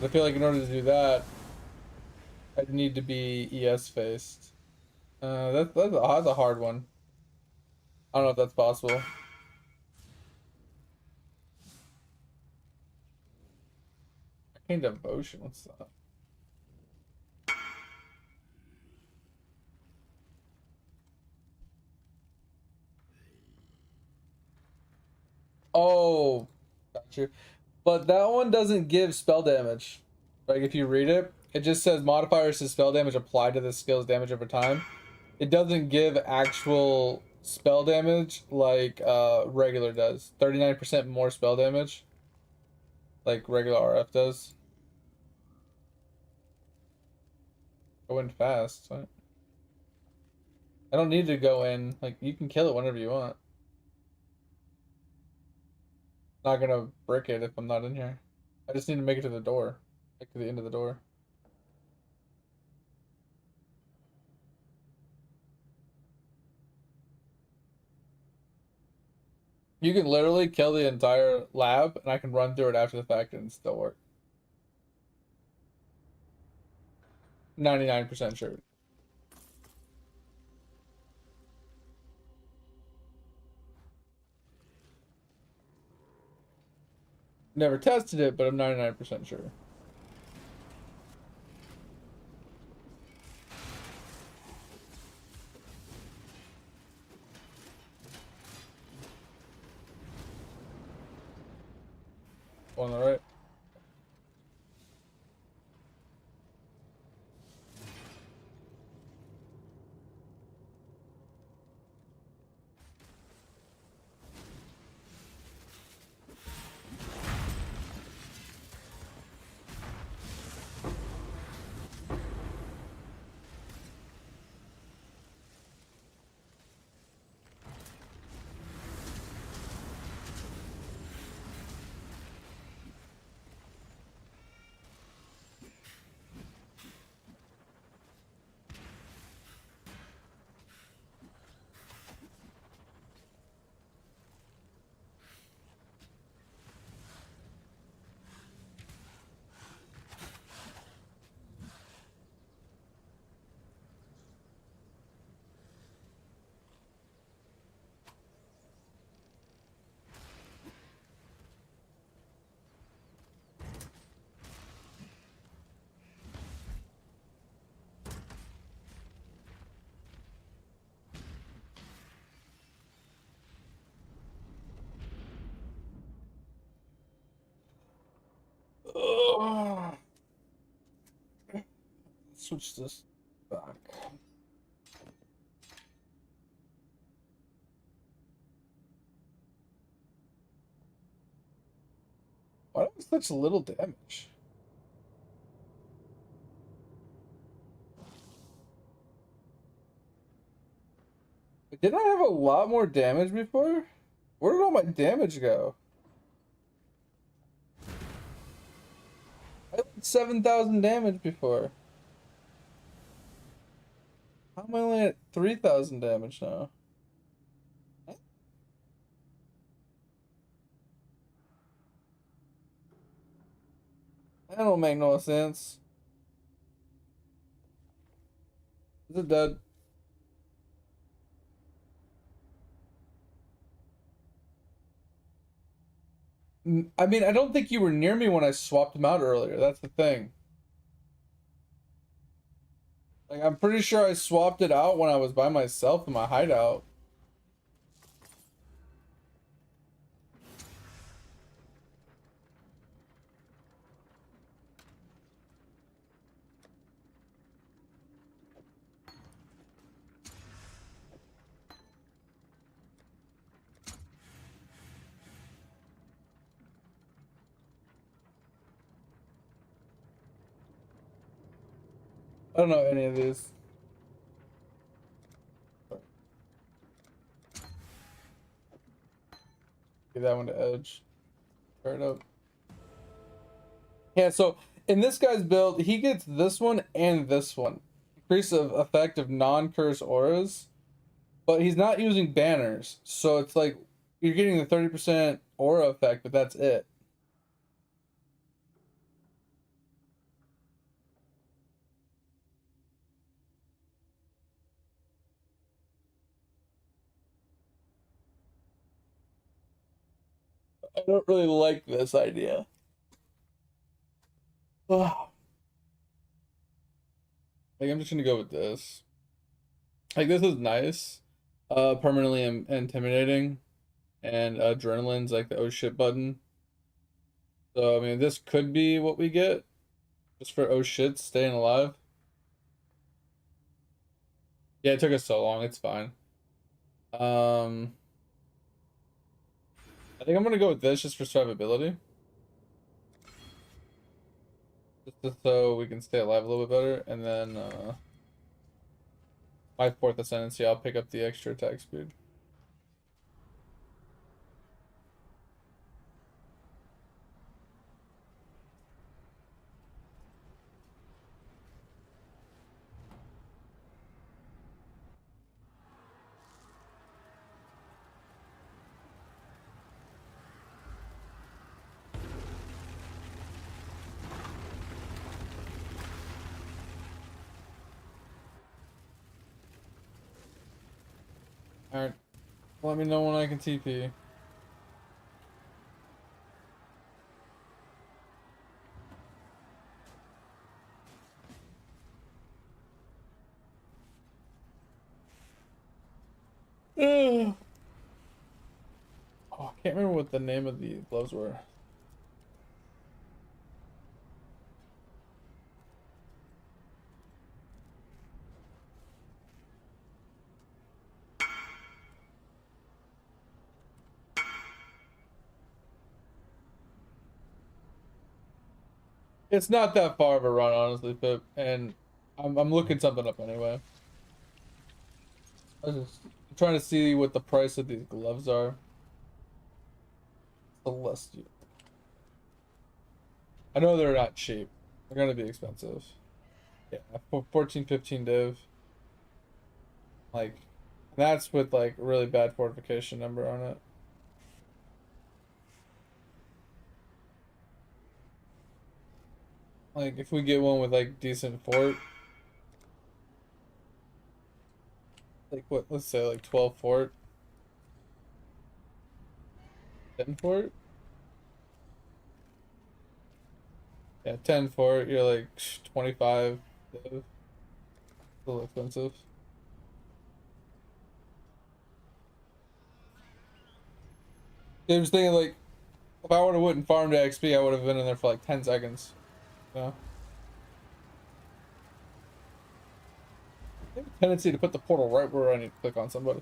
I feel like in order to do that I'd need to be ES faced. That's a hard one. I don't know if that's possible. Arcane Devotion, what's that? Oh, got you. But that one doesn't give spell damage. Like if you read it, it just says modifiers to spell damage applied to the skill's damage over time. It doesn't give actual spell damage like regular does. 39% more spell damage. Like regular RF does. Go in fast. Right? I don't need to go in. Like you can kill it whenever you want. Not gonna brick it if I'm not in here. I just need to make it to the door. Like to the end of the door. You can literally kill the entire lab and I can run through it after the fact and still work. 99% sure. Never tested it, but I'm 99% sure. On the right. Ugh. Switch this back. Why do I such little damage? Didn't I have a lot more damage before? Where did all my damage go? I had 7,000 damage before. How am I only at 3,000 damage now? That don't make no sense. Is it dead? I mean, I don't think you were near me when I swapped him out earlier. That's the thing. Like, I'm pretty sure I swapped it out when I was by myself in my hideout. I don't know any of these. Give that one to Edge. Fire it up. Yeah, so in this guy's build, he gets this one and this one. Increase of effect of non-curse auras. But he's not using banners. So it's like you're getting the 30% aura effect, but that's it. I don't really like this idea. Ugh. Like, I'm just gonna go with this. Like, this is nice. Permanently intimidating. And adrenaline's like the oh shit button. So, I mean, this could be what we get. Just for oh shit, staying alive. Yeah, it took us so long. It's fine. I think I'm gonna go with this just for survivability. Just so we can stay alive a little bit better. And then my 4th ascendancy, I'll pick up the extra attack speed. Alright. Let me know when I can TP. Oh, I can't remember what the name of the gloves were. It's not that far of a run, honestly, Pip, and I'm looking something up anyway. I'm trying to see what the price of these gloves are. Celestial. I know they're not cheap. They're gonna be expensive. Yeah, 14, 15 div. Like, that's with like really bad fortification number on it. Like, if we get one with like decent fort, like what? Let's say like 12 fort, 10 fort. Yeah, 10 fort. You're like 25. Div. A little expensive. I was thinking like, if I would have went and farmed XP, I would have been in there for like 10 seconds. Yeah. I have a tendency to put the portal right where I need to click on somebody.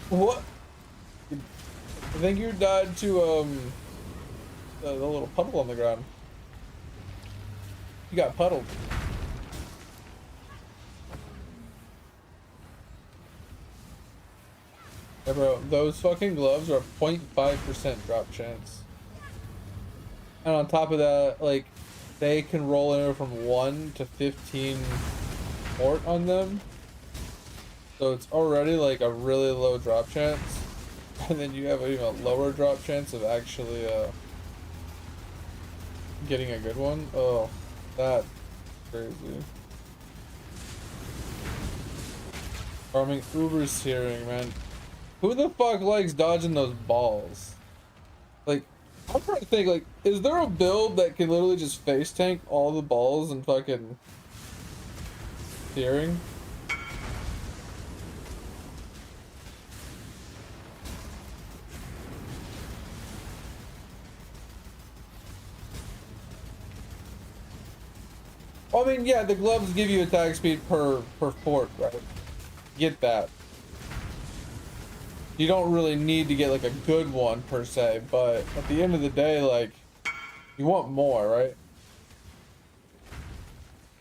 What? I think you died to the little puddle on the ground. You got puddled. Yeah, bro, those fucking gloves are 0.5% drop chance. And on top of that, like, they can roll anywhere from 1 to 15 fort on them. So it's already like a really low drop chance. And then you have an even lower drop chance of actually getting a good one. Oh, that's crazy. Farming uber searing, man. Who the fuck likes dodging those balls? Like, I'm trying to think, like, is there a build that can literally just face tank all the balls and fucking searing? I mean, yeah, the gloves give you attack speed per fort, right? Get that. You don't really need to get like a good one per se, but at the end of the day, like, you want more, right?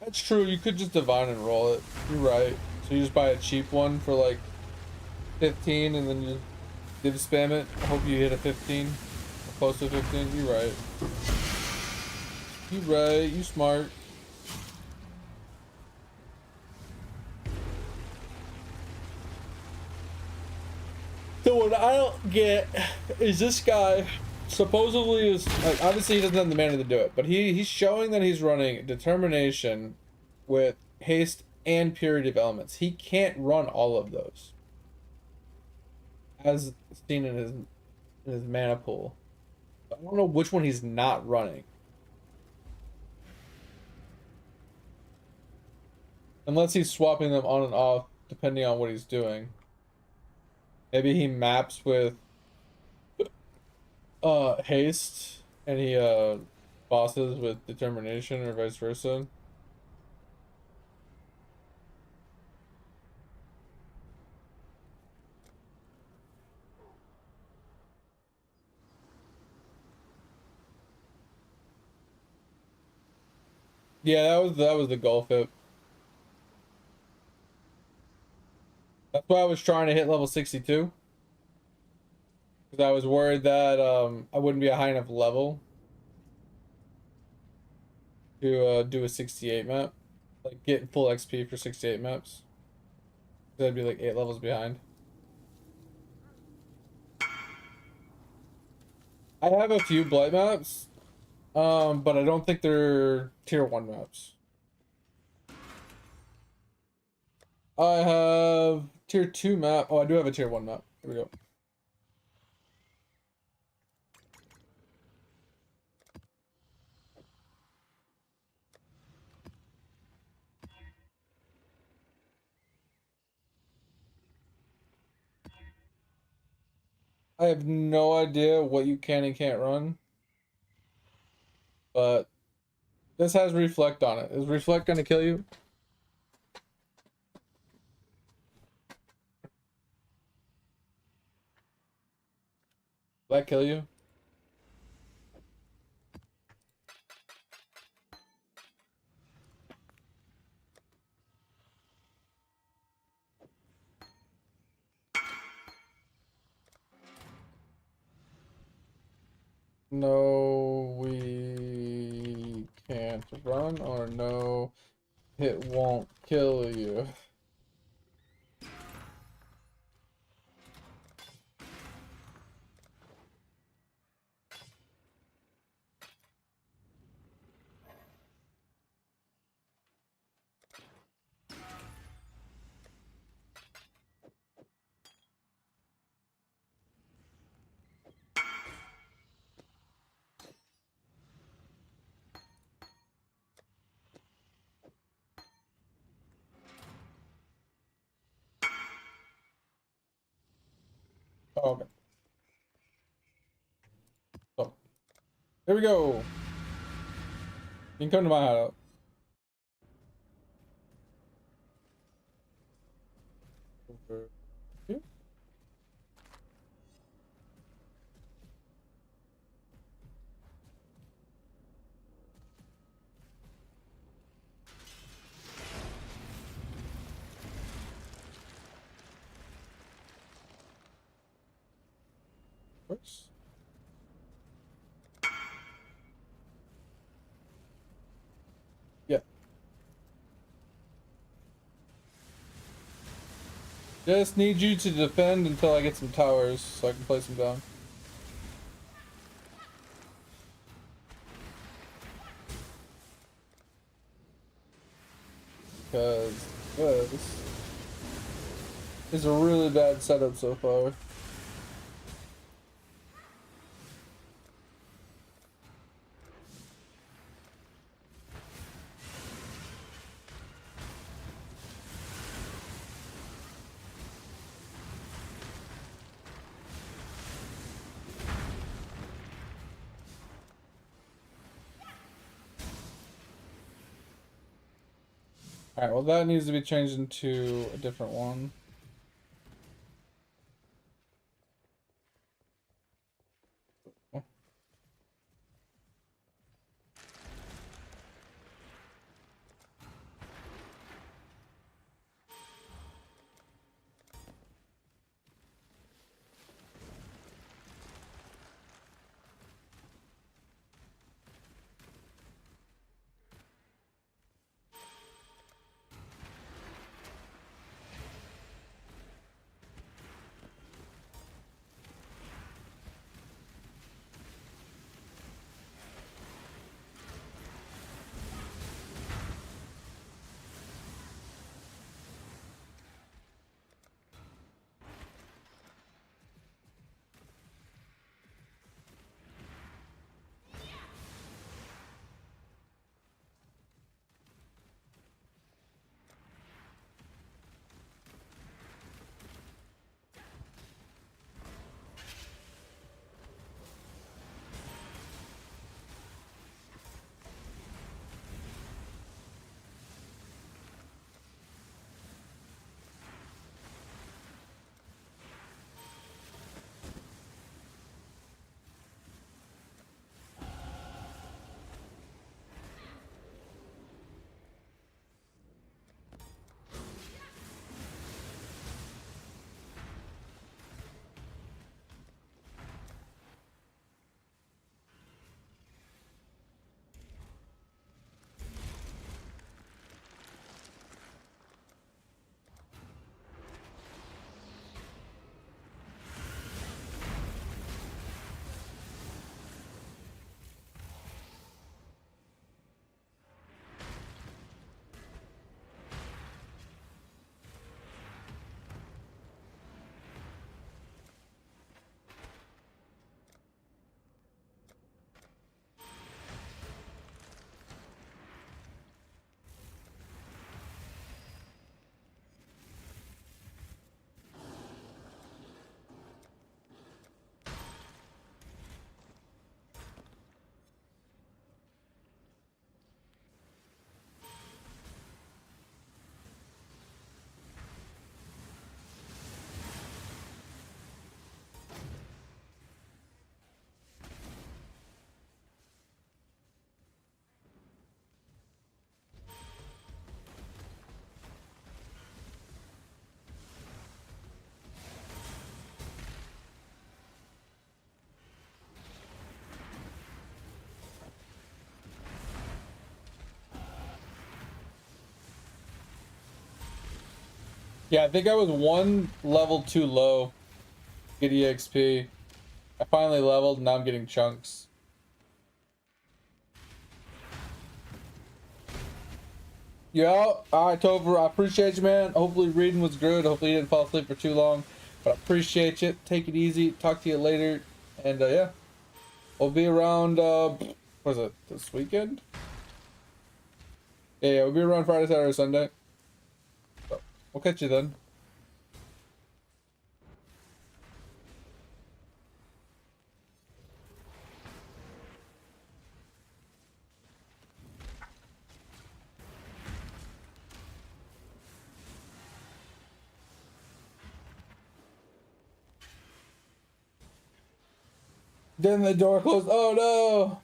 That's true. You could just divine and roll it. You're right. So you just buy a cheap one for like 15 and then you just div spam it. I hope you hit a 15 or close to 15. You're right. You right. You smart. So what I don't get is this guy supposedly is like, obviously he doesn't have the mana to do it, but he's showing that he's running determination with haste and purity of elements. He can't run all of those, as seen in his mana pool. I don't know which one he's not running, unless he's swapping them on and off depending on what he's doing. Maybe he maps with haste and he bosses with determination or vice versa. Yeah, that was the goal fit. That's why I was trying to hit level 62. Because I was worried that I wouldn't be a high enough level to do a 68 map. Like get full XP for 68 maps. So I'd be like 8 levels behind. I have a few blight maps, but I don't think they're tier 1 maps. I have tier 2 map. Oh, I do have a tier 1 map. Here we go. I have no idea what you can and can't run, but this has reflect on it. Is reflect gonna kill you? Will that kill you? No, we can't run, or no, it won't kill you. Oh, okay. So, here we go. You can come to my hideout. Over here. course. Yeah. Just need you to defend until I get some towers so I can place them down. Because this is a really bad setup so far. Alright, well that needs to be changed into a different one. Yeah, I think I was one level too low. Get EXP. I finally leveled, and now I'm getting chunks. Yeah, alright, Topher, I appreciate you, man. Hopefully reading was good. Hopefully you didn't fall asleep for too long. But I appreciate you. Take it easy. Talk to you later. And yeah, we'll be around, what is it, this weekend? Yeah, we'll be around Friday, Saturday, Sunday. So, we'll catch you then. Then the door closed. Oh no!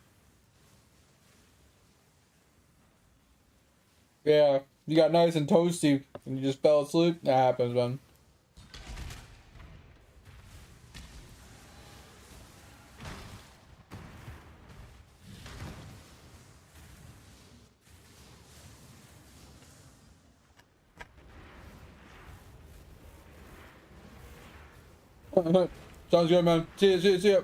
Yeah, you got nice and toasty and you just fell asleep. That happens, man. Sounds good, man. See ya, see ya, see ya.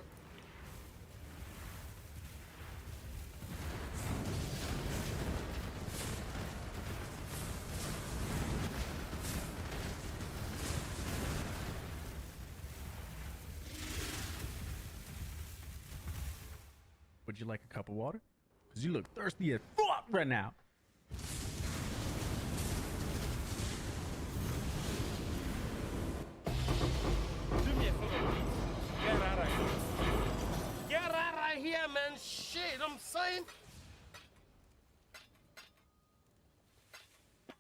Would you like a cup of water? Because you look thirsty as fuck right now. Do me a favor, please. Get out of here. Get out of here, man. Shit, I'm saying.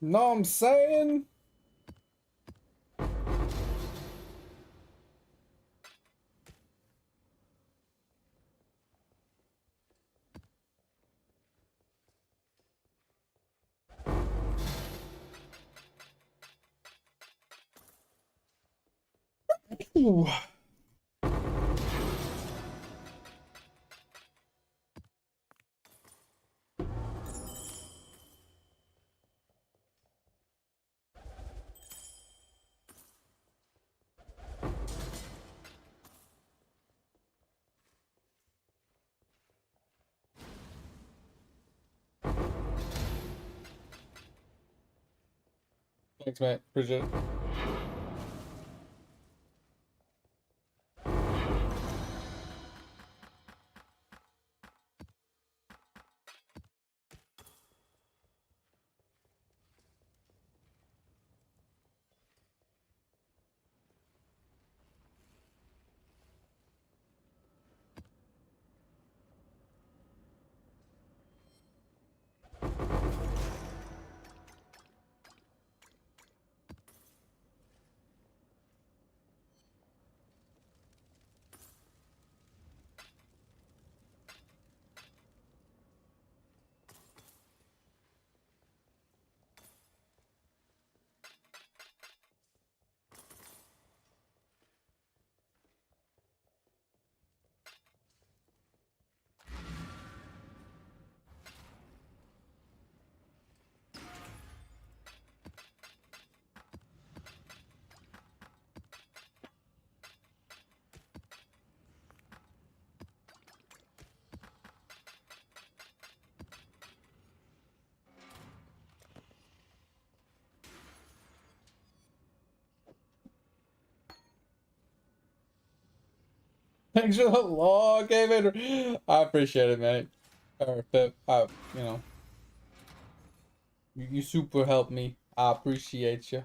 Know what I'm saying? Ooh. Thanks, mate. Appreciate it. Thanks for the log, David. I appreciate it, mate. Or Pip, you know, you super helped me. I appreciate you.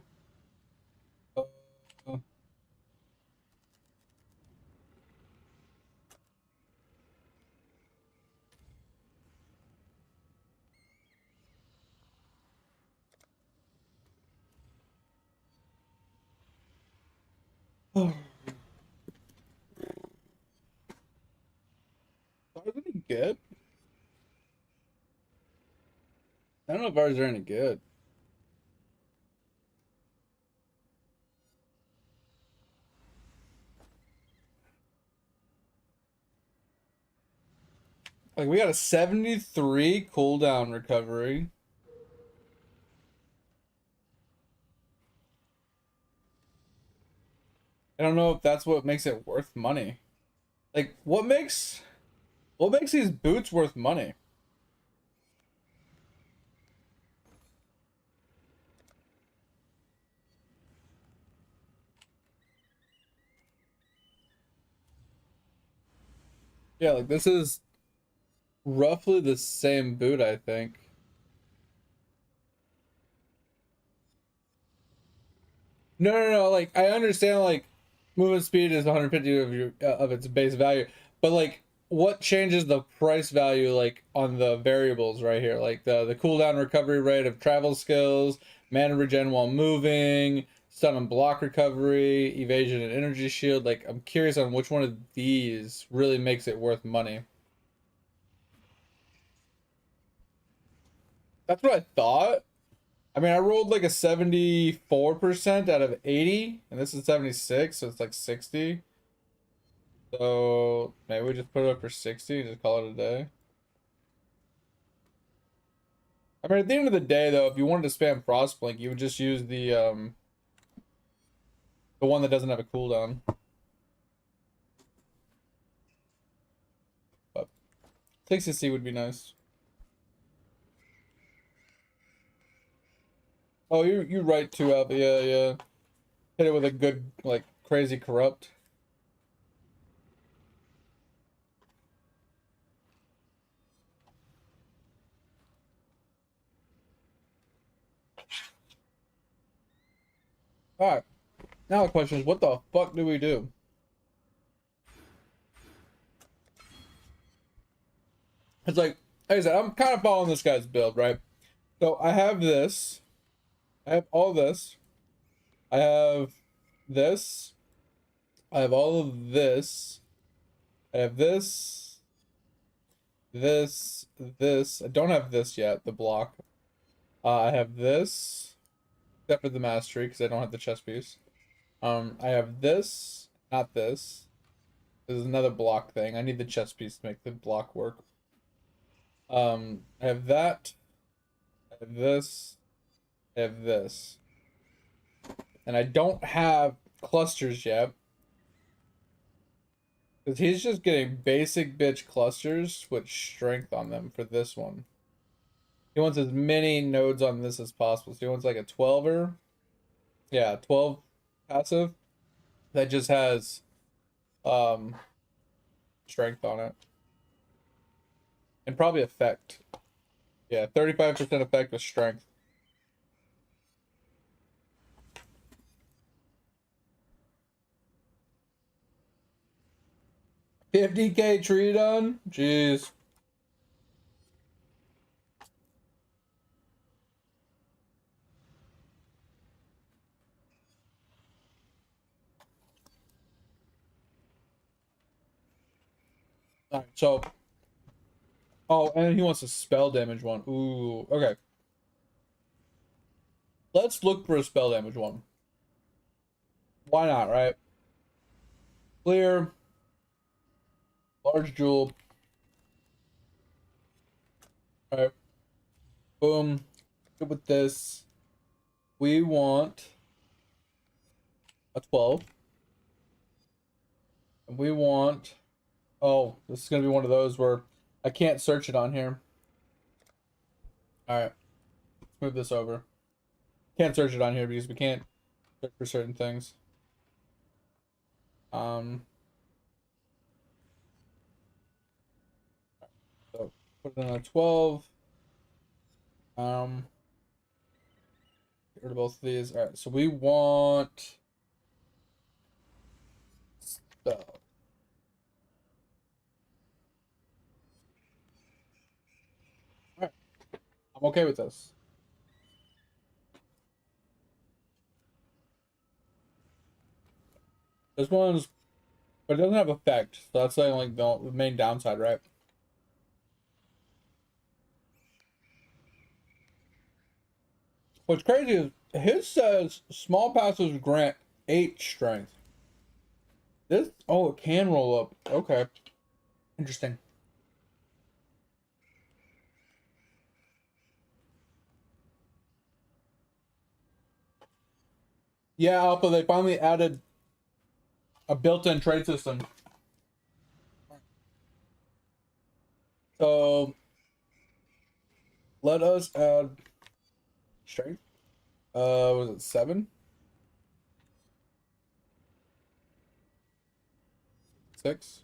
Are any good? I don't know if ours are any good. Like, we got a 73 cooldown recovery. I don't know if that's what makes it worth money. Like, what makes these boots worth money? Yeah, like, this is roughly the same boot, I think. No, no, no. Like, I understand, like, movement speed is 150 of your of its base value, but like, what changes the price value, like, on the variables right here, like the cooldown recovery rate of travel skills, mana regen while moving, stun and block recovery, evasion and energy shield. Like, I'm curious on which one of these really makes it worth money. That's what I thought. I mean, I rolled like a 74% out of 80, and this is 76, so it's like 60. So maybe we just put it up for 60 and just call it a day. I mean, at the end of the day, though, if you wanted to spam Frostblink, you would just use the one that doesn't have a cooldown. 6C would be nice. Oh, you're right too, Alpha. Yeah, yeah. Hit it with a good, like, crazy corrupt. Alright. Now the question is, what the fuck do we do? It's like I said, I'm kind of following this guy's build, right? So I have this. I have all this. I have this. I have all of this. I have this. This. I don't have this yet, the block. I have this. Except for the mastery, because I don't have the chess piece. I have this. Not this. This is another block thing. I need the chess piece to make the block work. I have that. I have this. I have this. And I don't have clusters yet. Because he's just getting basic bitch clusters with strength on them for this one. He wants as many nodes on this as possible. So he wants like a 12er. Yeah, 12 passive. That just has strength on it. And probably effect. Yeah, 35% effect with strength. $50K tree done? Jeez. Alright, so. Oh, and he wants a spell damage one. Ooh, okay. Let's look for a spell damage one. Why not, right? Clear. Large jewel. Alright. Boom. Good with this. We want a 12. And we want... Oh, this is going to be one of those where I can't search it on here. Alright. Let's move this over. Can't search it on here because we can't search for certain things. So put it on a 12. Get rid of both of these. Alright, so we want spell. Alright. I'm okay with this. This one's, but it doesn't have effect, so that's like the main downside, right? What's crazy is his says small passives grant 8 strength. This, oh, it can roll up. Okay, interesting. Yeah, Alpha, they finally added a built-in trade system. So let us add strength. Was it 7? 6?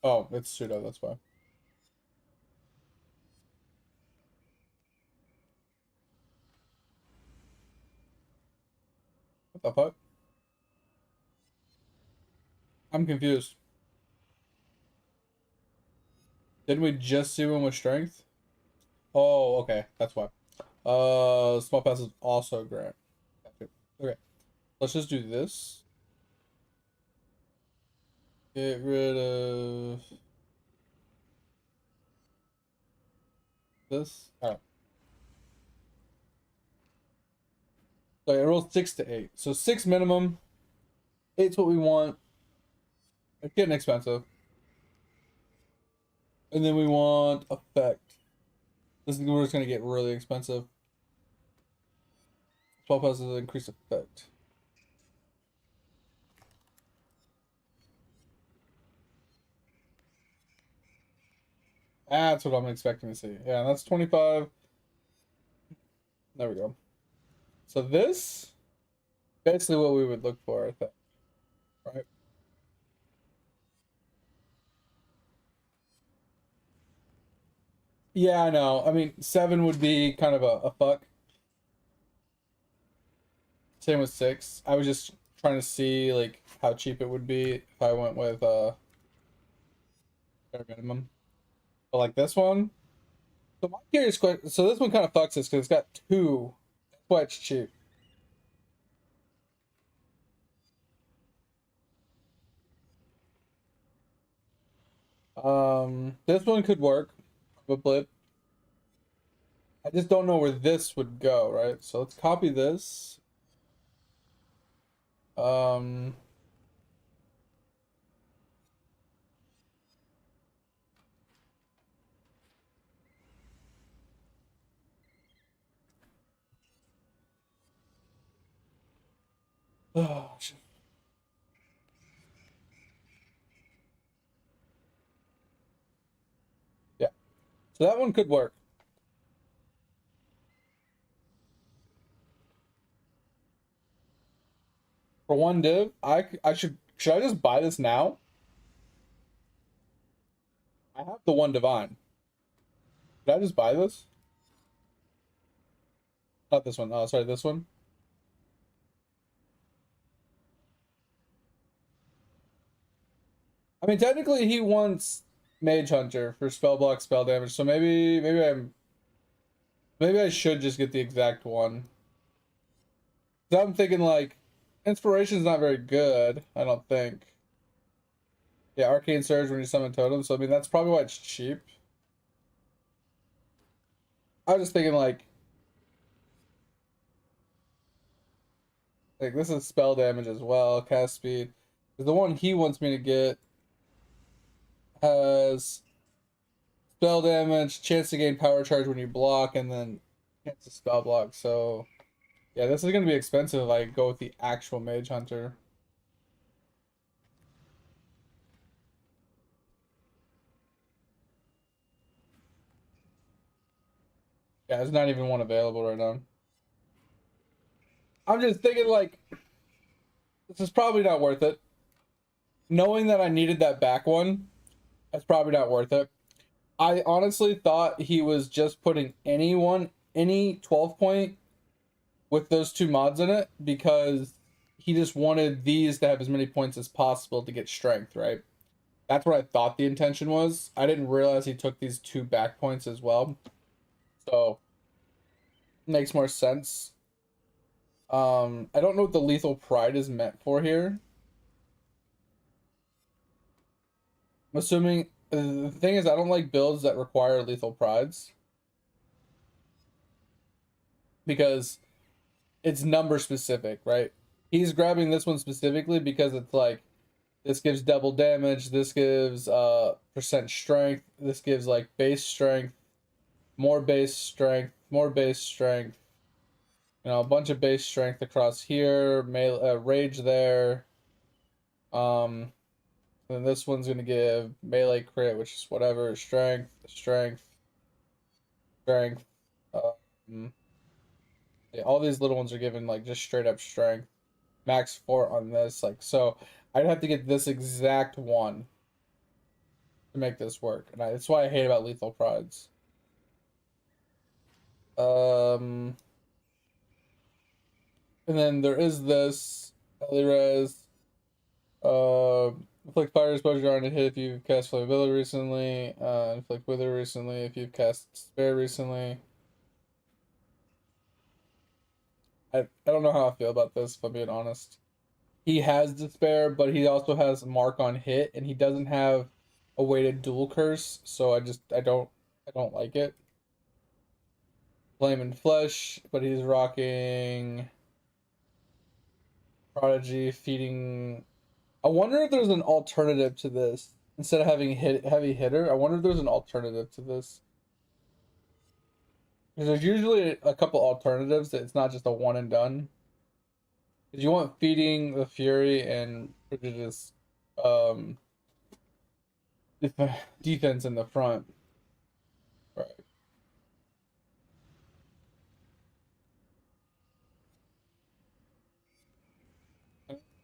Oh, it's pseudo, that's why. What the fuck? I'm confused. Didn't we just see one with strength? Oh, okay, that's why. Small passes also grant. Okay, let's just do this. Get rid of this. All right. So it rolls 6 to 8. So 6 minimum. 8's what we want. It's getting expensive. And then we want effect. This is where it's gonna get really expensive. 12 passes increase effect. That's what I'm expecting to see. Yeah, that's 25. There we go. So this, basically what we would look for, I think. Right? Yeah, I know. I mean, 7 would be kind of a fuck. Same with 6. I was just trying to see like how cheap it would be if I went with bare minimum. But like this one. So my curious question. So this one kind of fucks us because it's got 2. That's why it's cheap. This one could work, probably. I just don't know where this would go, right? So let's copy this. Um, oh, shit. Yeah. So that one could work. For one div, I should I just buy this now? I have the one divine. Should I just buy this? Not this one. Oh, sorry, this one. I mean, technically, he wants Mage Hunter for spell block, spell damage. So maybe I should just get the exact one. So I'm thinking like, Inspiration's not very good. I don't think. Yeah, Arcane Surge when you summon totems. So I mean, that's probably why it's cheap. I was just thinking like this is spell damage as well, cast speed. The one he wants me to get has spell damage, chance to gain power charge when you block, and then chance to spell block. So yeah, this is gonna be expensive if I go with the actual Mage Hunter. Yeah, there's not even one available right now. I'm just thinking like this is probably not worth it. Knowing that I needed that back one, that's probably not worth it. I honestly thought he was just putting any 12 point with those 2 mods in it because he just wanted these to have as many points as possible to get strength, right? That's what I thought the intention was. I didn't realize he took these 2 back points as well. So makes more sense. I don't know what the lethal pride is meant for here. I'm assuming the thing is I don't like builds that require lethal prides because it's number specific, right? He's grabbing this one specifically because it's like this gives double damage, this gives percent strength, this gives like base strength, more base strength, more base strength. You know, a bunch of base strength across here, rage there. Then this one's gonna give melee crit, which is whatever, strength, strength, strength. Yeah, all these little ones are given like just straight up strength. Max 4 on this, like so. I'd have to get this exact one to make this work, and that's why I hate about lethal prides. And then there is this Elirez. Inflict fire exposure on a hit if you've cast flammability recently. Inflict wither recently if you've cast despair recently. I don't know how I feel about this, if I'm being honest. He has despair, but he also has mark on hit, and he doesn't have a weighted dual curse, so I don't like it. Flame and flesh, but he's rocking Prodigy, feeding. I wonder if there's an alternative to this. Instead of having heavy hitter, I wonder if there's an alternative to this. Because there's usually a couple alternatives that it's not just a one and done. Because you want feeding the fury and prejudice defense in the front.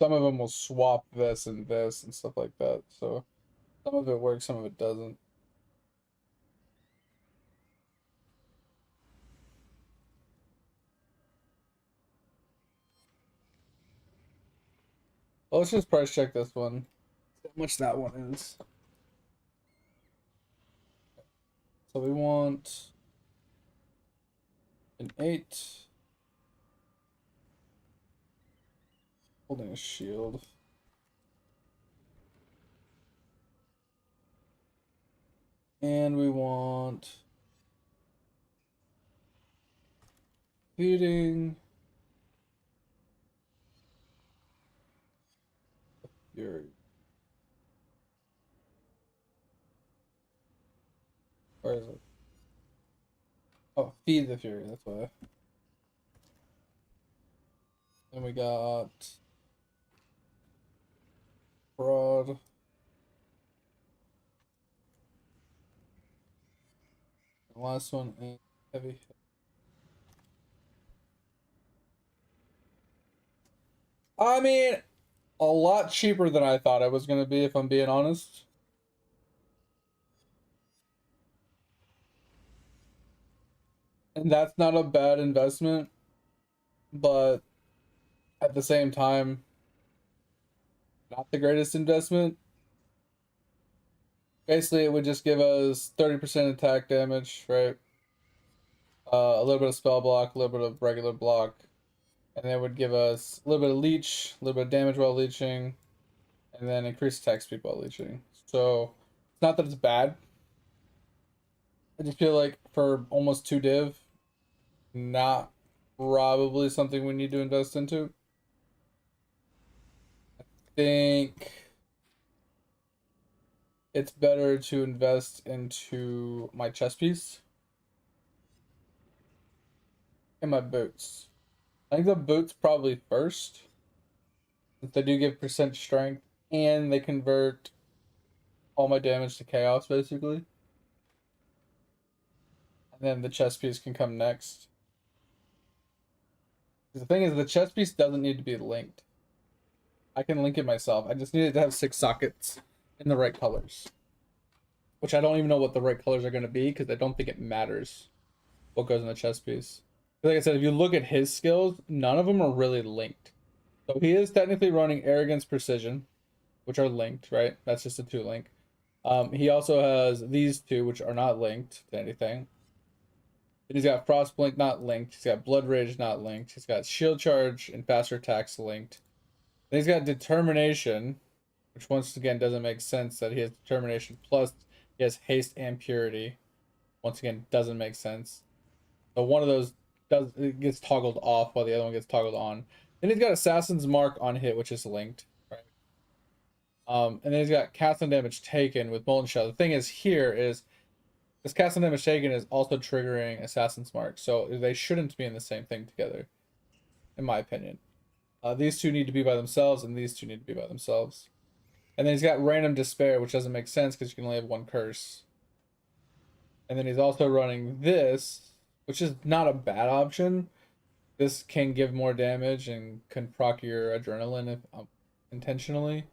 some of them will swap this and this and stuff like that. So some of it works, some of it doesn't. Well, let's just price check this one. See how much that one is. So we want an 8. Holding a shield. And we want feeding Fury. Where is it? Oh, feed the Fury, that's why. Then we got Broad. The last one is Heavy. I mean, a lot cheaper than I thought it was going to be, if I'm being honest. And that's not a bad investment, but at the same time, not the greatest investment. Basically, it would just give us 30% attack damage, right? A little bit of spell block, a little bit of regular block, and then it would give us a little bit of leech, a little bit of damage while leeching, and then increased attack speed while leeching. So it's not that it's bad. I just feel like for almost 2 div, not probably something we need to invest into. I think it's better to invest into my chest piece and my boots. I think the boots probably first, since they do give percent strength and they convert all my damage to chaos basically. And then the chest piece can come next. The thing is, the chest piece doesn't need to be linked. I can link it myself. I just need it to have 6 sockets in the right colors. Which I don't even know what the right colors are going to be, because I don't think it matters what goes in the chest piece. Like I said, if you look at his skills, none of them are really linked. So he is technically running Arrogance, Precision, which are linked, right? That's just a 2 link. He also has these 2, which are not linked to anything. Then he's got Frostblink not linked. He's got Blood Rage not linked. He's got Shield Charge and Faster Attacks linked. Then he's got Determination, which once again doesn't make sense that he has Determination plus he has Haste and Purity. Once again, doesn't make sense. So one of those gets toggled off while the other one gets toggled on. Then he's got Assassin's Mark on hit, which is linked, right? And then he's got Cast and Damage Taken with Molten Shell. The thing is here is this Cast and Damage Taken is also triggering Assassin's Mark, so they shouldn't be in the same thing together, in my opinion. These 2 need to be by themselves, and these 2 need to be by themselves. And then he's got Random Despair, which doesn't make sense because you can only have 1 curse. And then he's also running this, which is not a bad option. This can give more damage and can proc your adrenaline if, intentionally.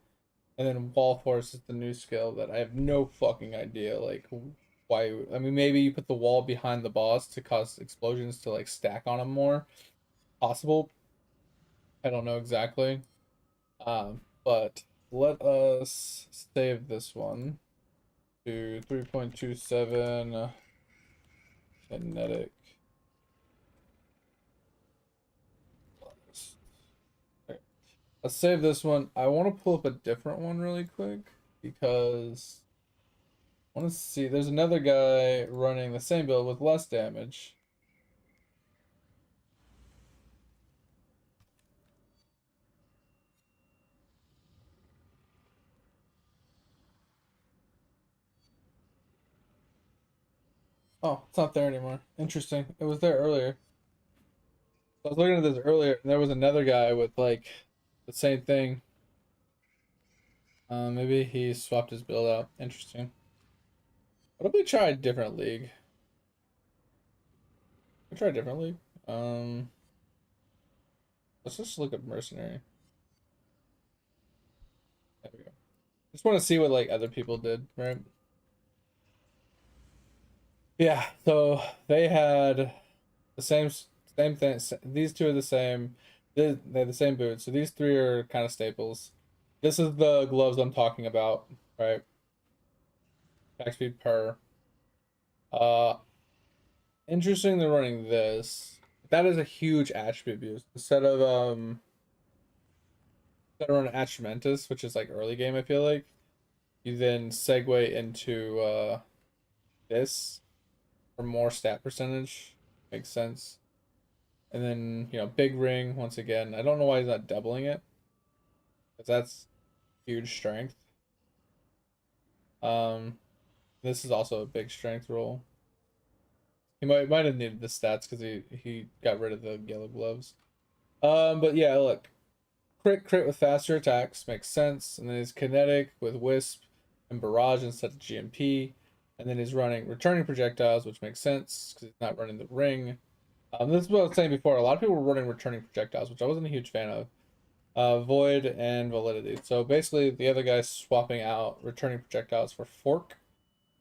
And then Wall Force is the new skill that I have no fucking idea, like, why. I mean, maybe you put the wall behind the boss to cause explosions to, like, stack on him more. Possible. I don't know exactly. But let us save this one to 3.27 Kinetic. Okay. Let's save this one. I want to pull up a different one really quick because I want to see. There's another guy running the same build with less damage. Oh, it's not there anymore. Interesting. It was there earlier. I was looking at this earlier, and there was another guy with like the same thing. Maybe he swapped his build out. Interesting. What if we try a different league? We try a different league. Let's just look at mercenary. Just want to see what like other people did, right? Yeah, so they had the same thing. These two are the same. They're the same boots. So these three are kind of staples. This is the gloves I'm talking about, right? Attack speed per. Uh, interesting. They're running this. That is a huge attribute boost instead of running Attramentus, which is like early game. I feel like you then segue into this for more stat percentage. Makes sense. And then, big ring once again. I don't know why he's not doubling it. Because that's huge strength. This is also a big strength roll. He might have needed the stats because he got rid of the yellow gloves. But yeah, look. Crit with faster attacks makes sense. And then his kinetic with wisp and barrage instead of GMP. And then he's running returning projectiles, which makes sense because he's not running the ring. This is what I was saying before. A lot of people were running returning projectiles, which I wasn't a huge fan of. Void and validity. So basically, the other guy's swapping out returning projectiles for fork,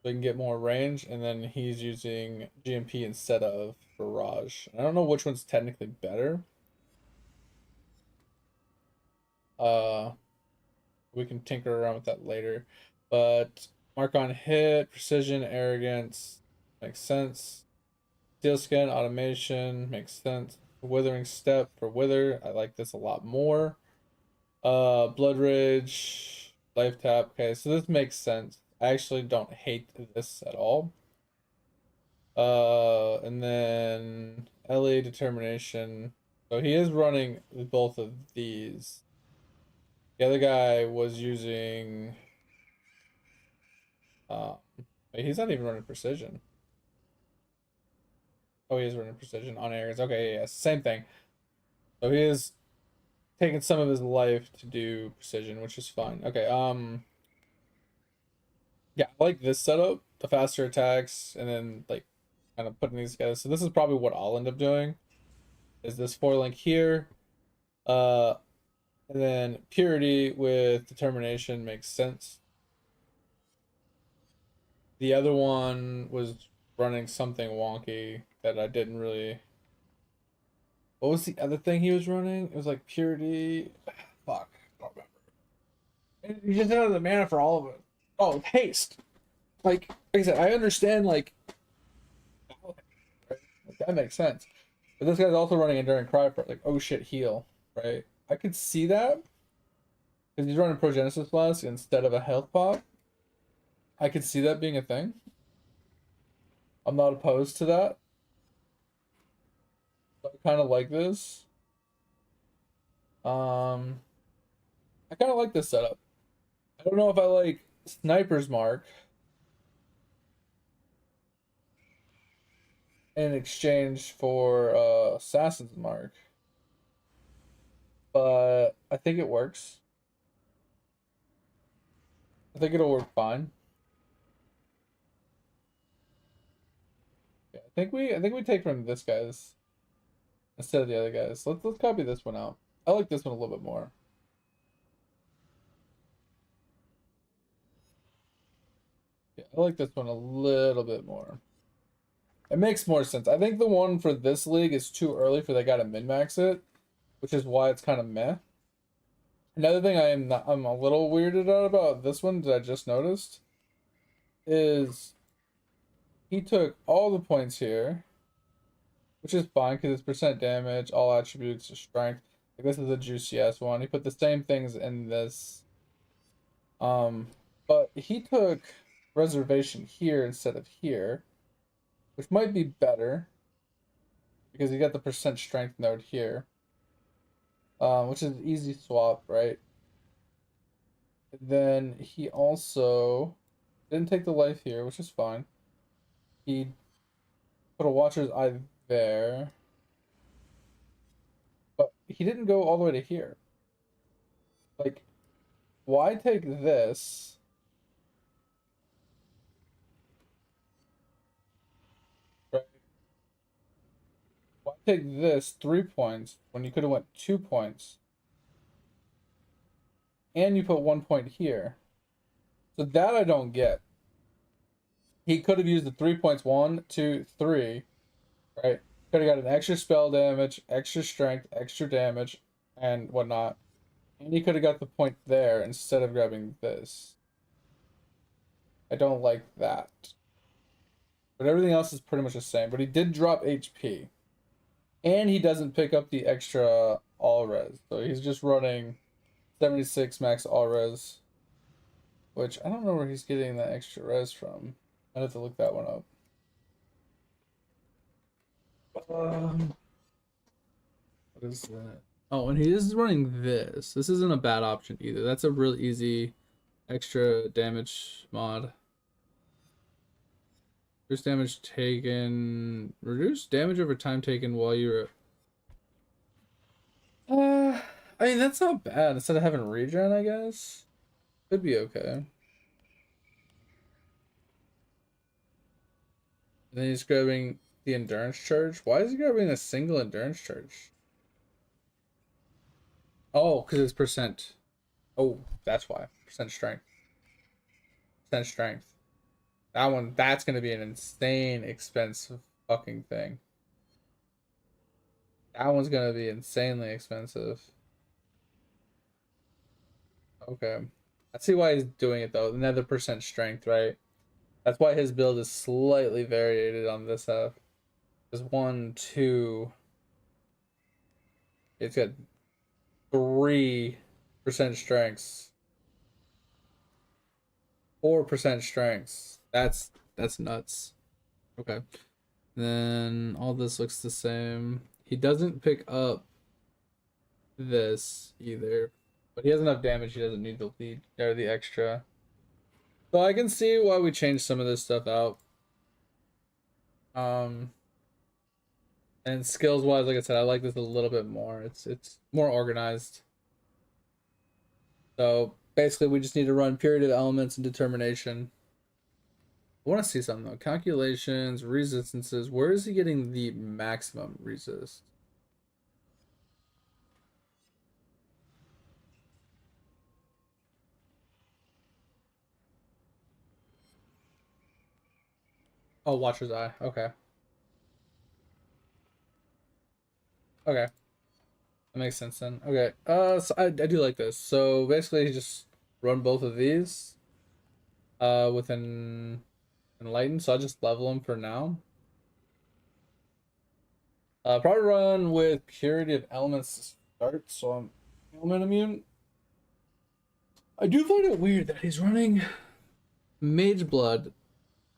so he can get more range, and then he's using GMP instead of barrage. I don't know which one's technically better. We can tinker around with that later, but mark on hit, precision, arrogance makes sense. Steel skin, automation makes sense. Withering step for wither, I like this a lot more. Blood rage, life tap. Okay, so this makes sense. I actually don't hate this at all. And then LA determination. So he is running both of these. The other guy was using he's not even running precision. Oh, he is running precision on areas. Okay, yeah, same thing. So he is taking some of his life to do precision, which is fine. Okay, yeah, I like this setup, the faster attacks, and then like kind of putting these together. So this is probably what I'll end up doing. Is this 4 link here, and then purity with determination makes sense. The other one was running something wonky that I didn't really. What was the other thing he was running? It was like purity. Fuck, I don't remember. You just had the mana for all of it. Oh, haste. Like I said, I understand like that makes sense. But this guy's also running Enduring Cry for like, oh shit, heal, right? I could see that because he's running Progenesis Flask instead of a health pot. I could see that being a thing. I'm not opposed to that. I kind of like this. I kind of like this setup. I don't know if I like Sniper's Mark in exchange for Assassin's Mark, but I think it works. I think it'll work fine. Yeah, I think we take from this guy's instead of the other guys. Let's copy this one out. I like this one a little bit more. Yeah, I like this one a little bit more. It makes more sense. I think the one for this league is too early for they gotta min-max it, which is why it's kind of meh. Another thing I'm a little weirded out about this one that I just noticed is he took all the points here, which is fine because it's percent damage, all attributes, strength. Like this is a juicy ass one. He put the same things in this. But he took reservation here instead of here, which might be better because he got the percent strength node here, which is an easy swap, right? Then he also didn't take the life here, which is fine. He put a Watcher's Eye there, but he didn't go all the way to here. Like, why take this? Right? Why take this 3 points when you could have went 2 points? And you put 1 point here. So that I don't get. He could have used the 3 points, 1, 2, 3, right? Could have got an extra spell damage, extra strength, extra damage, and whatnot. And he could have got the point there instead of grabbing this. I don't like that. But everything else is pretty much the same. But he did drop HP. And he doesn't pick up the extra all res. So he's just running 76 max all res. Which I don't know where he's getting that extra res from. I'd have to look that one up. What is that? Oh, and he is running this. This isn't a bad option either. That's a real easy extra damage mod. Reduce damage taken. Reduce damage over time taken while you're. I mean that's not bad. Instead of having regen, I guess could be okay. And then he's grabbing the endurance charge. Why is he grabbing a single endurance charge? Oh, because it's percent. Oh, that's why. Percent strength. Percent strength. That one, that's going to be an insane expensive fucking thing. That one's going to be insanely expensive. Okay. I see why he's doing it though. Another percent strength, right? That's why his build is slightly variated on this half. There's 1, 2. It's got 3% strengths. 4% strengths. That's nuts. Okay. Then all this looks the same. He doesn't pick up this either. But he has enough damage, he doesn't need the lead or the extra. So I can see why we changed some of this stuff out. And skills wise, like I said, I like this a little bit more. It's more organized. So basically we just need to run period of elements and determination. I want to see something though. Calculations, resistances. Where is he getting the maximum resist? Oh, Watcher's Eye. Okay. Okay. That makes sense then. Okay. So I do like this. So basically you just run both of these with an enlightened. So I'll just level them for now. Probably run with purity of elements to start, so I'm element immune. I do find it weird that he's running Mage Blood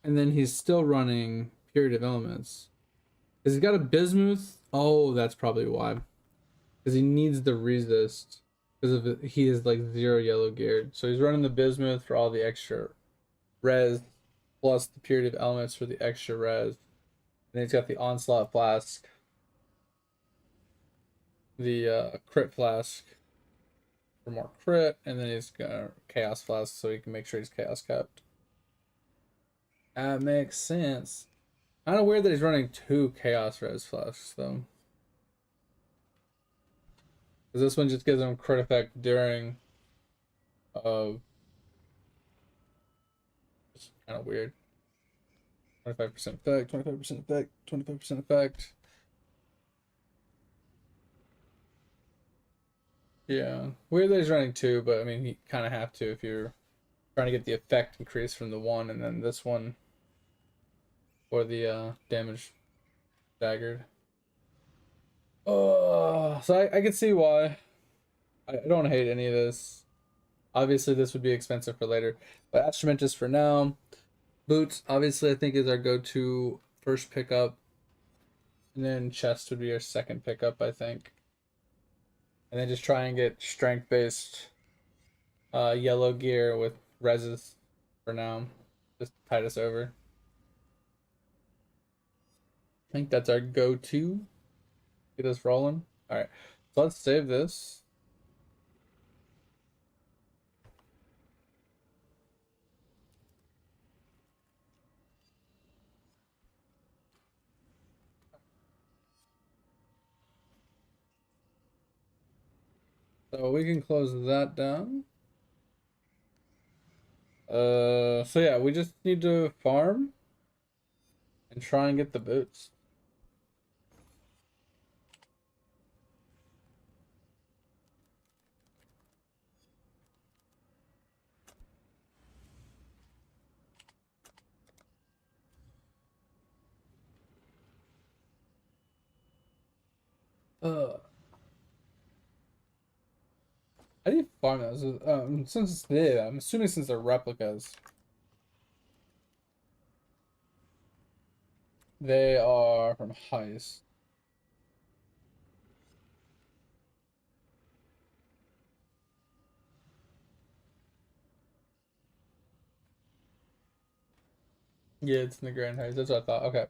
and then he's still running purity of elements. Because he's got a bismuth. Oh, that's probably why. Because he needs the resist. Because of he is like 0 yellow geared. So he's running the bismuth for all the extra res, plus the purity of elements for the extra res. And then he's got the onslaught flask, the crit flask for more crit, and then he's got a chaos flask so he can make sure he's chaos capped. That makes sense. Kind of weird that he's running 2 chaos res flasks though. Because this one just gives him crit effect during. It's kind of weird. 25% effect, 25% effect, 25% effect. Yeah, weird that he's running 2, but I mean, you kind of have to if you're trying to get the effect increase from the 1, and then this one for the damage staggered. So I can see why. I don't hate any of this. Obviously, this would be expensive for later, but Astramantis for now. Boots, obviously, I think is our go-to first pickup, and then chest would be our second pickup, I think. And then just try and get strength-based yellow gear with reses for now. Just tide us over. I think that's our go-to. Get us rolling. Alright, so let's save this. So we can close that down. So yeah, we just need to farm and try and get the boots. How do you farm those? Since I'm assuming since they're replicas, they are from heist. Yeah, it's in the Grand Heist. That's what I thought. Okay.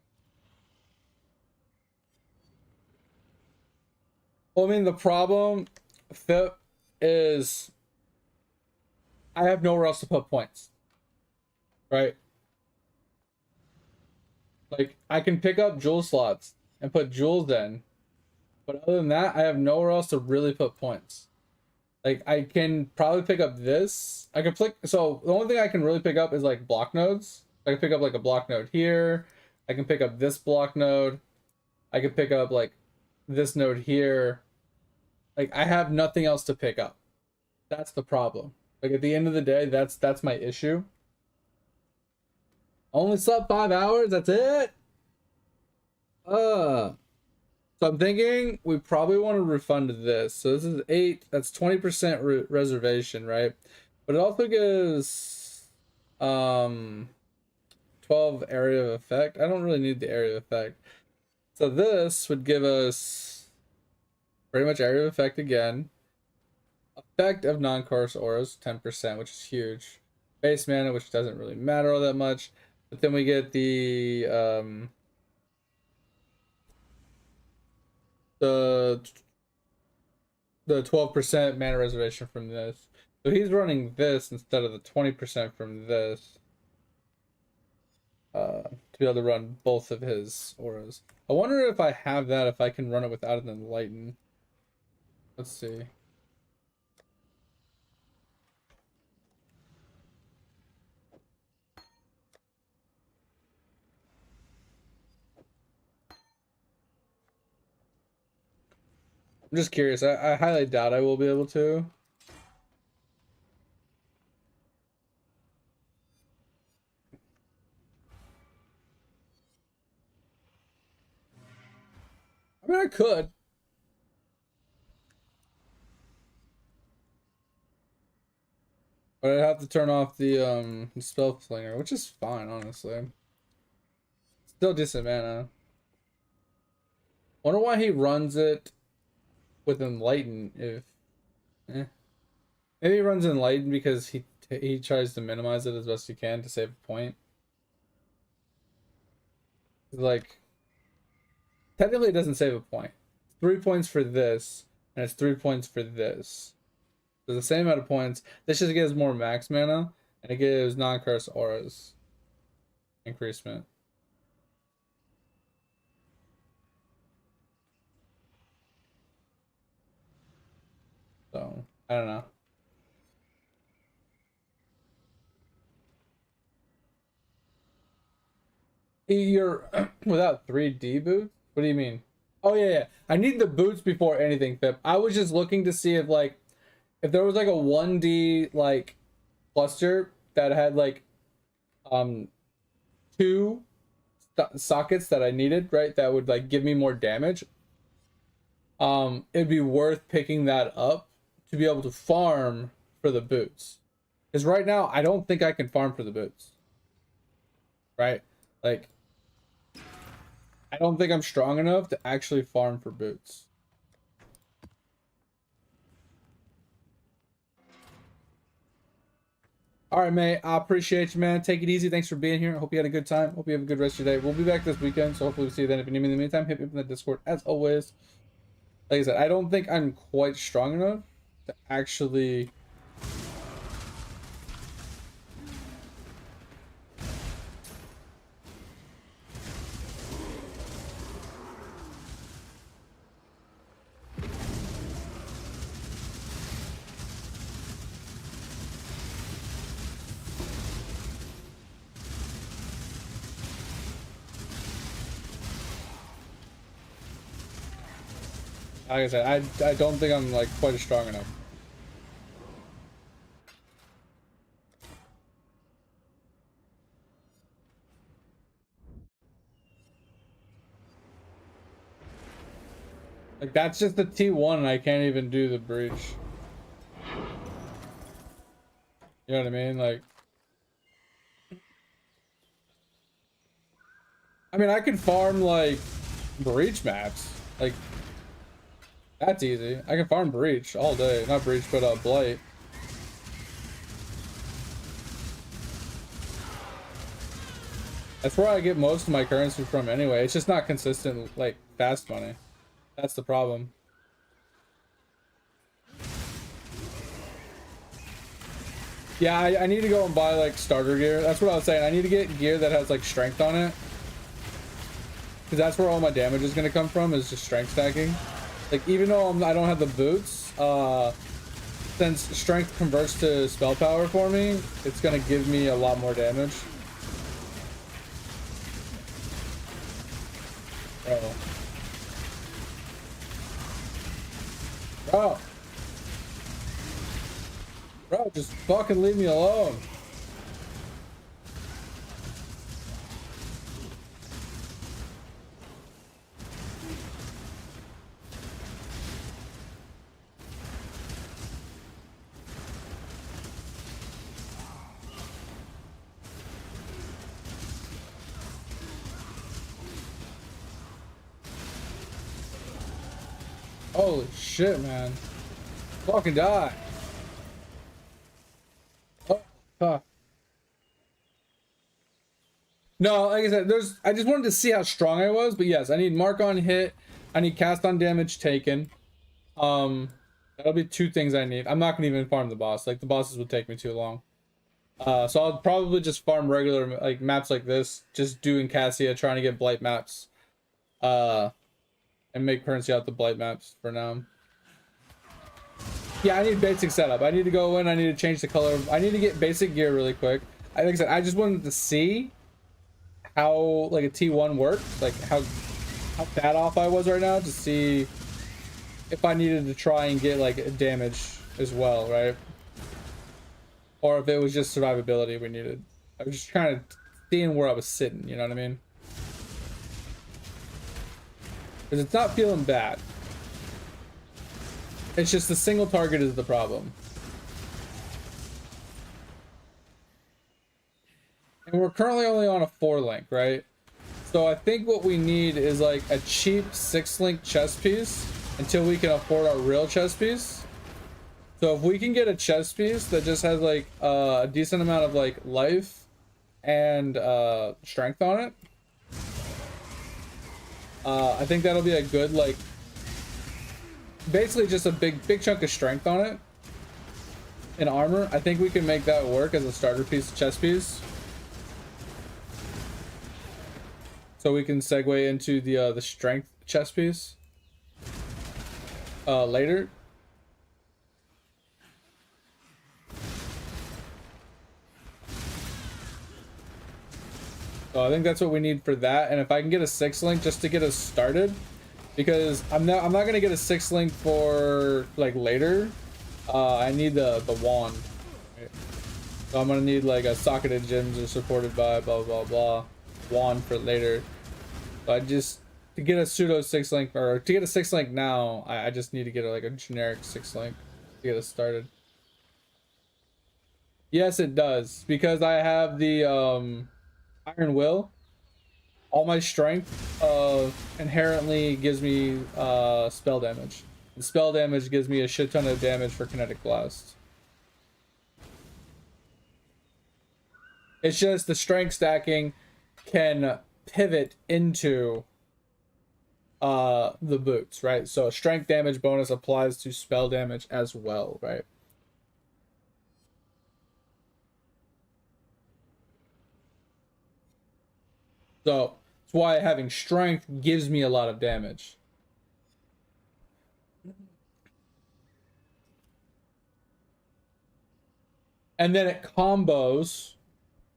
Well, I mean, the problem, Phip, is I have nowhere else to put points. Right? Like, I can pick up jewel slots and put jewels in, but other than that, I have nowhere else to really put points. Like, I can probably pick up this. I can pick, so the only thing I can really pick up is like block nodes. I can pick up like a block node here. I can pick up this block node. I can pick up like this node here. Like, I have nothing else to pick up. That's the problem. Like, at the end of the day, that's my issue. Only slept 5 hours, that's it? So I'm thinking we probably want to refund this. So this is 8, that's 20% reservation, right? But it also gives 12 area of effect. I don't really need the area of effect. So this would give us pretty much area of effect again. Effect of non-course auras, 10%, which is huge. Base mana, which doesn't really matter all that much. But then we get the 12% mana reservation from this. So he's running this instead of the 20% from this. To be able to run both of his auras. I wonder if I have that, if I can run it without an enlighten. Let's see. I'm just curious. I highly doubt I will be able to. I mean, I could. But I'd have to turn off the spell slinger, which is fine, honestly. Still decent mana. Wonder why he runs it with enlighten if maybe he runs enlighten because he tries to minimize it as best he can to save a point. Like, technically it doesn't save a point. 3 points for this, and it's 3 points for this. So the same amount of points. This just gives more max mana, and it gives non-curse auras increasement. So I don't know. You're without 3D boots? What do you mean? Oh yeah. I need the boots before anything, Pip. I was just looking to see if like if there was like a 1D like cluster that had like 2 sockets that I needed, right? That would like give me more damage. It'd be worth picking that up to be able to farm for the boots. Because right now I don't think I can farm for the boots. Right? Like I don't think I'm strong enough to actually farm for boots. All right, mate. I appreciate you, man. Take it easy. Thanks for being here. I hope you had a good time. Hope you have a good rest of your day. We'll be back this weekend, so hopefully we'll see you then. If you need me in the meantime, hit me up in the Discord. As always, like I said, I don't think I'm quite strong enough to actually Like I said, I don't think I'm like quite strong enough. Like that's just the T1 and I can't even do the breach. You know what I mean? Like, I mean, I could farm like breach maps. Like, that's easy. I can farm breach all day. Not breach, but blight. That's where I get most of my currency from anyway. It's just not consistent, like, fast money. That's the problem. Yeah, I need to go and buy, like, starter gear. That's what I was saying. I need to get gear that has, like, strength on it. Because that's where all my damage is going to come from, is just strength stacking. Like, even though I don't have the boots, since strength converts to spell power for me, it's going to give me a lot more damage. Oh. Bro. Bro, just fucking leave me alone. Holy shit, man. Fucking die. Oh, fuck. No, like I said, I just wanted to see how strong I was, but yes, I need mark on hit. I need cast on damage taken. That'll be two things I need. I'm not gonna even farm the boss. Like, the bosses would take me too long. So I'll probably just farm regular, like, maps like this. Just doing Cassia, trying to get blight maps. And make currency out the blight maps for now. Yeah, I need basic setup. I need to go in. I need to change the color. I need to get basic gear really quick. Like I said, I just wanted to see how like a T1 works, like how bad off I was right now, to see if I needed to try and get like damage as well, right? Or if it was just survivability we needed. I was just kind of seeing where I was sitting. You know what I mean? Because it's not feeling bad. It's just the single target is the problem. And we're currently only on a 4-link, right? So I think what we need is like a cheap 6-link chest piece until we can afford our real chest piece. So if we can get a chest piece that just has like a decent amount of like life and strength on it, I think that'll be a good, like, basically just a big chunk of strength on it and armor. I think we can make that work as a starter piece, chest piece. So we can segue into the strength chest piece later. So I think that's what we need for that. And if I can get a 6-link just to get us started, because I'm not gonna get a 6-link for like later. I need the wand. Right? So I'm gonna need like a socketed gems or supported by blah blah blah wand for later. So I just, to get a pseudo 6-link, or to get a 6-link now, I just need to get like a generic 6-link to get us started. Yes, it does, because I have the Iron Will. All my strength inherently gives me spell damage. And spell damage gives me a shit ton of damage for Kinetic Blast. It's just the strength stacking can pivot into the boots, right? So a strength damage bonus applies to spell damage as well, right? So that's why having strength gives me a lot of damage. And then it combos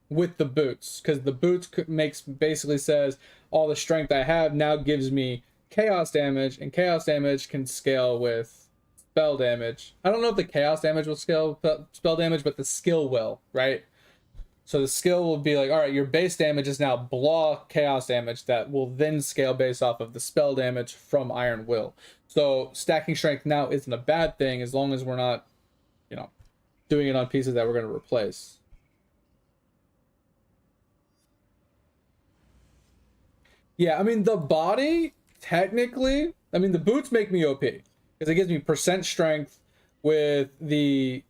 with the boots, because the boots makes basically says all the strength I have now gives me chaos damage, and chaos damage can scale with spell damage. I don't know if the chaos damage will scale with spell damage, but the skill will, right? So the skill will be like, all right, your base damage is now blah chaos damage that will then scale based off of the spell damage from Iron Will. So stacking strength now isn't a bad thing as long as we're not, you know, doing it on pieces that we're going to replace. Yeah, I mean, the body, technically, I mean, the boots make me OP because it gives me percent strength with the,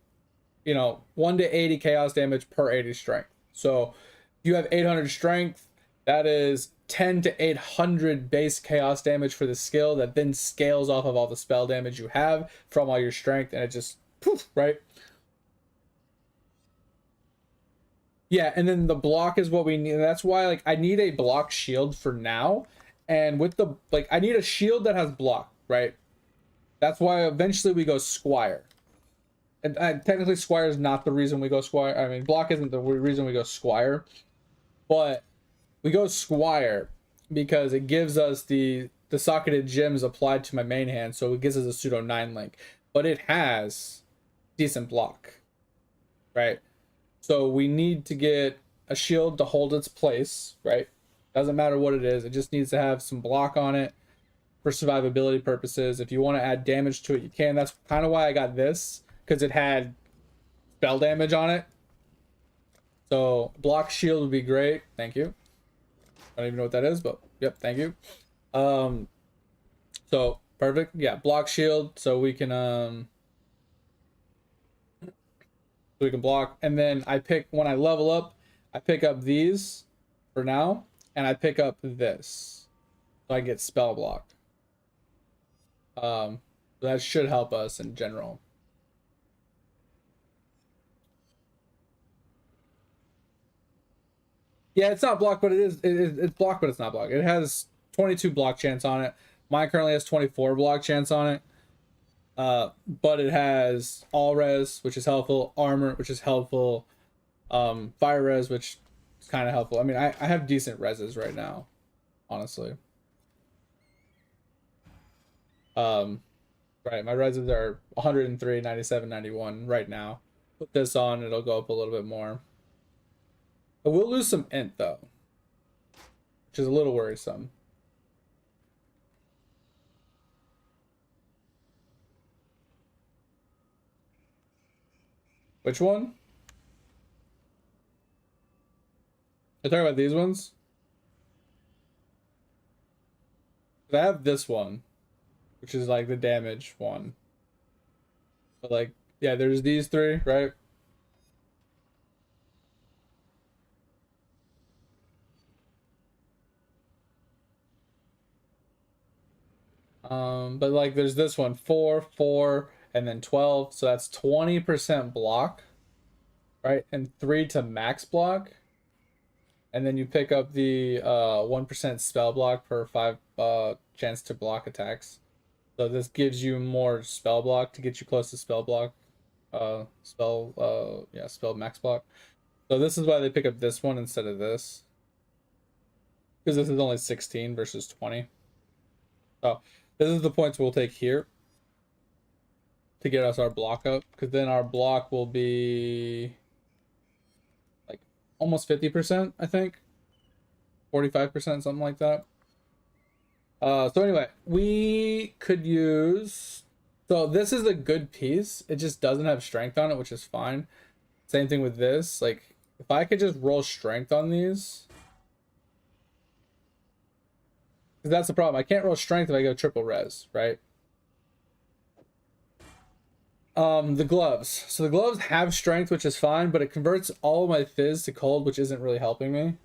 you know, 1 to 80 chaos damage per 80 strength. So if you have 800 strength, that is 10 to 800 base chaos damage for the skill that then scales off of all the spell damage you have from all your strength, and it just poof, right? Yeah, and then the block is what we need. That's why, like, I need a block shield for now. And with the, like, I need a shield that has block, right? That's why eventually we go Squire. And technically Squire is not the reason we go Squire. I mean, block isn't the reason we go Squire. But we go Squire because it gives us the socketed gems applied to my main hand. So it gives us a pseudo 9 link. But it has decent block, right? So we need to get a shield to hold its place, right? Doesn't matter what it is. It just needs to have some block on it for survivability purposes. If you want to add damage to it, you can. That's kind of why I got this, because it had spell damage on it. So block shield would be great. Thank you. I don't even know what that is, but yep, thank you. So perfect. Yeah, block shield, so we can block. And then I pick, when I level up, I pick up these for now, and I pick up this, so I get spell block. That should help us in general. Yeah, it's not blocked, but it's blocked, but it's not blocked. It has 22 block chance on it. Mine currently has 24 block chance on it. But it has all res, which is helpful, armor, which is helpful, fire res, which is kind of helpful. I mean, I have decent reses right now, honestly. Right, my reses are 103, 97, 91 right now. Put this on, it'll go up a little bit more. I will lose some int though, which is a little worrisome. Which one? I talking about these ones? I have this one, which is like the damage one. But like, yeah, there's these three, right? But like there's this one, 4, 4, and then 12, so that's 20% block, right? And 3 to max block. And then you pick up the 1% spell block per 5 chance to block attacks. So this gives you more spell block to get you close to spell block. Spell max block. So this is why they pick up this one instead of this. Because this is only 16 versus 20. So this is the points we'll take here to get us our block up, because then our block will be like almost 50%, I think. 45%, something like that. So anyway, we could use, so this is a good piece. It just doesn't have strength on it, which is fine. Same thing with this. Like, if I could just roll strength on these, because that's the problem. I can't roll strength if I go triple res, right? The gloves. So the gloves have strength, which is fine, but it converts all of my fizz to cold, which isn't really helping me.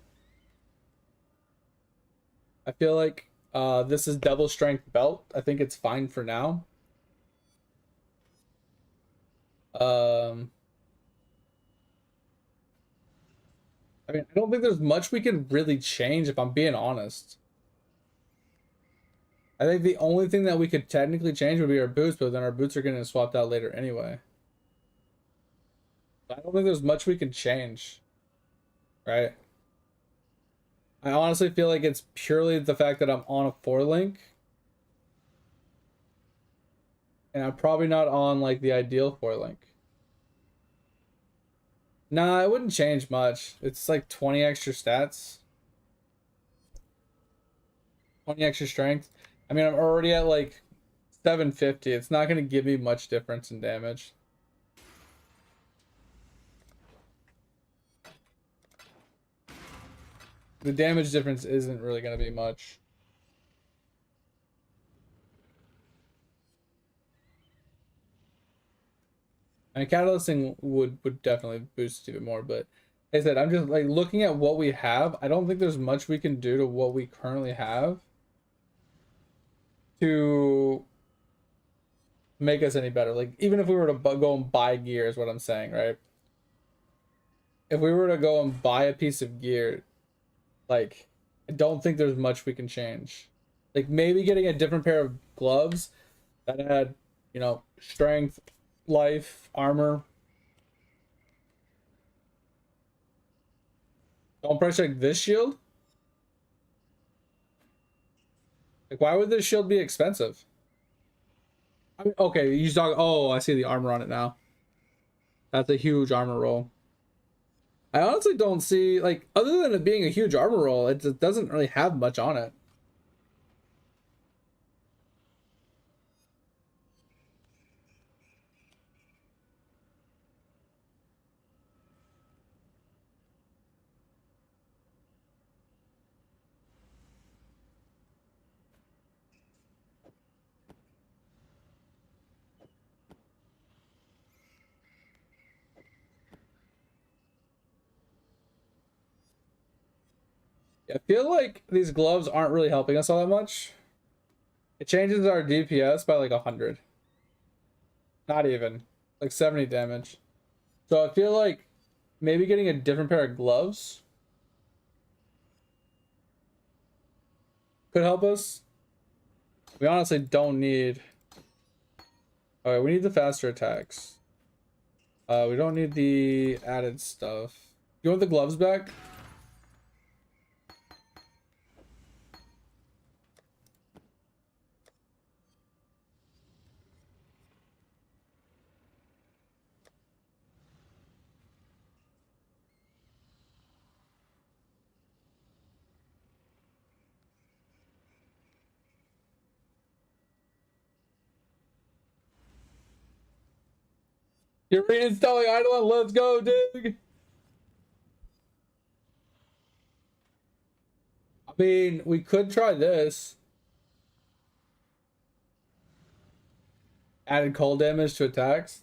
I feel like this is double strength belt. I think it's fine for now. I mean, I don't think there's much we can really change, if I'm being honest. I think the only thing that we could technically change would be our boots, but then our boots are getting swapped out later anyway. I don't think there's much we can change, right? I honestly feel like it's purely the fact that I'm on a 4 link And I'm probably not on like the ideal foil link. Nah, it wouldn't change much. It's like 20 extra stats. 20 extra strength. I mean, I'm already at like 750. It's not going to give me much difference in damage. The damage difference isn't really going to be much. And catalysting would definitely boost it even more, but like I said, I'm just like looking at what we have. I don't think there's much we can do to what we currently have to make us any better. Like even if we were to go and buy gear is what I'm saying, right? If we were to go and buy a piece of gear, like I don't think there's much we can change. Like maybe getting a different pair of gloves that had, you know, strength, life, armor. Don't price check this shield? Like why would this shield be expensive? I mean, okay, you talk. Oh, I see the armor on it now. That's a huge armor roll. I honestly don't see, like, other than it being a huge armor roll, it doesn't really have much on it. I feel like these gloves aren't really helping us all that much. It changes our DPS by like 100. Not even. Like 70 damage. So I feel like maybe getting a different pair of gloves could help us. We honestly don't need... Alright, we need the faster attacks. We don't need the added stuff. You want the gloves back? You're reinstalling Eidolon, let's go, dude! I mean, we could try this. Added cold damage to attacks.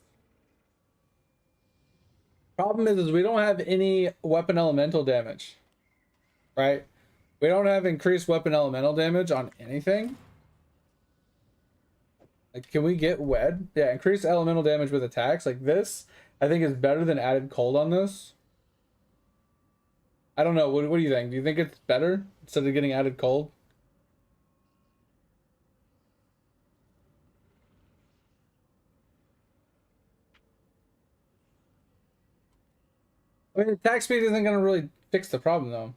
Problem is we don't have any weapon elemental damage. Right? We don't have increased weapon elemental damage on anything. Like, can we get wed? Yeah, increased elemental damage with attacks. Like this, I think is better than added cold on this. I don't know. What do you think? Do you think it's better instead of getting added cold? I mean, attack speed isn't going to really fix the problem, though.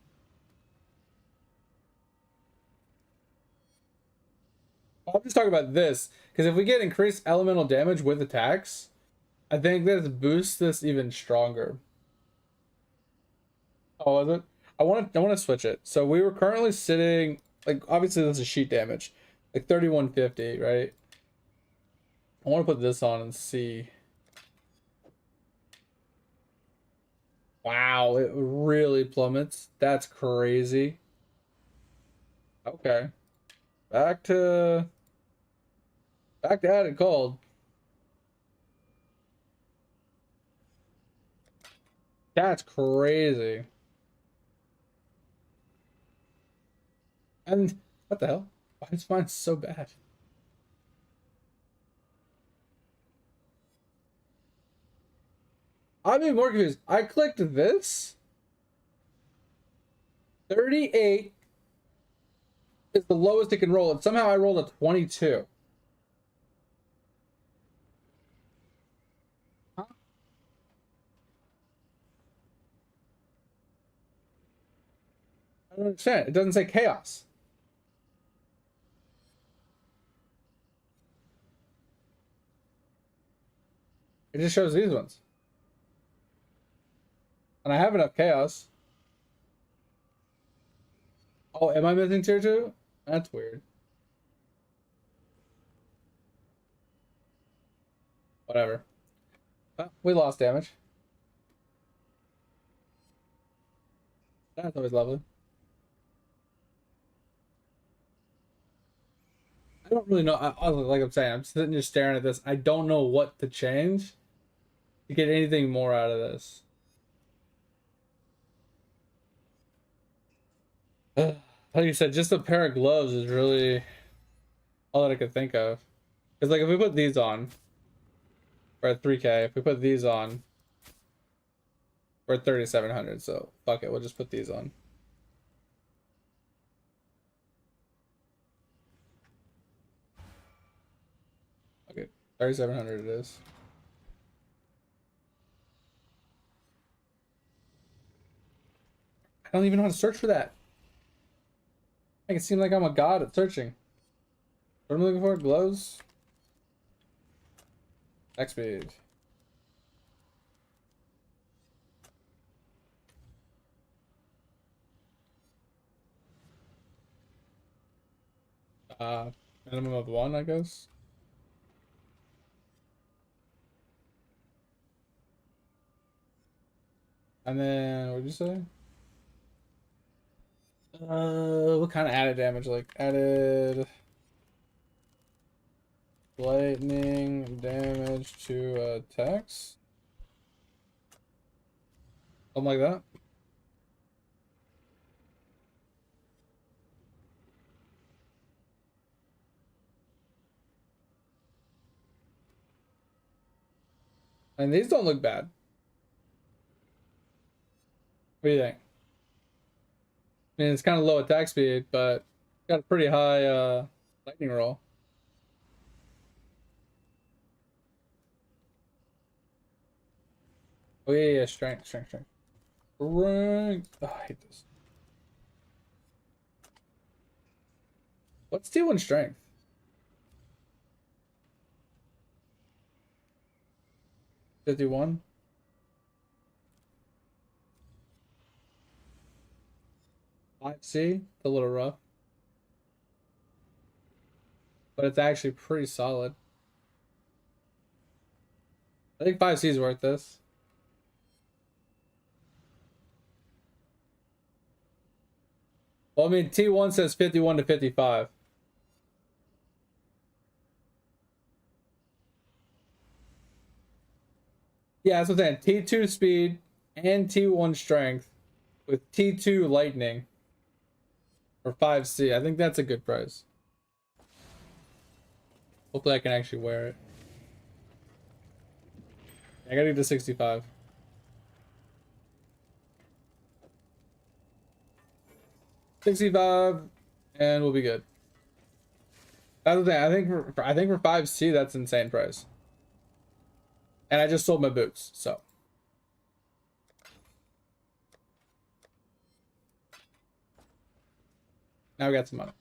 I'll just talk about this, because if we get increased elemental damage with attacks, I think this boosts this even stronger. Oh, is it? I want to switch it. So we were currently sitting, like, obviously this is sheet damage, like 3150, right? I want to put this on and see. Wow, it really plummets. That's crazy. Okay. Back to added cold. That's crazy. And what the hell? Why is mine so bad? I'm even more confused. I clicked this. 38 is the lowest it can roll, and somehow I rolled a 22. Huh? I don't understand. It doesn't say chaos. It just shows these ones. And I have enough chaos. Oh, am I missing tier 2? That's weird. Whatever. We lost damage. That's always lovely. I don't really know. Like I'm saying, I'm sitting just staring at this. I don't know what to change to get anything more out of this. Like you said, just a pair of gloves is really all that I could think of. Because like if we put these on, we're at 3K. If we put these on, we're at 3,700. So fuck it, we'll just put these on. Okay, 3,700 it is. I don't even know how to search for that. Make it seem like I'm a god at searching. What am I looking for? Gloves? X speed. Minimum of 1, I guess. And then, what did you say? What kind of added damage? Like, added lightning damage to attacks? Something like that? And these don't look bad. What do you think? I mean, it's kind of low attack speed, but got a pretty high lightning roll. Oh yeah, strength. Strength. Oh, I hate this. What's T1 strength? 51. C, a little rough, but it's actually pretty solid. I think 5C is worth this. Well, I mean, T1 says 51 to 55. Yeah, that's what I'm saying. T2 speed and T1 strength with T2 lightning or 5C. I think that's a good price. Hopefully I can actually wear it. I gotta get to 65. $65 and we'll be good. That's the thing. I think for 5C that's insane price. And I just sold my boots, so. Now we got some money.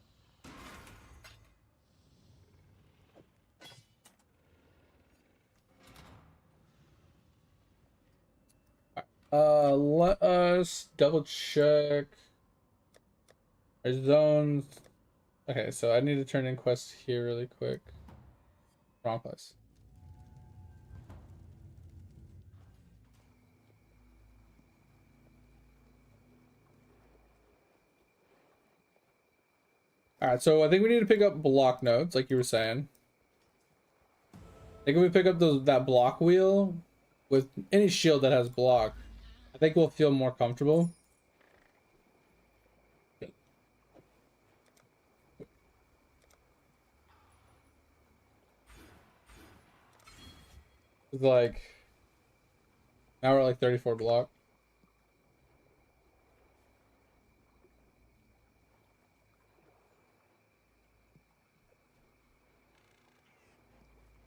Let us double check our zones. Okay, so I need to turn in quests here really quick. Wrong place. Alright, so I think we need to pick up block nodes, like you were saying. I think if we pick up that block wheel with any shield that has block, I think we'll feel more comfortable. It's like, now we're at like 34 block.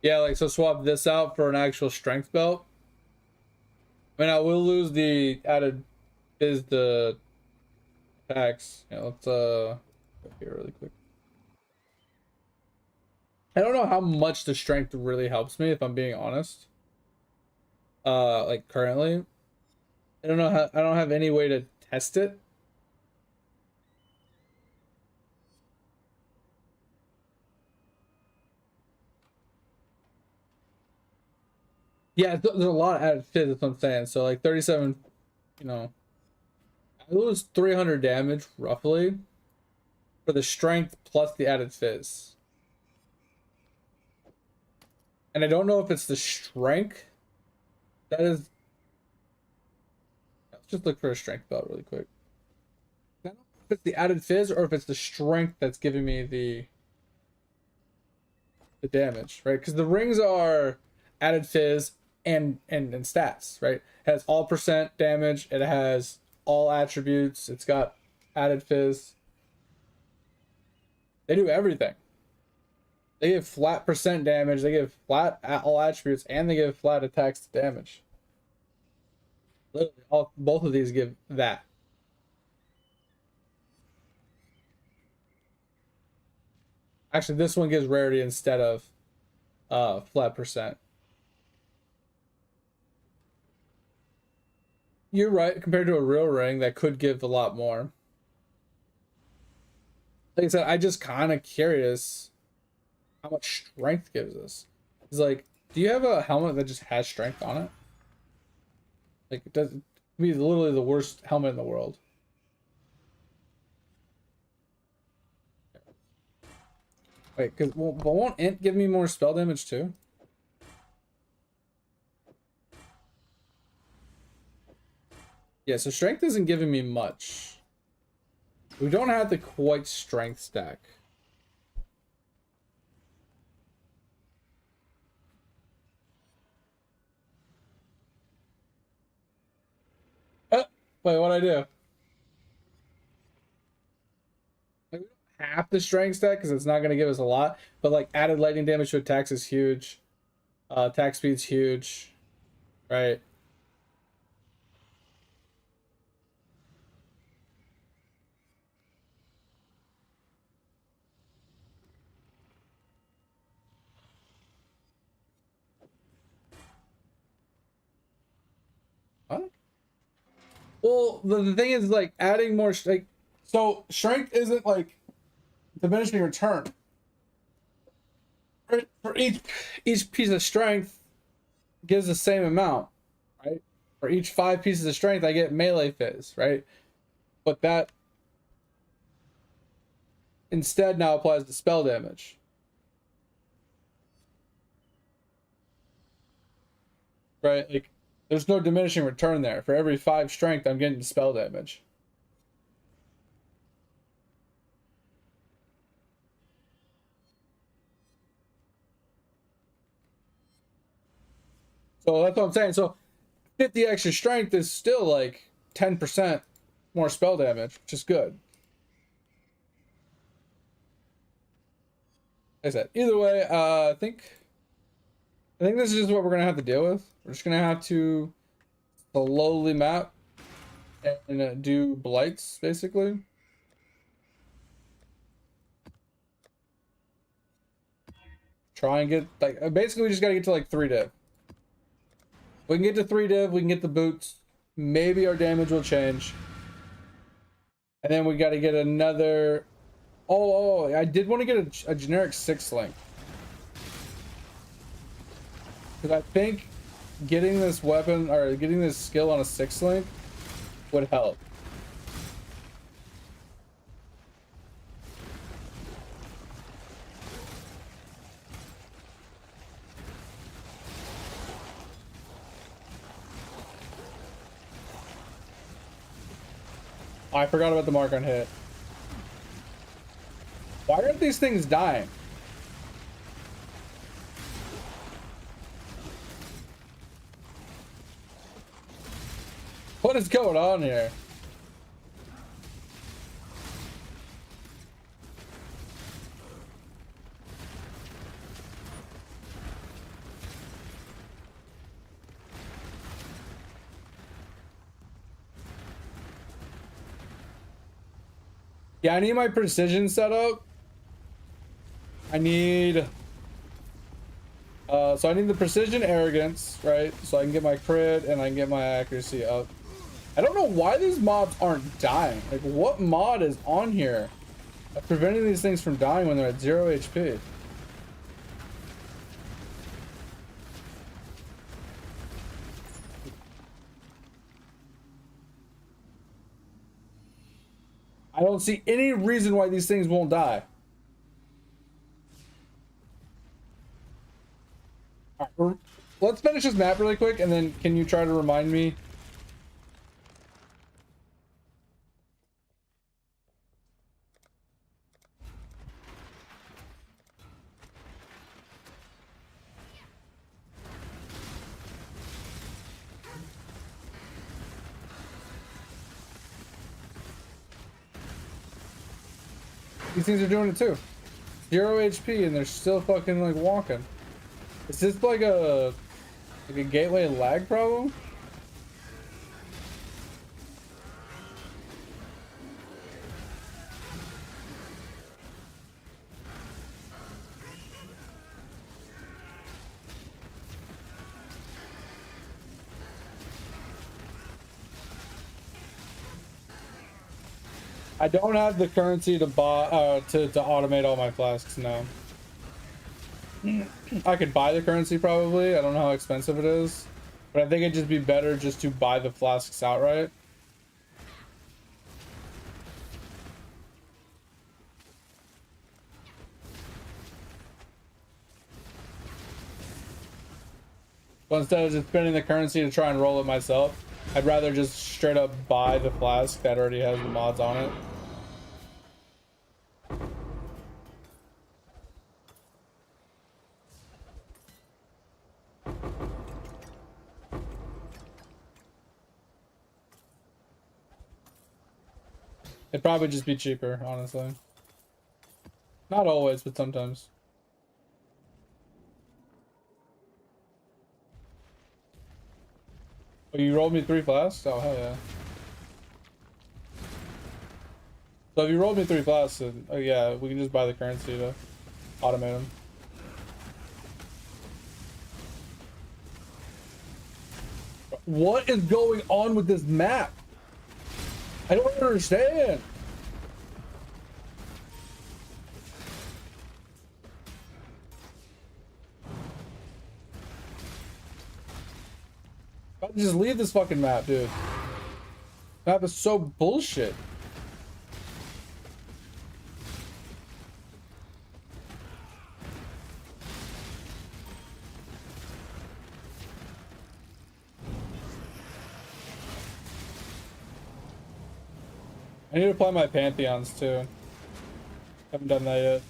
Yeah, like, so swap this out for an actual strength belt. I mean, I will lose the added the attacks. Yeah, let's go here really quick. I don't know how much the strength really helps me, if I'm being honest. like currently. I don't know how, I don't have any way to test it. Yeah, there's a lot of added fizz, that's what I'm saying. So like 37, you know, I lose 300 damage roughly for the strength plus the added fizz. And I don't know if it's the strength that is. Let's just look for a strength belt really quick. I don't know if it's the added fizz or if it's the strength that's giving me the damage, right? Because the rings are added fizz and stats, right? It has all percent damage. It has all attributes. It's got added fizz. They do everything. They give flat percent damage. They give flat all attributes, and they give flat attacks to damage. Literally, both of these give that. Actually, this one gives rarity instead of flat percent. You're right. Compared to a real ring, that could give a lot more. Like I said, I just kind of curious how much strength gives us. It's like, do you have a helmet that just has strength on it? Like, it doesn't be literally the worst helmet in the world. Wait, because won't int give me more spell damage too? Yeah, so strength isn't giving me much. We don't have the quite strength stack. Wait, what'd I do? Like, we don't have the strength stack because it's not going to give us a lot, but like added lightning damage to attacks is huge. Attack speed's huge, right? What? Well, the thing is, like, adding more like, so strength isn't like diminishing return. For each piece of strength gives the same amount, right? For each 5 pieces of strength, I get melee fizz, right? But that instead now applies to spell damage. Right? Like, there's no diminishing return there. For every 5 strength, I'm getting spell damage. So that's what I'm saying. So 50 extra strength is still like 10% more spell damage, which is good. Like I said, either way, I think this is just what we're gonna have to deal with. We're just gonna have to slowly map and do blights, basically. Try and get, like, basically we just gotta get to like 3 div. We can get to 3 div, we can get the boots. Maybe our damage will change. And then we gotta get another. Oh, I did want to get a generic 6 link. Because I think getting this weapon or getting this skill on a 6 link would help. Oh, I forgot about the mark on hit. Why aren't these things dying? What is going on here? Yeah, I need my precision set up. I need So I need the precision arrogance, right? So I can get my crit and I can get my accuracy up. I don't know why these mobs aren't dying. Like, what mod is on here preventing these things from dying when they're at 0 HP? I don't see any reason why these things won't die. All right, let's finish this map really quick, and then can you try to remind me? These things are doing it too. 0 HP and they're still fucking like walking. Is this like a gateway lag problem? I don't have the currency to buy to automate all my flasks now. I could buy the currency probably. I don't know how expensive it is, but I think it'd just be better just to buy the flasks outright. But instead of just spending the currency to try and roll it myself, I'd rather just straight up buy the flask that already has the mods on it. It'd probably just be cheaper, honestly. Not always, but sometimes. Oh, you rolled me 3 flasks? Oh, hell yeah. So if you rolled me 3 flasks, then, oh yeah, we can just buy the currency to automate them. What is going on with this map? I don't understand. Just leave this fucking map, dude. Map is so bullshit. I need to play my Pantheons too. Haven't done that yet.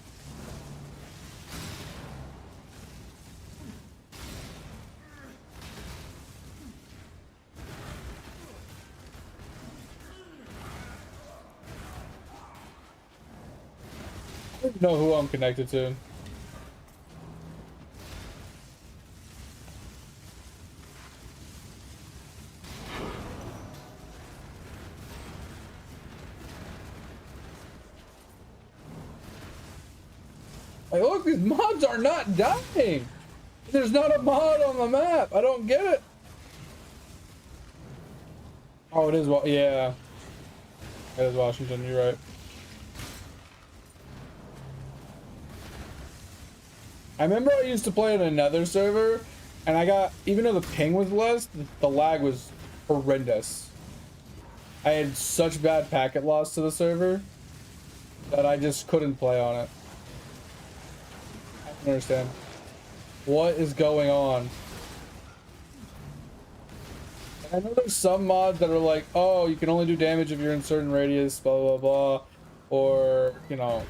I don't know who I'm connected to. Like, look, these mobs are not dying. There's not a mod on the map. I don't get it. Oh, it is. Yeah. It is Washington. You're right. I remember I used to play on another server, and I got, even though the ping was less, the lag was horrendous. I had such bad packet loss to the server that I just couldn't play on it. I don't understand. What is going on? I know there's some mods that are like, oh, you can only do damage if you're in certain radius, blah, blah, blah. Or, you know,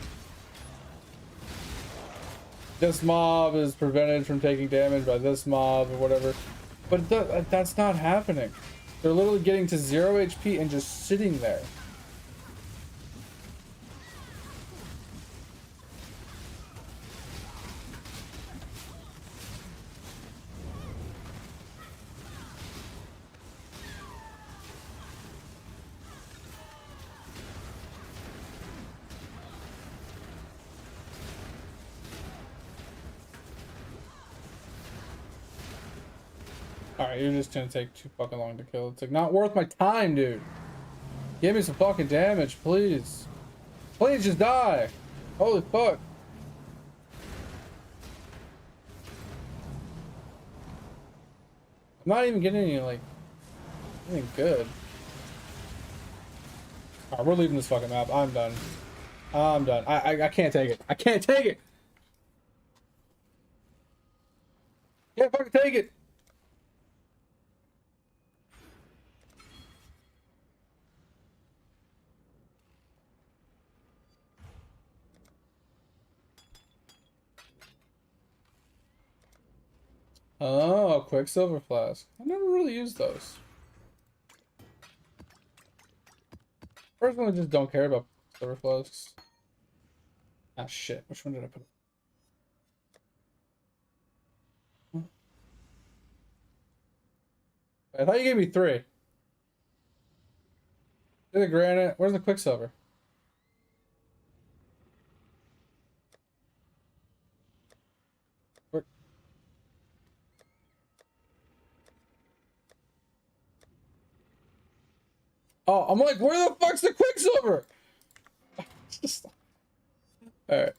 this mob is prevented from taking damage by this mob or whatever. But that's not happening. They're literally getting to 0 HP and just sitting there. Alright, you're just gonna take too fucking long to kill. It's like not worth my time, dude. Give me some fucking damage, please. Please just die. Holy fuck. I'm not even getting any, like, anything good. Alright, we're leaving this fucking map. I'm done. I'm done. I can't take it. I can't take it. Can't fucking take it. Oh, Quicksilver Flask. I never really used those. Personally, I just don't care about Silver Flasks. Ah, shit. Which one did I put? I thought you gave me 3. There's the granite. Where's the Quicksilver? Where? Oh, I'm like, where the fuck's the Quicksilver? Alright.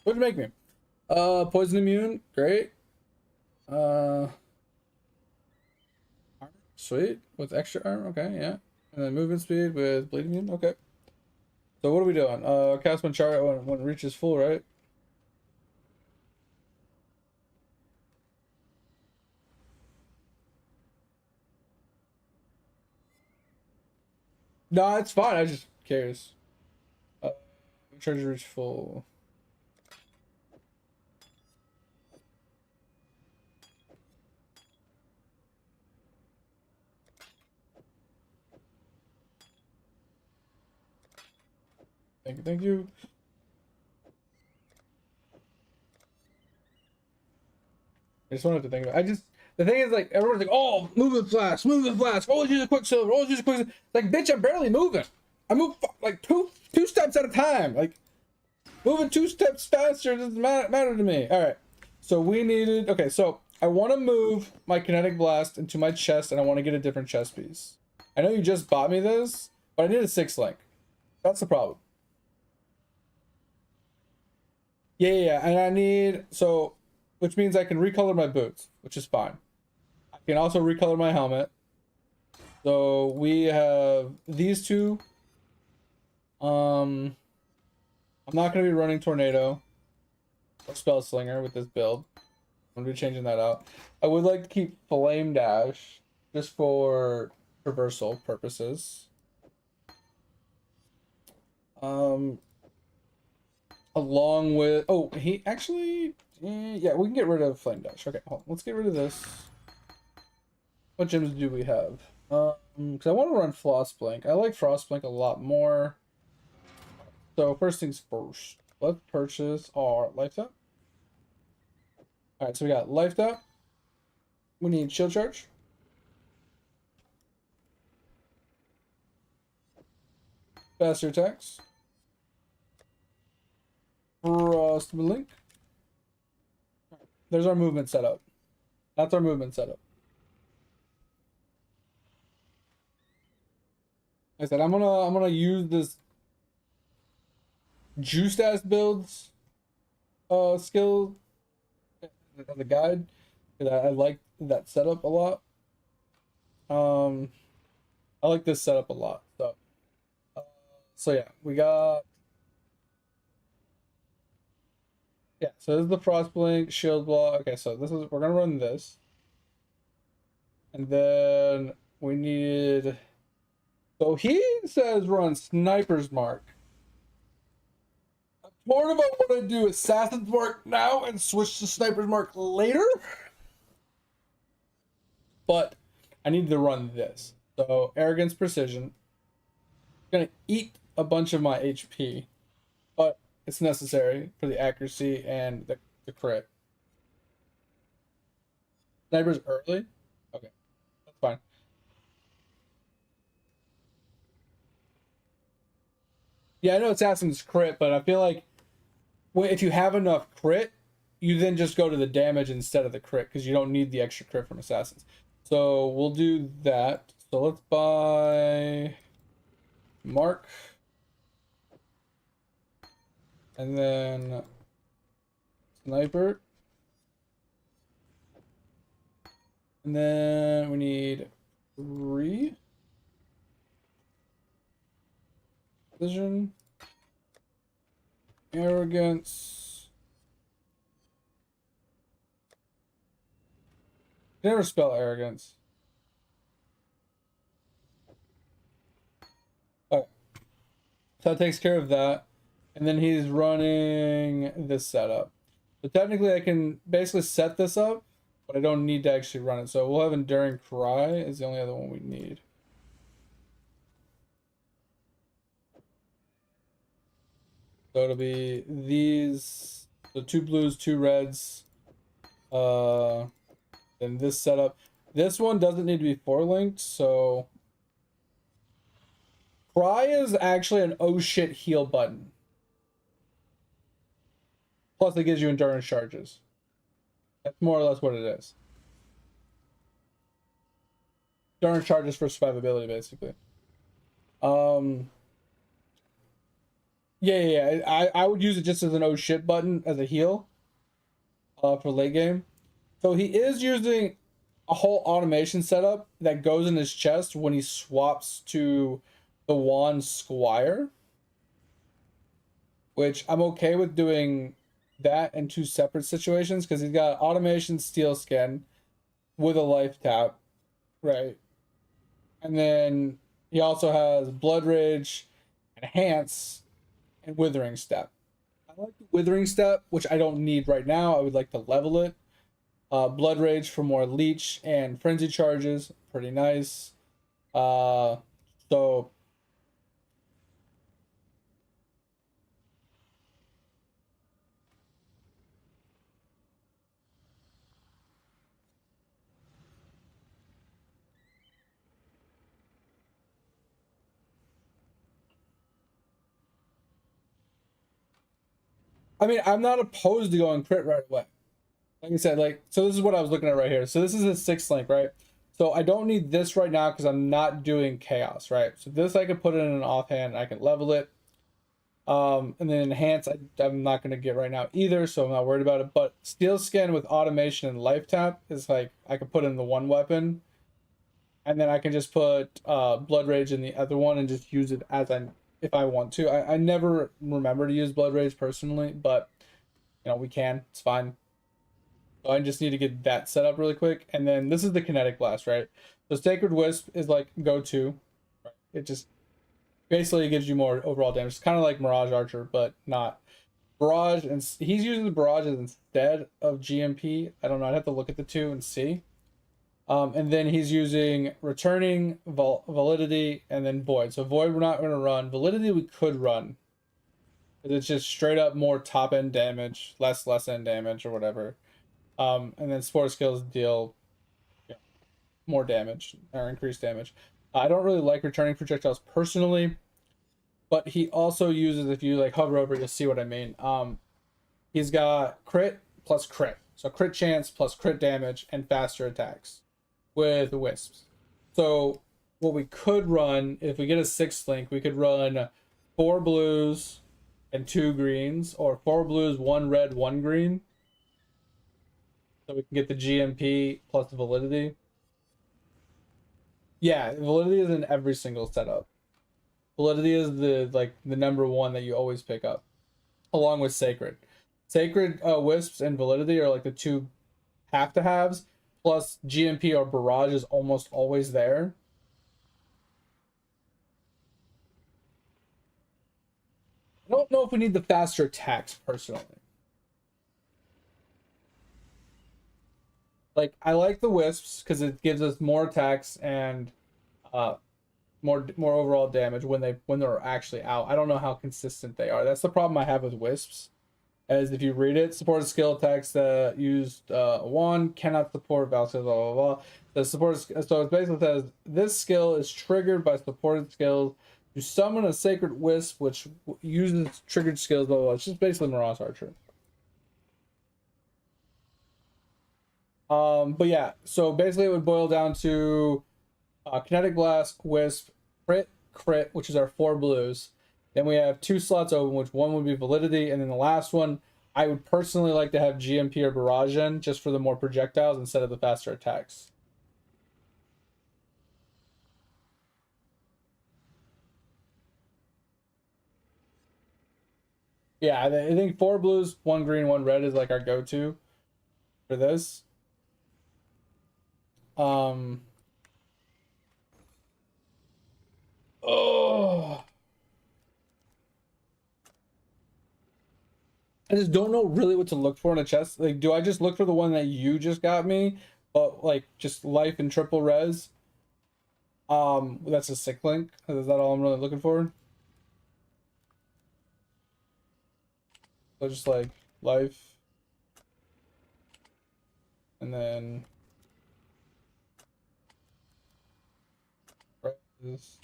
What'd you make me? Poison immune. Great. Armor. Sweet. With extra armor. Okay, yeah. And then movement speed with bleed immune. Okay. So what are we doing? Cast one chart when it reaches full, right? No, it's fine. I just curious. Charge reach full. Thank you, thank you. I just wanted to think about it. The thing is, like, everyone's like, oh, moving flash, always use a Quicksilver, always use a Quicksilver. Like, bitch, I'm barely moving. I move like two steps at a time. Like, moving 2 steps faster doesn't matter to me. All right. So we needed, okay, so I want to move my Kinetic Blast into my chest, and I want to get a different chest piece. I know you just bought me this, but I need a 6-link. That's the problem. Yeah, and I need, so, which means I can recolor my boots, which is fine. I can also recolor my helmet. So we have these 2. I'm not going to be running Tornado or Spell Slinger with this build. I'm going to be changing that out. I would like to keep Flame Dash just for traversal purposes. Along with, oh, he actually, yeah, we can get rid of Flame Dash. Okay, hold on. Let's get rid of this. What gems do we have? Because I want to run Frostblink. I like Frostblink a lot more. So first things first, let's purchase our Life Tap. All right, so we got Life Tap. We need Shield Charge. Faster attacks. Frostblink. There's our movement setup. That's our movement setup. Like I said, I'm gonna use this juiced ass builds skill as a guide. I like that setup a lot. I like this setup a lot. So yeah, we got, yeah, so this is the Frostblink, Shield Block. Okay, so this is, we're gonna run this. And then we need, so he says run Sniper's Mark. I'm torn about what I do Assassin's Mark now and switch to Sniper's Mark later. But I need to run this. So Arrogance Precision. It's gonna eat a bunch of my HP, but it's necessary for the accuracy and the crit. Sniper's early? Okay, that's fine. Yeah, I know it's asking this crit, but I feel like if you have enough crit, you then just go to the damage instead of the crit because you don't need the extra crit from assassins. So we'll do that. So let's buy Mark. And then Sniper. And then we need 3. Vision. Arrogance. Never spell arrogance. Okay. So that takes care of that. And then he's running this setup. So technically I can basically set this up, but I don't need to actually run it. So we'll have Enduring Cry is the only other one we need. So it'll be these, so 2 blues, 2 reds. Then this setup. This one doesn't need to be 4-linked, so Cry is actually an oh shit heal button. Plus it gives you endurance charges. That's more or less what it is. Endurance charges for survivability, basically. Yeah. I would use it just as an oh shit button as a heal. For late game. So he is using a whole automation setup that goes in his chest when he swaps to the wand Squire. Which I'm okay with doing that in 2 separate situations because he's got automation steel skin with a life tap, right? And then he also has blood rage, enhance, and withering step. I like the withering step, which I don't need right now. I would like to level it. Blood rage for more leech and frenzy charges, pretty nice. So I mean, I'm not opposed to going crit right away. Like I said, like, so this is what I was looking at right here. So this is a 6th link, right? So I don't need this right now because I'm not doing chaos, right? So this I can put it in an offhand and I can level it. And then enhance, I'm not going to get right now either, so I'm not worried about it. But steel skin with automation and life tap is like, I can put in the one weapon. And then I can just put blood rage in the other one and just use it as if I want to. I never remember to use blood rage personally, but you know, we can, it's fine. So I just need to get that set up really quick. And then this is the kinetic blast, right? So Sacred Wisp is like go-to. Right? It just basically gives you more overall damage. It's kind of like Mirage Archer, but not. Barrage, and he's using the barrages instead of GMP. I don't know, I'd have to look at the 2 and see. And then he's using Returning, Validity, and then Void. So Void we're not going to run. Validity we could run. It's just straight up more top end damage, less end damage or whatever. And then Spore Skills deal more damage or increased damage. I don't really like Returning Projectiles personally, but he also uses, if you like hover over, you'll see what I mean. He's got crit plus crit. So crit chance plus crit damage and faster attacks with wisps. So what we could run, if we get a 6th link, we could run 4 blues and 2 greens, or 4 blues, 1 red, 1 green. So we can get the GMP plus the validity. Yeah, validity is in every single setup. Validity is the number 1 that you always pick up, along with Sacred. Sacred wisps and validity are like the 2 have-to-haves. Plus GMP or barrage is almost always there. I don't know if we need the faster attacks personally. Like, I like the wisps because it gives us more attacks and more overall damage when they're actually out. I don't know how consistent they are. That's the problem I have with wisps. As if you read it, supported skill attacks that used a wand cannot support valve skills, blah blah blah. The support, so it basically says this skill is triggered by supported skills. You summon a sacred wisp which uses triggered skills, blah blah blah. It's just basically Mirage Archer. But yeah, so basically it would boil down to Kinetic Blast, Wisp, Crit, which is our 4 blues. Then we have 2 slots open, which one would be Validity, and then the last one, I would personally like to have GMP or Barrage in, just for the more projectiles instead of the faster attacks. Yeah, I think 4 blues, 1 green, 1 red is like our go-to for this. Oh, I just don't know really what to look for in a chest. Like, do I just look for the one that you just got me, but like just life and triple res? That's a sick link. Is that all I'm really looking for? So just like life, and then res,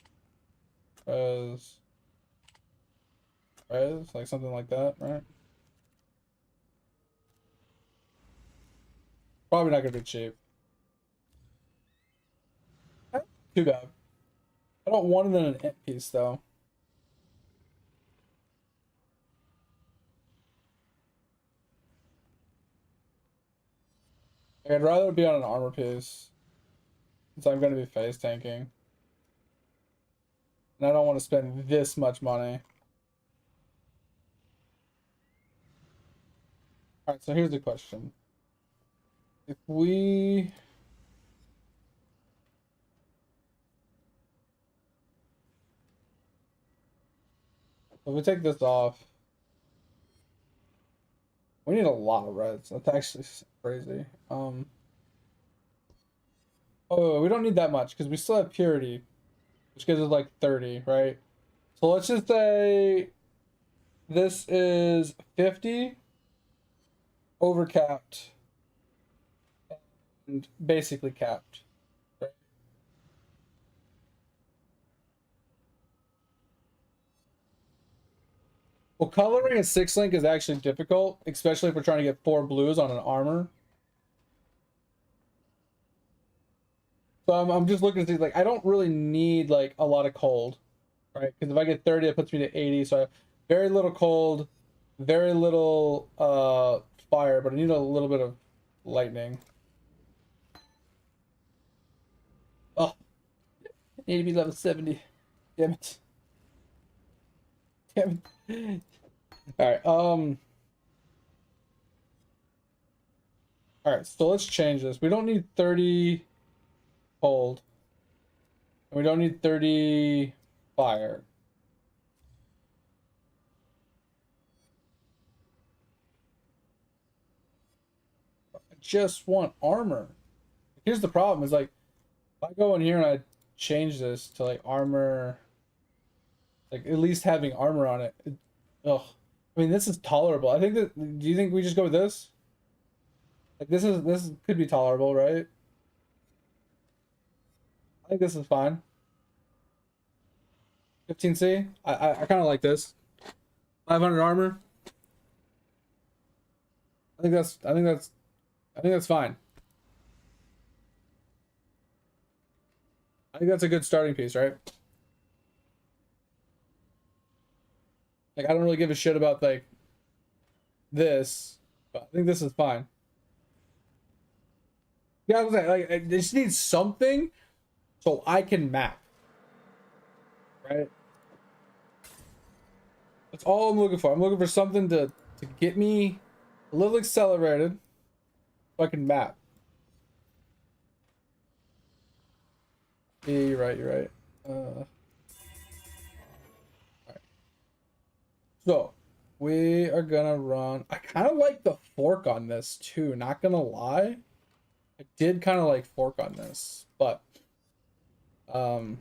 res, res, like something like that, right? Probably not gonna be cheap. Too bad. I don't want it in an int piece though. Like, I'd rather be on an armor piece, since I'm gonna be face tanking. And I don't want to spend this much money. Alright, so here's the question. If we... If we take this off, we need a lot of reds. That's actually crazy. Oh, we don't need that much because we still have purity, which gives us like 30, right? So let's just say this is 50 overcapped and basically capped. Right? Well, coloring a 6 link is actually difficult, especially if we're trying to get 4 blues on an armor. So I'm just looking to see, like, I don't really need like a lot of cold, right? Because if I get 30, it puts me to 80. So I have very little cold, very little fire, but I need a little bit of lightning. Oh, I need to be level 70. Damn it. Damn it. Alright, alright, so let's change this. We don't need 30 cold. And we don't need 30 fire. I just want armor. Here's the problem, is like, if I go in here and I change this to like armor, like at least having armor on it, ugh. I mean, this is tolerable. I think that, do you think we just go with this? Like this could be tolerable, right? I think this is fine. 15C. I kind of like this. 500 armor. I think that's fine. I think that's a good starting piece, right? Like, I don't really give a shit about like this, but I think this is fine. Yeah, I was like I just need something so I can map. Right? That's all I'm looking for. I'm looking for something to get me a little accelerated so I can map. Yeah, you're right, you're right. Alright. So we are gonna run. I kind of like the fork on this too, not gonna lie. I did kind of like fork on this, but we're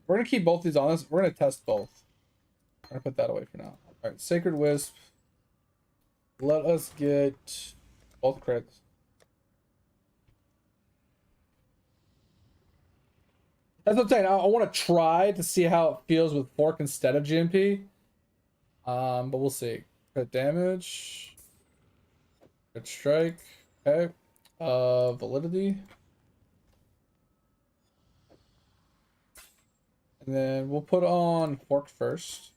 gonna keep both these on this. We're gonna test both. I'm gonna put that away for now. All right, Sacred Wisp. Let us get both crits. That's what I'm saying. I want to try to see how it feels with fork instead of GMP. But we'll see. Crit damage. Crit strike. Okay. Validity. And then we'll put on Fork first.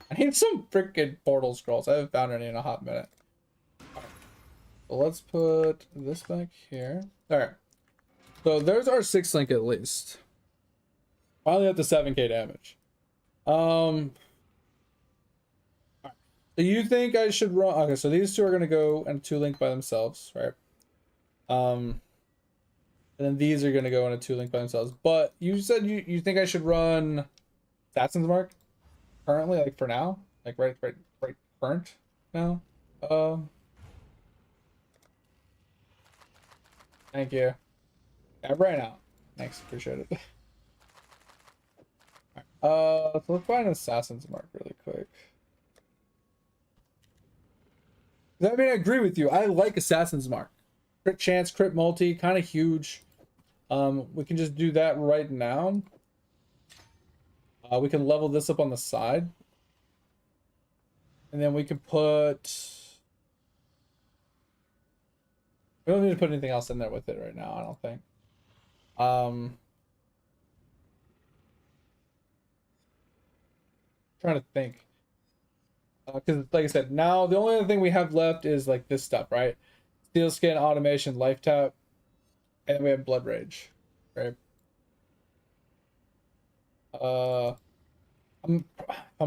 I need some freaking portal scrolls. I haven't found any in a hot minute. Alright. So let's put this back here. Alright. So there's our 6 link at least. Finally up to 7k damage. Alright. So you think I should run? Okay, so these two are gonna go and 2 link by themselves, right? And then these are gonna go in a 2 link by themselves. But you said you think I should run Assassin's Mark currently, like for now, like right current now. Thank you. Yeah, right now. Thanks, appreciate it. So let's find Assassin's Mark really quick. I mean, I agree with you. I like Assassin's Mark. Crit chance, crit multi, kind of huge. We can just do that right now. We can level this up on the side. And then we can put... We don't need to put anything else in there with it right now, I don't think. Trying to think. Because like I said, now the only other thing we have left is like this stuff, right? Steel Skin, Automation, Life Tap, and we have Blood Rage, right? I'm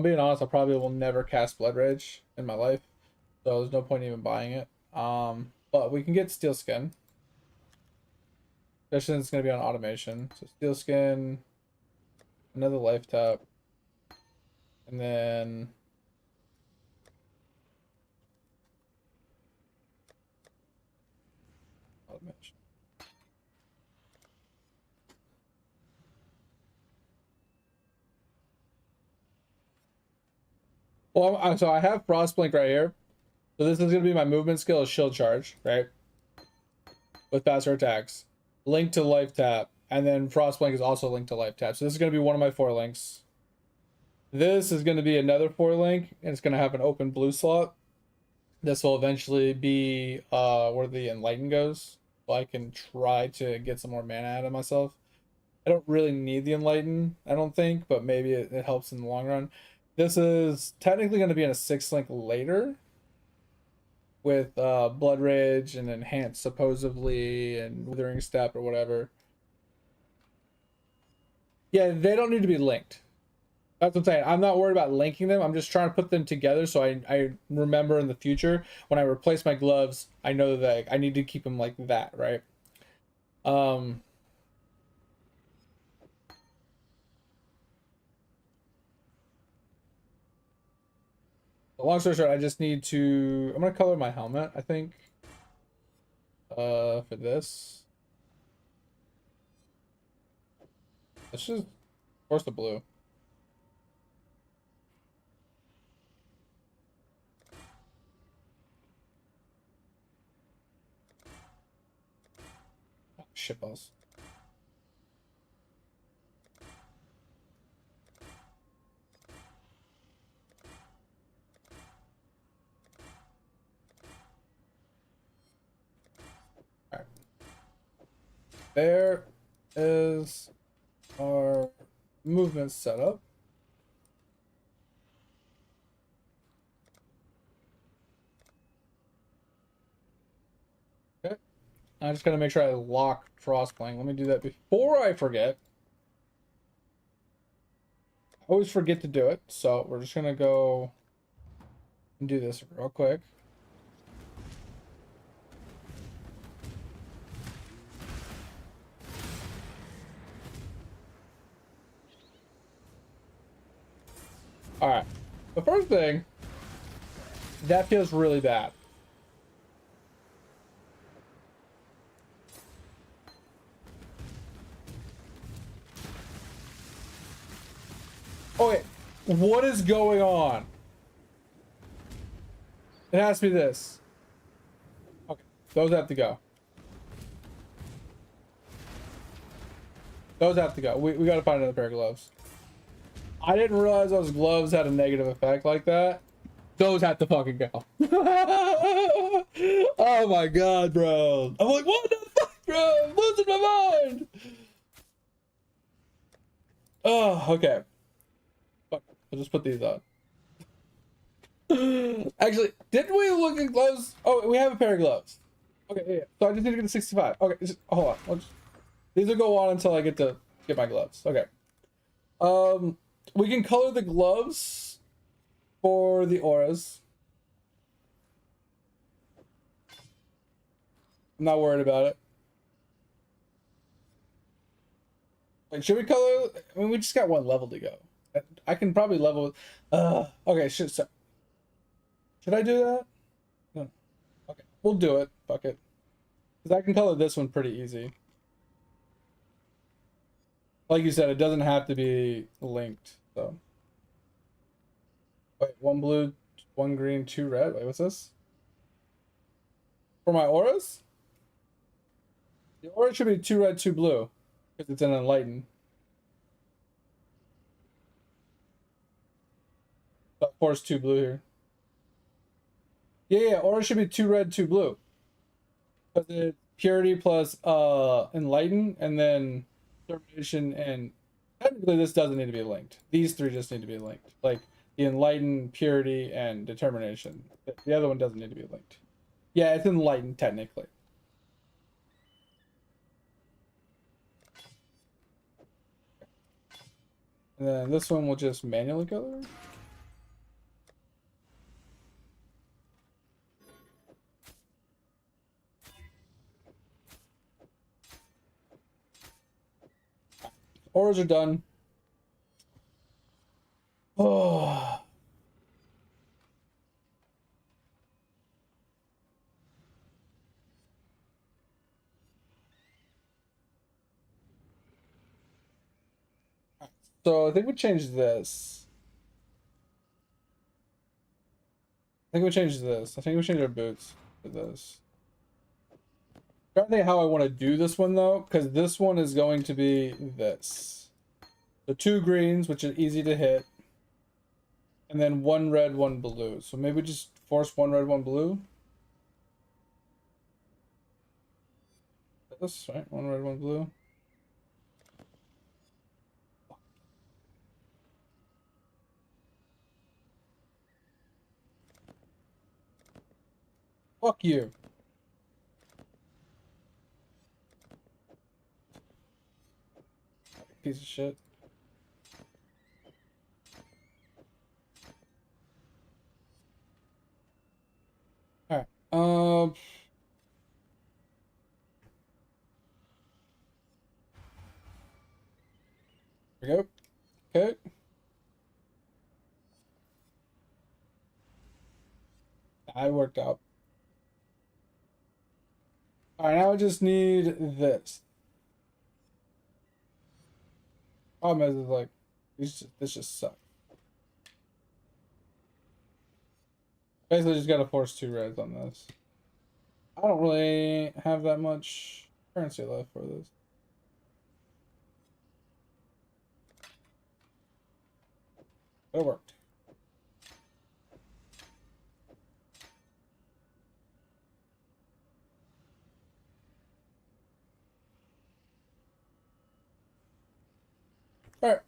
being honest, I probably will never cast Blood Rage in my life, so there's no point even buying it. But we can get Steel Skin, especially since it's gonna be on Automation. So Steel Skin, another Life Tap, and then Automation. Well, so I have Frostblink right here. So this is going to be my movement skill, Shield Charge, right? With faster attacks. Link to Life Tap. And then Frostblink is also linked to Life Tap. So this is going to be one of my 4 links. This is going to be another 4 link. And it's going to have an open blue slot. This will eventually be where the Enlighten goes. So I can try to get some more mana out of myself. I don't really need the Enlighten, I don't think. But maybe it helps in the long run. This is technically going to be in a 6 link later with Blood Rage and Enhance supposedly and Withering Step or whatever. Yeah, they don't need to be linked. That's what I'm saying. I'm not worried about linking them. I'm just trying to put them together so I remember in the future when I replace my gloves, I know that I need to keep them like that, right? Long story short, I just need to... I'm going to color my helmet, I think. For this. Let's just force the blue. Oh, shitballs. There is our movement setup. Okay. I just gotta make sure I lock Frostblink. Let me do that before I forget. I always forget to do it, so we're just gonna go and do this real quick. Alright, the first thing, that feels really bad. Okay, what is going on? It has to be this. Okay, those have to go. Those have to go. We gotta find another pair of gloves. I didn't realize those gloves had a negative effect like that. Those have to fucking go. Oh my god, bro. I'm like, what the fuck, bro? I'm losing my mind. Oh, okay. Fuck. I'll just put these on. Actually, didn't we look at gloves? Oh, we have a pair of gloves. Okay, yeah. So I just need to get to 65. Okay, hold on. These will go on until I get my gloves. Okay. We can color the gloves for the auras. I'm not worried about it. Like, should we color? I mean, we just got one level to go. I can probably level. Okay. Should I do that? No. Okay, we'll do it. Fuck it. Because I can color this one pretty easy. Like you said, it doesn't have to be linked. So. Wait, 1 blue, 1 green, 2 red. Wait, what's this? For my auras? The aura should be 2 red, 2 blue. Because it's an enlighten. Force 2 blue here. Yeah, aura should be 2 red, 2 blue. Because it's purity plus enlighten, and then determination, and technically this doesn't need to be linked. These 3 just need to be linked. Like the enlighten, purity, and determination. The other one doesn't need to be linked. Yeah, it's enlightened technically. And then this one will just manually color. Auras are done. Oh. So I think we changed this. I think we changed our boots to this. I'm trying to think how I want to do this one though, because this one is going to be this. So 2 greens, which is easy to hit. And then 1 red, 1 blue. So maybe just force 1 red, 1 blue. This, right? 1 red, 1 blue. Fuck you. Piece of shit. Alright. There we go. Okay. I worked out. Alright, now I just need this. Problem is like, this just sucks. Basically, just gotta force 2 reds on this. I don't really have that much currency left for this. It worked. All right,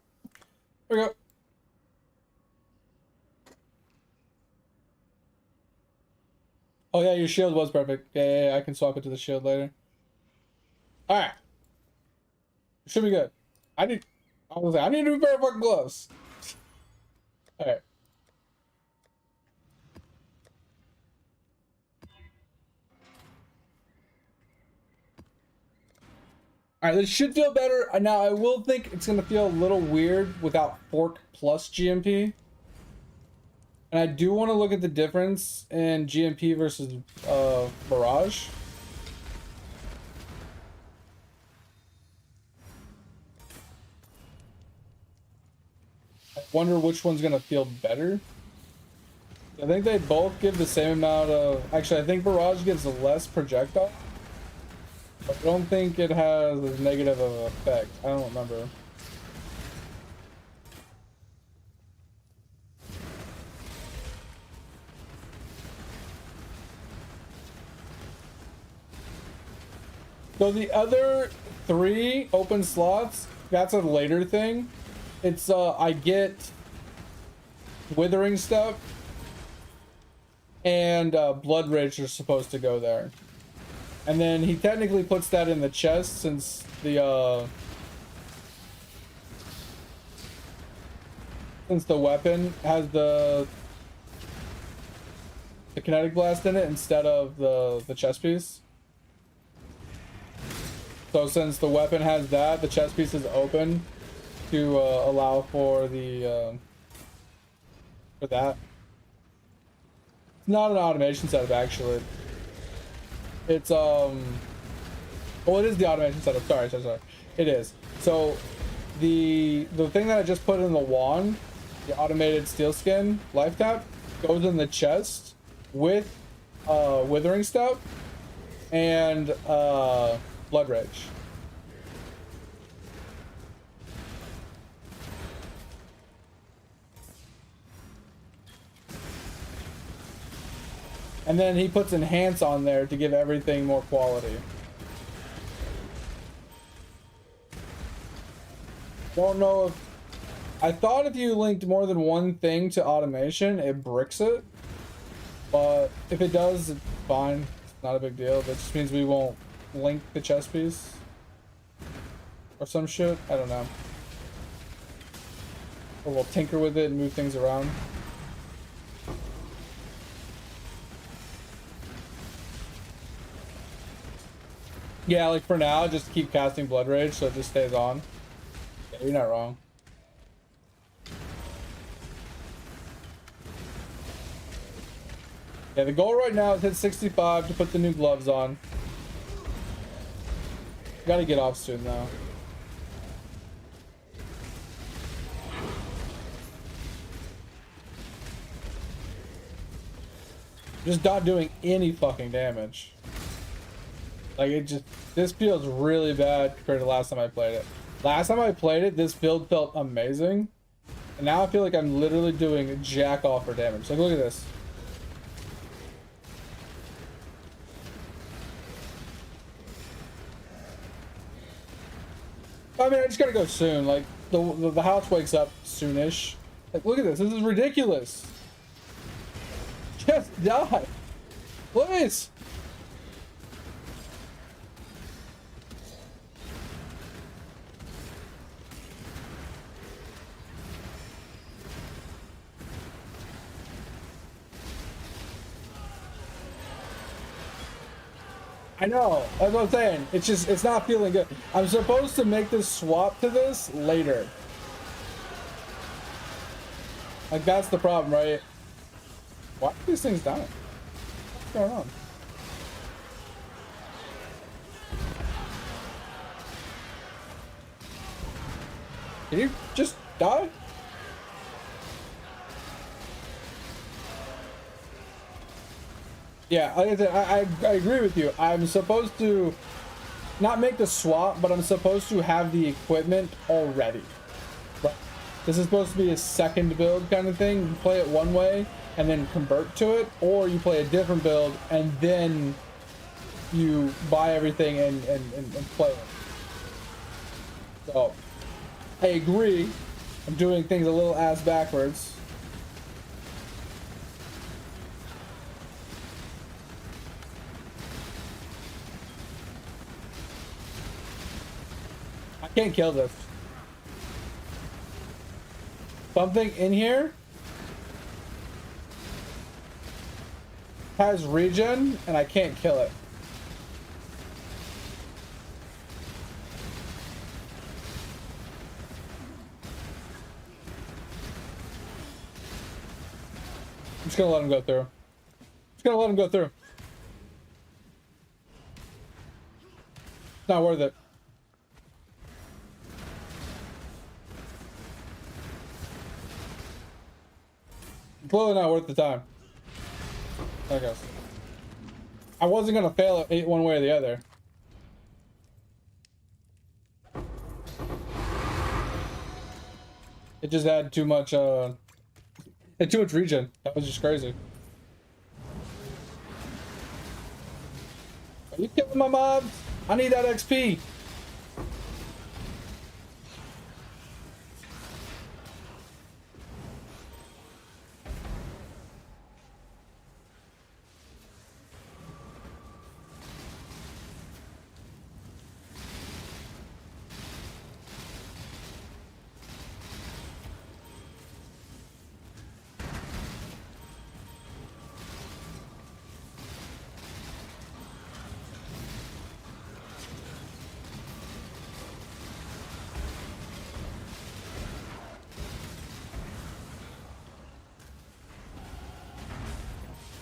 here we go. Oh yeah, your shield was perfect. Yeah, I can swap it to the shield later. All right, should be good. I need a new pair of fucking gloves. All right. All right, this should feel better. Now, I will think it's going to feel a little weird without Fork plus GMP. And I do want to look at the difference in GMP versus Barrage. I wonder which one's going to feel better. I think they both give the same amount of... Actually, I think Barrage gives less projectile. I don't think it has as negative of an effect. I don't remember. So the other 3 open slots, that's a later thing. It's I get withering stuff and blood rage are supposed to go there. And then he technically puts that in the chest since the weapon has the kinetic blast in it instead of the chest piece. So since the weapon has that, the chest piece is open to allow for the for that. It's not an automation setup actually. It's well, it is the automation setup. Sorry. It is. So the thing that I just put in the wand, the automated steel skin life tap, goes in the chest with withering stuff and blood rage. And then he puts enhance on there to give everything more quality. Don't know if... I thought if you linked more than one thing to automation, it bricks it. But if it does, it's fine. It's not a big deal. That just means we won't link the chest piece. Or some shit. I don't know. Or we'll tinker with it and move things around. Yeah, like for now, just keep casting Blood Rage so it just stays on. Yeah, you're not wrong. Yeah, the goal right now is hit 65 to put the new gloves on. Gotta get off soon though. Just not doing any fucking damage. Like it just, this feels really bad compared to last time I played it. Last time I played it, this build felt amazing. And now I feel like I'm literally doing jack off for damage. Like look at this. I mean, I just gotta go soon. Like the house wakes up soonish. Like look at this. This is ridiculous. Just die. Please. I know, that's what I'm saying. It's just, it's not feeling good. I'm supposed to make this swap to this later. Like, that's the problem, right? Why are these things dying? What's going on? Can you just die? Yeah, like I said, I agree with you. I'm supposed to not make the swap, but I'm supposed to have the equipment already. Right? This is supposed to be a second build kind of thing. You play it one way and then convert to it, or you play a different build and then you buy everything and play it. So, I agree. I'm doing things a little ass backwards. I can't kill this. Something in here has regen and I can't kill it. I'm just gonna let him go through. Just gonna let him go through. It's not worth it. Clearly not worth the time. I guess. I wasn't gonna fail it one way or the other. It just had too much had too much regen. That was just crazy. Are you killing my mobs? I need that XP.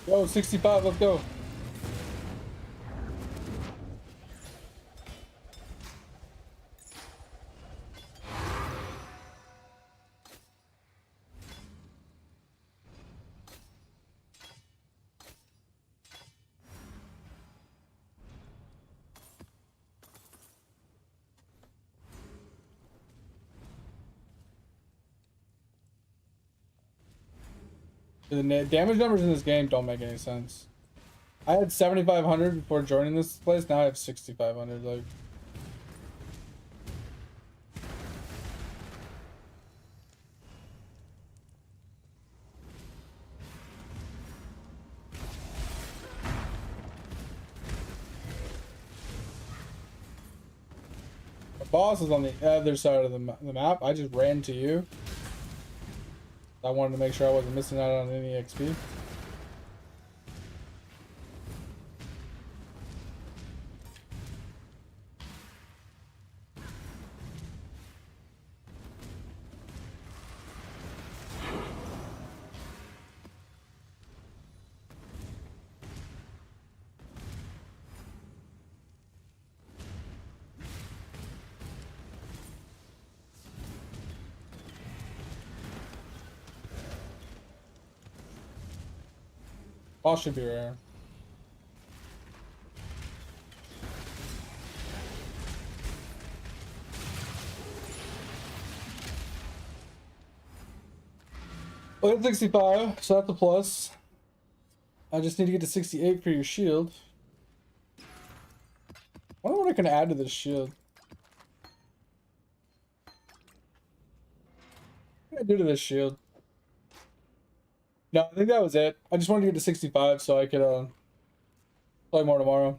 Yo, 65, let's go. The damage numbers in this game don't make any sense. I had 7,500 before joining this place. Now I have 6,500. Like, the boss is on the other side of the map. I just ran to you. I wanted to make sure I wasn't missing out on any XP. All should be rare. Well, it's 65, so that's a plus. I just need to get to 68 for your shield. I wonder what I can add to this shield. What can I do to this shield? No, I think that was it. I just wanted to get to 65 so I could play more tomorrow.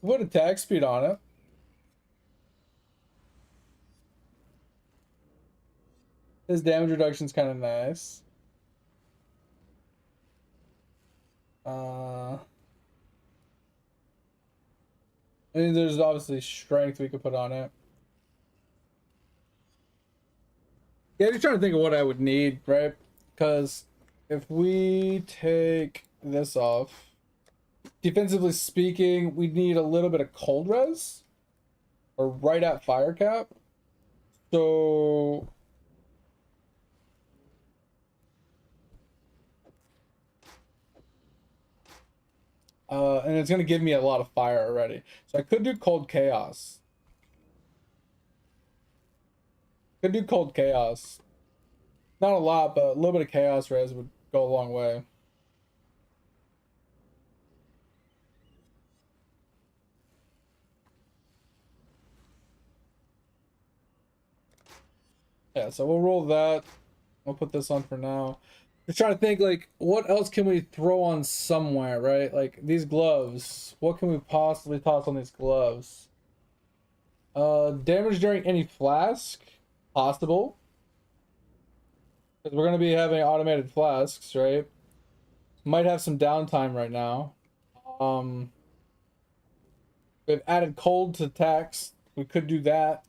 Put attack speed on it. His damage reduction is kind of nice. I mean, there's obviously strength we could put on it. Yeah, I'm just trying to think of what I would need, right? Because if we take this off, defensively speaking, we need a little bit of cold res, or right at fire cap. So and it's gonna give me a lot of fire already. So I could do cold chaos. Could do cold chaos. Not a lot, but a little bit of chaos res would go a long way. Yeah, so we'll roll that. We'll put this on for now. Just trying to think, like, what else can we throw on somewhere, right? Like, these gloves. What can we possibly toss on these gloves? Damage during any flask? Possible. Because we're going to be having automated flasks, right? Might have some downtime right now. We've added cold to tax. We could do that.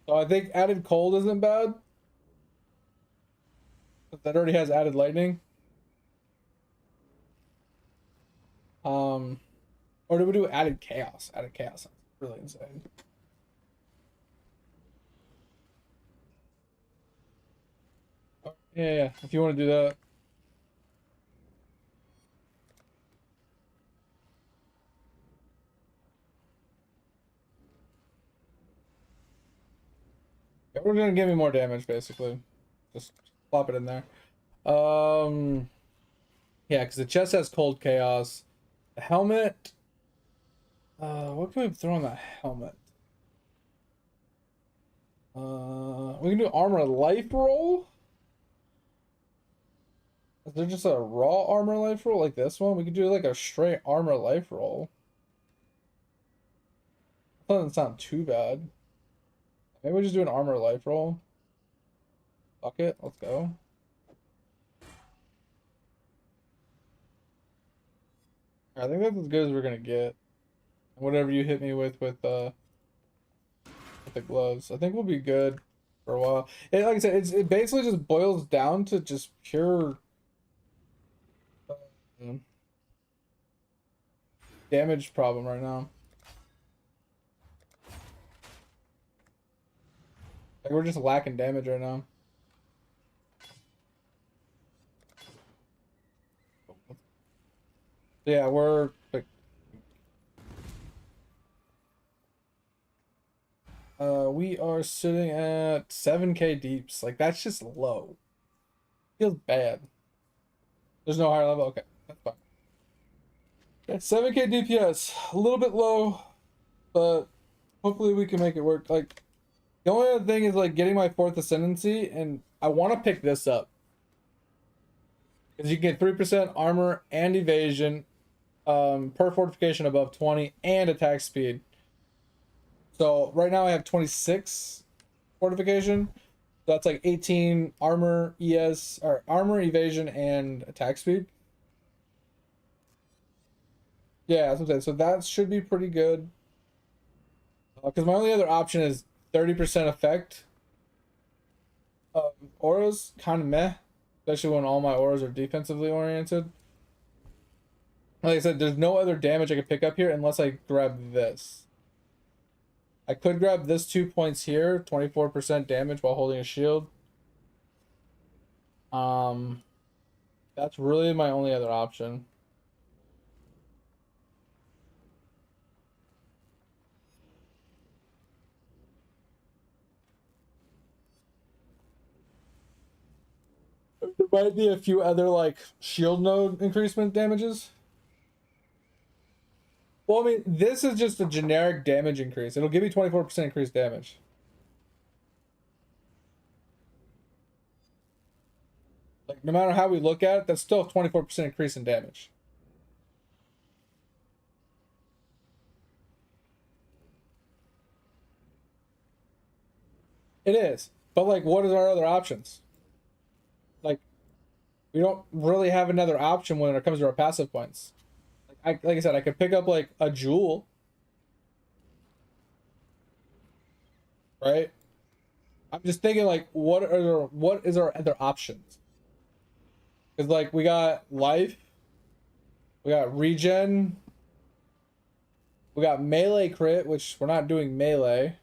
So I think added cold isn't bad. But that already has added lightning. Or do we do added chaos? Added chaos sounds really insane. Yeah, if you want to do that. We're gonna give me more damage, basically. Just plop it in there. Yeah, because the chest has cold chaos. The helmet. What can we throw on that helmet? We can do armor life roll. Is there just a raw armor life roll like this one? We could do like a straight armor life roll. That doesn't sound too bad. Maybe we just do an armor life roll. Fuck it, let's go. I think that's as good as we're gonna get. Whatever you hit me with the gloves, I think we'll be good for a while. Like I said, it basically just boils down to just pure damage problem right now. Like we're just lacking damage right now. Yeah, we're like, we are sitting at 7k deeps. Like that's just low. Feels bad. There's no higher level. Okay, that's fine. Yeah, 7k DPS, a little bit low, but hopefully we can make it work. Like the only other thing is like getting my 4th ascendancy, and I want to pick this up because you get 3% armor and evasion, per fortification above 20, and attack speed. So right now I have 26 fortification. So that's like 18 armor, ES, or armor, evasion, and attack speed. Yeah, that's what I'm saying. So that should be pretty good. Because my only other option is 30% effect. Auras, kind of meh. Especially when all my auras are defensively oriented. Like I said, there's no other damage I could pick up here unless I grab this. I could grab this 2 points here, 24% damage while holding a shield. That's really my only other option. There might be a few other like shield node increasement damages. Well, I mean, this is just a generic damage increase. It'll give you 24% increased damage. Like, no matter how we look at it, that's still a 24% increase in damage. It is. But, like, what is our other options? Like, we don't really have another option when it comes to our passive points. Like I said, I could pick up, like, a jewel. Right? I'm just thinking, like, what is our other options? Because, like, we got life. We got regen. We got melee crit, which we're not doing melee.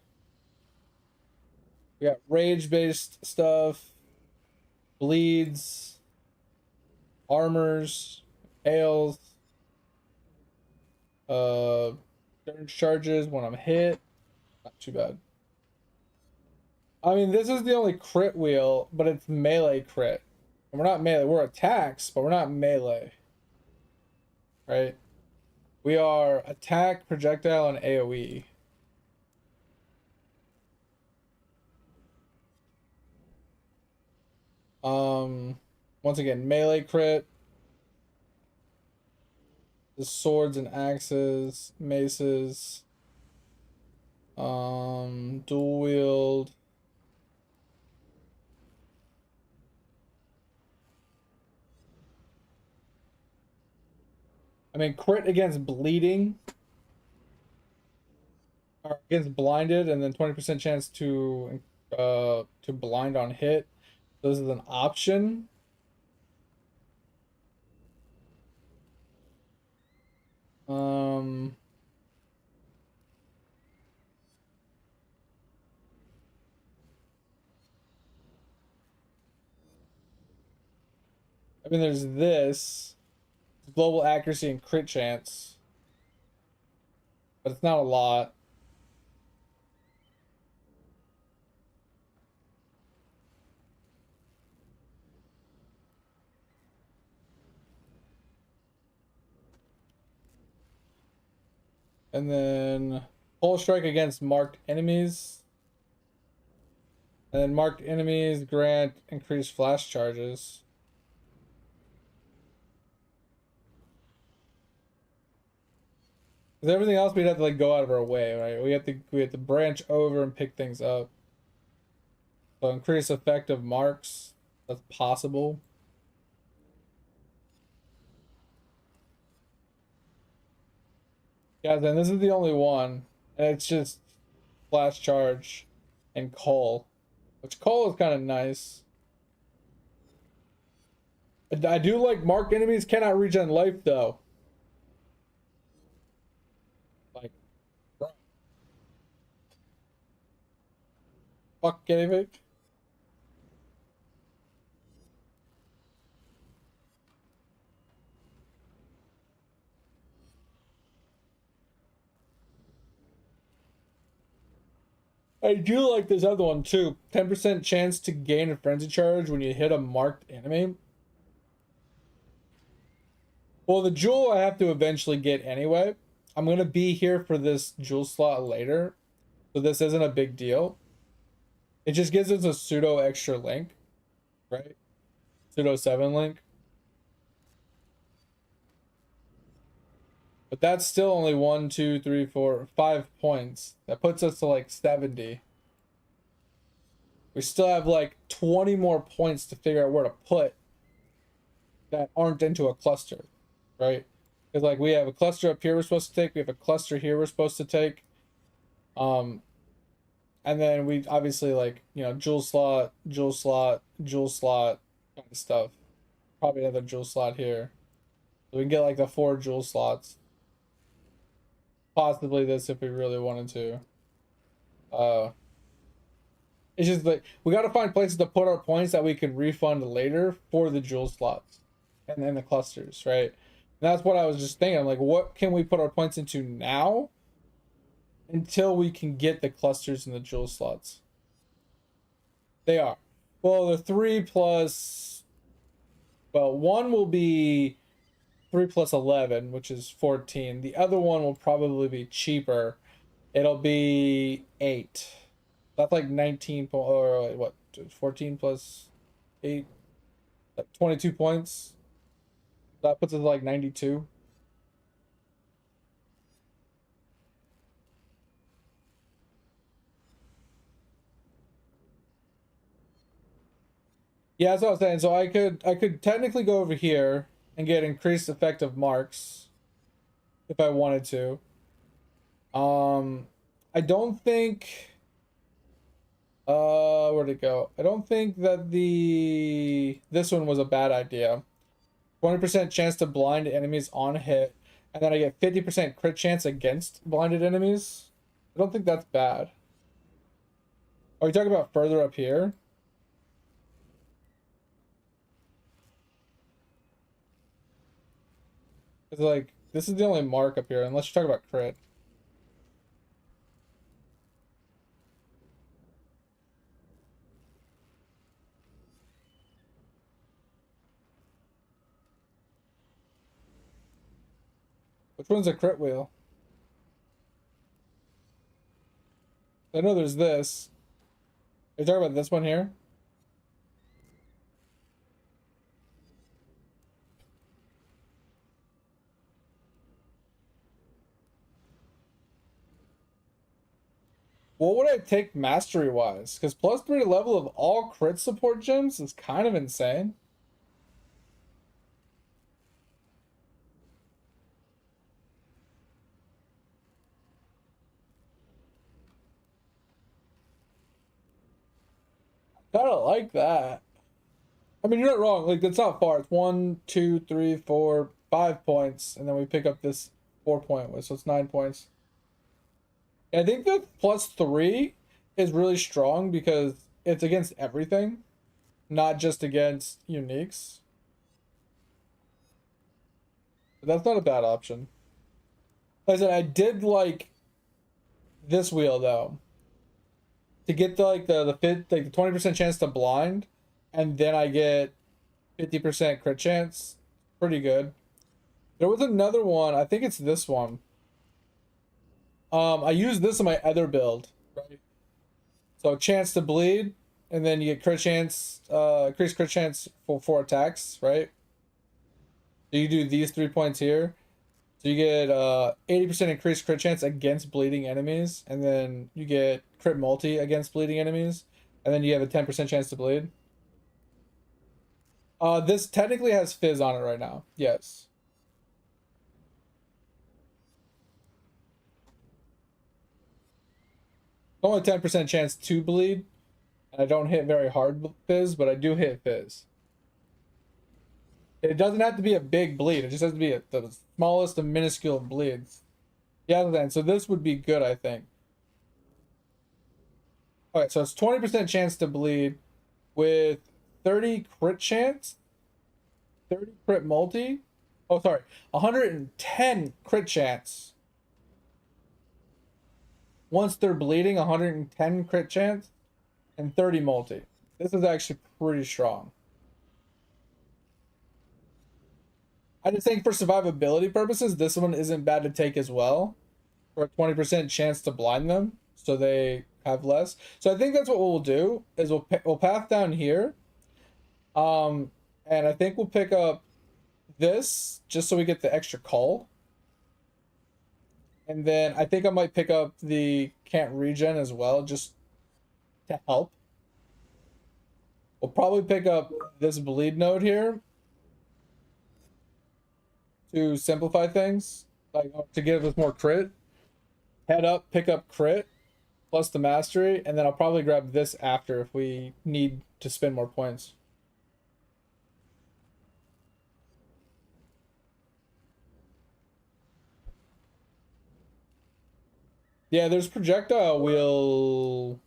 We got rage-based stuff. Bleeds. Armors. Hails. Certain charges when I'm hit. Not too bad. I mean, this is the only crit wheel, but it's melee crit. And we're not melee. We're attacks, but we're not melee. Right? We are attack, projectile, and AoE. Once again, melee crit. The swords and axes, maces. Dual wield. I mean, crit against bleeding, or against blinded, and then 20% chance to blind on hit. This is an option. I mean, there's this global accuracy and crit chance, but it's not a lot. And then Pole Strike against marked enemies. And then marked enemies grant increased flash charges. Because everything else we'd have to like go out of our way, right? We have to branch over and pick things up. So increase effective marks. That's possible. Yeah, then this is the only one. And it's just flash charge and coal. Which coal is kind of nice. I do like marked enemies cannot regen life though. Like, bro. Fuck Kinetic. I do like this other one too. 10% chance to gain a frenzy charge when you hit a marked enemy. Well, the jewel I have to eventually get anyway. I'm going to be here for this jewel slot later. So this isn't a big deal. It just gives us a pseudo extra link. Right? Pseudo 7 link. But that's still only 1, 2, 3, 4, 5 points. That puts us to like 70. We still have like 20 more points to figure out where to put that aren't into a cluster, right? Because like we have a cluster up here we're supposed to take, we have a cluster here we're supposed to take. And then we obviously like, you know, jewel slot kind of stuff. Probably another jewel slot here. So we can get like the 4 jewel slots. Possibly this if we really wanted to. It's just like we got to find places to put our points that we can refund later for the jewel slots and then the clusters, right? And that's what I was just thinking. I'm like, what can we put our points into now until we can get the clusters and the jewel slots? They are. Well, the 3 plus. Well, one will be 3 plus 11, which is 14. The other one will probably be cheaper. It'll be 8. That's like 19 or what? 14 plus 8, like 22 points. That puts us like 92. Yeah, that's what I was saying. So I could technically go over here and get increased effective marks if I wanted to. I don't think where'd it go? I don't think that this one was a bad idea. 20% chance to blind enemies on hit, and then I get 50% crit chance against blinded enemies. I don't think that's bad. Are we talking about further up here? It's like this is the only mark up here, unless you're talking about crit. Which one's a crit wheel? I know there's this. Are you talking about this one here? What would I take mastery wise? Because +3 level of all crit support gems is kind of insane. Kind of like that. I mean, you're not wrong. Like, it's not far. It's 1, 2, 3, 4, 5 points, and then we pick up this 4-point one, so it's 9 points. And I think that +3 is really strong because it's against everything, not just against uniques. But that's not a bad option. Like I said, I did like this wheel though. To get the 20% chance to blind, and then I get 50% crit chance. Pretty good. There was another one. I think it's this one. I use this in my other build, right? So chance to bleed, and then you get crit chance, increased crit chance for 4 attacks, right? So you do these 3 points here. So you get 80% increased crit chance against bleeding enemies, and then you get crit multi against bleeding enemies, and then you have a 10% chance to bleed. This technically has fizz on it right now. Yes. Only 10% chance to bleed, and I don't hit very hard with fizz, but I do hit fizz. It doesn't have to be a big bleed. It just has to be the smallest and minuscule of bleeds. Yeah, then so this would be good, I think. Alright, so it's 20% chance to bleed with 30 crit chance, 30 crit multi. Oh, sorry, 110 crit chance. Once they're bleeding, 110 crit chance and 30 multi. This is actually pretty strong. I just think for survivability purposes, this one isn't bad to take as well. For a 20% chance to blind them, so they have less. So I think that's what we'll do, is we'll path down here. And I think we'll pick up this, just so we get the extra call. And then I think I might pick up the can't regen as well, just to help. We'll probably pick up this bleed node here to simplify things, like to give us more crit. Head up, pick up crit plus the mastery, and then I'll probably grab this after if we need to spend more points. Yeah, there's projectile wheel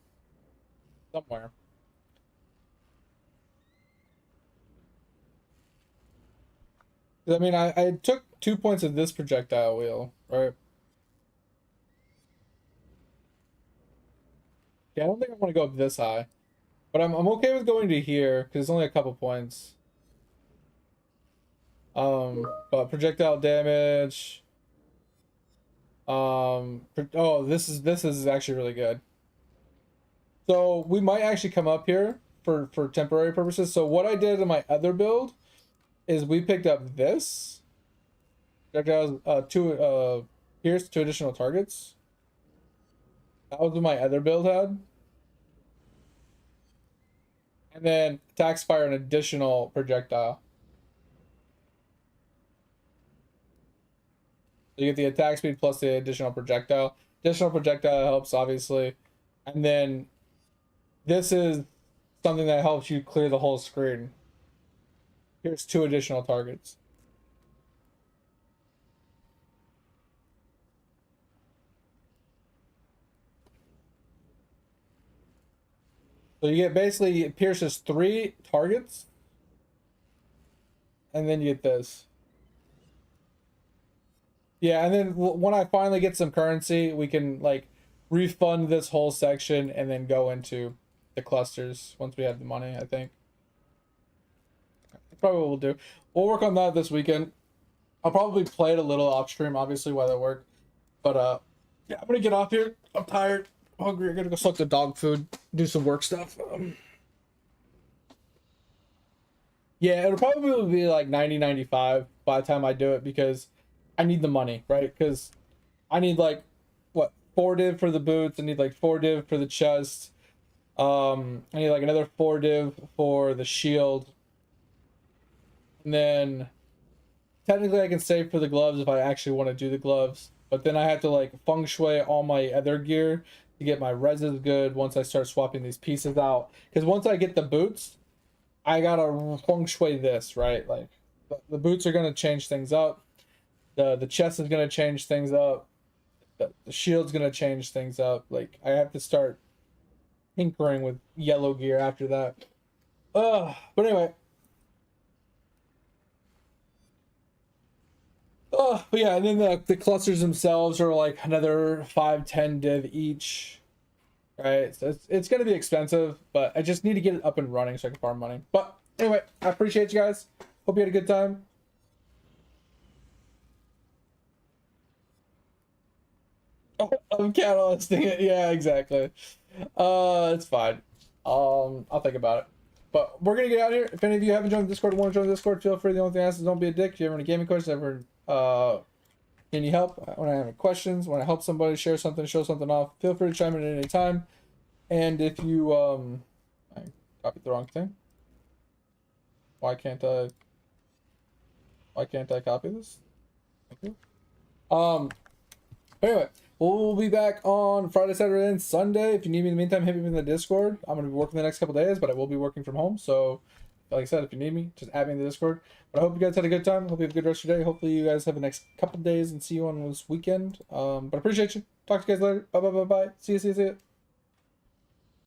somewhere. I mean, I took 2 points of this projectile wheel, right? Yeah, I don't think I want to go up this high. But I'm okay with going to here, because it's only a couple points. But projectile damage. Oh, this is actually really good. So we might actually come up here for temporary purposes. So what I did in my other build is we picked up this. Projectiles, here's 2 additional targets. That was what my other build had. And then attacks fire an additional projectile. So you get the attack speed plus the additional projectile. Additional projectile helps, obviously. And then this is something that helps you clear the whole screen. Here's 2 additional targets. So you get basically, it pierces 3 targets. And then you get this. Yeah, and then when I finally get some currency, we can like refund this whole section and then go into the clusters once we have the money, I think. That's probably what we'll do. We'll work on that this weekend. I'll probably play it a little off stream, obviously, while I work. But yeah, I'm gonna get off here. I'm tired. I'm hungry. I'm gonna go suck the dog food, do some work stuff. Yeah, it'll probably be like 90-95 by the time I do it, because I need the money, right? Because I need like, what, 4 div for the boots. I need like 4 div for the chest. I need like another 4 div for the shield. And then technically I can save for the gloves if I actually want to do the gloves. But then I have to like feng shui all my other gear to get my reses good once I start swapping these pieces out. Because once I get the boots, I gotta feng shui this, right? Like the boots are gonna change things up. The chest is gonna change things up. The shield's gonna change things up. Like I have to start tinkering with yellow gear after that. But anyway. But yeah, and then the clusters themselves are like another 5-10 div each. Right? So it's gonna be expensive, but I just need to get it up and running so I can farm money. But anyway, I appreciate you guys. Hope you had a good time. I'm catalysting it. Yeah, exactly. It's fine. I'll think about it. But we're gonna get out of here. If any of you haven't joined the Discord or want to join the Discord, feel free. The only thing I ask is don't be a dick. If you ever have any gaming questions, ever need any help, when I have any questions, when I help somebody, share something, show something off, feel free to chime in at any time. And if you I copied the wrong thing. Why can't I copy this? Thank you. Anyway, we'll be back on Friday, Saturday, and Sunday. If you need me in the meantime, hit me in the Discord. I'm gonna be working the next couple days, but I will be working from home. So, like I said, if you need me, just add me in the Discord. But I hope you guys had a good time. Hope you have a good rest of your day. Hopefully, you guys have the next couple days and see you on this weekend. But I appreciate you. Talk to you guys later. Bye. See you.